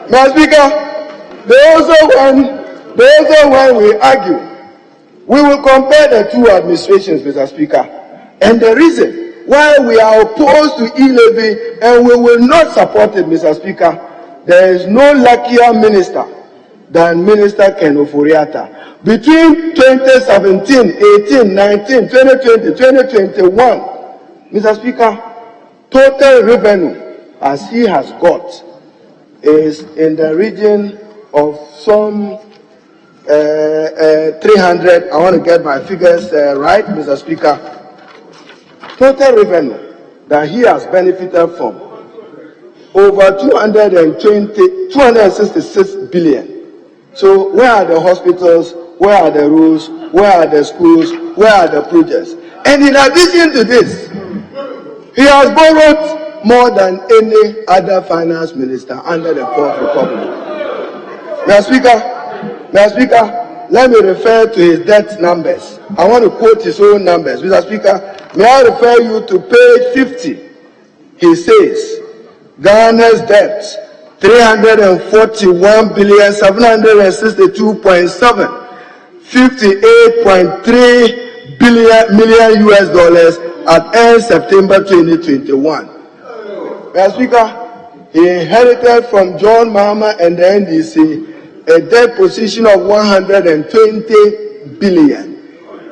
Mr. Speaker, they also when we argue, we will compare the two administrations, Mr. Speaker. And the reason why we are opposed to e-levy and we will not support it, Mr. Speaker, there is no luckier minister than Minister Ken Ofori-Atta. Between 2017, 18, 19, 2020, 2021, Mr. Speaker, total revenue as he has got is in the region of some 300. I want to get my figures right, Mr. Speaker. Total revenue that he has benefited from over 266 billion. So where are the hospitals? Where are the roads? Where are the schools? Where are the projects? And in addition to this, he has borrowed more than any other finance minister under the Fourth Republic. Mr. Speaker, let me refer to his debt numbers. I want to quote his own numbers. Mr. Speaker, may I refer you to page 50. He says, Ghana's debt, 341 billion 762.7, 58.3 million US dollars at end September 2021. Mr. Speaker, he inherited from John Mahama and the NDC a debt position of 120 billion.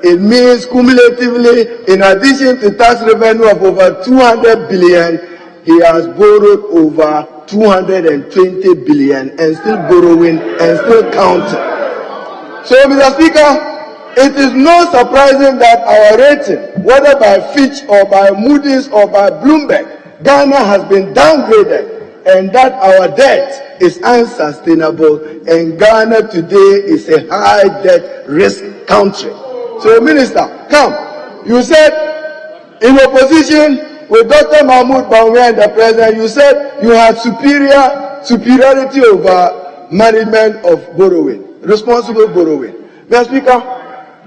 It means cumulatively, in addition to tax revenue of over 200 billion, he has borrowed over 220 billion and still borrowing and still counting. So, Mr. Speaker, it is not surprising that our rating, whether by Fitch or by Moody's or by Bloomberg, Ghana has been downgraded, and that our debt is unsustainable, and Ghana today is a high debt risk country. So, Minister, come. You said in opposition with Dr. Mahmoud Bawumia and the President, you said you had superiority over management of borrowing, responsible borrowing. Mr. Speaker,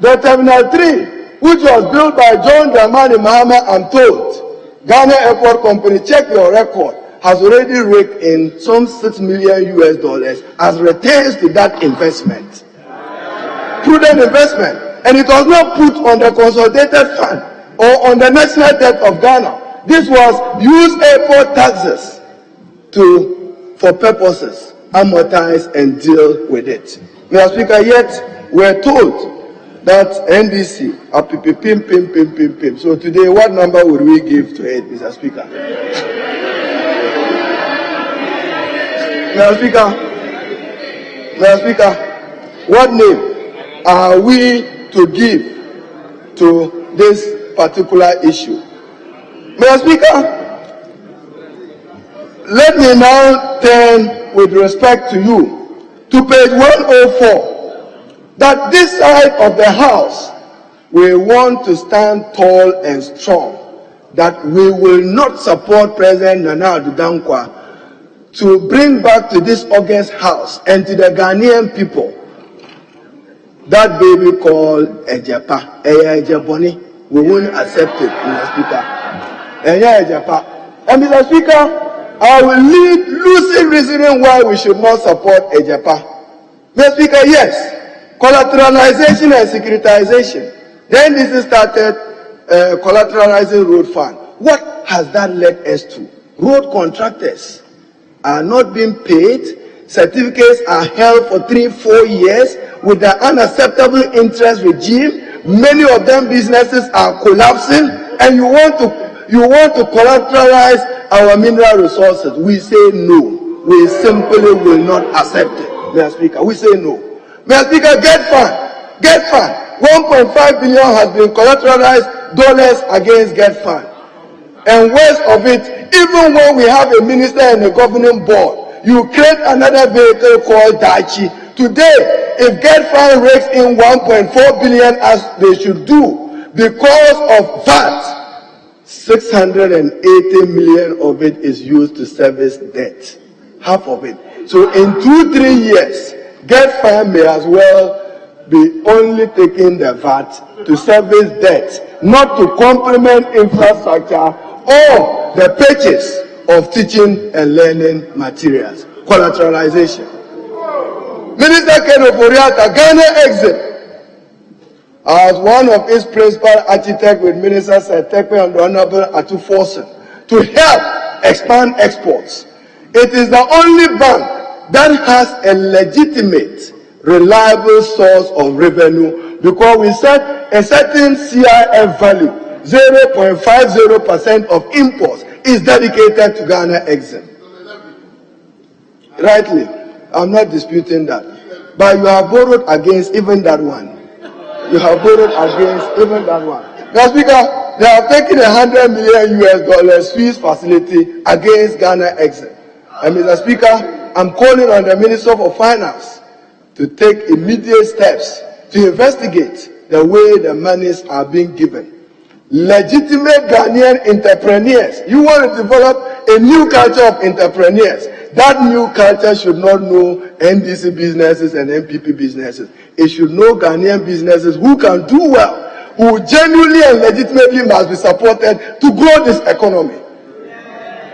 the Terminal 3, which was built by John Dramani Mahama, I'm told, Ghana Airport Company, check your record, has already raked in some $6 million US dollars as returns to that investment. Prudent investment. And it was not put on the consolidated fund or on the national debt of Ghana. This was used airport taxes for purposes, amortize and deal with it. Mr. Speaker, yet we're told that NDC are pim. So today, what number would we give to it, Mr. Speaker? Mr. Speaker, what name are we to give to this particular issue. Mr. Speaker, let me now turn with respect to you to page 104, that this side of the house we want to stand tall and strong, that we will not support President Nana Addo Dankwa to bring back to this august house and to the Ghanaian people that baby called Ejepa, Ejeboni. We won't accept it, Mr. Speaker. Ejepa. And Mr. Speaker, I will lead lucid reasoning why we should not support Ejepa. Mr. Speaker, yes, collateralization and securitization. Then this started collateralizing road fund. What has that led us to? Road contractors are not being paid. Certificates are held for 3-4 years with the unacceptable interest regime. Many of them businesses are collapsing, and you want to collateralize our mineral resources. We say no. We simply will not accept it, Mr. Speaker. We say no. Mr. Speaker, get fund. 1.5 billion has been collateralized dollars against get fund. And worst of it, even when we have a minister and a governing board, you create another vehicle called Daichi. Today, if get fund rakes in 1.4 billion as they should do, because of that, 680 million of it is used to service debt. Half of it. So in 2-3 years, get fund may as well be only taking the VAT to service debt, not to complement infrastructure or the purchase of teaching and learning materials. Collateralization. Minister Ken Ofori-Atta, Ghana exit as one of its principal architects with Minister Setekwe and the Honorable Atu-Forson to help expand exports. It is the only bank that has a legitimate, reliable source of revenue, because we set a certain CIF value, 0.50% of imports is dedicated to Ghana exim. Rightly, I'm not disputing that. But you have borrowed against even that one. You have borrowed against even that one. Mr. Speaker, they have taken $100 million US fees facility against Ghana exim. And Mr. Speaker, I'm calling on the Minister for Finance to take immediate steps to investigate the way the monies are being given. Legitimate Ghanaian entrepreneurs, you want to develop a new culture of entrepreneurs. That new culture should not know NDC businesses and MPP businesses. It should know Ghanaian businesses who can do well, who genuinely and legitimately must be supported to grow this economy.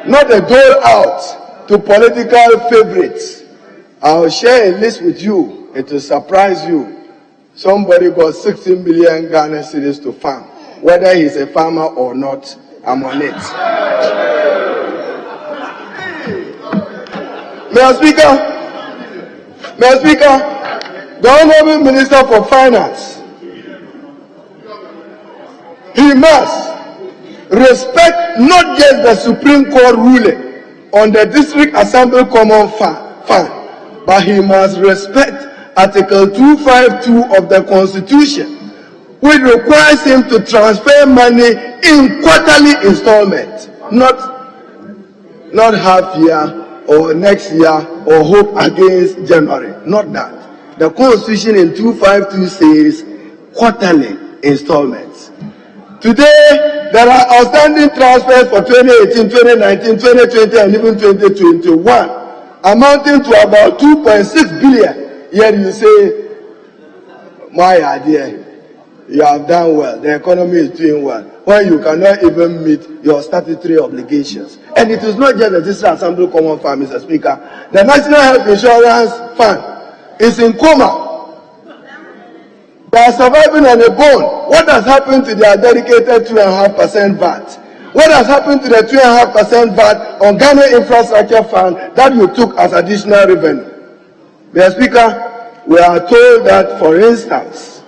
Not a dole out to political favorites. I'll share a list with you. It will surprise you. Somebody got 16 million Ghana cedis to farm. Whether he's a farmer or not, I'm on it. Mr. Speaker, the Honorable Minister for Finance, he must respect not just the Supreme Court ruling on the District Assembly Common Fund, but he must respect Article 252 of the Constitution, which requires him to transfer money in quarterly installments, not half year or next year or hope against January. Not that. The Constitution in 252 says quarterly installments. Today, there are outstanding transfers for 2018, 2019, 2020, and even 2021, amounting to about 2.6 billion. Yet you say, my idea, you have done well, the economy is doing well, when you cannot even meet your statutory obligations. And it is not just the District Assembly Common Fund, Mr. Speaker. The National Health Insurance Fund is in coma. They are surviving on a bone. What has happened to their dedicated 2.5% VAT? What has happened to the 2.5% VAT on Ghana Infrastructure Fund that you took as additional revenue? Mr. Speaker, we are told that, for instance,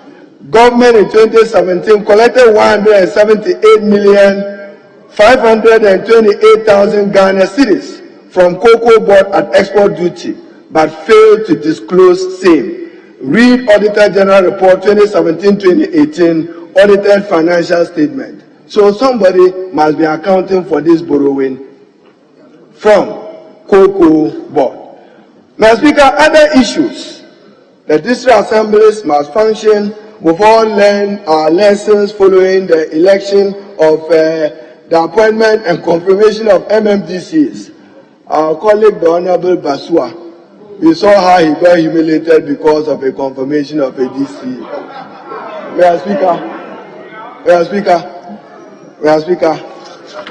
government in 2017 collected 178,528,000 Ghana cedis from cocoa board at export duty, but failed to disclose same. Read Auditor General Report 2017-2018, audited financial statement. So somebody must be accounting for this borrowing from Cocoa Board. Now, Speaker, other issues. The district assemblies must function. We've all learned our lessons following the election of the appointment and confirmation of MMDCs. Our colleague, the Honorable Basua, we saw how he got humiliated because of a confirmation of a DC. Mr. Speaker,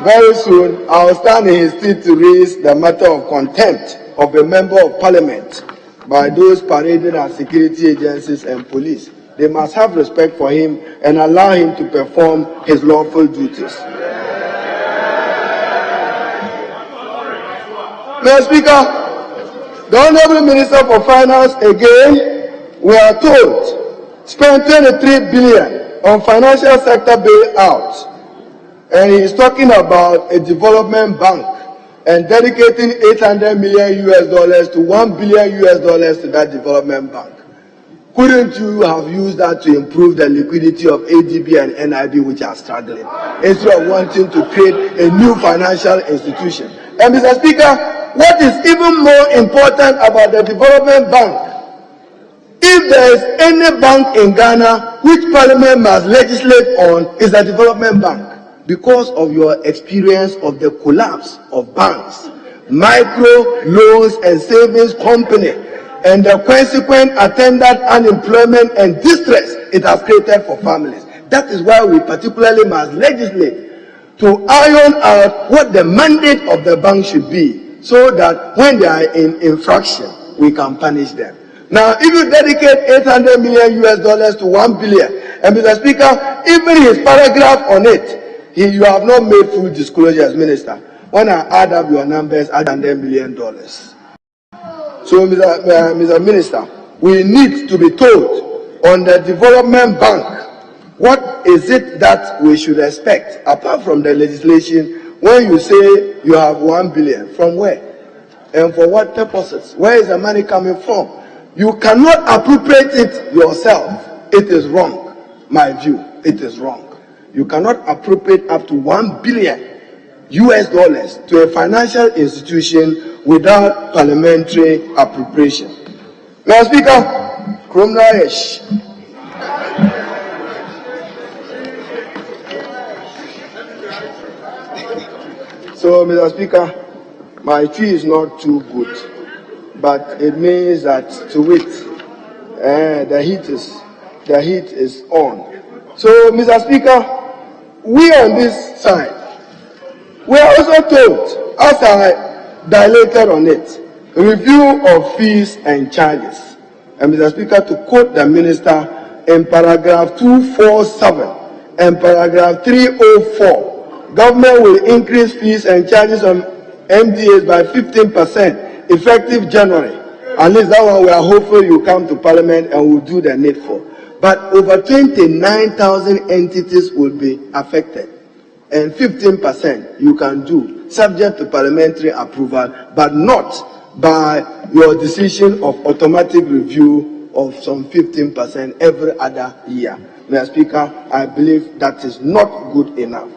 very soon I will stand in his seat to raise the matter of contempt of a member of parliament by those parading as security agencies and police. They must have respect for him and allow him to perform his lawful duties. Mr. Speaker, the Honorable Minister for Finance again, we are told, spent 23 billion on financial sector bailout. And he is talking about a development bank and dedicating $800 million to $1 billion to that development bank. Couldn't you have used that to improve the liquidity of ADB and NIB, which are struggling, instead of wanting to create a new financial institution? And Mr. Speaker, what is even more important about the development bank? If there is any bank in Ghana which Parliament must legislate on, is the development bank. Because of your experience of the collapse of banks, micro loans and savings company, and the consequent attendant unemployment and distress it has created for families. That is why we particularly must legislate to iron out what the mandate of the bank should be, so that when they are in infraction, we can punish them. Now, if you dedicate $800 million to $1 billion, and Mr. Speaker, even his paragraph on it, you have not made full disclosure as minister. When I add up your numbers, add $100 million. So, Mr. Minister, we need to be told on the development bank, what is it that we should expect, apart from the legislation, when you say you have $1 billion, from where? And for what purposes? Where is the money coming from? You cannot appropriate it yourself. It is wrong. My view, it is wrong. You cannot appropriate up to $1 billion to a financial institution without parliamentary appropriation. Mr. Speaker, Kromnayesh. So, Mr. Speaker, my tree is not too good, but it means that to it, the heat is on. So, Mr. Speaker, we on this side, we are also told, as I dilated on it, review of fees and charges. And Mr. Speaker, to quote the minister in paragraph 247 and paragraph 304, government will increase fees and charges on MDAs by 15% effective January. At least that one we are hopeful you come to Parliament and will do the needful. But over 29,000 entities will be affected. And 15% you can do, subject to parliamentary approval, but not by your decision of automatic review of some 15% every other year. Mr. Speaker, I believe that is not good enough.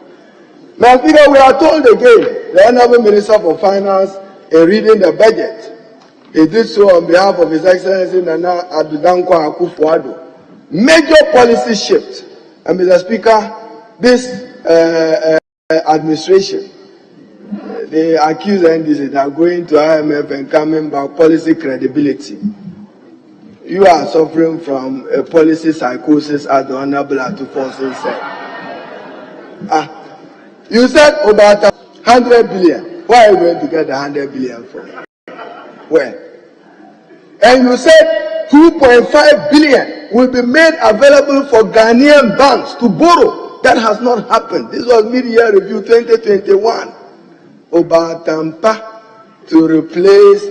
Mr. Speaker, we are told again, the Honorable Minister for Finance, in reading the budget, he did so on behalf of His Excellency Nana Addo Dankwa Akufo-Addo. Major policy shift. And Mr. Speaker, this administration, they accuse NDC that are going to IMF and coming back policy credibility. You are suffering from a policy psychosis, as the Honorable Atufonso said. You said about 100 billion. Where are you going to get the 100 billion from? Where? And you said 2.5 billion will be made available for Ghanaian banks to borrow. That has not happened. This was mid-year review 2021. Obatampa to replace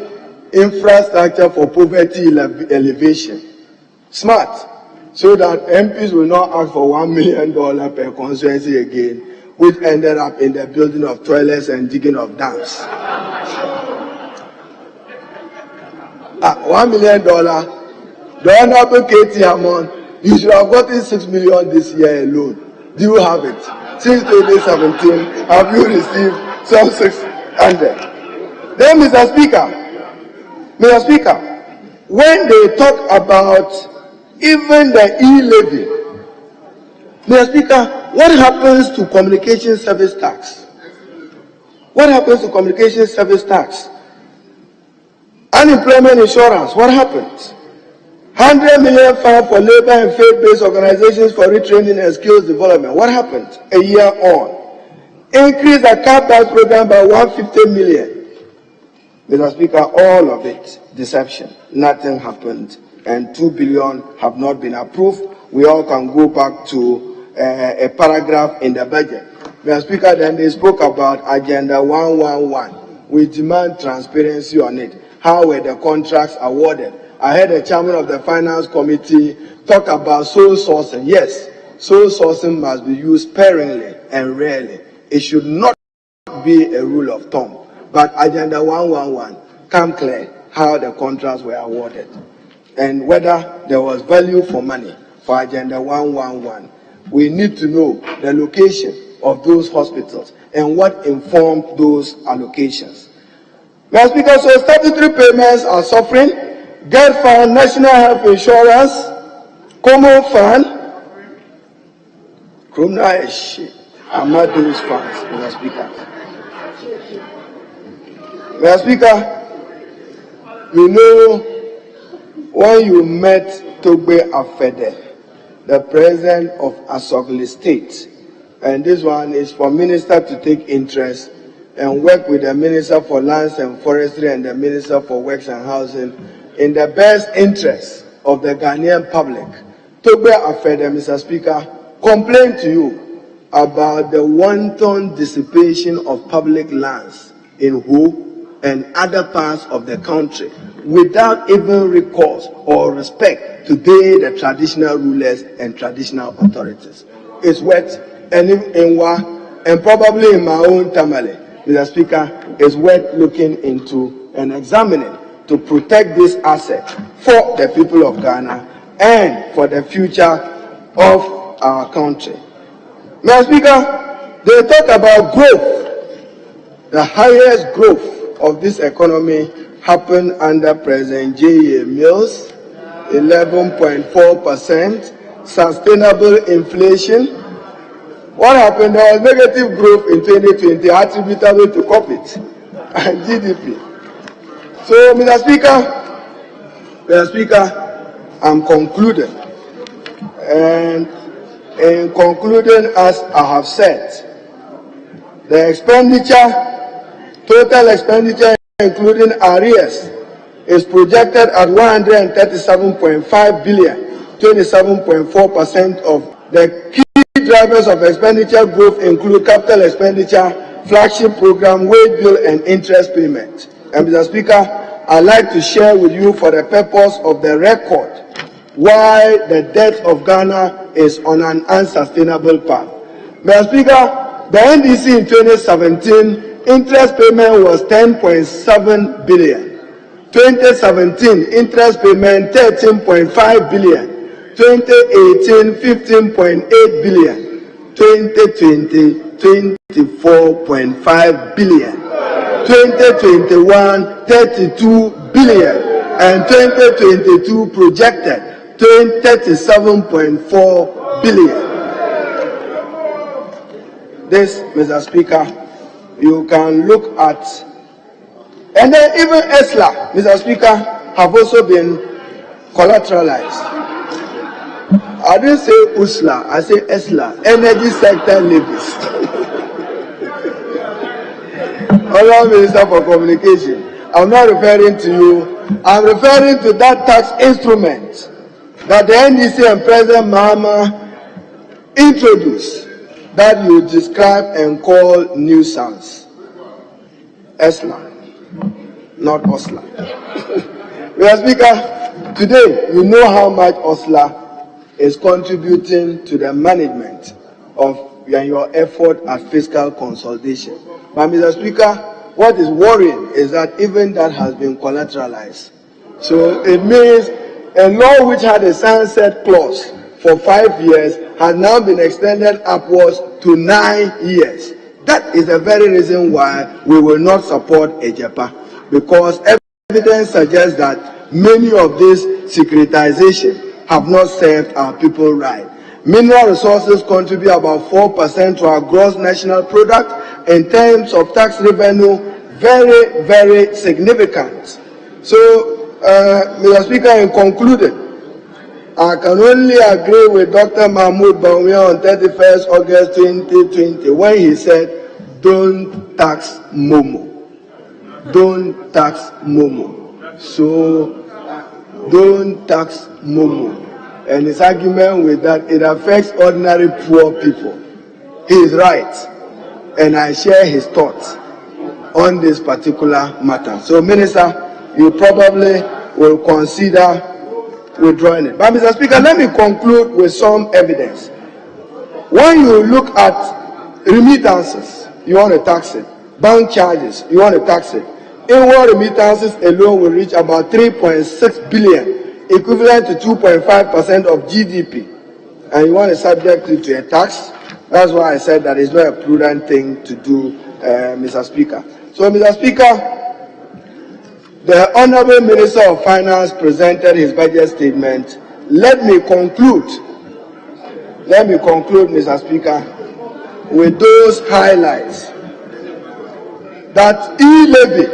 infrastructure for poverty elevation. Smart. So that MPs will not ask for $1 million per constituency again, which ended up in the building of toilets and digging of dams. $1 million The Honorable Katie Hammond, you should have gotten 6 million this year alone. Do you have it? Since 2017, have you received some 600? Then, Mr. Speaker, when they talk about even the e-levy, Mr. Speaker, what happens to communication service tax? What happens to communication service tax? Unemployment insurance, what happens? 100 million fine for labor and faith-based organizations for retraining and skills development. What happened a year on? Increase the cutback program by 150 million. Mr. Speaker, all of it, deception. Nothing happened. And 2 billion have not been approved. We all can go back to a paragraph in the budget. Mr. Speaker, then they spoke about Agenda 111. We demand transparency on it. How were the contracts awarded? I heard the chairman of the finance committee talk about sole sourcing. Yes, sole sourcing must be used sparingly and rarely. It should not be a rule of thumb. But Agenda 111, come clear how the contracts were awarded and whether there was value for money for Agenda 111. We need to know the location of those hospitals and what informed those allocations. Mr. Speaker, so statutory payments are suffering. GED Fund, National Health Insurance, Common Fund, criminal shit. I'm not those funds, Mr. Speaker. Mr. Speaker, you know, when you met Togbe Afede, the president of Asogli State, and this one is for minister to take interest and work with the Minister for Lands and Forestry and the Minister for Works and Housing in the best interest of the Ghanaian public. Togbe Afede, Mr. Speaker, complained to you about the wanton dissipation of public lands in Ho and other parts of the country without even recourse or respect to the traditional rulers and traditional authorities. It's wet, and and probably in my own family, Mr. Speaker, is worth looking into and examining to protect this asset for the people of Ghana and for the future of our country. Mr. Speaker, they talk about growth. The highest growth of this economy happened under President J.A. Mills, 11.4%, sustainable inflation. What happened? There was negative growth in 2020 attributable to COVID and GDP. So, Mr. Speaker, I'm concluding. And in concluding, as I have said, the expenditure, total expenditure including arrears, is projected at 137.5 billion, 27.4% of the key drivers of expenditure growth include capital expenditure, flagship program, wage bill, and interest payment. And Mr. Speaker, I'd like to share with you for the purpose of the record why the debt of Ghana is on an unsustainable path. Mr. Speaker, the NDC in 2017, interest payment was 10.7 billion. 2017, interest payment 13.5 billion. 2018, 15.8 billion. 2020, 24.5 billion. 2021, 32 billion. And 2022 projected 37.4 billion. This, Mr. Speaker, you can look at, and then even ESLA, Mr. Speaker, have also been collateralized. I didn't say USLA, I say ESLA, Energy Sector Levies. Honourable Minister for Communication, I'm not referring to you, I'm referring to that tax instrument that the NDC and President Mahama introduced that you describe and call nuisance. ESLA, not OSLA. Mr. Speaker, today you know how much OSLA is contributing to the management of your effort at fiscal consolidation. But Mr. Speaker, what is worrying is that even that has been collateralized. So it means a law which had a sunset clause for 5 years has now been extended upwards to 9 years. That is the very reason why we will not support EJEPA, because evidence suggests that many of these securitizations have not served our people right. Mineral resources contribute about 4% to our gross national product. In terms of tax revenue, very, very significant. So, Mr. Speaker, in concluding, I can only agree with Dr. Mahmoud Bawumia on 31st August 2020 when he said, don't tax Momo. Don't tax Momo. So, don't tax Momo. And his argument with that, it affects ordinary poor people. He is right. And I share his thoughts on this particular matter. So, Minister, you probably will consider withdrawing it. But, Mr. Speaker, let me conclude with some evidence. When you look at remittances, you want to tax it. Bank charges, you want to tax it. Inward remittances alone will reach about 3.6 billion, equivalent to 2.5% of GDP. And you want to subject it to a tax. That's why I said that it's not a prudent thing to do, Mr. Speaker. So, Mr. Speaker, the Honorable Minister of Finance presented his budget statement. Let me conclude, Mr. Speaker, with those highlights. That e-levy,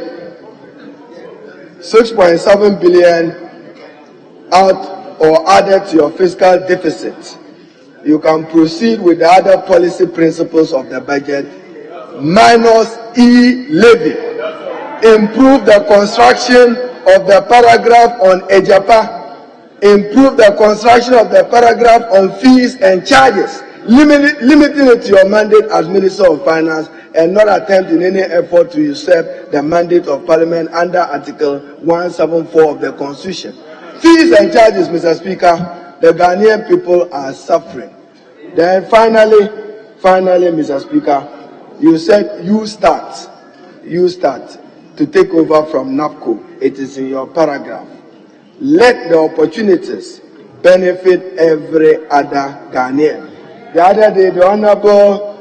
6.7 billion out or added to your fiscal deficit. You can proceed with the other policy principles of the budget, minus e-levy. Improve the construction of the paragraph on EJEPA. Improve the construction of the paragraph on fees and charges, limiting it to your mandate as Minister of Finance and not attempting any effort to usurp the mandate of Parliament under Article 174 of the Constitution. Fees and charges, Mr. Speaker, the Ghanaian people are suffering. Then finally, Mr. Speaker, you said you start to take over from NAPCO. It is in your paragraph. Let the opportunities benefit every other Ghanaian. The other day, the Honorable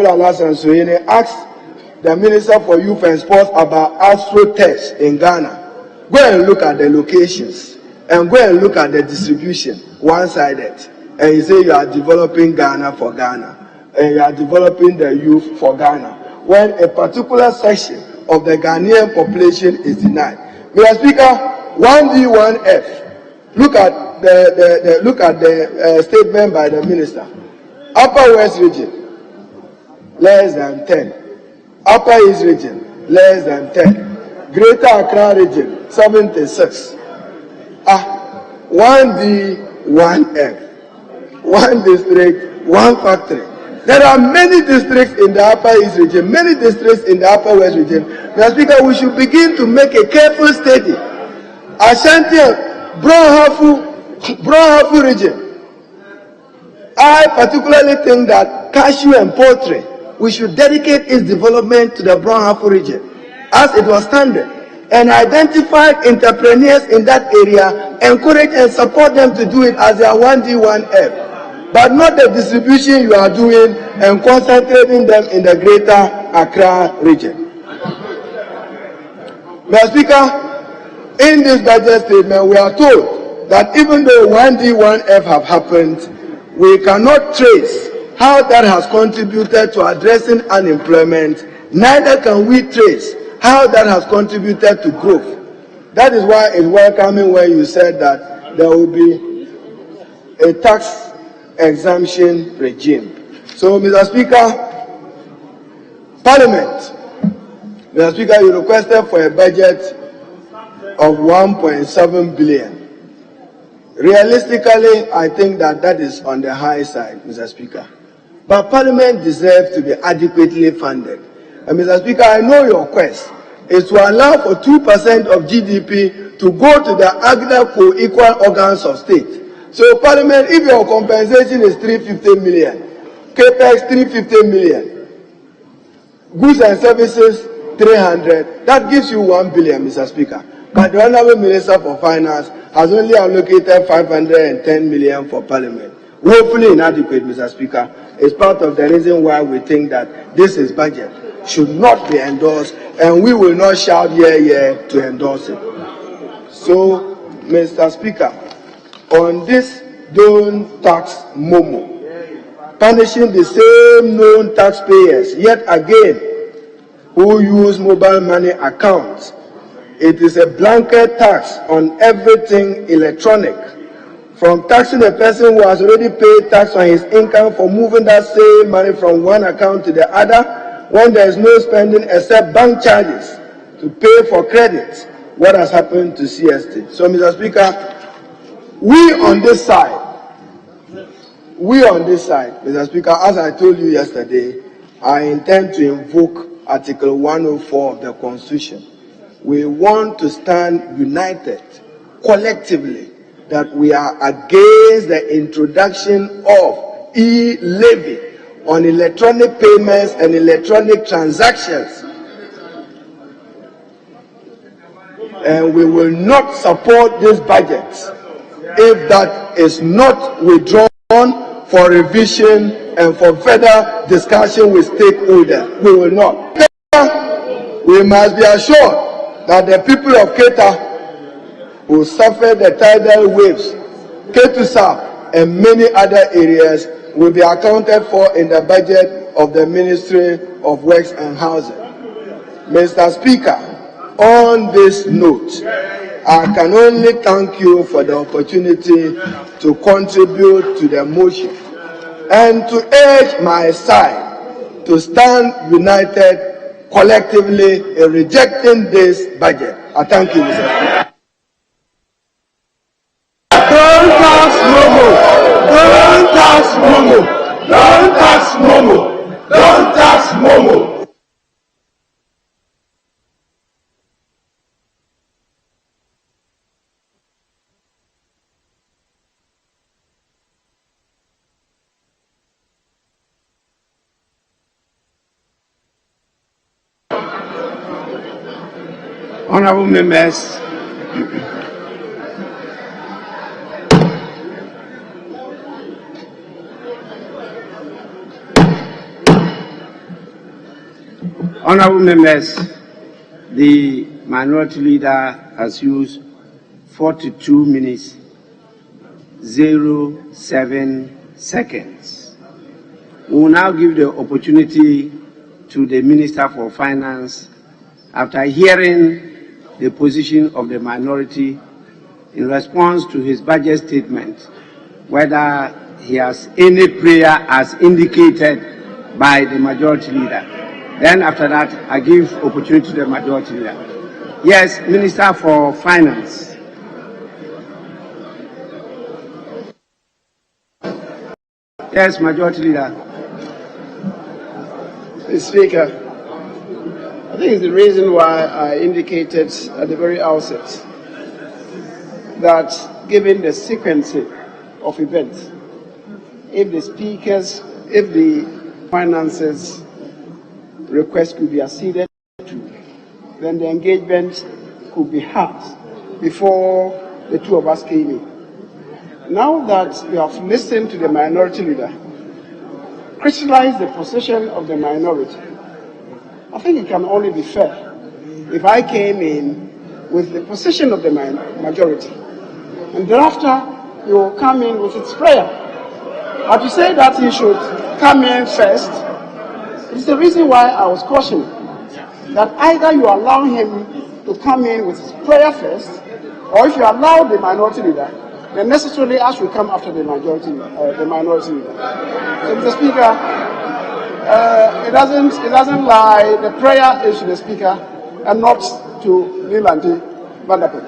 Alassane Suhene asked the Minister for Youth and Sports about Astro tests in Ghana. Go and look at the locations and go and look at the distribution, one-sided. And you say you are developing Ghana for Ghana and you are developing the youth for Ghana, when a particular section of the Ghanaian population is denied. Mr. Speaker, 1D1F. Look at the statement by the minister. Upper West region, less than 10. Upper East region, less than 10. Greater Accra region, 76. 1D1F. One district, one factory. There are many districts in the Upper East region, many districts in the Upper West region. Mr. Speaker, we should begin to make a careful study. Ashanti and Brown region. I particularly think that cashew and poultry, we should dedicate its development to the Brown region, as it was standard, and identify entrepreneurs in that area, encourage and support them to do it as their 1D1F. But not the distribution you are doing and concentrating them in the Greater Accra region. Mr. Speaker, in this budget statement, we are told that even though 1D1F have happened, we cannot trace how that has contributed to addressing unemployment, neither can we trace how that has contributed to growth. That is why it's welcoming when you said that there will be a tax exemption regime. So, Mr. Speaker, Parliament, Mr. Speaker, you requested for a budget of 1.7 billion. Realistically, I think that is on the high side, Mr. Speaker. But Parliament deserves to be adequately funded. And Mr. Speaker, I know your quest is to allow for 2% of GDP to go to the other co-equal organs of state. So Parliament, if your compensation is 350 million, CAPEX 350 million, goods and services 300, that gives you 1 billion, Mr. Speaker. But the Honorable Minister for Finance has only allocated 510 million for Parliament. Woefully inadequate, Mr. Speaker. It's part of the reason why we think that this is budget should not be endorsed, and we will not shout yeah to endorse it. So, Mr. Speaker, on this don't tax momo, punishing the same known taxpayers yet again who use mobile money accounts, it is a blanket tax on everything electronic, from taxing a person who has already paid tax on his income for moving that same money from one account to the other when there is no spending except bank charges to pay for credit. What has happened to CST? So, Mr. Speaker, we on this side, Mr. Speaker, as I told you yesterday, I intend to invoke Article 104 of the Constitution. We want to stand united, collectively, that we are against the introduction of e-levy on electronic payments and electronic transactions. And we will not support this budget if that is not withdrawn for revision and for further discussion with stakeholders. We will not. We must be assured that the people of Keta who suffer the tidal waves, Ketu South and many other areas will be accounted for in the budget of the Ministry of Works and Housing. Mr. Speaker, on this note, I can only thank you for the opportunity to contribute to the motion and to urge my side to stand united collectively in rejecting this budget. I thank you, Mr. Speaker. Don't tax Momo! Don't tax Momo! Don't tax Momo! Don't tax Momo! Honorable members, the minority leader has used 42 minutes 07 seconds. We will now give the opportunity to the Minister for Finance, after hearing the position of the minority in response to his budget statement, whether he has any prayer as indicated by the majority leader. Then after that, I give opportunity to the majority leader. Yes, Minister for Finance. Yes, majority leader. Mr. Speaker, I think it's the reason why I indicated at the very outset that given the sequencing of events, if the finances request could be acceded to, then the engagement could be had before the two of us came in. Now that we have listened to the minority leader, crystallize the position of the minority, I think it can only be fair if I came in with the position of the majority, and thereafter you will come in with its prayer. But to say that he should come in first, it's the reason why I was cautioning that either you allow him to come in with his prayer first, or if you allow the minority leader, then necessarily us will come after the minority leader. So, Mr. Speaker, it doesn't lie. The prayer is to the Speaker and not to Leland Vanderpump.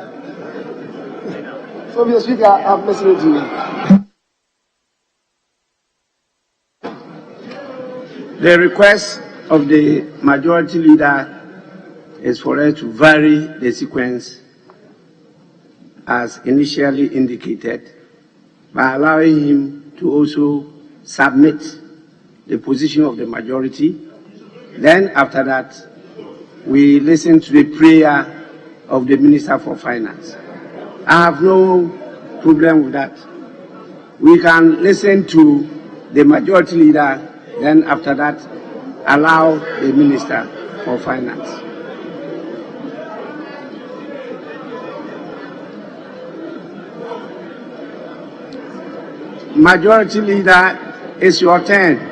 So, Mr. Speaker, I'm listening to you. The request of the majority leader is for us to vary the sequence as initially indicated by allowing him to also submit the position of the majority. Then after that, we listen to the prayer of the Minister for Finance. I have no problem with that. We can listen to the majority leader, then after that, allow the Minister for Finance. Majority leader, it's your turn.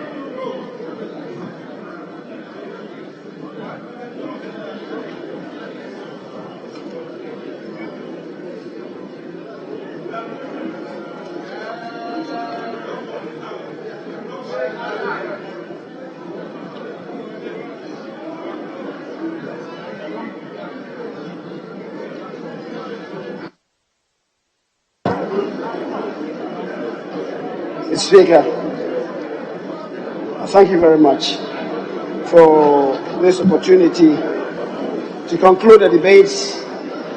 Speaker, thank you very much for this opportunity to conclude the debates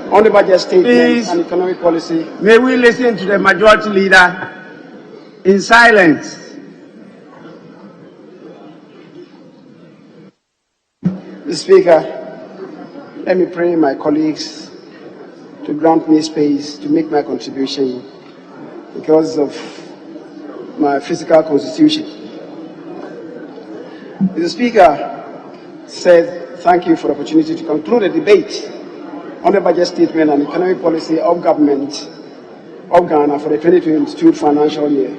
on the budget statement and economic policy. May we listen to the majority leader in silence. Mr. Speaker, let me pray my colleagues to grant me space to make my contribution because of my physical constitution. Mr. Speaker said, thank you for the opportunity to conclude the debate on the budget statement and economic policy of government of Ghana for the 2022 financial year,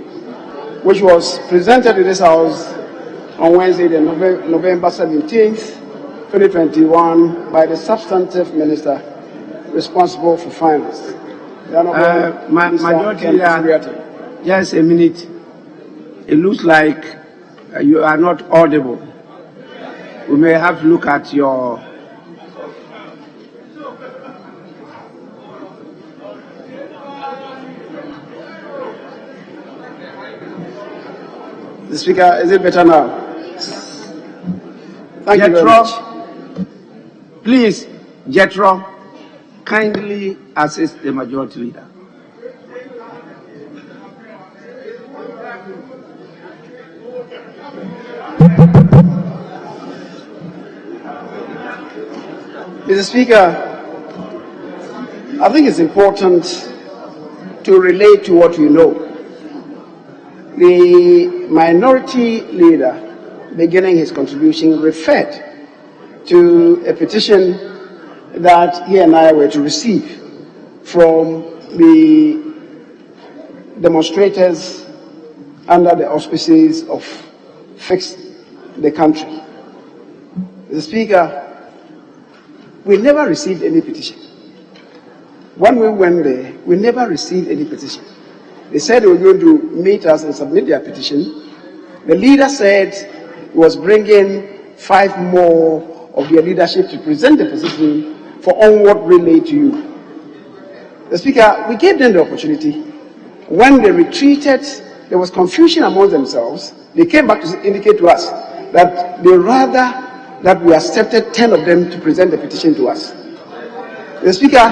which was presented to this House on Wednesday, November 17th, 2021, by the substantive minister responsible for finance. Majority leader, just a minute. It looks like you are not audible. We may have to look at your... The Speaker, is it better now? Thank you very much. Please, Jethro, kindly assist the majority leader. Mr. Speaker, I think it's important to relate to what you know. The minority leader, beginning his contribution, referred to a petition that he and I were to receive from the demonstrators under the auspices of Fix the Country. Mr. Speaker, we never received any petition. When we went there, we never received any petition. They said they were going to meet us and submit their petition. The leader said he was bringing 5 more of their leadership to present the petition for onward relay to you. The Speaker, we gave them the opportunity. When they retreated, there was confusion among themselves. They came back to indicate to us that they rather that we accepted 10 of them to present the petition to us. The Speaker,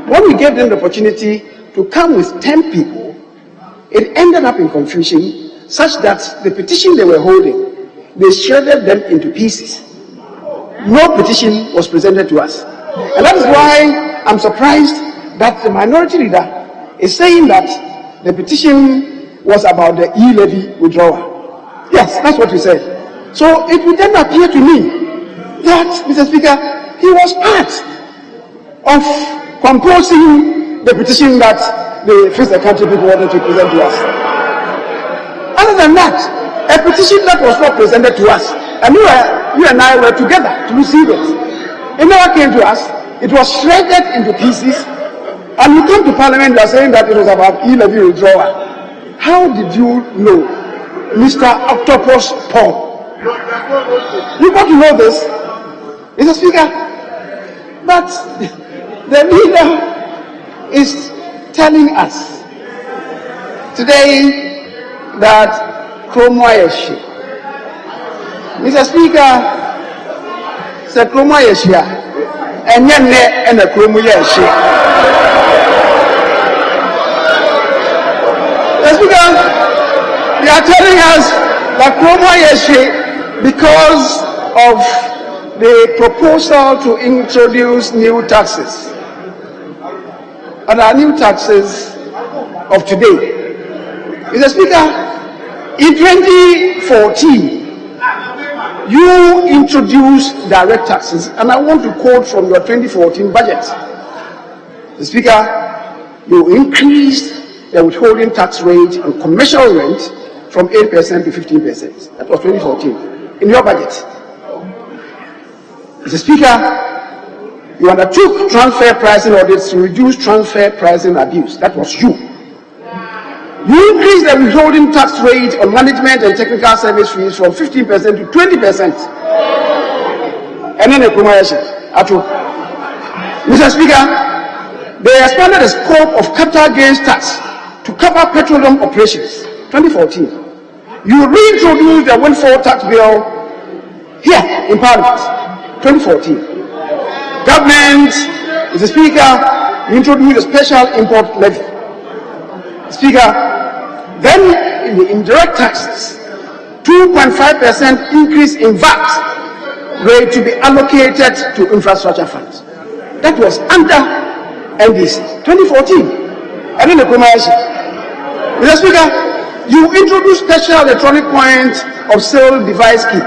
when we gave them the opportunity to come with 10 people, it ended up in confusion such that the petition they were holding, they shredded them into pieces. No petition was presented to us. And that is why I'm surprised that the minority leader is saying that the petition was about the e-levy withdrawal. Yes, that's what we said. So it would then appear to me that, Mr. Speaker, he was part of composing the petition that the Fix the Country people wanted to present to us. Other than that, a petition that was not presented to us, and you and I were together to receive it. It never came to us. It was shredded into pieces, and you came to Parliament, you are saying that it was about e-levy withdrawal. How did you know, Mr. Octopus Paul? You got to know this, Mr. Speaker. But the leader is telling us today that Kromoyeshi, Mr. Speaker, said Kromoyeshi, and yet and a Kromoyeshi. Mr. Speaker, they are telling us that Kromoyeshi, because of the proposal to introduce new taxes, and our new taxes of today. Mr. Speaker, in 2014, you introduced direct taxes, and I want to quote from your 2014 budget. Mr. Speaker, you increased the withholding tax rate on commercial rent from 8% to 15%. That was 2014, in your budget. Mr. Speaker, you undertook transfer pricing audits to reduce transfer pricing abuse. That was you. You increased the withholding tax rate on management and technical service fees from 15% to 20%. And then Mr. Speaker, they expanded the scope of capital gains tax to cover petroleum operations. 2014. You reintroduced the windfall tax bill here in Parliament. 2014. Government, Mr. Speaker, introduced a special import levy. Speaker, then in the indirect taxes, 2.5% increase in VAT rate to be allocated to infrastructure funds. That was under NDC, 2014. And in the commercial, Mr. Speaker, you introduced special electronic point of sale device scheme.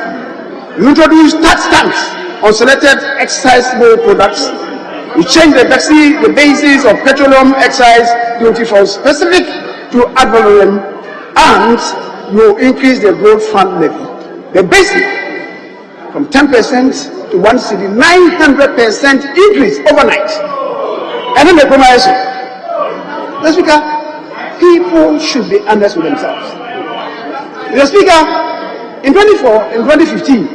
You introduced tax stamps on selected excisable products. You changed the basis of petroleum excise duty from specific to ad valorem, and you increased the growth fund levy, the basic, from 10% to 1 cedi, 900% increase overnight. And then the commercial. Mr. Speaker, people should be honest with themselves. Mr. Speaker, in 2015,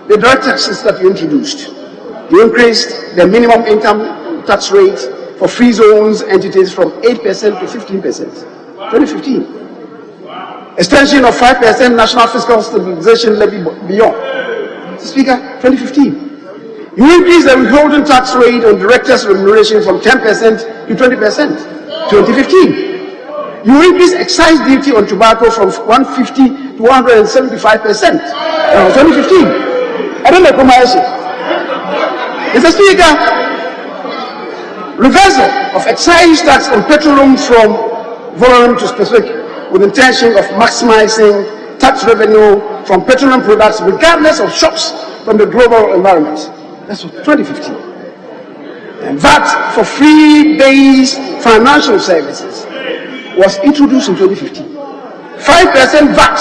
the direct taxes that you introduced, you increased the minimum income tax rate for free zones entities from 8% to 15%. 2015. Extension of 5% national fiscal stabilization levy beyond. Mr. Speaker, 2015. You increased the withholding tax rate on directors' remuneration from 10% to 20%. 2015. You increased excise duty on tobacco from 150 to 175%. 2015. And then the commercial. Mr. Speaker, reversal of excise tax on petroleum from volume to specific with intention of maximizing tax revenue from petroleum products regardless of shocks from the global environment. That's 2015. And VAT for free-based financial services was introduced in 2015. 5% VAT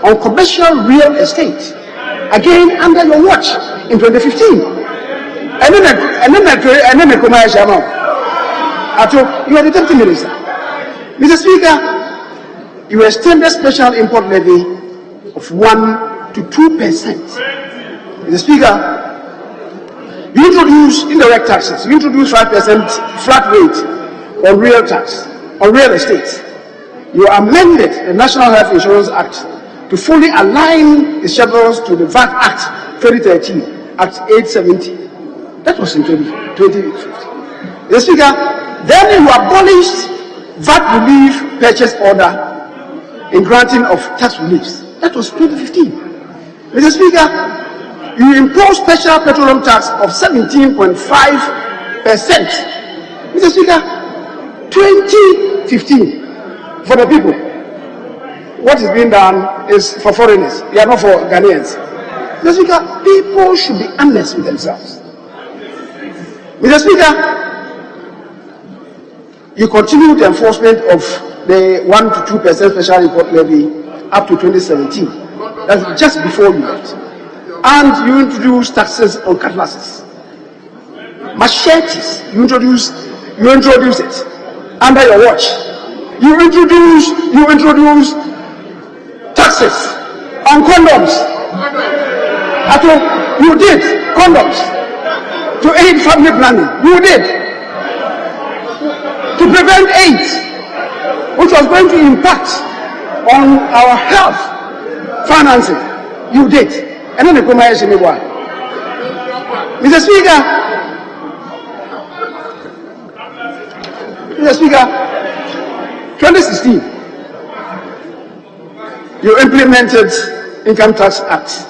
on commercial real estate, again under your watch in 2015. And then the commercial amount. You are the deputy minister. Mr. Speaker, you extended special import levy of 1 to 2%. Mr. Speaker, you introduced indirect taxes. You introduced 5% flat rate on real tax, on real estate. You amended the National Health Insurance Act to fully align the schedules to the VAT Act 2013, Act 870. That was in 2015. Mr. Speaker, then you abolished VAT relief purchase order in granting of tax reliefs. That was 2015. Mr. Speaker, you imposed special petroleum tax of 17.5%. Mr. Speaker, 2015 for the people. What is being done is for foreigners. They are not for Ghanaians. Mr. Speaker, people should be honest with themselves. Mr. Speaker, you continue the enforcement of the 1 to 2% special import levy up to 2017. That's just before you left. And you introduced taxes on cutlasses. Machetes, you introduced it under your watch. You introduced taxes on condoms. You did condoms to aid family planning. You did to prevent AIDS, which was going to impact on our health financing. You did. And then the commercial one. Mr. Speaker, 2016, you implemented Income Tax Act,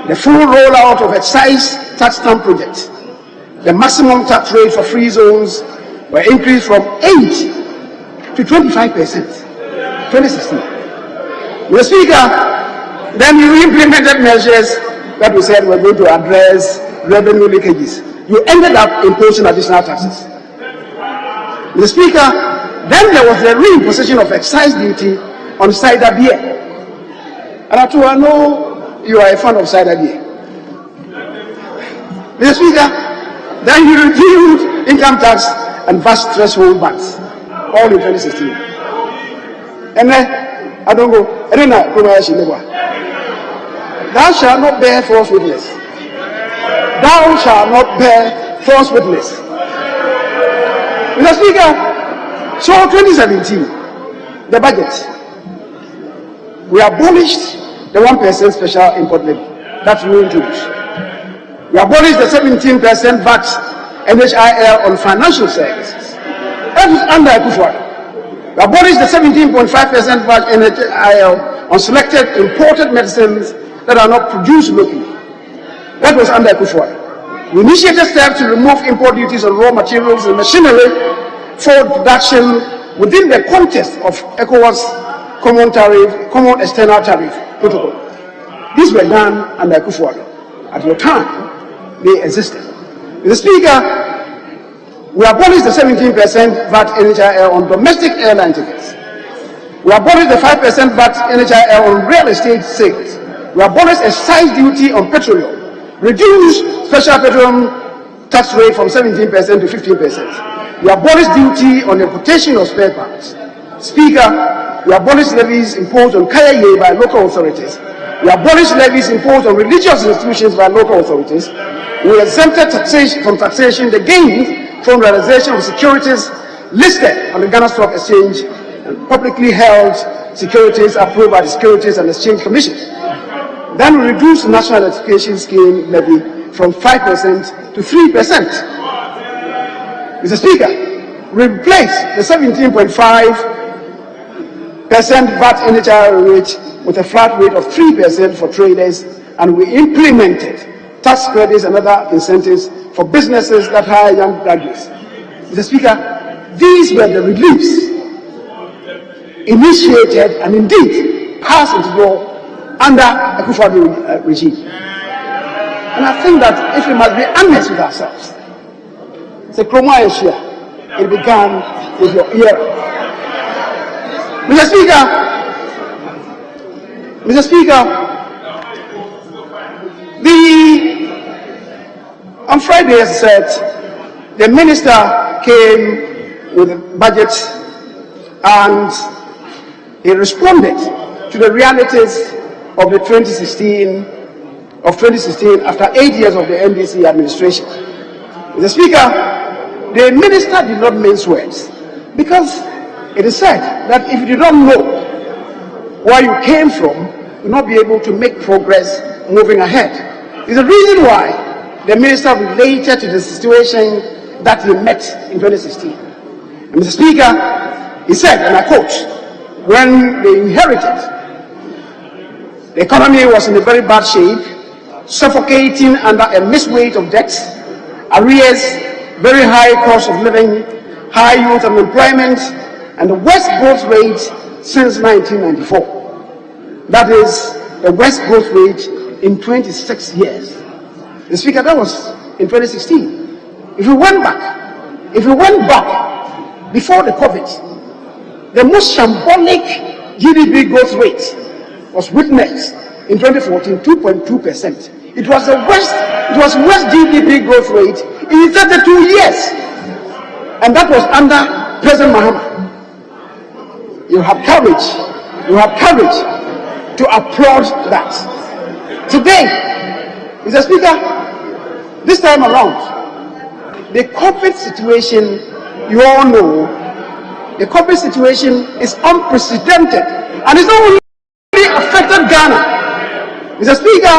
the full rollout of excise tax stamp project, the maximum tax rate for free zones were increased from 8 to 25%, 2016. Mr. Speaker, then you implemented measures that we said were going to address revenue leakages. You ended up imposing additional taxes. Mr. Speaker, then there was the reimposition of excise duty on cider beer. And I know you are a fan of cider beer. Mr. Speaker, then you reviewed income tax and VAT threshold bans, all in 2016. And then, I don't go, thou shalt not bear false witness. Thou shalt not bear false witness. Mr. Speaker, so 2017, the budget, we abolished the 1% special import levy that we introduced. We abolished the 17% VAT NHIL on financial services. That was under Akufo-Addo. We abolished the 17.5% VAT NHIL on selected imported medicines that are not produced locally. That was under Akufo-Addo. We initiated steps to remove import duties on raw materials and machinery for production within the context of ECOWAS Common External Tariff Protocol. These were done under Akufo-Addo. At your time, they existed. Mr. Speaker, we abolished the 17% VAT NHIL on domestic airline tickets. We abolished the 5% VAT NHIL on real estate sales. We abolished excise duty on petroleum, reduced special petroleum tax rate from 17% to 15%. We abolished duty on importation of spare parts. Speaker, we abolished levies imposed on Kaya by local authorities. We abolished levies imposed on religious institutions by local authorities. We exempted from taxation the gains from realization of securities listed on the Ghana Stock Exchange and publicly held securities approved by the Securities and Exchange Commission. Then we reduced the National Education Scheme levy from 5% to 3%. Mr. Speaker, we replaced the 17.5% VAT NHIL rate with a flat rate of 3% for traders, and we implemented tax credits and other incentives for businesses that hire young graduates. Mr. Speaker, these were the reliefs initiated and indeed passed into law under a Akufo-Addo regime. And I think that if we must be honest with ourselves, the Chroma Asia, it began with your era. Mr. Speaker, on Friday, as I said, the minister came with a budget and he responded to the realities of the 2016 after 8 years of the NDC administration. Mr. Speaker, the minister did not mince words because it is said that if you do not know where you came from, you will not be able to make progress moving ahead. It's the reason why the minister related to the situation that he met in 2016. And Mr. Speaker, he said, and I quote, when they inherited, the economy was in a very bad shape, suffocating under a misweight of debts, arrears, very high cost of living, high youth unemployment, and the worst growth rate since 1994. That is the worst growth rate in 26 years. The Speaker, that was in 2016. If we went back before the COVID, the most shambolic GDP growth rate was witnessed in 2014, 2.2%. It was the worst GDP growth rate in 32 years. And that was under President Mahama. You have courage to applaud that. Today, Mr. Speaker, this time around, the COVID situation, you all know, the COVID situation is unprecedented and it's not only affected Ghana. Mr. Speaker,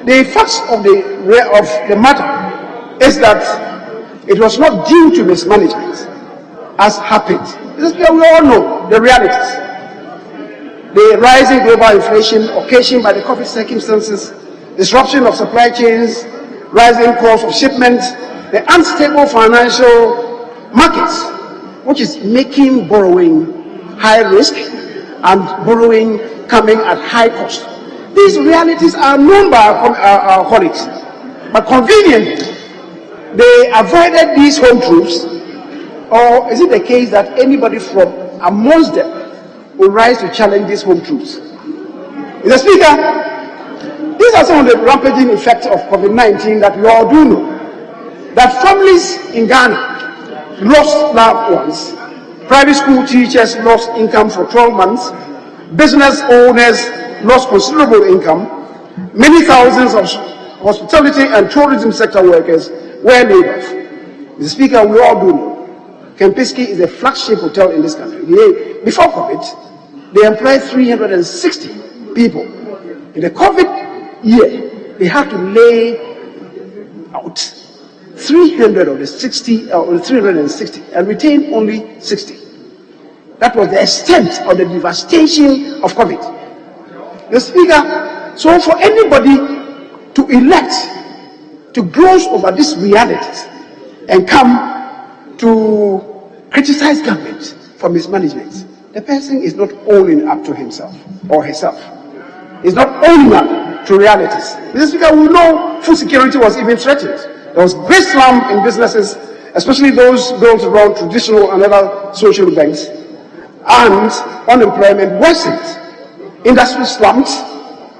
the facts of the matter is that it was not due to mismanagement as happened. Mr. Speaker, we all know the realities. The rising global inflation occasioned by the COVID circumstances, disruption of supply chains, rising cost of shipment, the unstable financial markets, which is making borrowing high risk and borrowing coming at high cost. These realities are known by our colleagues, but conveniently, they avoided these home truths. Or is it the case that anybody from amongst them will rise to challenge these home truths? Mr. Speaker, these are some of the rampaging effects of COVID-19 that we all do know. That families in Ghana lost loved ones, private school teachers lost income for 12 months, business owners lost considerable income, many thousands of hospitality and tourism sector workers were laid off. Mr. Speaker, we all do know Kempinski is a flagship hotel in this country. Before COVID, they employed 360 people. In the COVID year, they had to lay out 300 of the 360 and retain only 60. That was the extent of the devastation of COVID. The Speaker, so for anybody to elect to gloss over these realities and come to criticize government for mismanagement, the person is not owning up to himself or herself. Is not owning up to realities. Mr. Speaker, we know food security was even threatened. There was great slump in businesses, especially those built around traditional and other social events, and unemployment worsened. Industry slumped,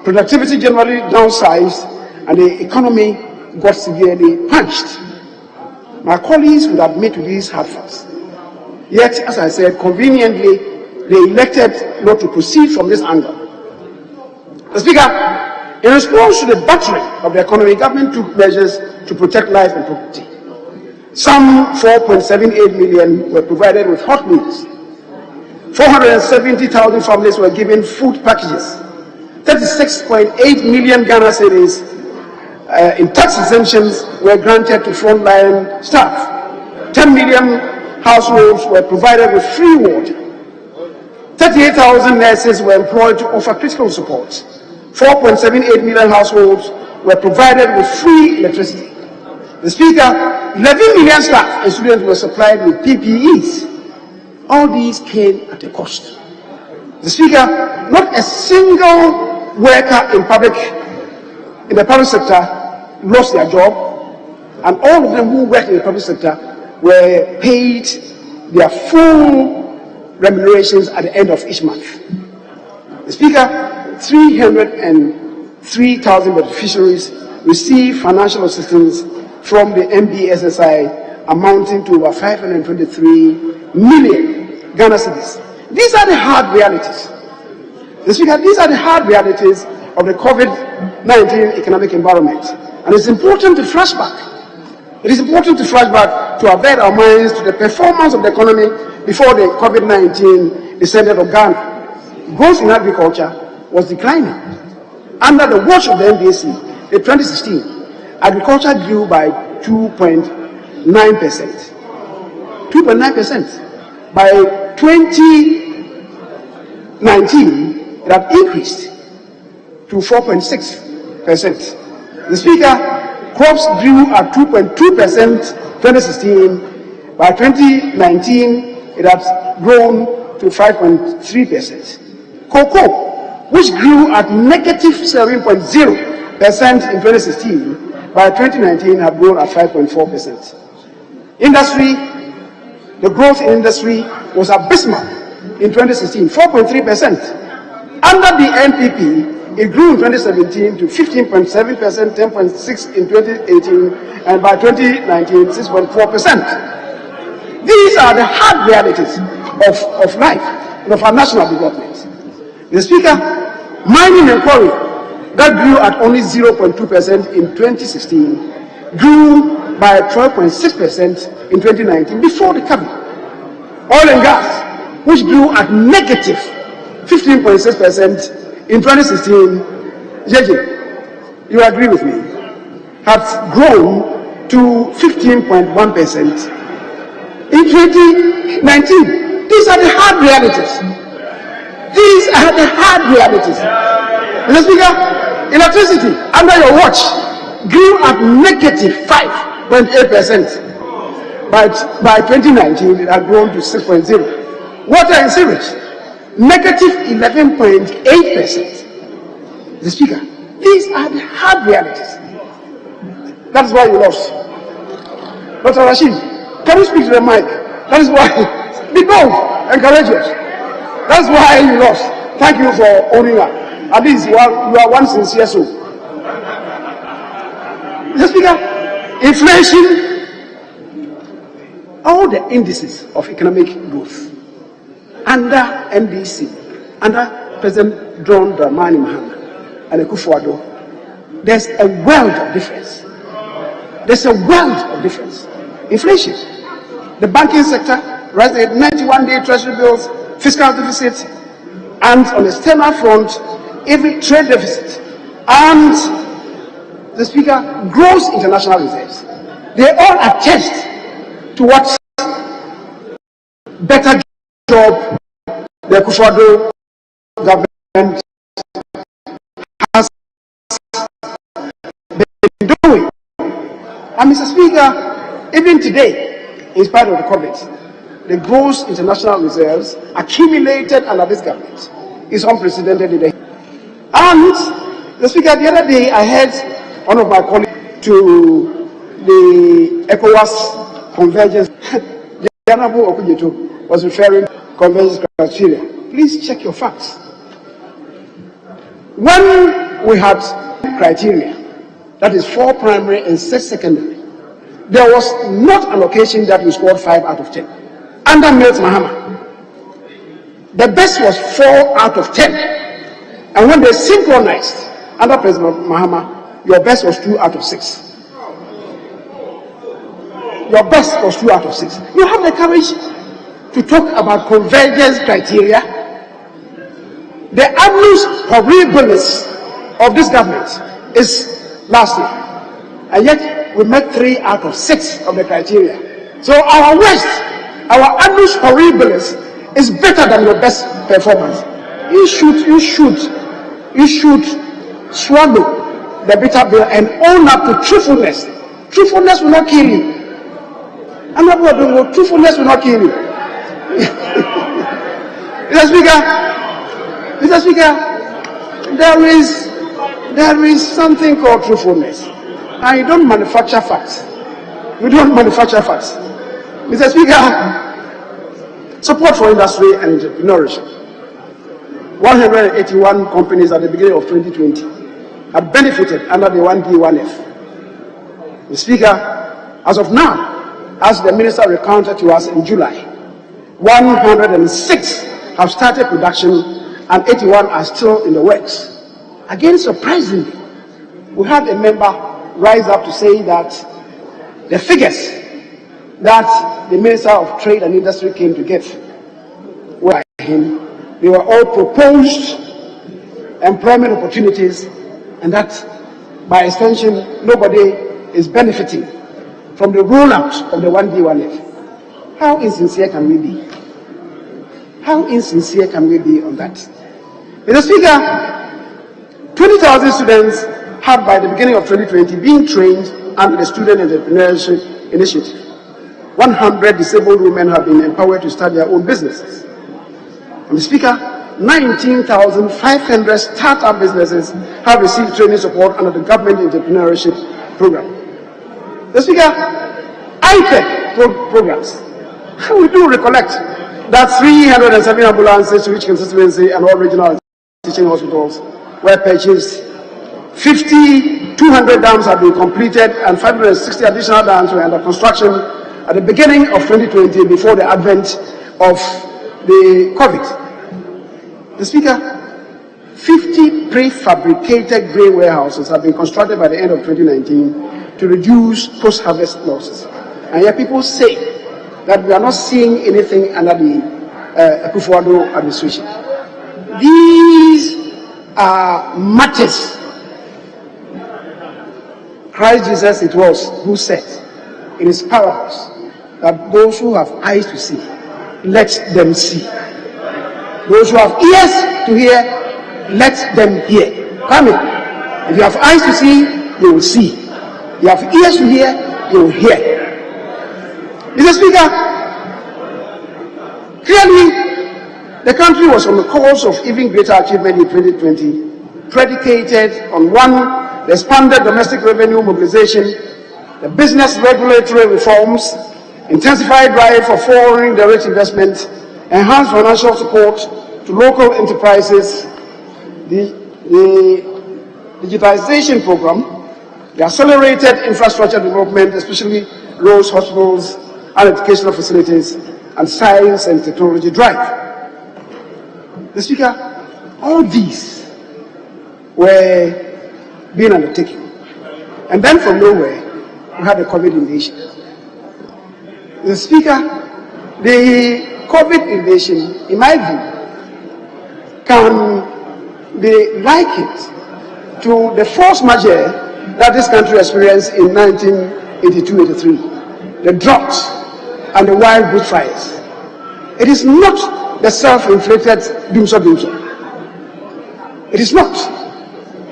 productivity generally downsized, and the economy got severely punched. My colleagues would admit to these hard facts. Yet, as I said, conveniently, they elected not to proceed from this angle. Mr. Speaker, in response to the battering of the economy, government took measures to protect life and property. Some 4.78 million were provided with hot meals. 470,000 families were given food packages. 36.8 million Ghana cedis in tax exemptions were granted to frontline staff. 10 million households were provided with free water. 38,000 nurses were employed to offer critical support. 4.78 million households were provided with free electricity. The Speaker, 11 million staff and students were supplied with PPEs. All these came at a cost. The Speaker, not a single worker in the public sector lost their job, and all of them who worked in the public sector were paid their full remunerations at the end of each month. The Speaker, 303,000 beneficiaries received financial assistance from the MBSSI amounting to over 523 million Ghana cedis. These are the hard realities. The Speaker, these are the hard realities of the COVID-19 economic environment. And it's important to flash back. It is important to flash back to avert our minds to the performance of the economy before the COVID-19 descended on Ghana. Growth in agriculture was declining. Under the watch of the MBSC, in 2016, agriculture grew by 2.9%. 2.9%. By 2019, it had increased to 4.6%. The Speaker, crops grew at 2.2% 2016. By 2019, it had grown to 5.3%. Cocoa, which grew at negative 7.0% in 2016, by 2019 had grown at 5.4%. Industry, the growth in industry was abysmal in 2016, 4.3%. Under the NPP, it grew in 2017 to 15.7%, 10.6% in 2018, and by 2019, 6.4%. These are the hard realities of life and of our national development. The Speaker, mining and quarry that grew at only 0.2% in 2016 grew by 12.6% in 2019 before the COVID. Oil and gas, which grew at negative 15.6% in 2016, JJ, you agree with me, has grown to 15.1% in 2019. These are the hard realities. These are the hard realities. Mr. Speaker, electricity under your watch grew at negative 5.8%. by 2019, it had grown to 6.0. Water and sewage, negative 11.8%. The Speaker, these are the hard realities. That's why you lost. Dr. Rashid, can you speak to the mic? That is why, be bold and courageous. That's why you lost. Thank you for owning up. At least you are one sincere soul. Mr. Speaker, inflation, all the indices of economic growth under NDC, under President John Dramani Mahama and Akufo-Addo, there's a world of difference. There's a world of difference. Inflation, the banking sector, rising at 91-day treasury bills, fiscal deficit, and on the external front, every trade deficit, and the Speaker, gross international reserves. They all attest to what better job the Akufo-Addo government has been doing. And Mr. Speaker, even today, in spite of the COVID, the gross international reserves accumulated under this government is unprecedented in the. And the Speaker, the other day I heard one of my colleagues to the ECOWAS convergence. The Honorable Okujeto was referring to convergence criteria. Please check your facts. When we had criteria, that is 4 primary and 6 secondary, there was not an occasion that we scored 5 out of 10. Under Mills Mahama, the best was 4 out of 10. And when they synchronized under President Mahama, your best was 2 out of 6. Your best was 2 out of 6. You have the courage to talk about convergence criteria. The annus horribilis of this government is last year. And yet we met 3 out of 6 of the criteria. So our worst, our annus horribilis is better than your best performance. You should swallow the bitter pill and own up to truthfulness. Truthfulness will not kill you. I'm not going to do truthfulness will not kill you. Mr. Speaker, there is something called truthfulness. And you don't manufacture facts. We don't manufacture facts. Mr. Speaker, support for industry and entrepreneurship. 181 companies at the beginning of 2020 have benefited under the 1D1F. Mr. Speaker, as of now, as the Minister recounted to us in July, 106 have started production and 81 are still in the works. Again, surprisingly, we had a member rise up to say that the figures that the Minister of Trade and Industry came to get were him. They were all proposed employment opportunities, and that by extension, nobody is benefiting from the rollout of the 1D1F. How insincere can we be? How insincere can we be on that? Mr. Speaker, 20,000 students have by the beginning of 2020 been trained under the Student Entrepreneurship Initiative. 100 disabled women have been empowered to start their own businesses. And Mr. Speaker, 19,500 startup businesses have received training support under the Government Entrepreneurship Program. Mr. Speaker, IPEC programs. We do recollect that 307 ambulances to each constituency and all regional teaching hospitals were purchased. 200 dams have been completed and 560 additional dams were under construction at the beginning of 2020 before the advent of the COVID. The Speaker, 50 prefabricated grain warehouses have been constructed by the end of 2019 to reduce post-harvest losses. And yet people say that we are not seeing anything under the Akufo-Addo administration. These are matters. Christ Jesus it was who said in his parables that those who have eyes to see, let them see. Those who have ears to hear, let them hear. Come in. If you have eyes to see, you will see. You have ears to hear, you will hear. Mr. Speaker, clearly the country was on the course of even greater achievement in 2020, predicated on one, the expanded domestic revenue mobilization, the business regulatory reforms, intensified drive for foreign direct investment, enhanced financial support to local enterprises, the digitization program, the accelerated infrastructure development, especially roads, hospitals, and educational facilities, and science and technology drive. Mr. Speaker, all these were being undertaken. And then from nowhere, we had the COVID invasion. Mr. Speaker, the COVID invasion, in my view, can be likened to the force majeure that this country experienced in 1982-83, the drought and the wild bushfires. It is not the self-inflicted doomsday. It is not.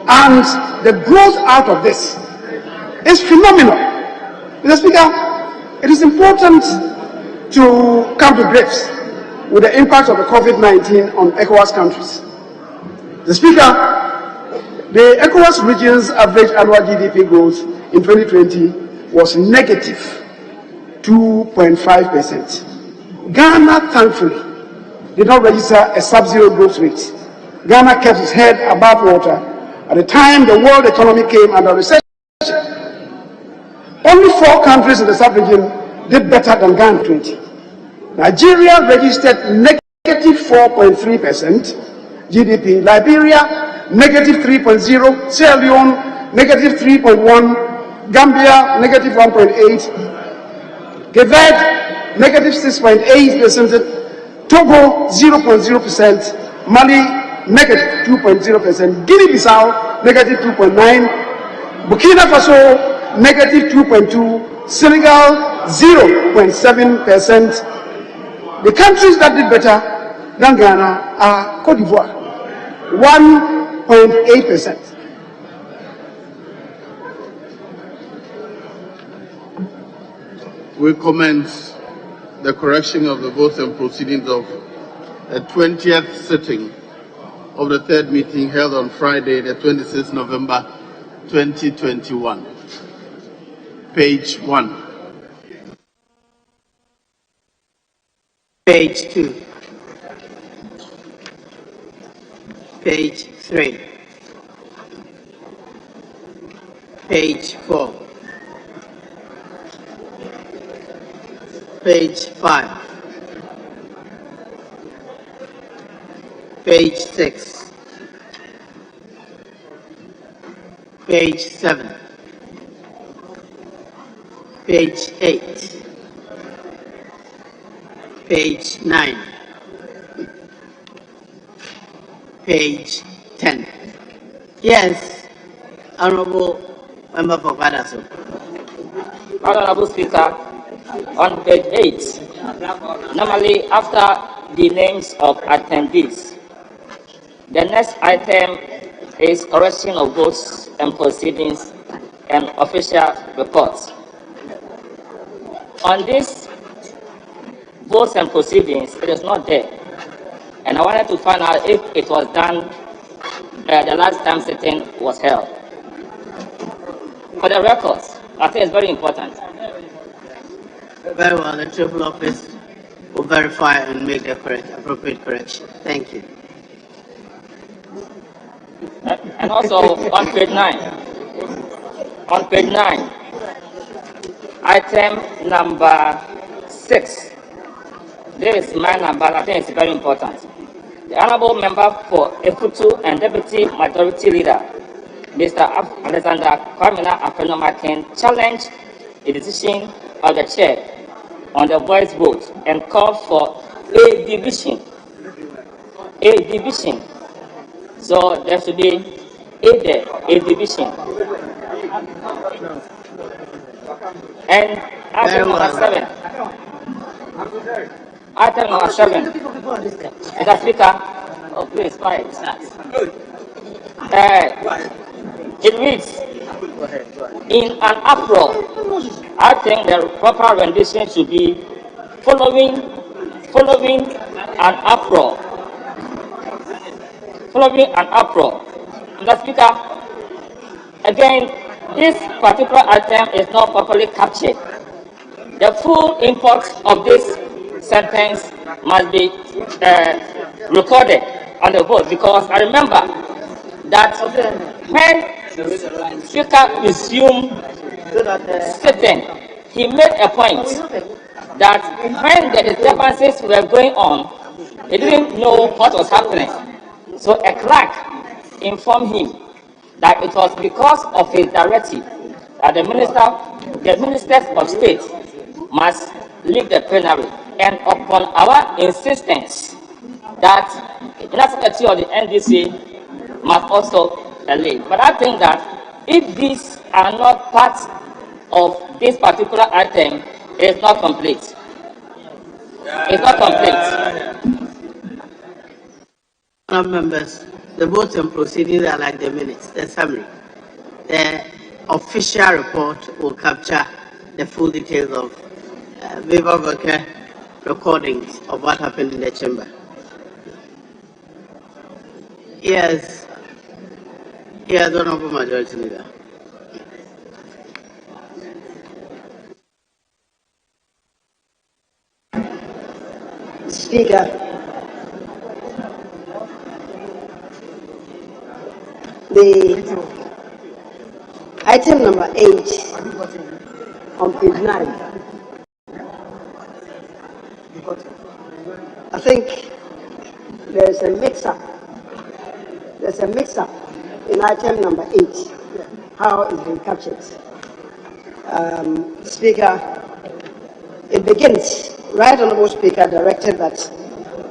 And the growth out of this is phenomenal. Mr. Speaker, it is important to come to grips with the impact of the COVID-19 on ECOWAS countries. The Speaker, the ECOWAS region's average annual GDP growth in 2020 was negative 2.5%. Ghana, thankfully, did not register a sub-zero growth rate. Ghana kept its head above water at the time the world economy came under recession. Only 4 countries in the sub-region did better than Ghana 20. Nigeria registered negative 4.3% GDP, Liberia negative 3.0, Sierra Leone negative 3.1, Gambia negative 1.8, Cape Verde negative 6.8%, Togo 0.0%, Mali negative 2.0%, Guinea-Bissau negative 2.9, Burkina Faso negative 2.2, Senegal 0.7%. The countries that did better than Ghana are Cote d'Ivoire 1.8%. We commence the correction of the votes and proceedings of the 20th sitting of the third meeting held on Friday, the 26th November 2021. Page 1. Page 2. Page 3. Page 4. Page 5. Page 6. Page 7. Page 8. Page 9. Page 10. Yes, Honorable Member for Badaso. Honorable Speaker, on page 8, normally after the names of attendees, the next item is correction of votes and proceedings and official reports. On this votes and proceedings, it is not there. And I wanted to find out if it was done the last time sitting was held. For the records, I think it's very important. Very well, the Triple Office will verify and make the appropriate correction. Thank you. And also on page 9, item number 6. This is my number, I think it's very important. The Honorable Member for Ekutu and Deputy Majority Leader, Mr. Alexander Kwamina Afenomakin, challenged the decision of the Chair on the voice vote and called for a division. So there should be a division. And item number 7. Item number 7. Mr. Speaker, oh please, quiet. It reads, in an uproar I think the proper rendition should be following an uproar. Following an uproar. Mr. Speaker, again, this particular item is not properly captured. The full import of this sentence must be recorded on the vote, because I remember that when Speaker resumed sitting, he made a point that when the disturbances were going on, he didn't know what was happening. So a clerk informed him that it was because of his directive that the ministers of state must leave the plenary, and upon our insistence that the secretary of the NDC must also leave. But I think that if these are not part of this particular item, it is not complete. It's not complete. Members, the votes and proceedings are like the minutes, the summary. The official report will capture the full details of Viva Voce recordings of what happened in the chamber. Yes, Honorable Majority Leader. Speaker, the item number 8 on page 9. I think there's a mix-up. There's a mix-up in item number 8. How it's been captured. Speaker, it begins, Right Honorable Speaker directed that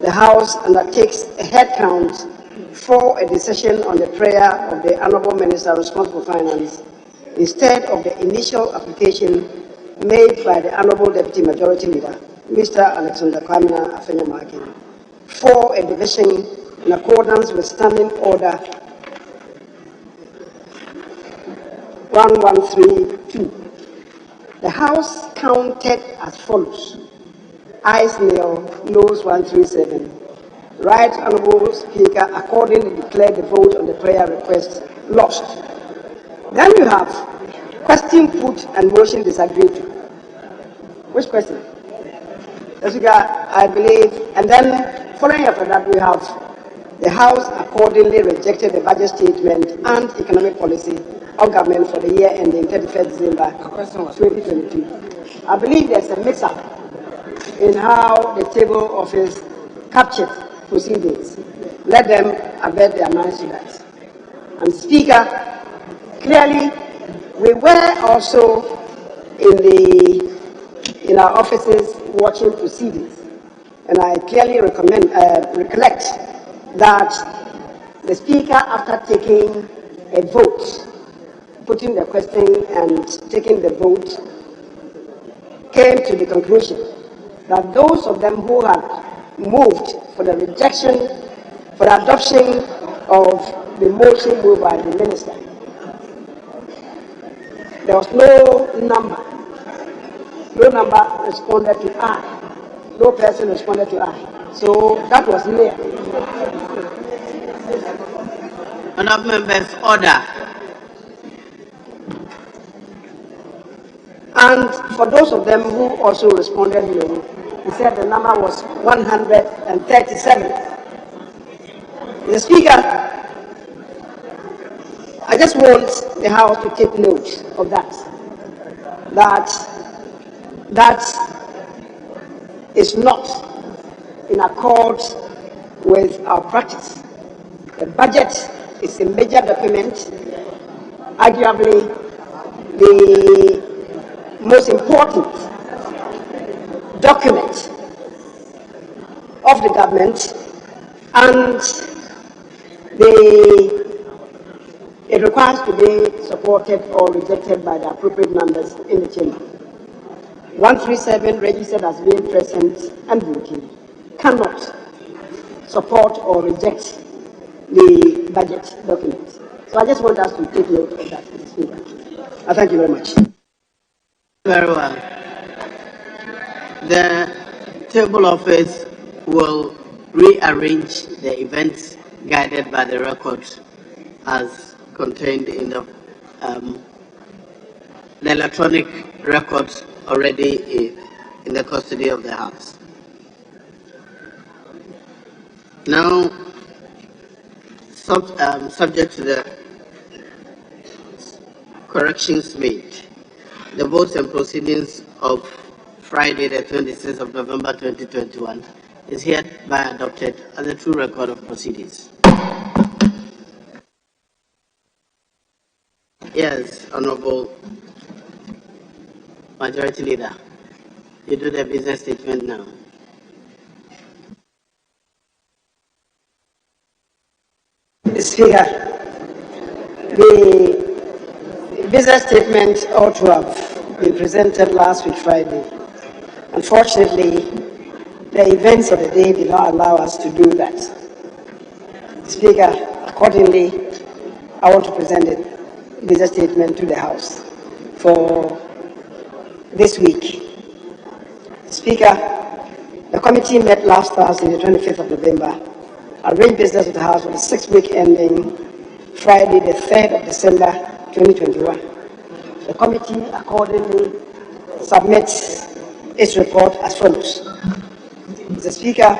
the House undertakes a head count for a decision on the prayer of the Honorable Minister responsible for finance instead of the initial application made by the Honorable Deputy Majority Leader, Mr. Alexander Kwamina Afenyo-Markin, for a division in accordance with Standing Order 1132. The House counted as follows: ayes nil, noes 137. Right Honorable Speaker accordingly declared the vote on the prayer request lost. Then you have question put and motion disagreed to. Which question? Speaker, I believe, and then following after that we have the House accordingly rejected the budget statement and economic policy of government for the year ending 31st December 2022. I believe there's a mix-up in how the table office captured proceedings. Let them avert their minds to that. And Speaker, clearly we were also in our offices watching proceedings, and I clearly recollect that the Speaker, after taking a vote, putting the question and taking the vote, came to the conclusion that those of them who had moved for the rejection, for the adoption of the motion moved by the minister, there was no number responded to aye, no person responded to aye. So that was clear. Honourable members, order. And for those of them who also responded no, he said the number was 137. The Speaker, I just want the House to take note of that. That is not in accord with our practice. The budget is a major document, arguably the most important document of the government, and it requires to be supported or rejected by the appropriate members in the chamber. 137 registered as being present and voting cannot support or reject the budget document. So I just want us to take note of that, Mr. Speaker. I thank you very much. Very well. The table office will rearrange the events guided by the records as contained in the electronic records already in the custody of the House. Now, subject to the corrections made, the votes and proceedings of Friday, the 26th of November 2021 is hereby adopted as a true record of proceedings. Yes, Honorable Majority Leader, you do the business statement now. Speaker, the business statement ought to have been presented last week Friday. Unfortunately, the events of the day did not allow us to do that. Speaker, accordingly, I want to present the business statement to the House for this week. Speaker, the committee met last Thursday, the 25th of November, arranged business with the House for the 6th week ending Friday, the 3rd of December 2021. The committee accordingly submits its report as follows. Mr. Speaker,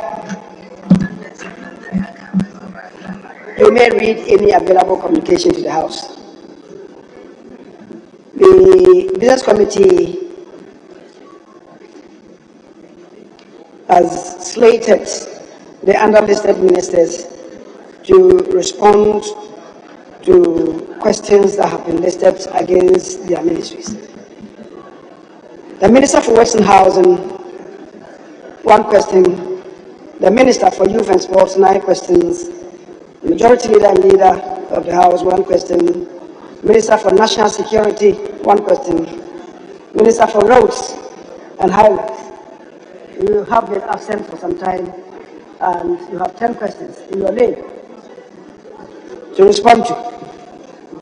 you may read any available communication to the House. The Business Committee has slated the underlisted ministers to respond to questions that have been listed against their ministries. The Minister for Western Housing, 1 question. The Minister for Youth and Sports, 9 questions. The Majority Leader and Leader of the House, 1 question. Minister for National Security, 1 question. Minister for Roads and Highways, you have been absent for some time and you have 10 questions in your name to respond to.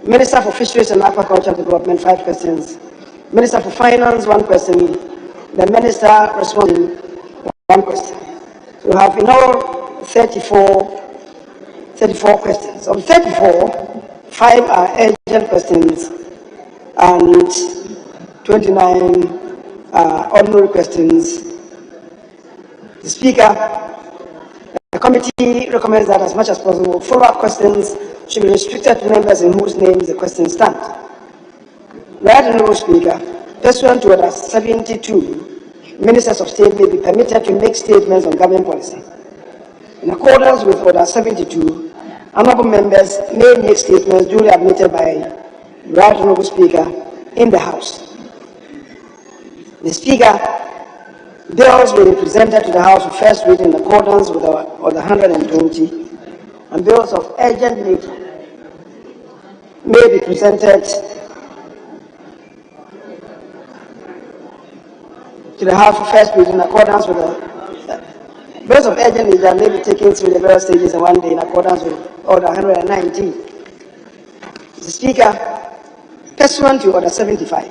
Minister for Fisheries and Aquaculture Development, 5 questions. Minister for Finance, 1 question. The Minister responding, 1 question. So we have in all 34 questions. Of 34, 5 are urgent questions and 29 are ordinary questions. The Speaker, the committee recommends that as much as possible, follow-up questions should be restricted to members in whose names the question stands. Right Honourable Speaker, pursuant to Order 72, Ministers of State may be permitted to make statements on government policy. In accordance with Order 72, honourable members may make statements duly admitted by Right Honourable Speaker in the House. The Speaker, bills will be presented to the House for first reading in accordance with Order 120, and bills of urgent nature may be presented to the House for first reading in accordance with the bills of urgent nature may be taken through the various stages in one day in accordance with Order 119. Mr. Speaker, pursuant to Order 75,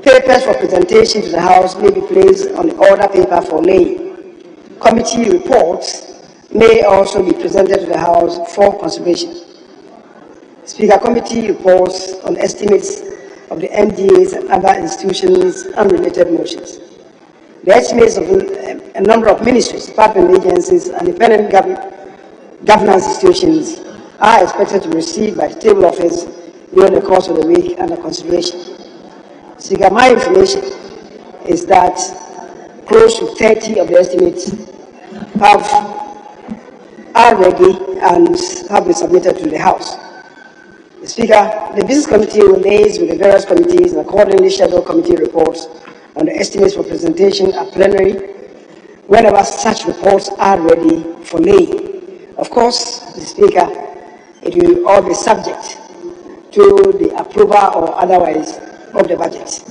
papers for presentation to the House may be placed on the order paper for laying. Committee reports may also be presented to the House for consideration. Speaker, committee reports on estimates of the MDAs and other institutions and related motions. The estimates of a number of ministries, department agencies, and independent governance institutions are expected to be received by the table office during the course of the week under consideration. Speaker, my information is that close to 30 of the estimates are ready and have been submitted to the House. Speaker, the Business Committee will liaise with the various committees and accordingly schedule committee reports on the estimates for presentation at plenary whenever such reports are ready for laying. Of course, the Speaker, it will all be subject to the approval or otherwise of the budget.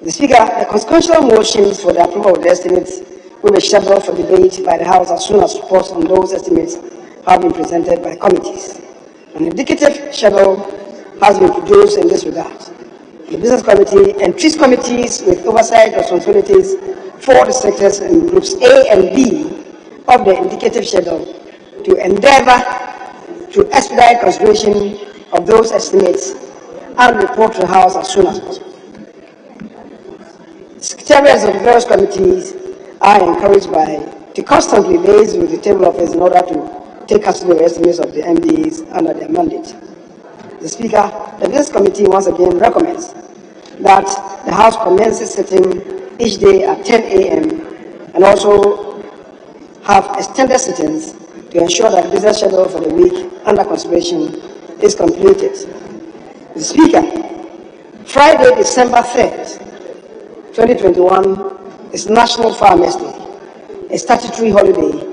The Speaker, the consequential motions for the approval of the estimates will be scheduled for debate by the House as soon as reports on those estimates have been presented by committees. An indicative schedule has been produced in this regard. the Business Committee entries committees with oversight responsibilities for the sectors in groups A and B of the indicative schedule to endeavor to expedite consideration of those estimates and report to the House as soon as possible. Secretariats of the various committees are encouraged to constantly liaise with the table office in order to take custody of estimates of the MDs under their mandate. The Speaker, the Business Committee once again recommends that the House commences sitting each day at 10 a.m. and also have extended sittings to ensure that the business schedule for the week under consideration is completed. The Speaker, Friday, December 3rd, 2021 is National Farmers Day, a statutory holiday,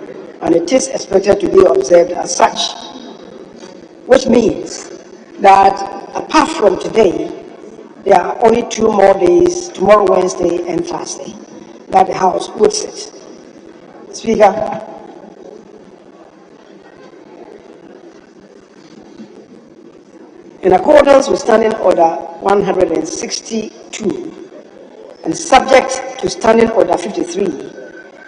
and it is expected to be observed as such, which means that apart from today, there are only 2 more days, tomorrow, Wednesday, and Thursday, that the House would sit. Speaker, in accordance with Standing Order 162 and subject to Standing Order 53,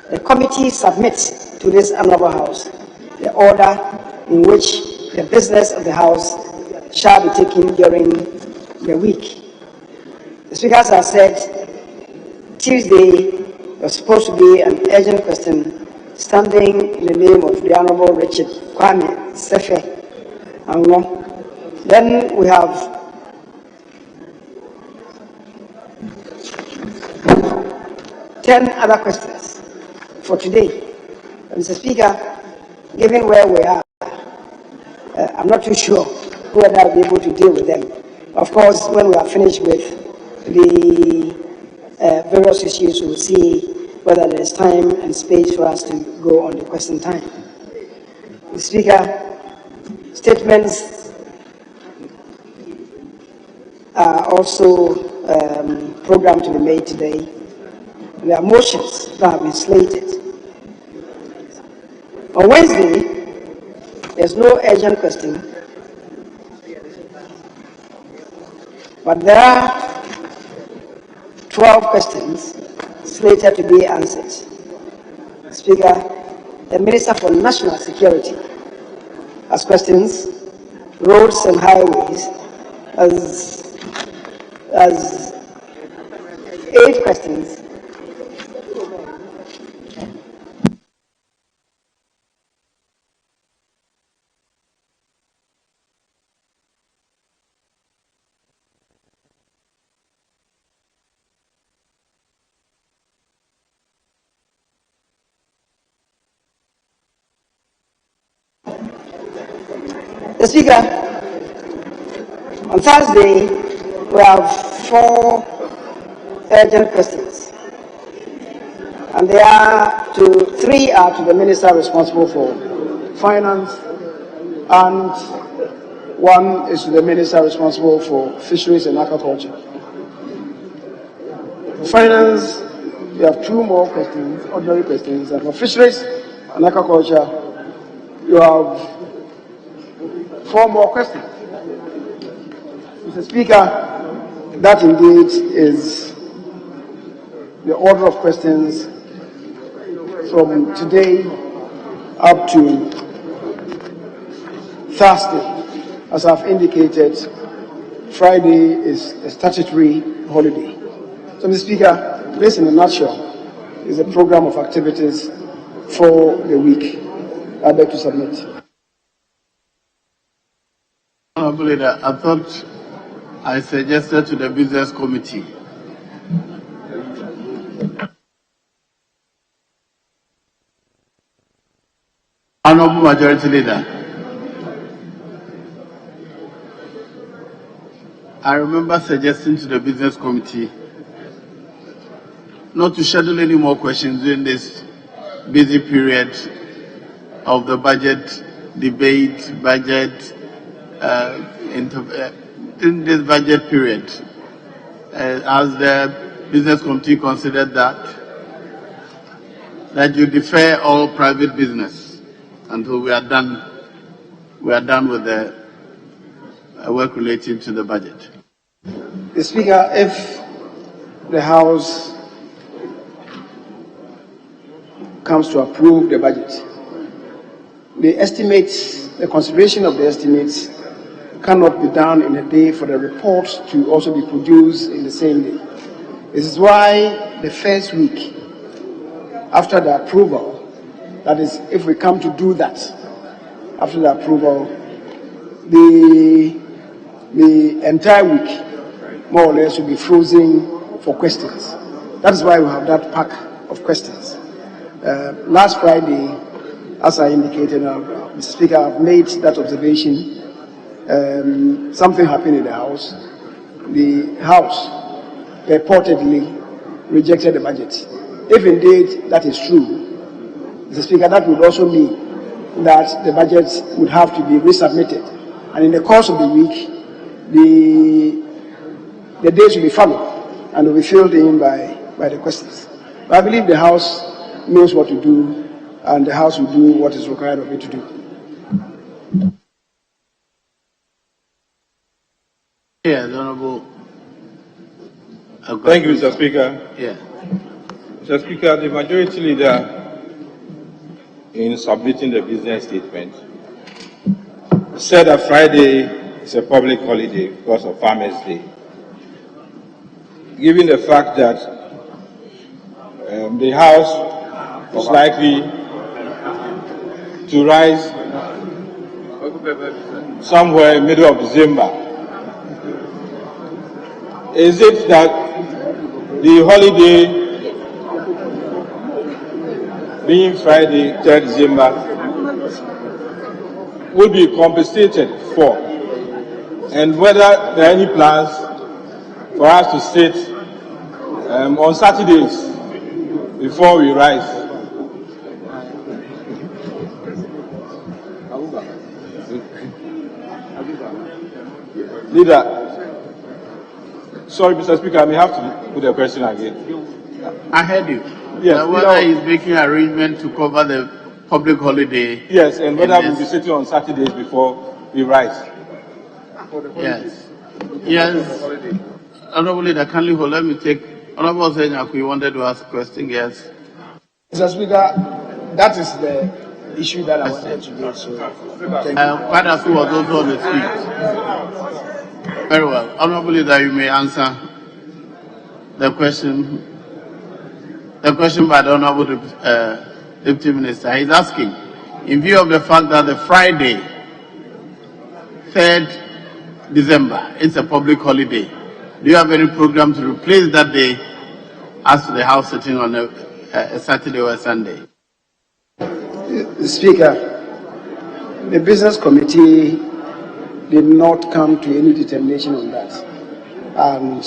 the committee submits to this Honourable House the order in which the business of the House shall be taken during the week. The speakers have said Tuesday was supposed to be an urgent question standing in the name of the Honourable Richard Kwame Sefe Ango. Then we have ten other questions for today. Mr. Speaker, given where we are, I'm not too sure whether I'll be able to deal with them. Of course, when we are finished with the various issues, we'll see whether there is time and space for us to go on the question time. Mr. Speaker, statements are also programmed to be made today. There are motions that have been slated. On Wednesday, there's no urgent question, but there are 12 questions slated to be answered. Speaker, the Minister for National Security has questions, roads and highways as 8 questions. The Speaker, on Thursday, we have 4 urgent questions, and there are 3 are to the Minister responsible for Finance, and 1 is to the Minister responsible for Fisheries and Aquaculture. For Finance, we have 2 more questions, ordinary questions, and for Fisheries and Aquaculture, you have 4 more questions. Mr. Speaker, that indeed is the order of questions from today up to Thursday. As I've indicated, Friday is a statutory holiday. So, Mr. Speaker, this in a nutshell is a program of activities for the week. I beg to submit. Honourable Leader, I thought I suggested to the Business Committee Honourable Majority Leader, I remember suggesting to the Business Committee not to schedule any more questions during this busy period of the budget debate, in this budget period, as the Business Committee considered that you defer all private business until we are done with the work relating to the budget. The Speaker, if the House comes to approve the budget, the estimates, the consideration of the estimates cannot be done in a day for the report to also be produced in the same day. This is why the first week after the approval, that is, if we come to do that after the approval, the entire week more or less will be frozen for questions. That is why we have that pack of questions. Last Friday, as I indicated, Mr. Speaker, I've made that observation. Something happened in the House. The House purportedly rejected the budget. If indeed that is true, Mr. Speaker, that would also mean that the budget would have to be resubmitted. And in the course of the week, the days will be followed and will be filled in by the questions. But I believe the House knows what to do, and the House will do what is required of it to do. Yeah, the Honorable. Thank you, Mr. Speaker. Yeah. Mr. Speaker, the Majority Leader, in submitting the business statement, said that Friday is a public holiday because of Farmers' Day. Given the fact that the House is likely to rise somewhere in the middle of December, is it that the holiday being Friday, 3rd December, will be compensated for, and whether there are any plans for us to sit on Saturdays before we rise? Leader, sorry, Mr. Speaker, I may have to put the question again. I heard you. Yes, whether he's making arrangement to cover the public holiday. Yes, and whether we'll be sitting on Saturdays before we rise. Yes. Yes. Honorable Leader, kindly hold. Let me take. Honorable Senyaku, you wanted to ask a question? Yes. Mr. Speaker, that is the issue that I wanted to raise. So, quite a few was also on the street. Very well. Honorable Leader, you may answer the question. The question by the Honorable Deputy Minister. He's asking, in view of the fact that the Friday, 3rd December, it's a public holiday, do you have any program to replace that day as to the House sitting on a Saturday or a Sunday? Speaker, the Business Committee did not come to any determination on that. And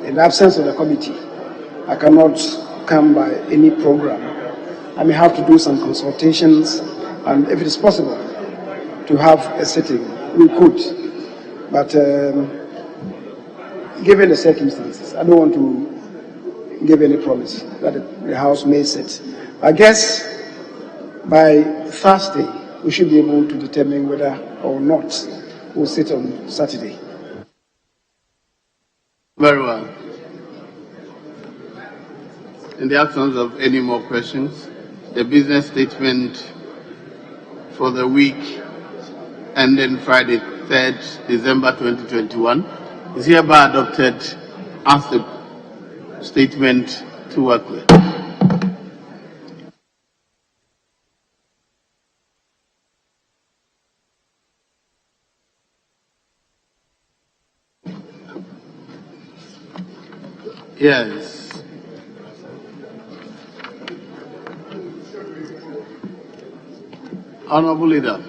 in the absence of the committee, I cannot come by any program. I may have to do some consultations, and if it is possible to have a sitting, we could. But given the circumstances, I don't want to give any promise that the House may sit. I guess by Thursday, we should be able to determine whether or not we'll sit on Saturday. Very well. In the absence of any more questions, the business statement for the week ending Friday, 3rd December 2021 is hereby adopted as the statement to work with. Yes. Honorable Leader,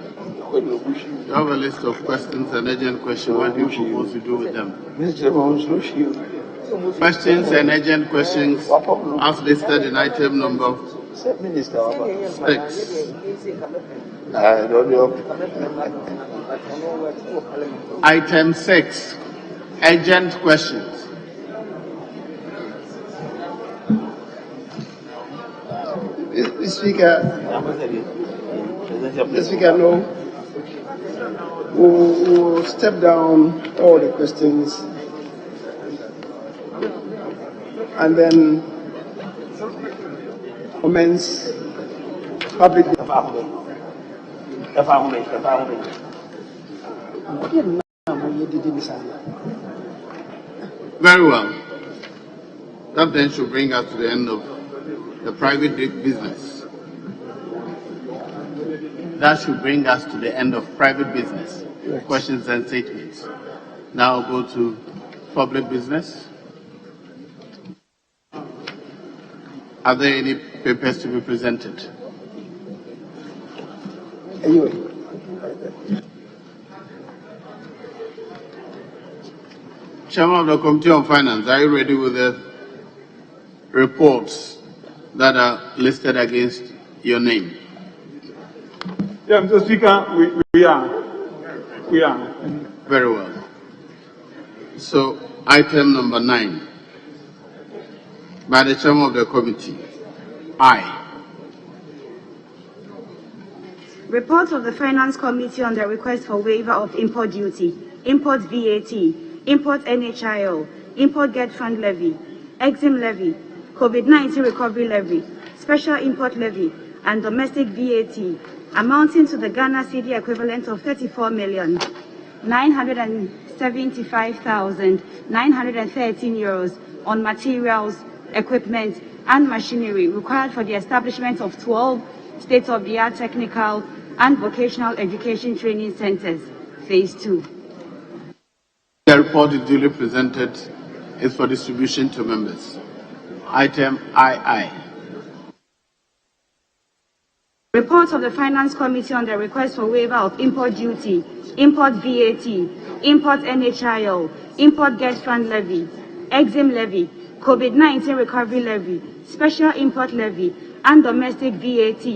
you have a list of questions and urgent questions. What do you propose to do with them? Questions and urgent questions as listed in item number 6. Item 6, urgent questions. The Speaker, no. We'll step down all the questions and then commence public. Very well. That then should bring us to the end of the private business. That should bring us to the end of private business. Yes. Questions and statements. Now go to public business. Are there any papers to be presented? Chairman of the Committee on Finance, are you ready with the reports that are listed against your name? Yeah, Mr. Speaker, we are. We are. Very well. So, item number 9. By the Chairman of the Committee. I. Report of the Finance Committee on the request for waiver of import duty, import VAT, import NHIO, import Get Fund levy, EXIM levy, COVID-19 recovery levy, special import levy, and domestic VAT, amounting to the Ghana cedi equivalent of 34,975,913 euros on materials, equipment, and machinery required for the establishment of 12 state-of-the-art technical and vocational education training centers, Phase 2. The report is duly presented, is for distribution to members. Item II. Report of the Finance Committee on the request for waiver of import duty, import VAT, import NHIO, import Get Fund levy, EXIM levy, COVID-19 recovery levy, special import levy, and domestic VAT,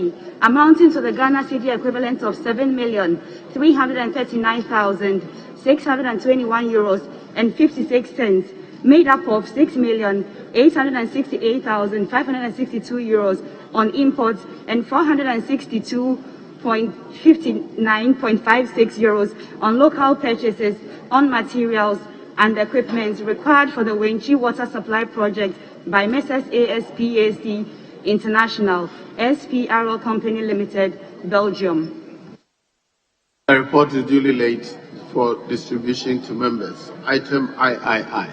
amounting to the Ghana cedi equivalent of 7,339,621 euros and 56 cents, made up of 6,868,562 euros on imports and 462.59.56 euros on local purchases on materials and equipment required for the Wenchi Water Supply Project by Messrs. ASPAC International, SPRL Company Limited, Belgium. The report is duly laid for distribution to members. Item III.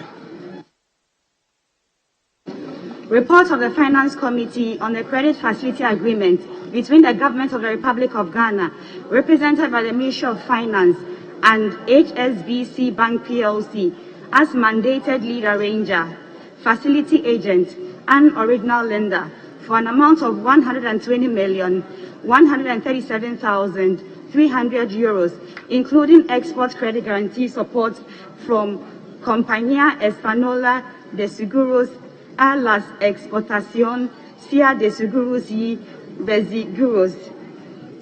Report of the Finance Committee on the Credit Facility Agreement between the Government of the Republic of Ghana, represented by the Ministry of Finance, and HSBC Bank PLC as mandated lead arranger, facility agent, and original lender for an amount of 120,137,300 euros, including export credit guarantee support from Compañía Española de Seguros a las Exportación CIA de Seguros y Reaseguros,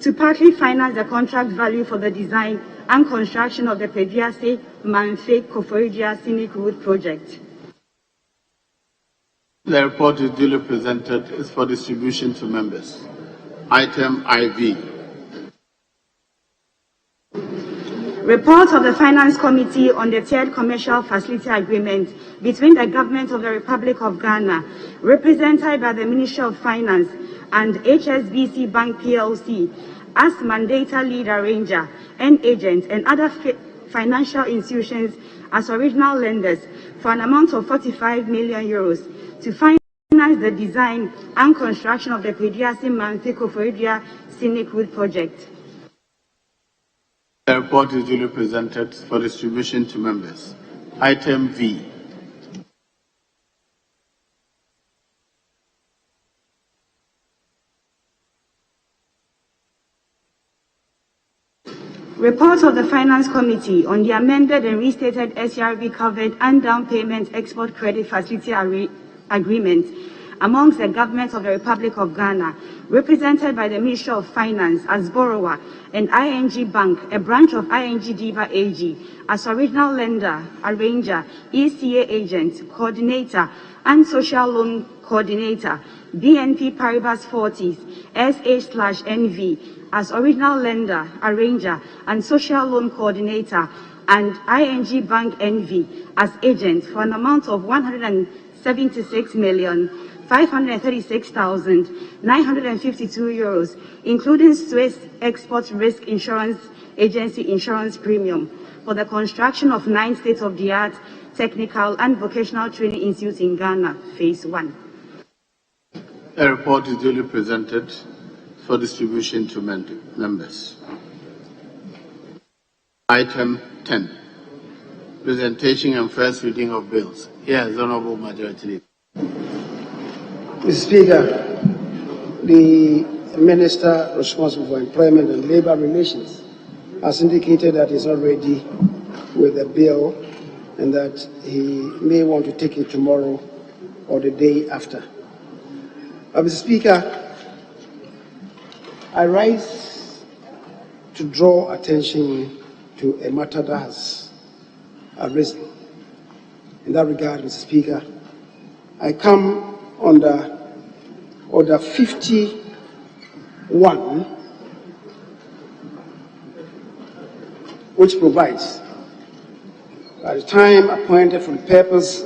to partly finance the contract value for the design and construction of the Pediase Manfe Koforidua Scenic Road project. The report is duly presented, is for distribution to members. Item IV. Report of the Finance Committee on the Third Commercial Facility Agreement between the Government of the Republic of Ghana, represented by the Ministry of Finance, and HSBC Bank PLC as mandator lead arranger and agent and other financial institutions as original lenders for an amount of 45 million euros to finance the design and construction of the Pediase Manfe Koforidua Scenic Road project. The report is duly presented for distribution to members. Item V. Report of the Finance Committee on the amended and restated SRV covered and down payment export credit facility agreement amongst the Government of the Republic of Ghana, represented by the Ministry of Finance as borrower, and ING Bank, a branch of ING Diva AG, as original lender, arranger, ECA agent, coordinator, and social loan coordinator, BNP Paribas Fortis, SA/NV, as original lender, arranger, and social loan coordinator, and ING Bank NV as agent for an amount of 76,536,952 euros, including Swiss Export Risk Insurance Agency insurance premium for the construction of 9 state-of-the-art technical and vocational training institutes in Ghana, Phase 1. A report is duly presented for distribution to members. Item 10, presentation and first reading of bills. Yes, Honorable Majority Leader. Mr. Speaker, the Minister responsible for Employment and Labour Relations has indicated that he's not ready with the bill and that he may want to take it tomorrow or the day after. Mr. Speaker, I rise to draw attention to a matter that has arisen. In that regard, Mr. Speaker, I come under Order 51, which provides at the time appointed for the purpose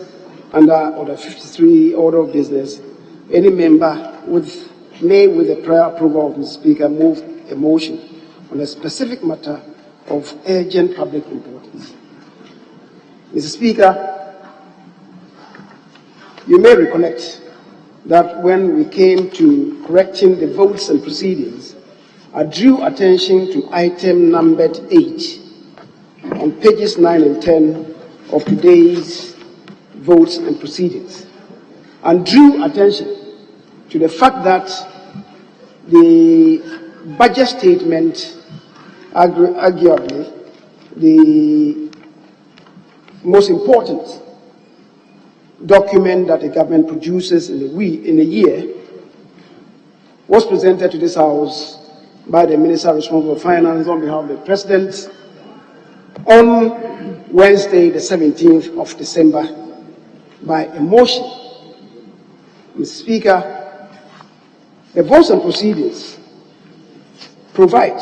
under Order 53, Order of Business, any member may, with the prior approval of the Speaker, move a motion on a specific matter of urgent public importance. Mr. Speaker, you may recollect that when we came to correcting the votes and proceedings, I drew attention to item numbered 8 on pages 9 and 10 of today's votes and proceedings, and drew attention to the fact that the budget statement, arguably the most important document that the government produces in a year, was presented to this House by the Minister responsible for Finance on behalf of the President on Wednesday, the 17th of December, by a motion. Mr. Speaker, the votes and proceedings provide,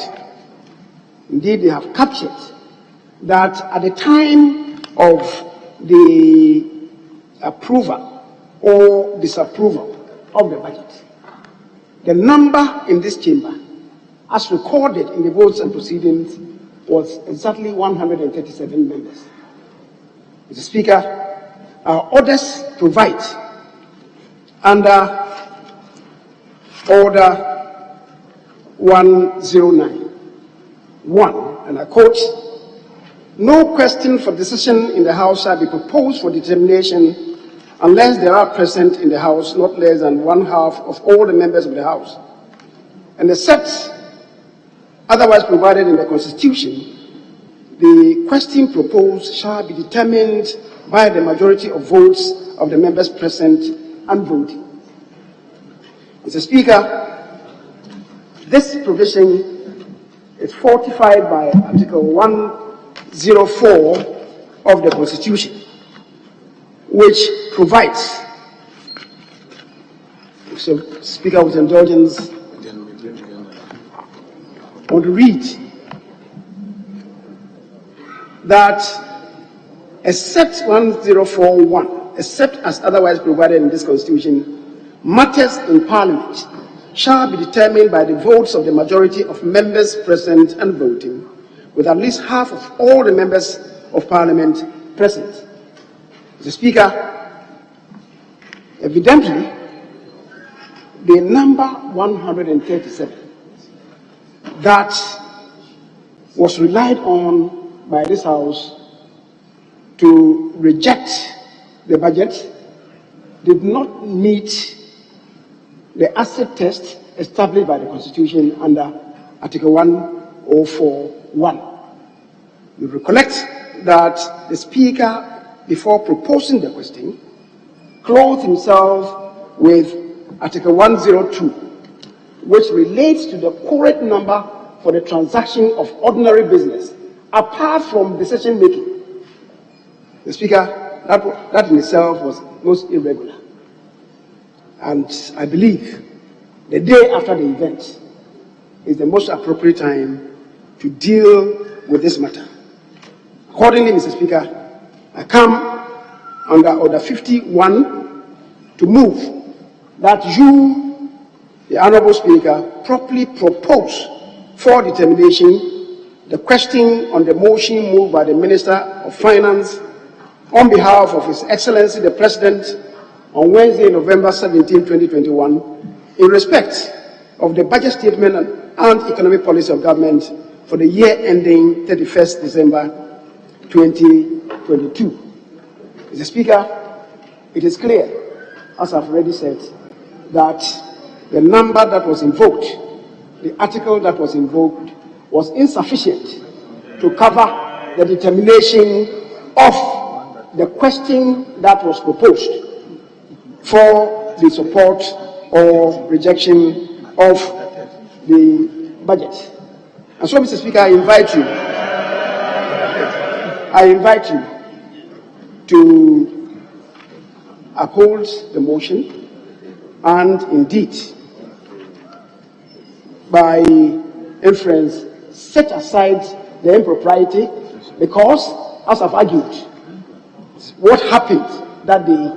indeed they have captured, that at the time of the approval or disapproval of the budget, the number in this chamber, as recorded in the votes and proceedings, was exactly 137 members. Mr. Speaker, our orders provide under Order 109.1, and I quote, "No question for decision in the House shall be proposed for determination unless there are present in the House not less than 1/2 of all the members of the House. And except otherwise provided in the Constitution, the question proposed shall be determined by the majority of votes of the members present and voting." Mr. Speaker, this provision is fortified by Article 104 of the Constitution, which provides, so Speaker, with indulgence, I want to read that except 104.1, except as otherwise provided in this Constitution, matters in Parliament shall be determined by the votes of the majority of members present and voting, with at least half of all the members of Parliament present. Mr. Speaker, evidently, the number 137 that was relied on by this House to reject the budget did not meet the asset test established by the Constitution under Article 104.1. You recollect that the Speaker, before proposing the question, clothed himself with Article 102, which relates to the correct number for the transaction of ordinary business, apart from decision making. The Speaker, that in itself was most irregular. And I believe the day after the event is the most appropriate time to deal with this matter. Accordingly, Mr. Speaker, I come under Order 51 to move that you, the Honorable Speaker, properly propose for determination the question on the motion moved by the Minister of Finance on behalf of His Excellency the President on Wednesday, November 17, 2021, in respect of the budget statement and economic policy of government for the year ending 31st December 2022. Mr. Speaker, it is clear, as I've already said, that the number that was invoked, the article that was invoked, was insufficient to cover the determination of the question that was proposed for the support or rejection of the budget. And so, Mr. Speaker, I invite you to uphold the motion and indeed, by inference, set aside the impropriety, because, as I've argued, what happened that day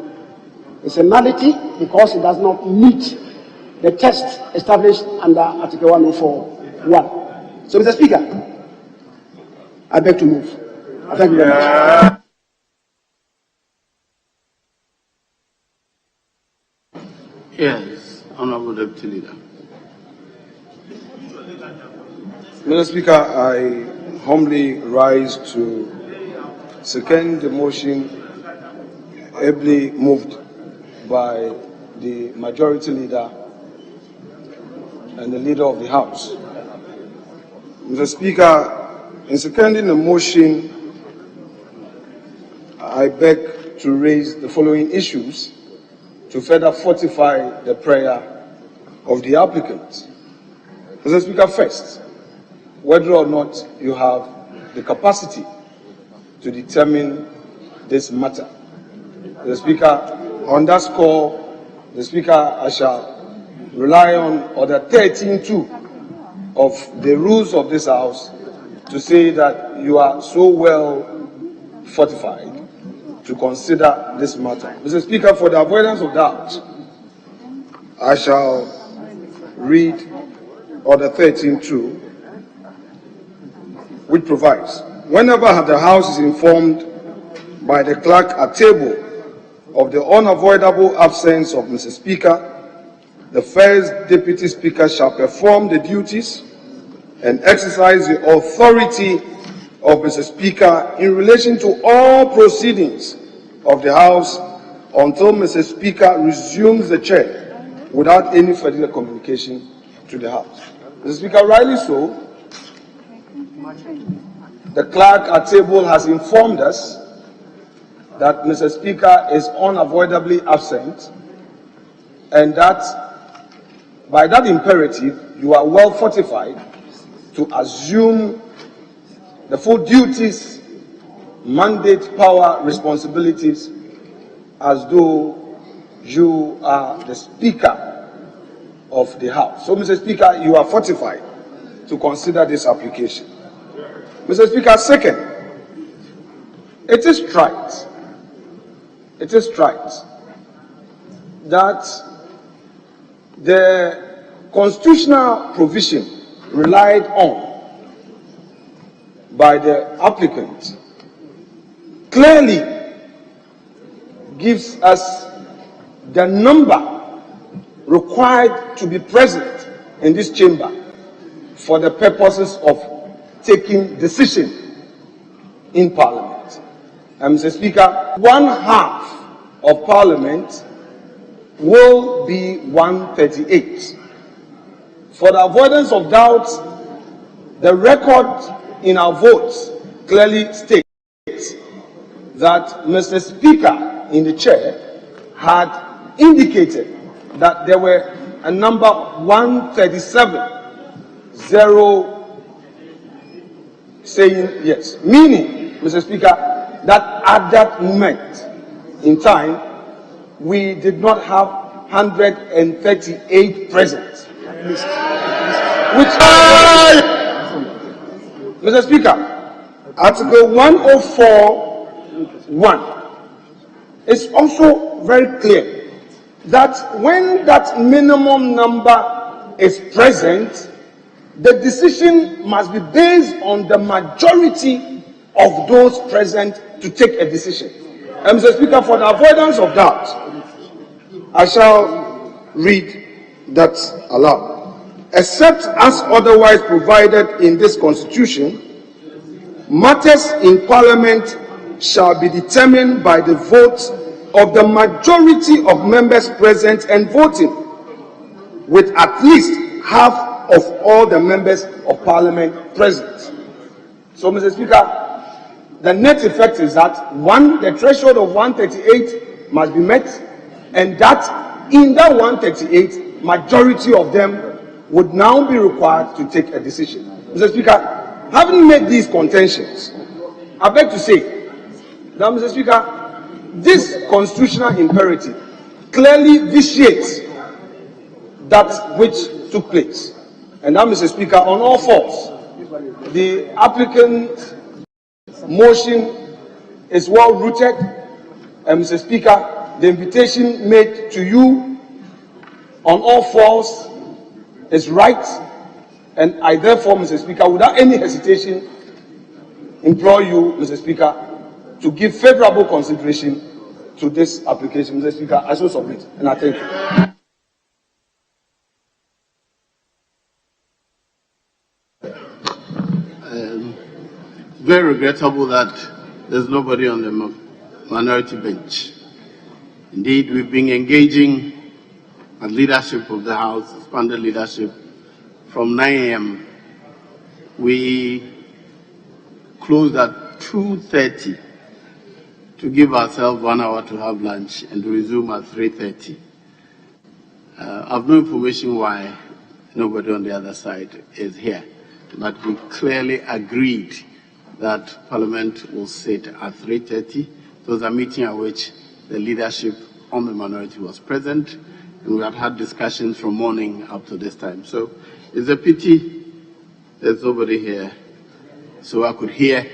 is a nullity because it does not meet the test established under Article 104(1). So, Mr. Speaker, I beg to move. Thank you very much. Yes, Honorable Deputy Leader. Mr. Speaker, I humbly rise to second the motion ably moved by the Majority Leader and the Leader of the House. Mr. Speaker, in seconding the motion, I beg to raise the following issues to further fortify the prayer of the applicant. Mr. Speaker, first, whether or not you have the capacity to determine this matter. The Speaker, on that score, the Speaker, I shall rely on Order 13.2 of the rules of this House to say that you are so well fortified to consider this matter. Mr. Speaker, for the avoidance of doubt, I shall read Order 13.2, which provides, whenever the House is informed by the clerk at table of the unavoidable absence of Mr. Speaker, the first Deputy Speaker shall perform the duties and exercise the authority of Mr. Speaker in relation to all proceedings of the House until Mr. Speaker resumes the chair without any further communication to the House. Mr. Speaker, rightly so, the clerk at table has informed us that Mr. Speaker is unavoidably absent, and that by that imperative, you are well fortified to assume the full duties, mandate, power, responsibilities as though you are the Speaker of the House. So, Mr. Speaker, you are fortified to consider this application. Mr. Speaker, second, it is right that the constitutional provision relied on by the applicant clearly gives us the number required to be present in this chamber for the purposes of taking decision in Parliament. And Mr. Speaker, 1/2 of Parliament will be 138. For the avoidance of doubt, the record in our votes clearly states that Mr. Speaker in the chair had indicated that there were a number 137, 0 saying yes, meaning, Mr. Speaker, that at that moment in time, we did not have 138 present. Which, Mr. Speaker, Article 104(1) is also very clear that when that minimum number is present, the decision must be based on the majority of those present to take a decision. Mr. Speaker, for the avoidance of doubt, I shall read that aloud. Except as otherwise provided in this Constitution, matters in Parliament shall be determined by the vote of the majority of members present and voting, with at least half of all the members of Parliament present. So, Mr. Speaker, the net effect is that, one, the threshold of 138 must be met, and that in that 138, majority of them would now be required to take a decision. Mr. Speaker, having made these contentions, I beg to say that, Mr. Speaker, this constitutional imperative clearly vitiates that which took place. And now, Mr. Speaker, on all fours, the applicant's motion is well rooted, and Mr. Speaker, the invitation made to you on all fours is right, and I therefore, Mr. Speaker, without any hesitation, implore you, Mr. Speaker, to give favorable consideration to this application. Mr. Speaker, I shall submit, and I thank you. Very regrettable that there's nobody on the minority bench. Indeed, we've been engaging at leadership of the House, expanded leadership, from 9 a.m. We closed at 2:30 to give ourselves 1 hour to have lunch and to resume at 3:30. I've no information why nobody on the other side is here, but we clearly agreed that Parliament will sit at 3:30. It was a meeting at which the leadership on the minority was present, and we have had discussions from morning up to this time. So it's a pity there's nobody here, so I could hear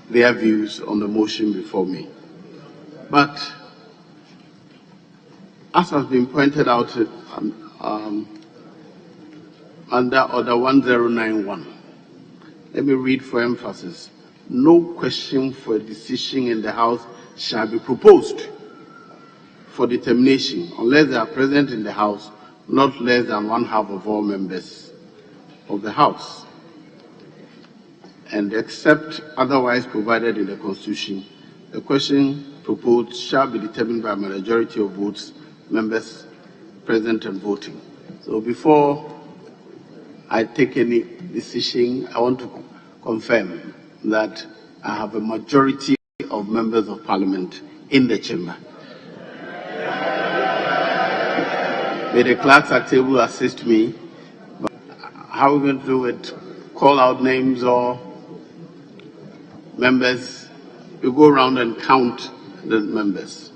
their views on the motion before me. But as has been pointed out under Order 1091, let me read for emphasis. No question for a decision in the House shall be proposed for determination unless they are present in the House not less than 1/2 of all members of the House. And except otherwise provided in the Constitution, the question proposed shall be determined by a majority of votes, members present and voting. So before I take any decision, I want to confirm that I have a majority of members of Parliament in the chamber. May the clerks at table assist me. But how are we going to do it? Call out names or members? We go around and count the members.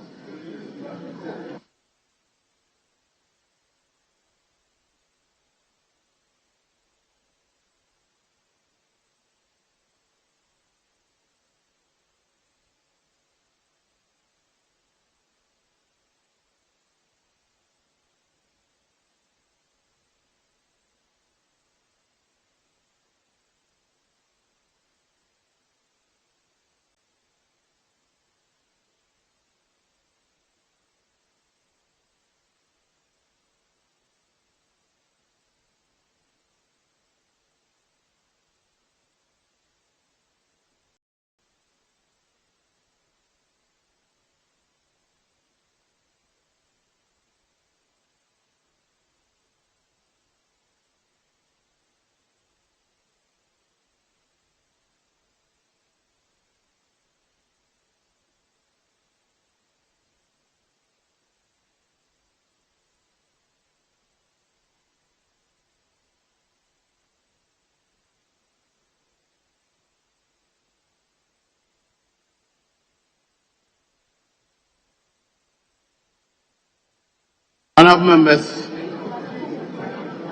Honourable members,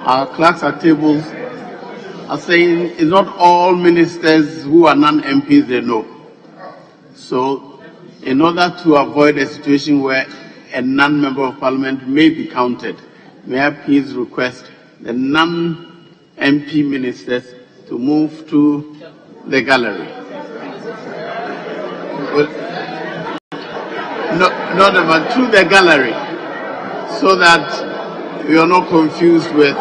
our clerks at tables are saying it's not all ministers who are non-MPs they know. So, in order to avoid a situation where a non-member of parliament may be counted. May I please request the non-MP ministers to move to the gallery. Not about to the gallery, so that you are not confused with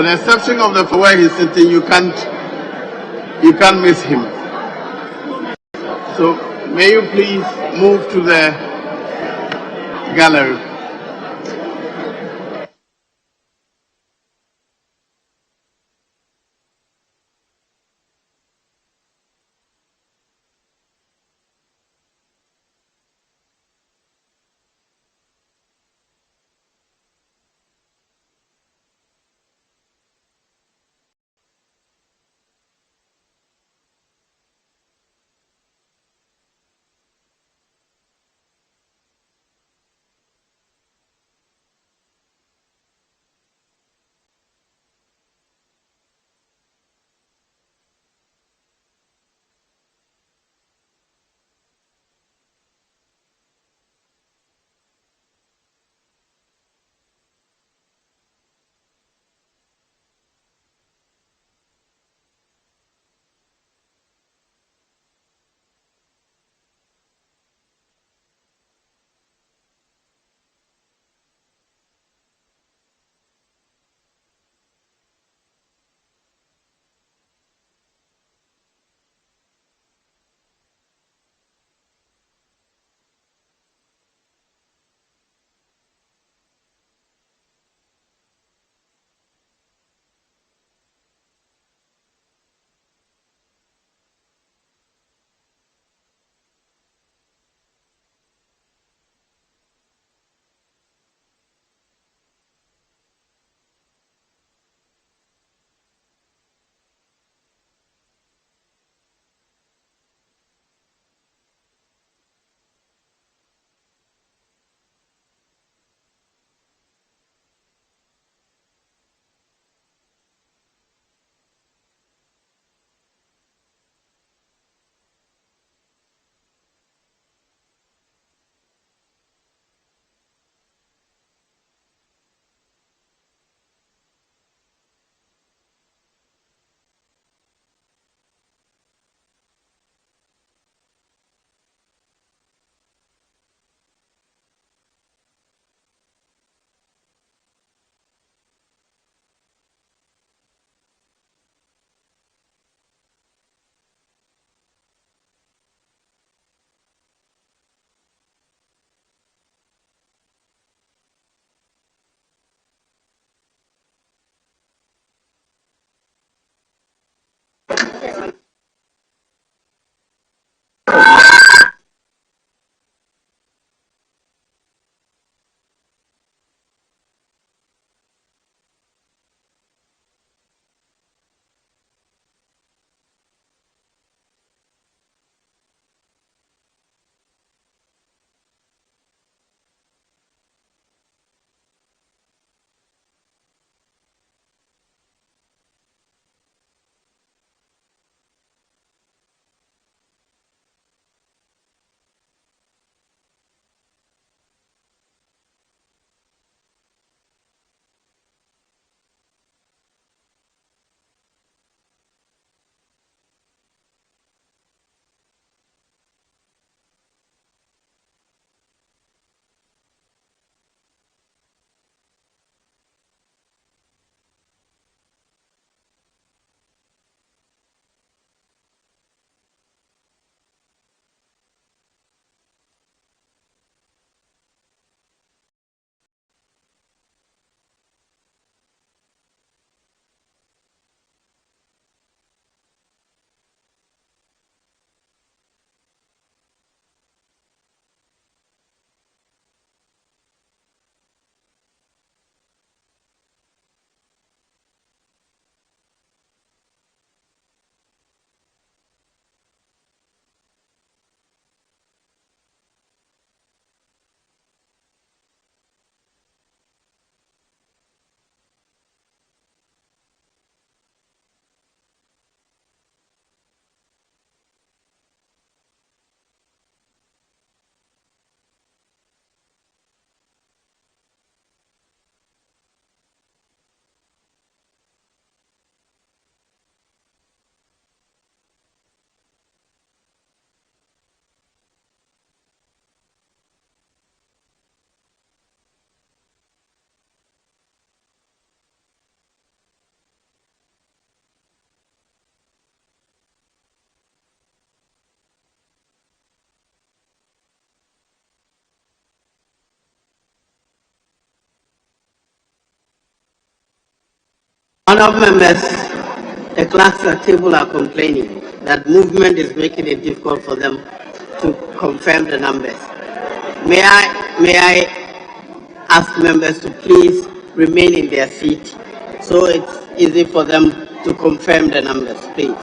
the exception of the where he's sitting. You can't miss him. So may you please move to the gallery. Honourable members, the clerks at table are complaining that movement is making it difficult for them to confirm the numbers. May I ask members to please remain in their seat so it's easy for them to confirm the numbers, please.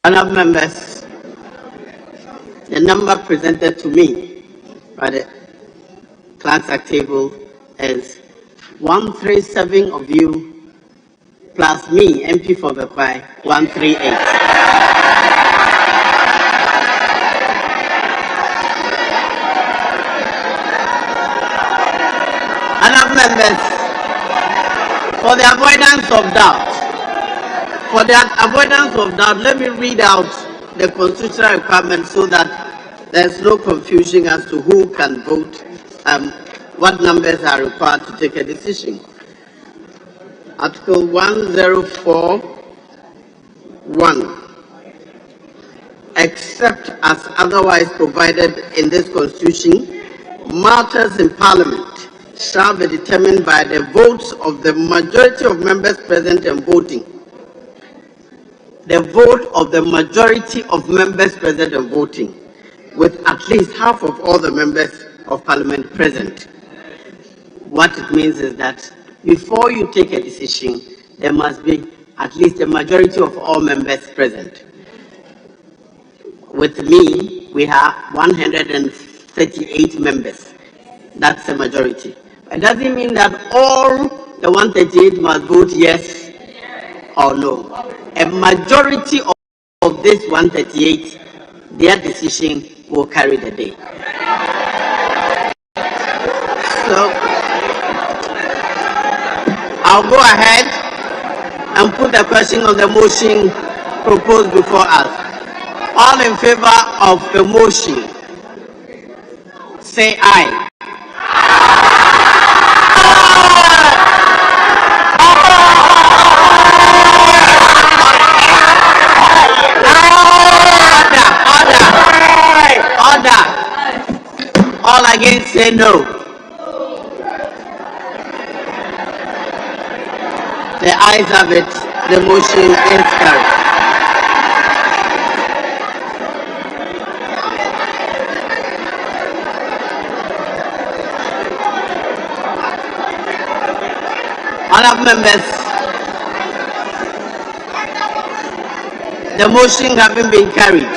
Honourable members, the number presented to me by the clerks at table is 137 of you plus me, MP for Bekwai, 138. Honourable members, for the avoidance of doubt, let me read out the constitutional requirements so that there's no confusion as to who can vote, what numbers are required to take a decision. Article 104(1). Except as otherwise provided in this Constitution, matters in Parliament shall be determined by the votes of the majority of members present and voting. The vote of the majority of members present and voting, with at least half of all the members of Parliament present. What it means is that before you take a decision, there must be at least a majority of all members present. With me, we have 138 members. That's the majority. It doesn't mean that all the 138 must vote yes or no. A majority of this 138, their decision will carry the day. So, I'll go ahead and put the question on the motion proposed before us. All in favor of the motion, say aye. Order. All against say no. The ayes have it. The motion is carried. Honourable members, the motion having been carried,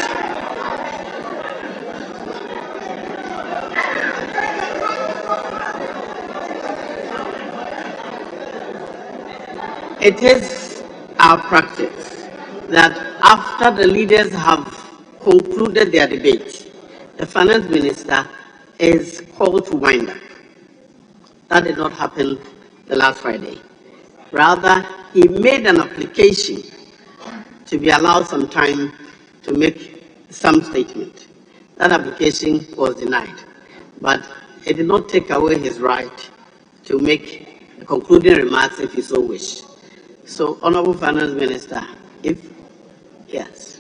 it is our practice that after the leaders have concluded their debate, the finance minister is called to wind up. That did not happen the last Friday. Rather, he made an application to be allowed some time to make some statement. That application was denied, but it did not take away his right to make concluding remarks if he so wished. So, Honourable Finance Minister, if yes.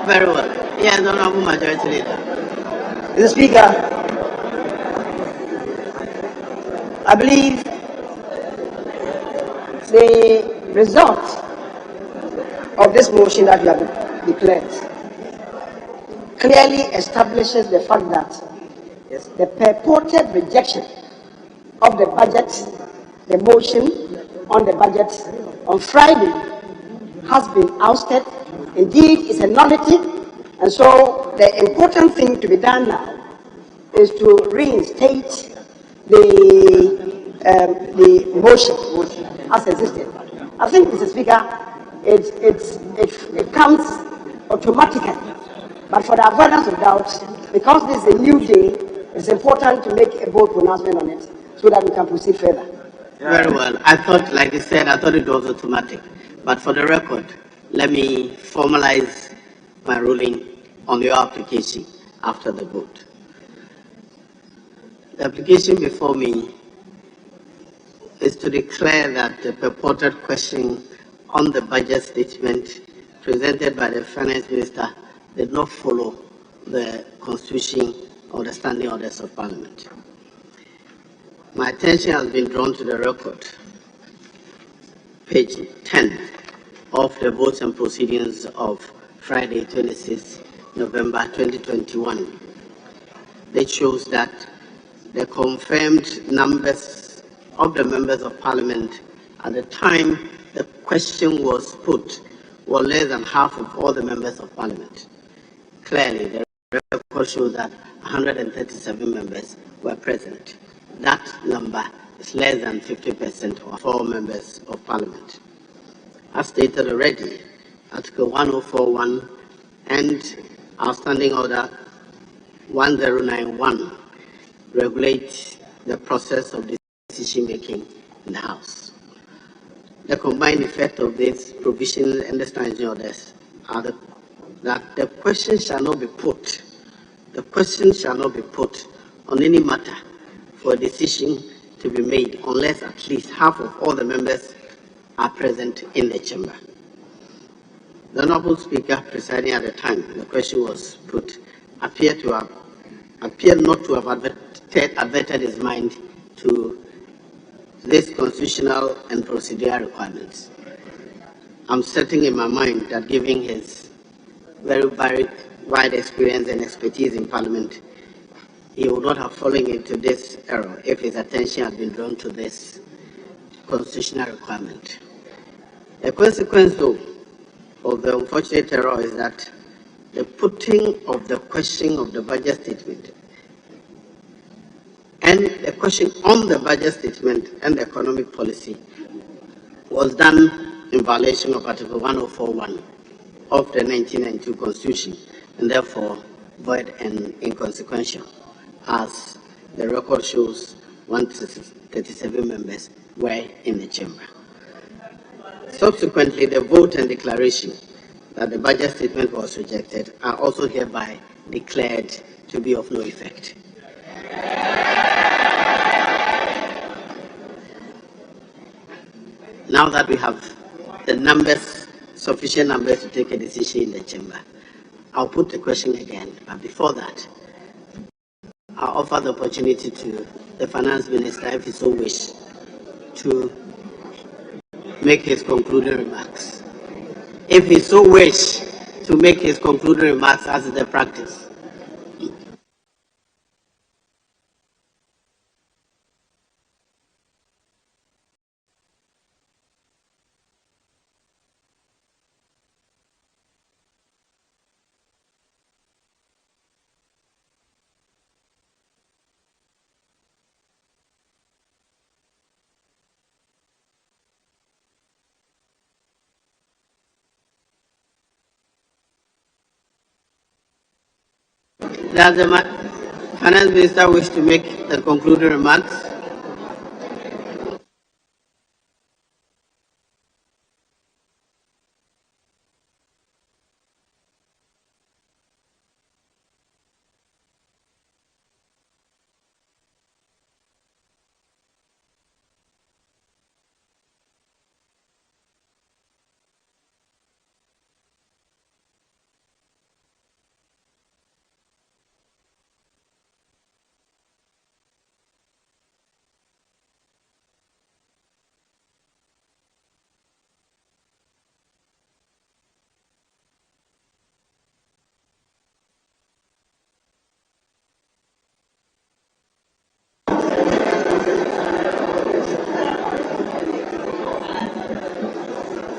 Very well. Yes, Honourable Majority Leader. Mr. Speaker, I believe the result of this motion that you have declared clearly establishes the fact that the purported rejection of the budget, the motion on the budget on Friday has been ousted. Indeed, it's a nullity, and so the important thing to be done now is to reinstate the motion as existed. I think, Mr. Speaker, it comes automatically, but for the avoidance of doubt, because this is a new day, it's important to make a bold pronouncement on it so that we can proceed further. Very well. I thought, like I said, I thought it was automatic. But for the record, let me formalize my ruling on your application after the vote. The application before me is to declare that the purported question on the budget statement presented by the Finance Minister did not follow the Constitution or the standing orders of Parliament. My attention has been drawn to the record, page 10 of the votes and proceedings of Friday, 26 November 2021. That shows that the confirmed numbers of the members of Parliament at the time the question was put were less than half of all the members of Parliament. Clearly, the record shows that 137 members were present. That number is less than 50% of all members of Parliament. As stated already, Article 1041 and Outstanding Order 1091 regulate the process of decision-making in the House. The combined effect of these provisions and the standing orders are that the question shall not be put. The question shall not be put on any matter for a decision to be made unless at least half of all the members are present in the chamber. The Honourable Speaker presiding at the time the question was put appeared not to have adverted his mind to this constitutional and procedural requirements. I'm certain in my mind that given his very wide experience and expertise in Parliament, he would not have fallen into this error if his attention had been drawn to this constitutional requirement. The consequence, though, of the unfortunate error is that the putting of the question of the budget statement and the question on the budget statement and the economic policy was done in violation of Article 104(1) of the 1992 Constitution, and therefore void and inconsequential, as the record shows 137 members were in the chamber. Subsequently, the vote and declaration that the budget statement was rejected are also hereby declared to be of no effect. Now that we have the numbers, sufficient numbers to take a decision in the chamber, I'll put the question again. But before that, I'll offer the opportunity to the finance minister, if he so wish, to make his concluding remarks. If he so wish to make his concluding remarks, as is the practice. Does the finance minister wish to make the concluding remarks?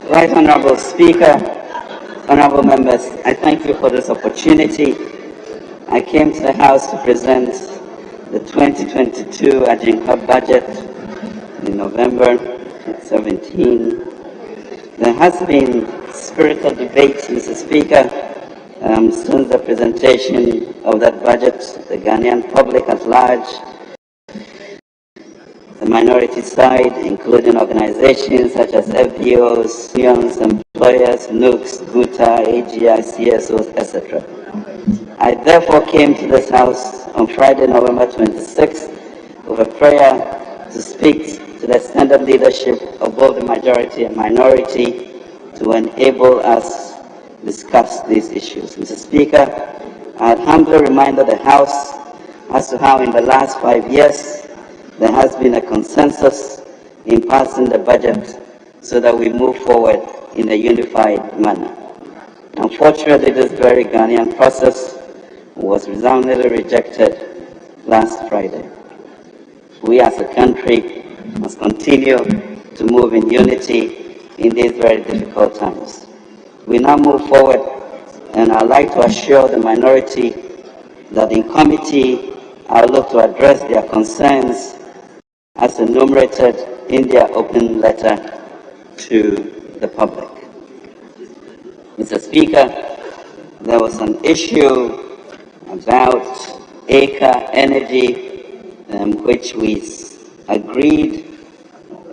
Right Honorable Speaker, honorable members, I thank you for this opportunity. I came to the House to present the 2022 Ajinka budget in November 17. There has been spirited debate, Mr. Speaker, since the presentation of that budget. The Ghanaian public at large, the minority side, including organizations such as FPOs, unions, employers, NUCs, GUTA, AGI, CSOs, etc. I therefore came to this House on Friday, November 26th, with a prayer to speak to the extended leadership of both the majority and minority to enable us discuss these issues. Mr. Speaker, I humbly remind the House as to how in the last 5 years there has been a consensus in passing the budget so that we move forward in a unified manner. Unfortunately, this very Ghanaian process was resoundingly rejected last Friday. We as a country must continue to move in unity in these very difficult times. We now move forward, and I'd like to assure the minority that in committee I'll look to address their concerns as enumerated in their open letter to the public. Mr. Speaker, there was an issue about Acre Energy, which we agreed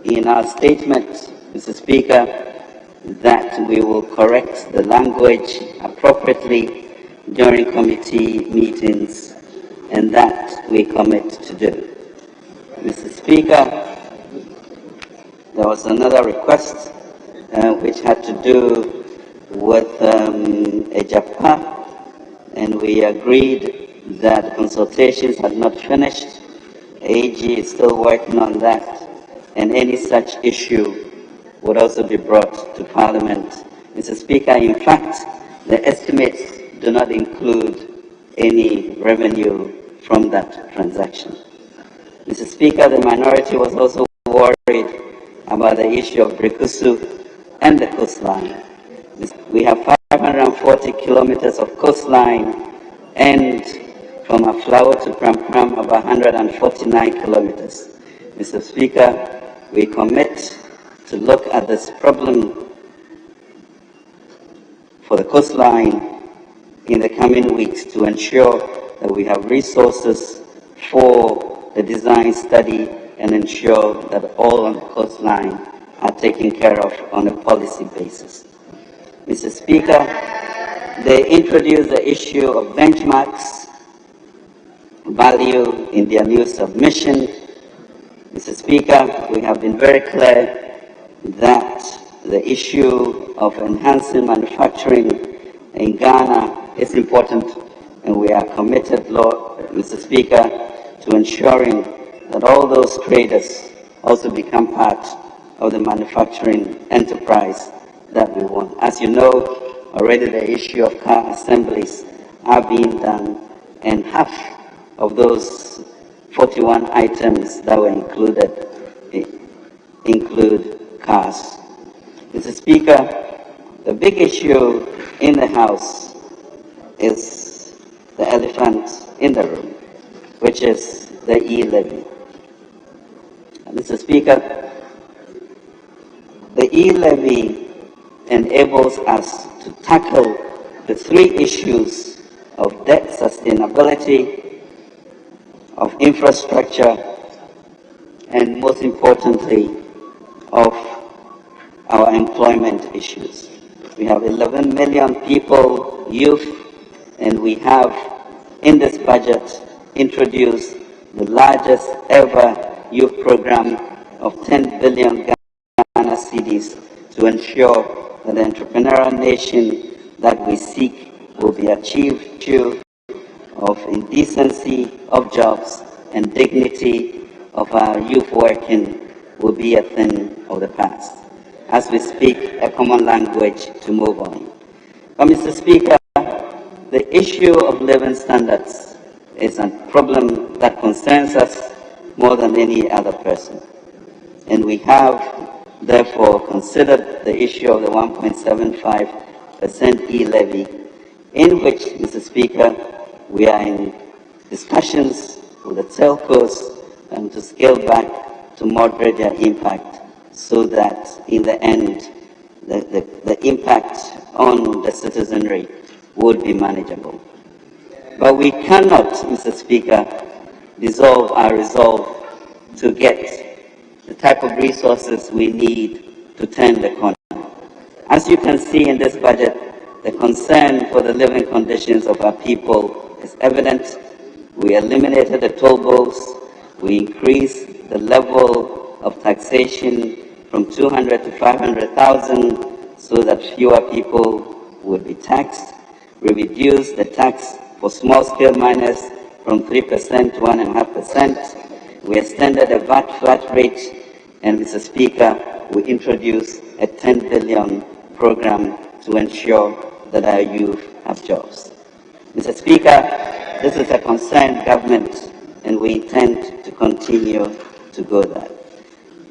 in our statement, Mr. Speaker, that we will correct the language appropriately during committee meetings, and that we commit to do. Mr. Speaker, there was another request which had to do with Ejapa, and we agreed that consultations had not finished. AG is still working on that, and any such issue would also be brought to Parliament. Mr. Speaker, in fact, the estimates do not include any revenue from that transaction. Mr. Speaker, the minority was also worried about the issue of Brikusu and the coastline. We have 540 kilometers of coastline, and from Aflawa to Pram about 149 kilometers. Mr. Speaker, we commit to look at this problem for the coastline in the coming weeks to ensure that we have resources for the design study and ensure that all on the coastline are taken care of on a policy basis. Mr. Speaker, they introduced the issue of benchmarks value in their new submission. Mr. Speaker, we have been very clear that the issue of enhancing manufacturing in Ghana is important, and we are committed, Mr. Speaker, to ensuring that all those traders also become part of the manufacturing enterprise that we want. As you know, already the issue of car assemblies are being done, and half of those 41 items that were included include cars. Mr. Speaker, the big issue in the House is the elephant in the room, which is the e-levy. Mr. Speaker, the e-levy enables us to tackle the three issues of debt sustainability, of infrastructure, and most importantly, of our employment issues. We have 11 million people, youth, and we have in this budget introduced the largest ever youth program of 10 billion Ghana cedis to ensure that the entrepreneurial nation that we seek will be achieved of indecency of jobs and dignity of our youth working will be a thing of the past, as we speak a common language to move on. But Mr. Speaker, the issue of living standards is a problem that concerns us more than any other person. And we have, therefore, considered the issue of the 1.75% e-levy, in which, Mr. Speaker, we are in discussions with the telcos to scale back to moderate their impact so that in the end, the impact on the citizenry would be manageable. But we cannot, Mr. Speaker, dissolve our resolve to get the type of resources we need to turn the corner. As you can see in this budget, the concern for the living conditions of our people is evident. We eliminated the toll booths. We increased the level of taxation from 200 to 500,000 so that fewer people would be taxed. We reduced the tax for small-scale miners from 3% to 1.5%. We extended the VAT flat rate, and Mr. Speaker, we introduced a 10 billion program to ensure that our youth have jobs. Mr. Speaker, this is a concerned government, and we intend to continue to go there.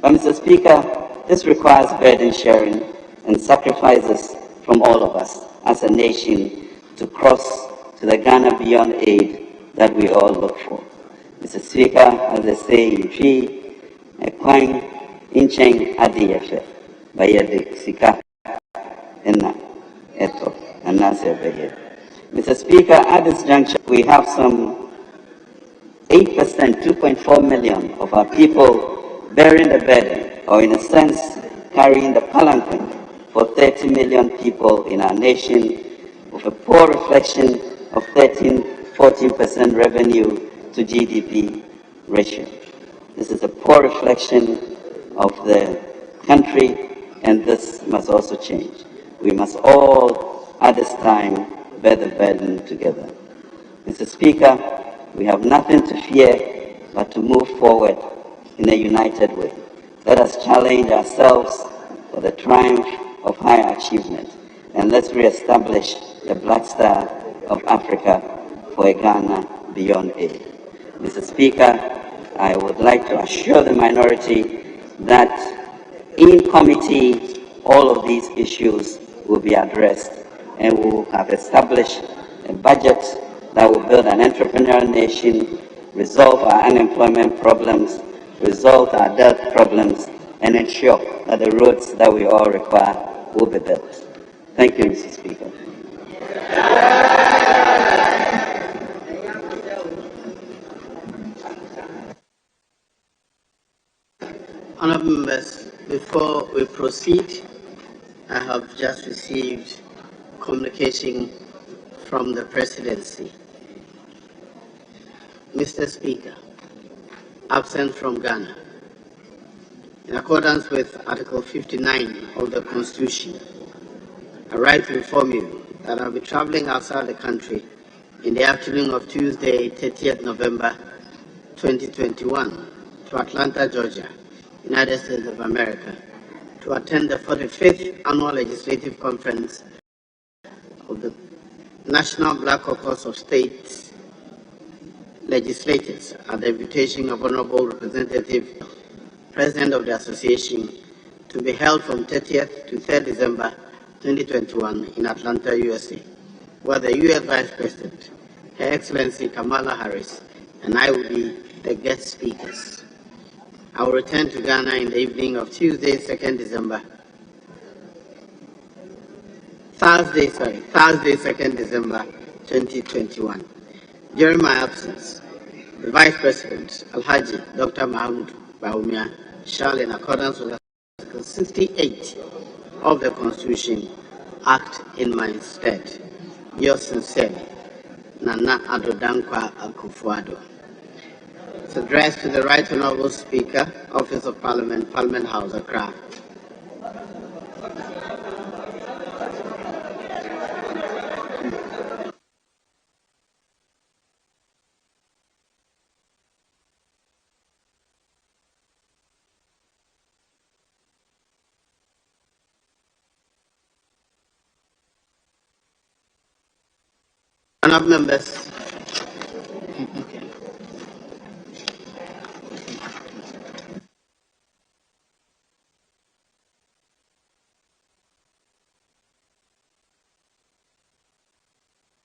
But Mr. Speaker, this requires burden sharing and sacrifices from all of us as a nation to cross to the Ghana beyond aid that we all look for. Mr. Speaker, as they say in Tree, a coin in chain adiyefe, bayede sika, enna, eto, anase bayede. Mr. Speaker, at this juncture, we have some 8%, 2.4 million of our people bearing the burden, or in a sense, carrying the palanquin for 30 million people in our nation, with a poor reflection of 14% revenue to GDP ratio. This is a poor reflection of the country, and this must also change. We must all, at this time, bear the burden together. Mr. Speaker, we have nothing to fear but to move forward in a united way. Let us challenge ourselves for the triumph of higher achievement, and let's re-establish the Black Star of Africa for a Ghana beyond aid. Mr. Speaker, I would like to assure the minority that in committee all of these issues will be addressed, and we will have established a budget that will build an entrepreneurial nation, resolve our unemployment problems, resolve our debt problems, and ensure that the roads that we all require will be built. Thank you, Mr. Speaker. Honourable members, before we proceed, I have just received communication from the presidency. Mr. Speaker, absent from Ghana. In accordance with Article 59 of the Constitution, I write to inform you that I'll be traveling outside the country in the afternoon of Tuesday, 30th November 2021, to Atlanta, Georgia, United States of America, to attend the 45th Annual Legislative Conference of the National Black Caucus of State Legislators at the invitation of Honorable Representative President of the Association, to be held from 30th to 3rd December 2021 in Atlanta, USA, where the U.S. Vice President, Her Excellency Kamala Harris, and I will be the guest speakers. I will return to Ghana in the evening of Thursday, 2nd December 2021. During my absence, the Vice President, Alhaji Dr. Mahmoud Baumia, shall, in accordance with Article 68 of the Constitution, act in my stead. Yours sincerely, Nana Adodankwa Akufo-Addo. It's addressed to the Right Honourable Speaker, Office of Parliament, Parliament House, Accra. Honourable members.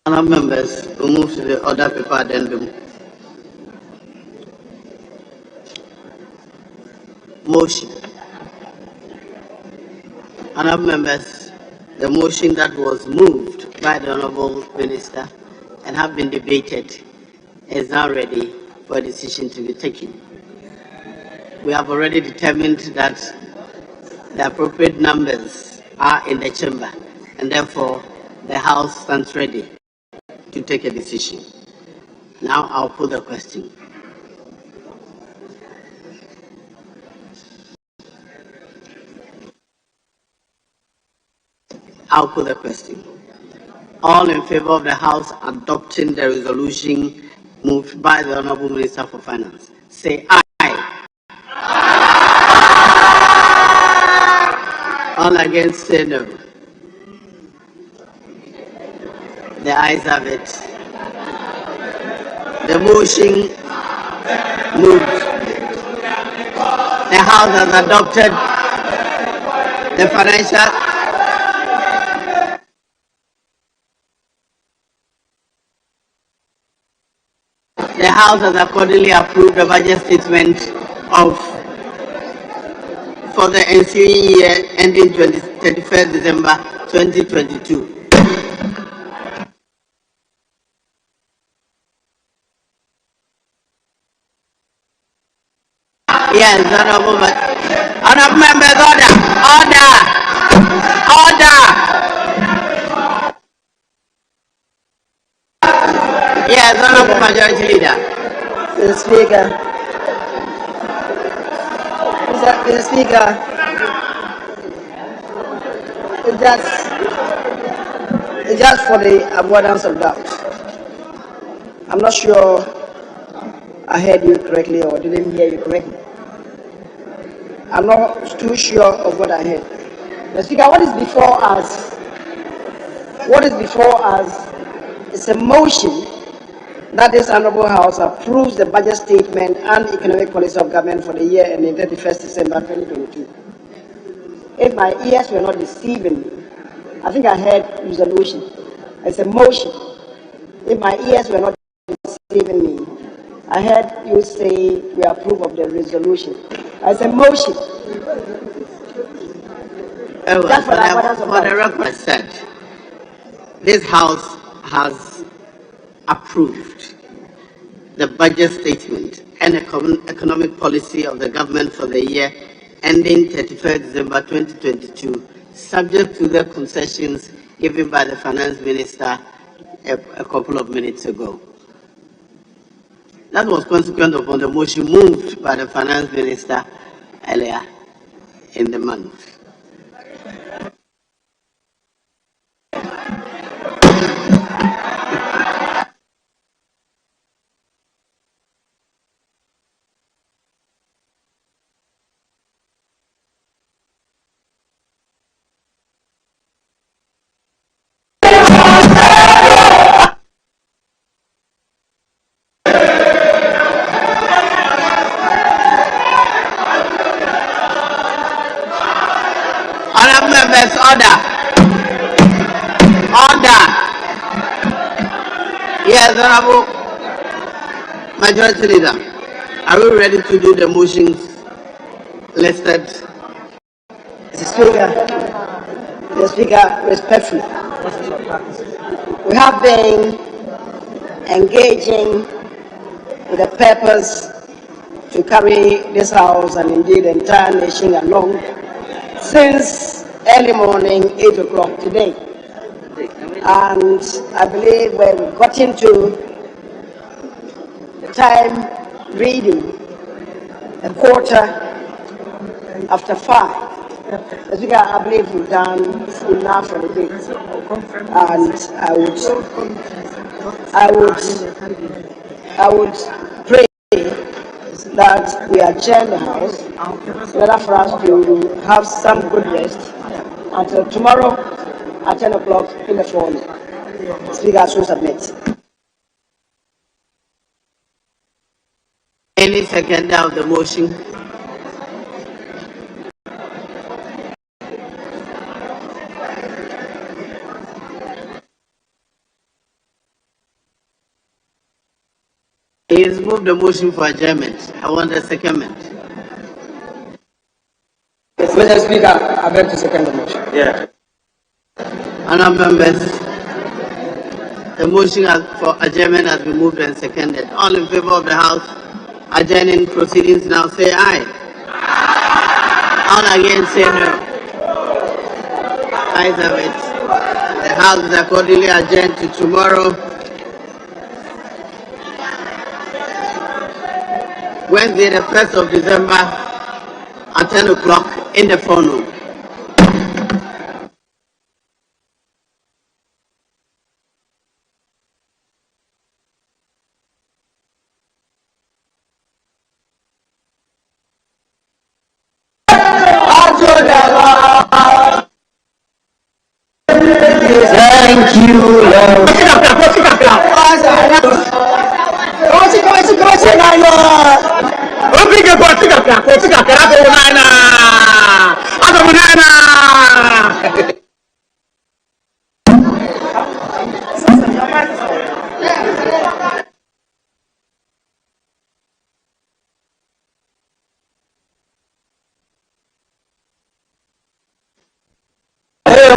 Honourable members, we move to the other paper addendum. Motion. Honourable members, the motion that was moved by the Honourable Minister and have been debated is now ready for a decision to be taken. We have already determined that the appropriate numbers are in the chamber, and therefore the House stands ready to take a decision. Now I'll put the question. I'll put the question. All in favor of the House adopting the resolution moved by the Honourable Minister for Finance, say aye. All against, say no. The ayes have it. The motion moved. The House has adopted the financial. The House has accordingly approved the budget statement for the ensuing year ending 31st December 2022. Yes, Honourable members, order. Yes, Honourable Majority Leader. Mr. Speaker. Mr. Speaker, it's just for the avoidance of doubt. I'm not sure I heard you correctly or didn't hear you correctly. I'm not too sure of what I heard. Mr. Speaker, what is before us? What is before us is a motion that this Honourable House approves the budget statement and economic policy of government for the year ending 31st December 2022. if my ears were not deceiving me, I think I heard resolution. It's a motion. If my ears were not deceiving me, I heard you say we approve of the resolution. It's a motion. For the record, I said, this House has approved the budget statement and economic policy of the government for the year ending 31st December 2022, subject to the concessions given by the Finance Minister a couple of minutes ago. That was consequent upon the motion moved by the Finance Minister earlier in the month. Honourable members, order. Order. Yes, Honourable Majority Leader. Are we ready to do the motions listed? The Speaker, respectfully, we have been engaging with the purpose to carry this House and indeed the entire nation along since early morning, 8 o'clock today. And I believe when we got into the time reading, a quarter after 5, the Speaker, I believe we've done enough for the day. And I would pray that we adjourn the House in order for us to have some good rest until tomorrow at 10 o'clock in the morning. Speaker, so submit. Any seconder of the motion? He has moved the motion for adjournment. I want a secondment. Mr. Speaker, I beg to second the motion. Yeah. Honourable members, the motion for adjournment has been moved and seconded. All in favour of the House adjourning proceedings now say aye. All against say no. Ayes have it. The House is accordingly adjourned to tomorrow, Wednesday, the 1st of December at 10 o'clock in the phone. Thank you, Lord. Hey,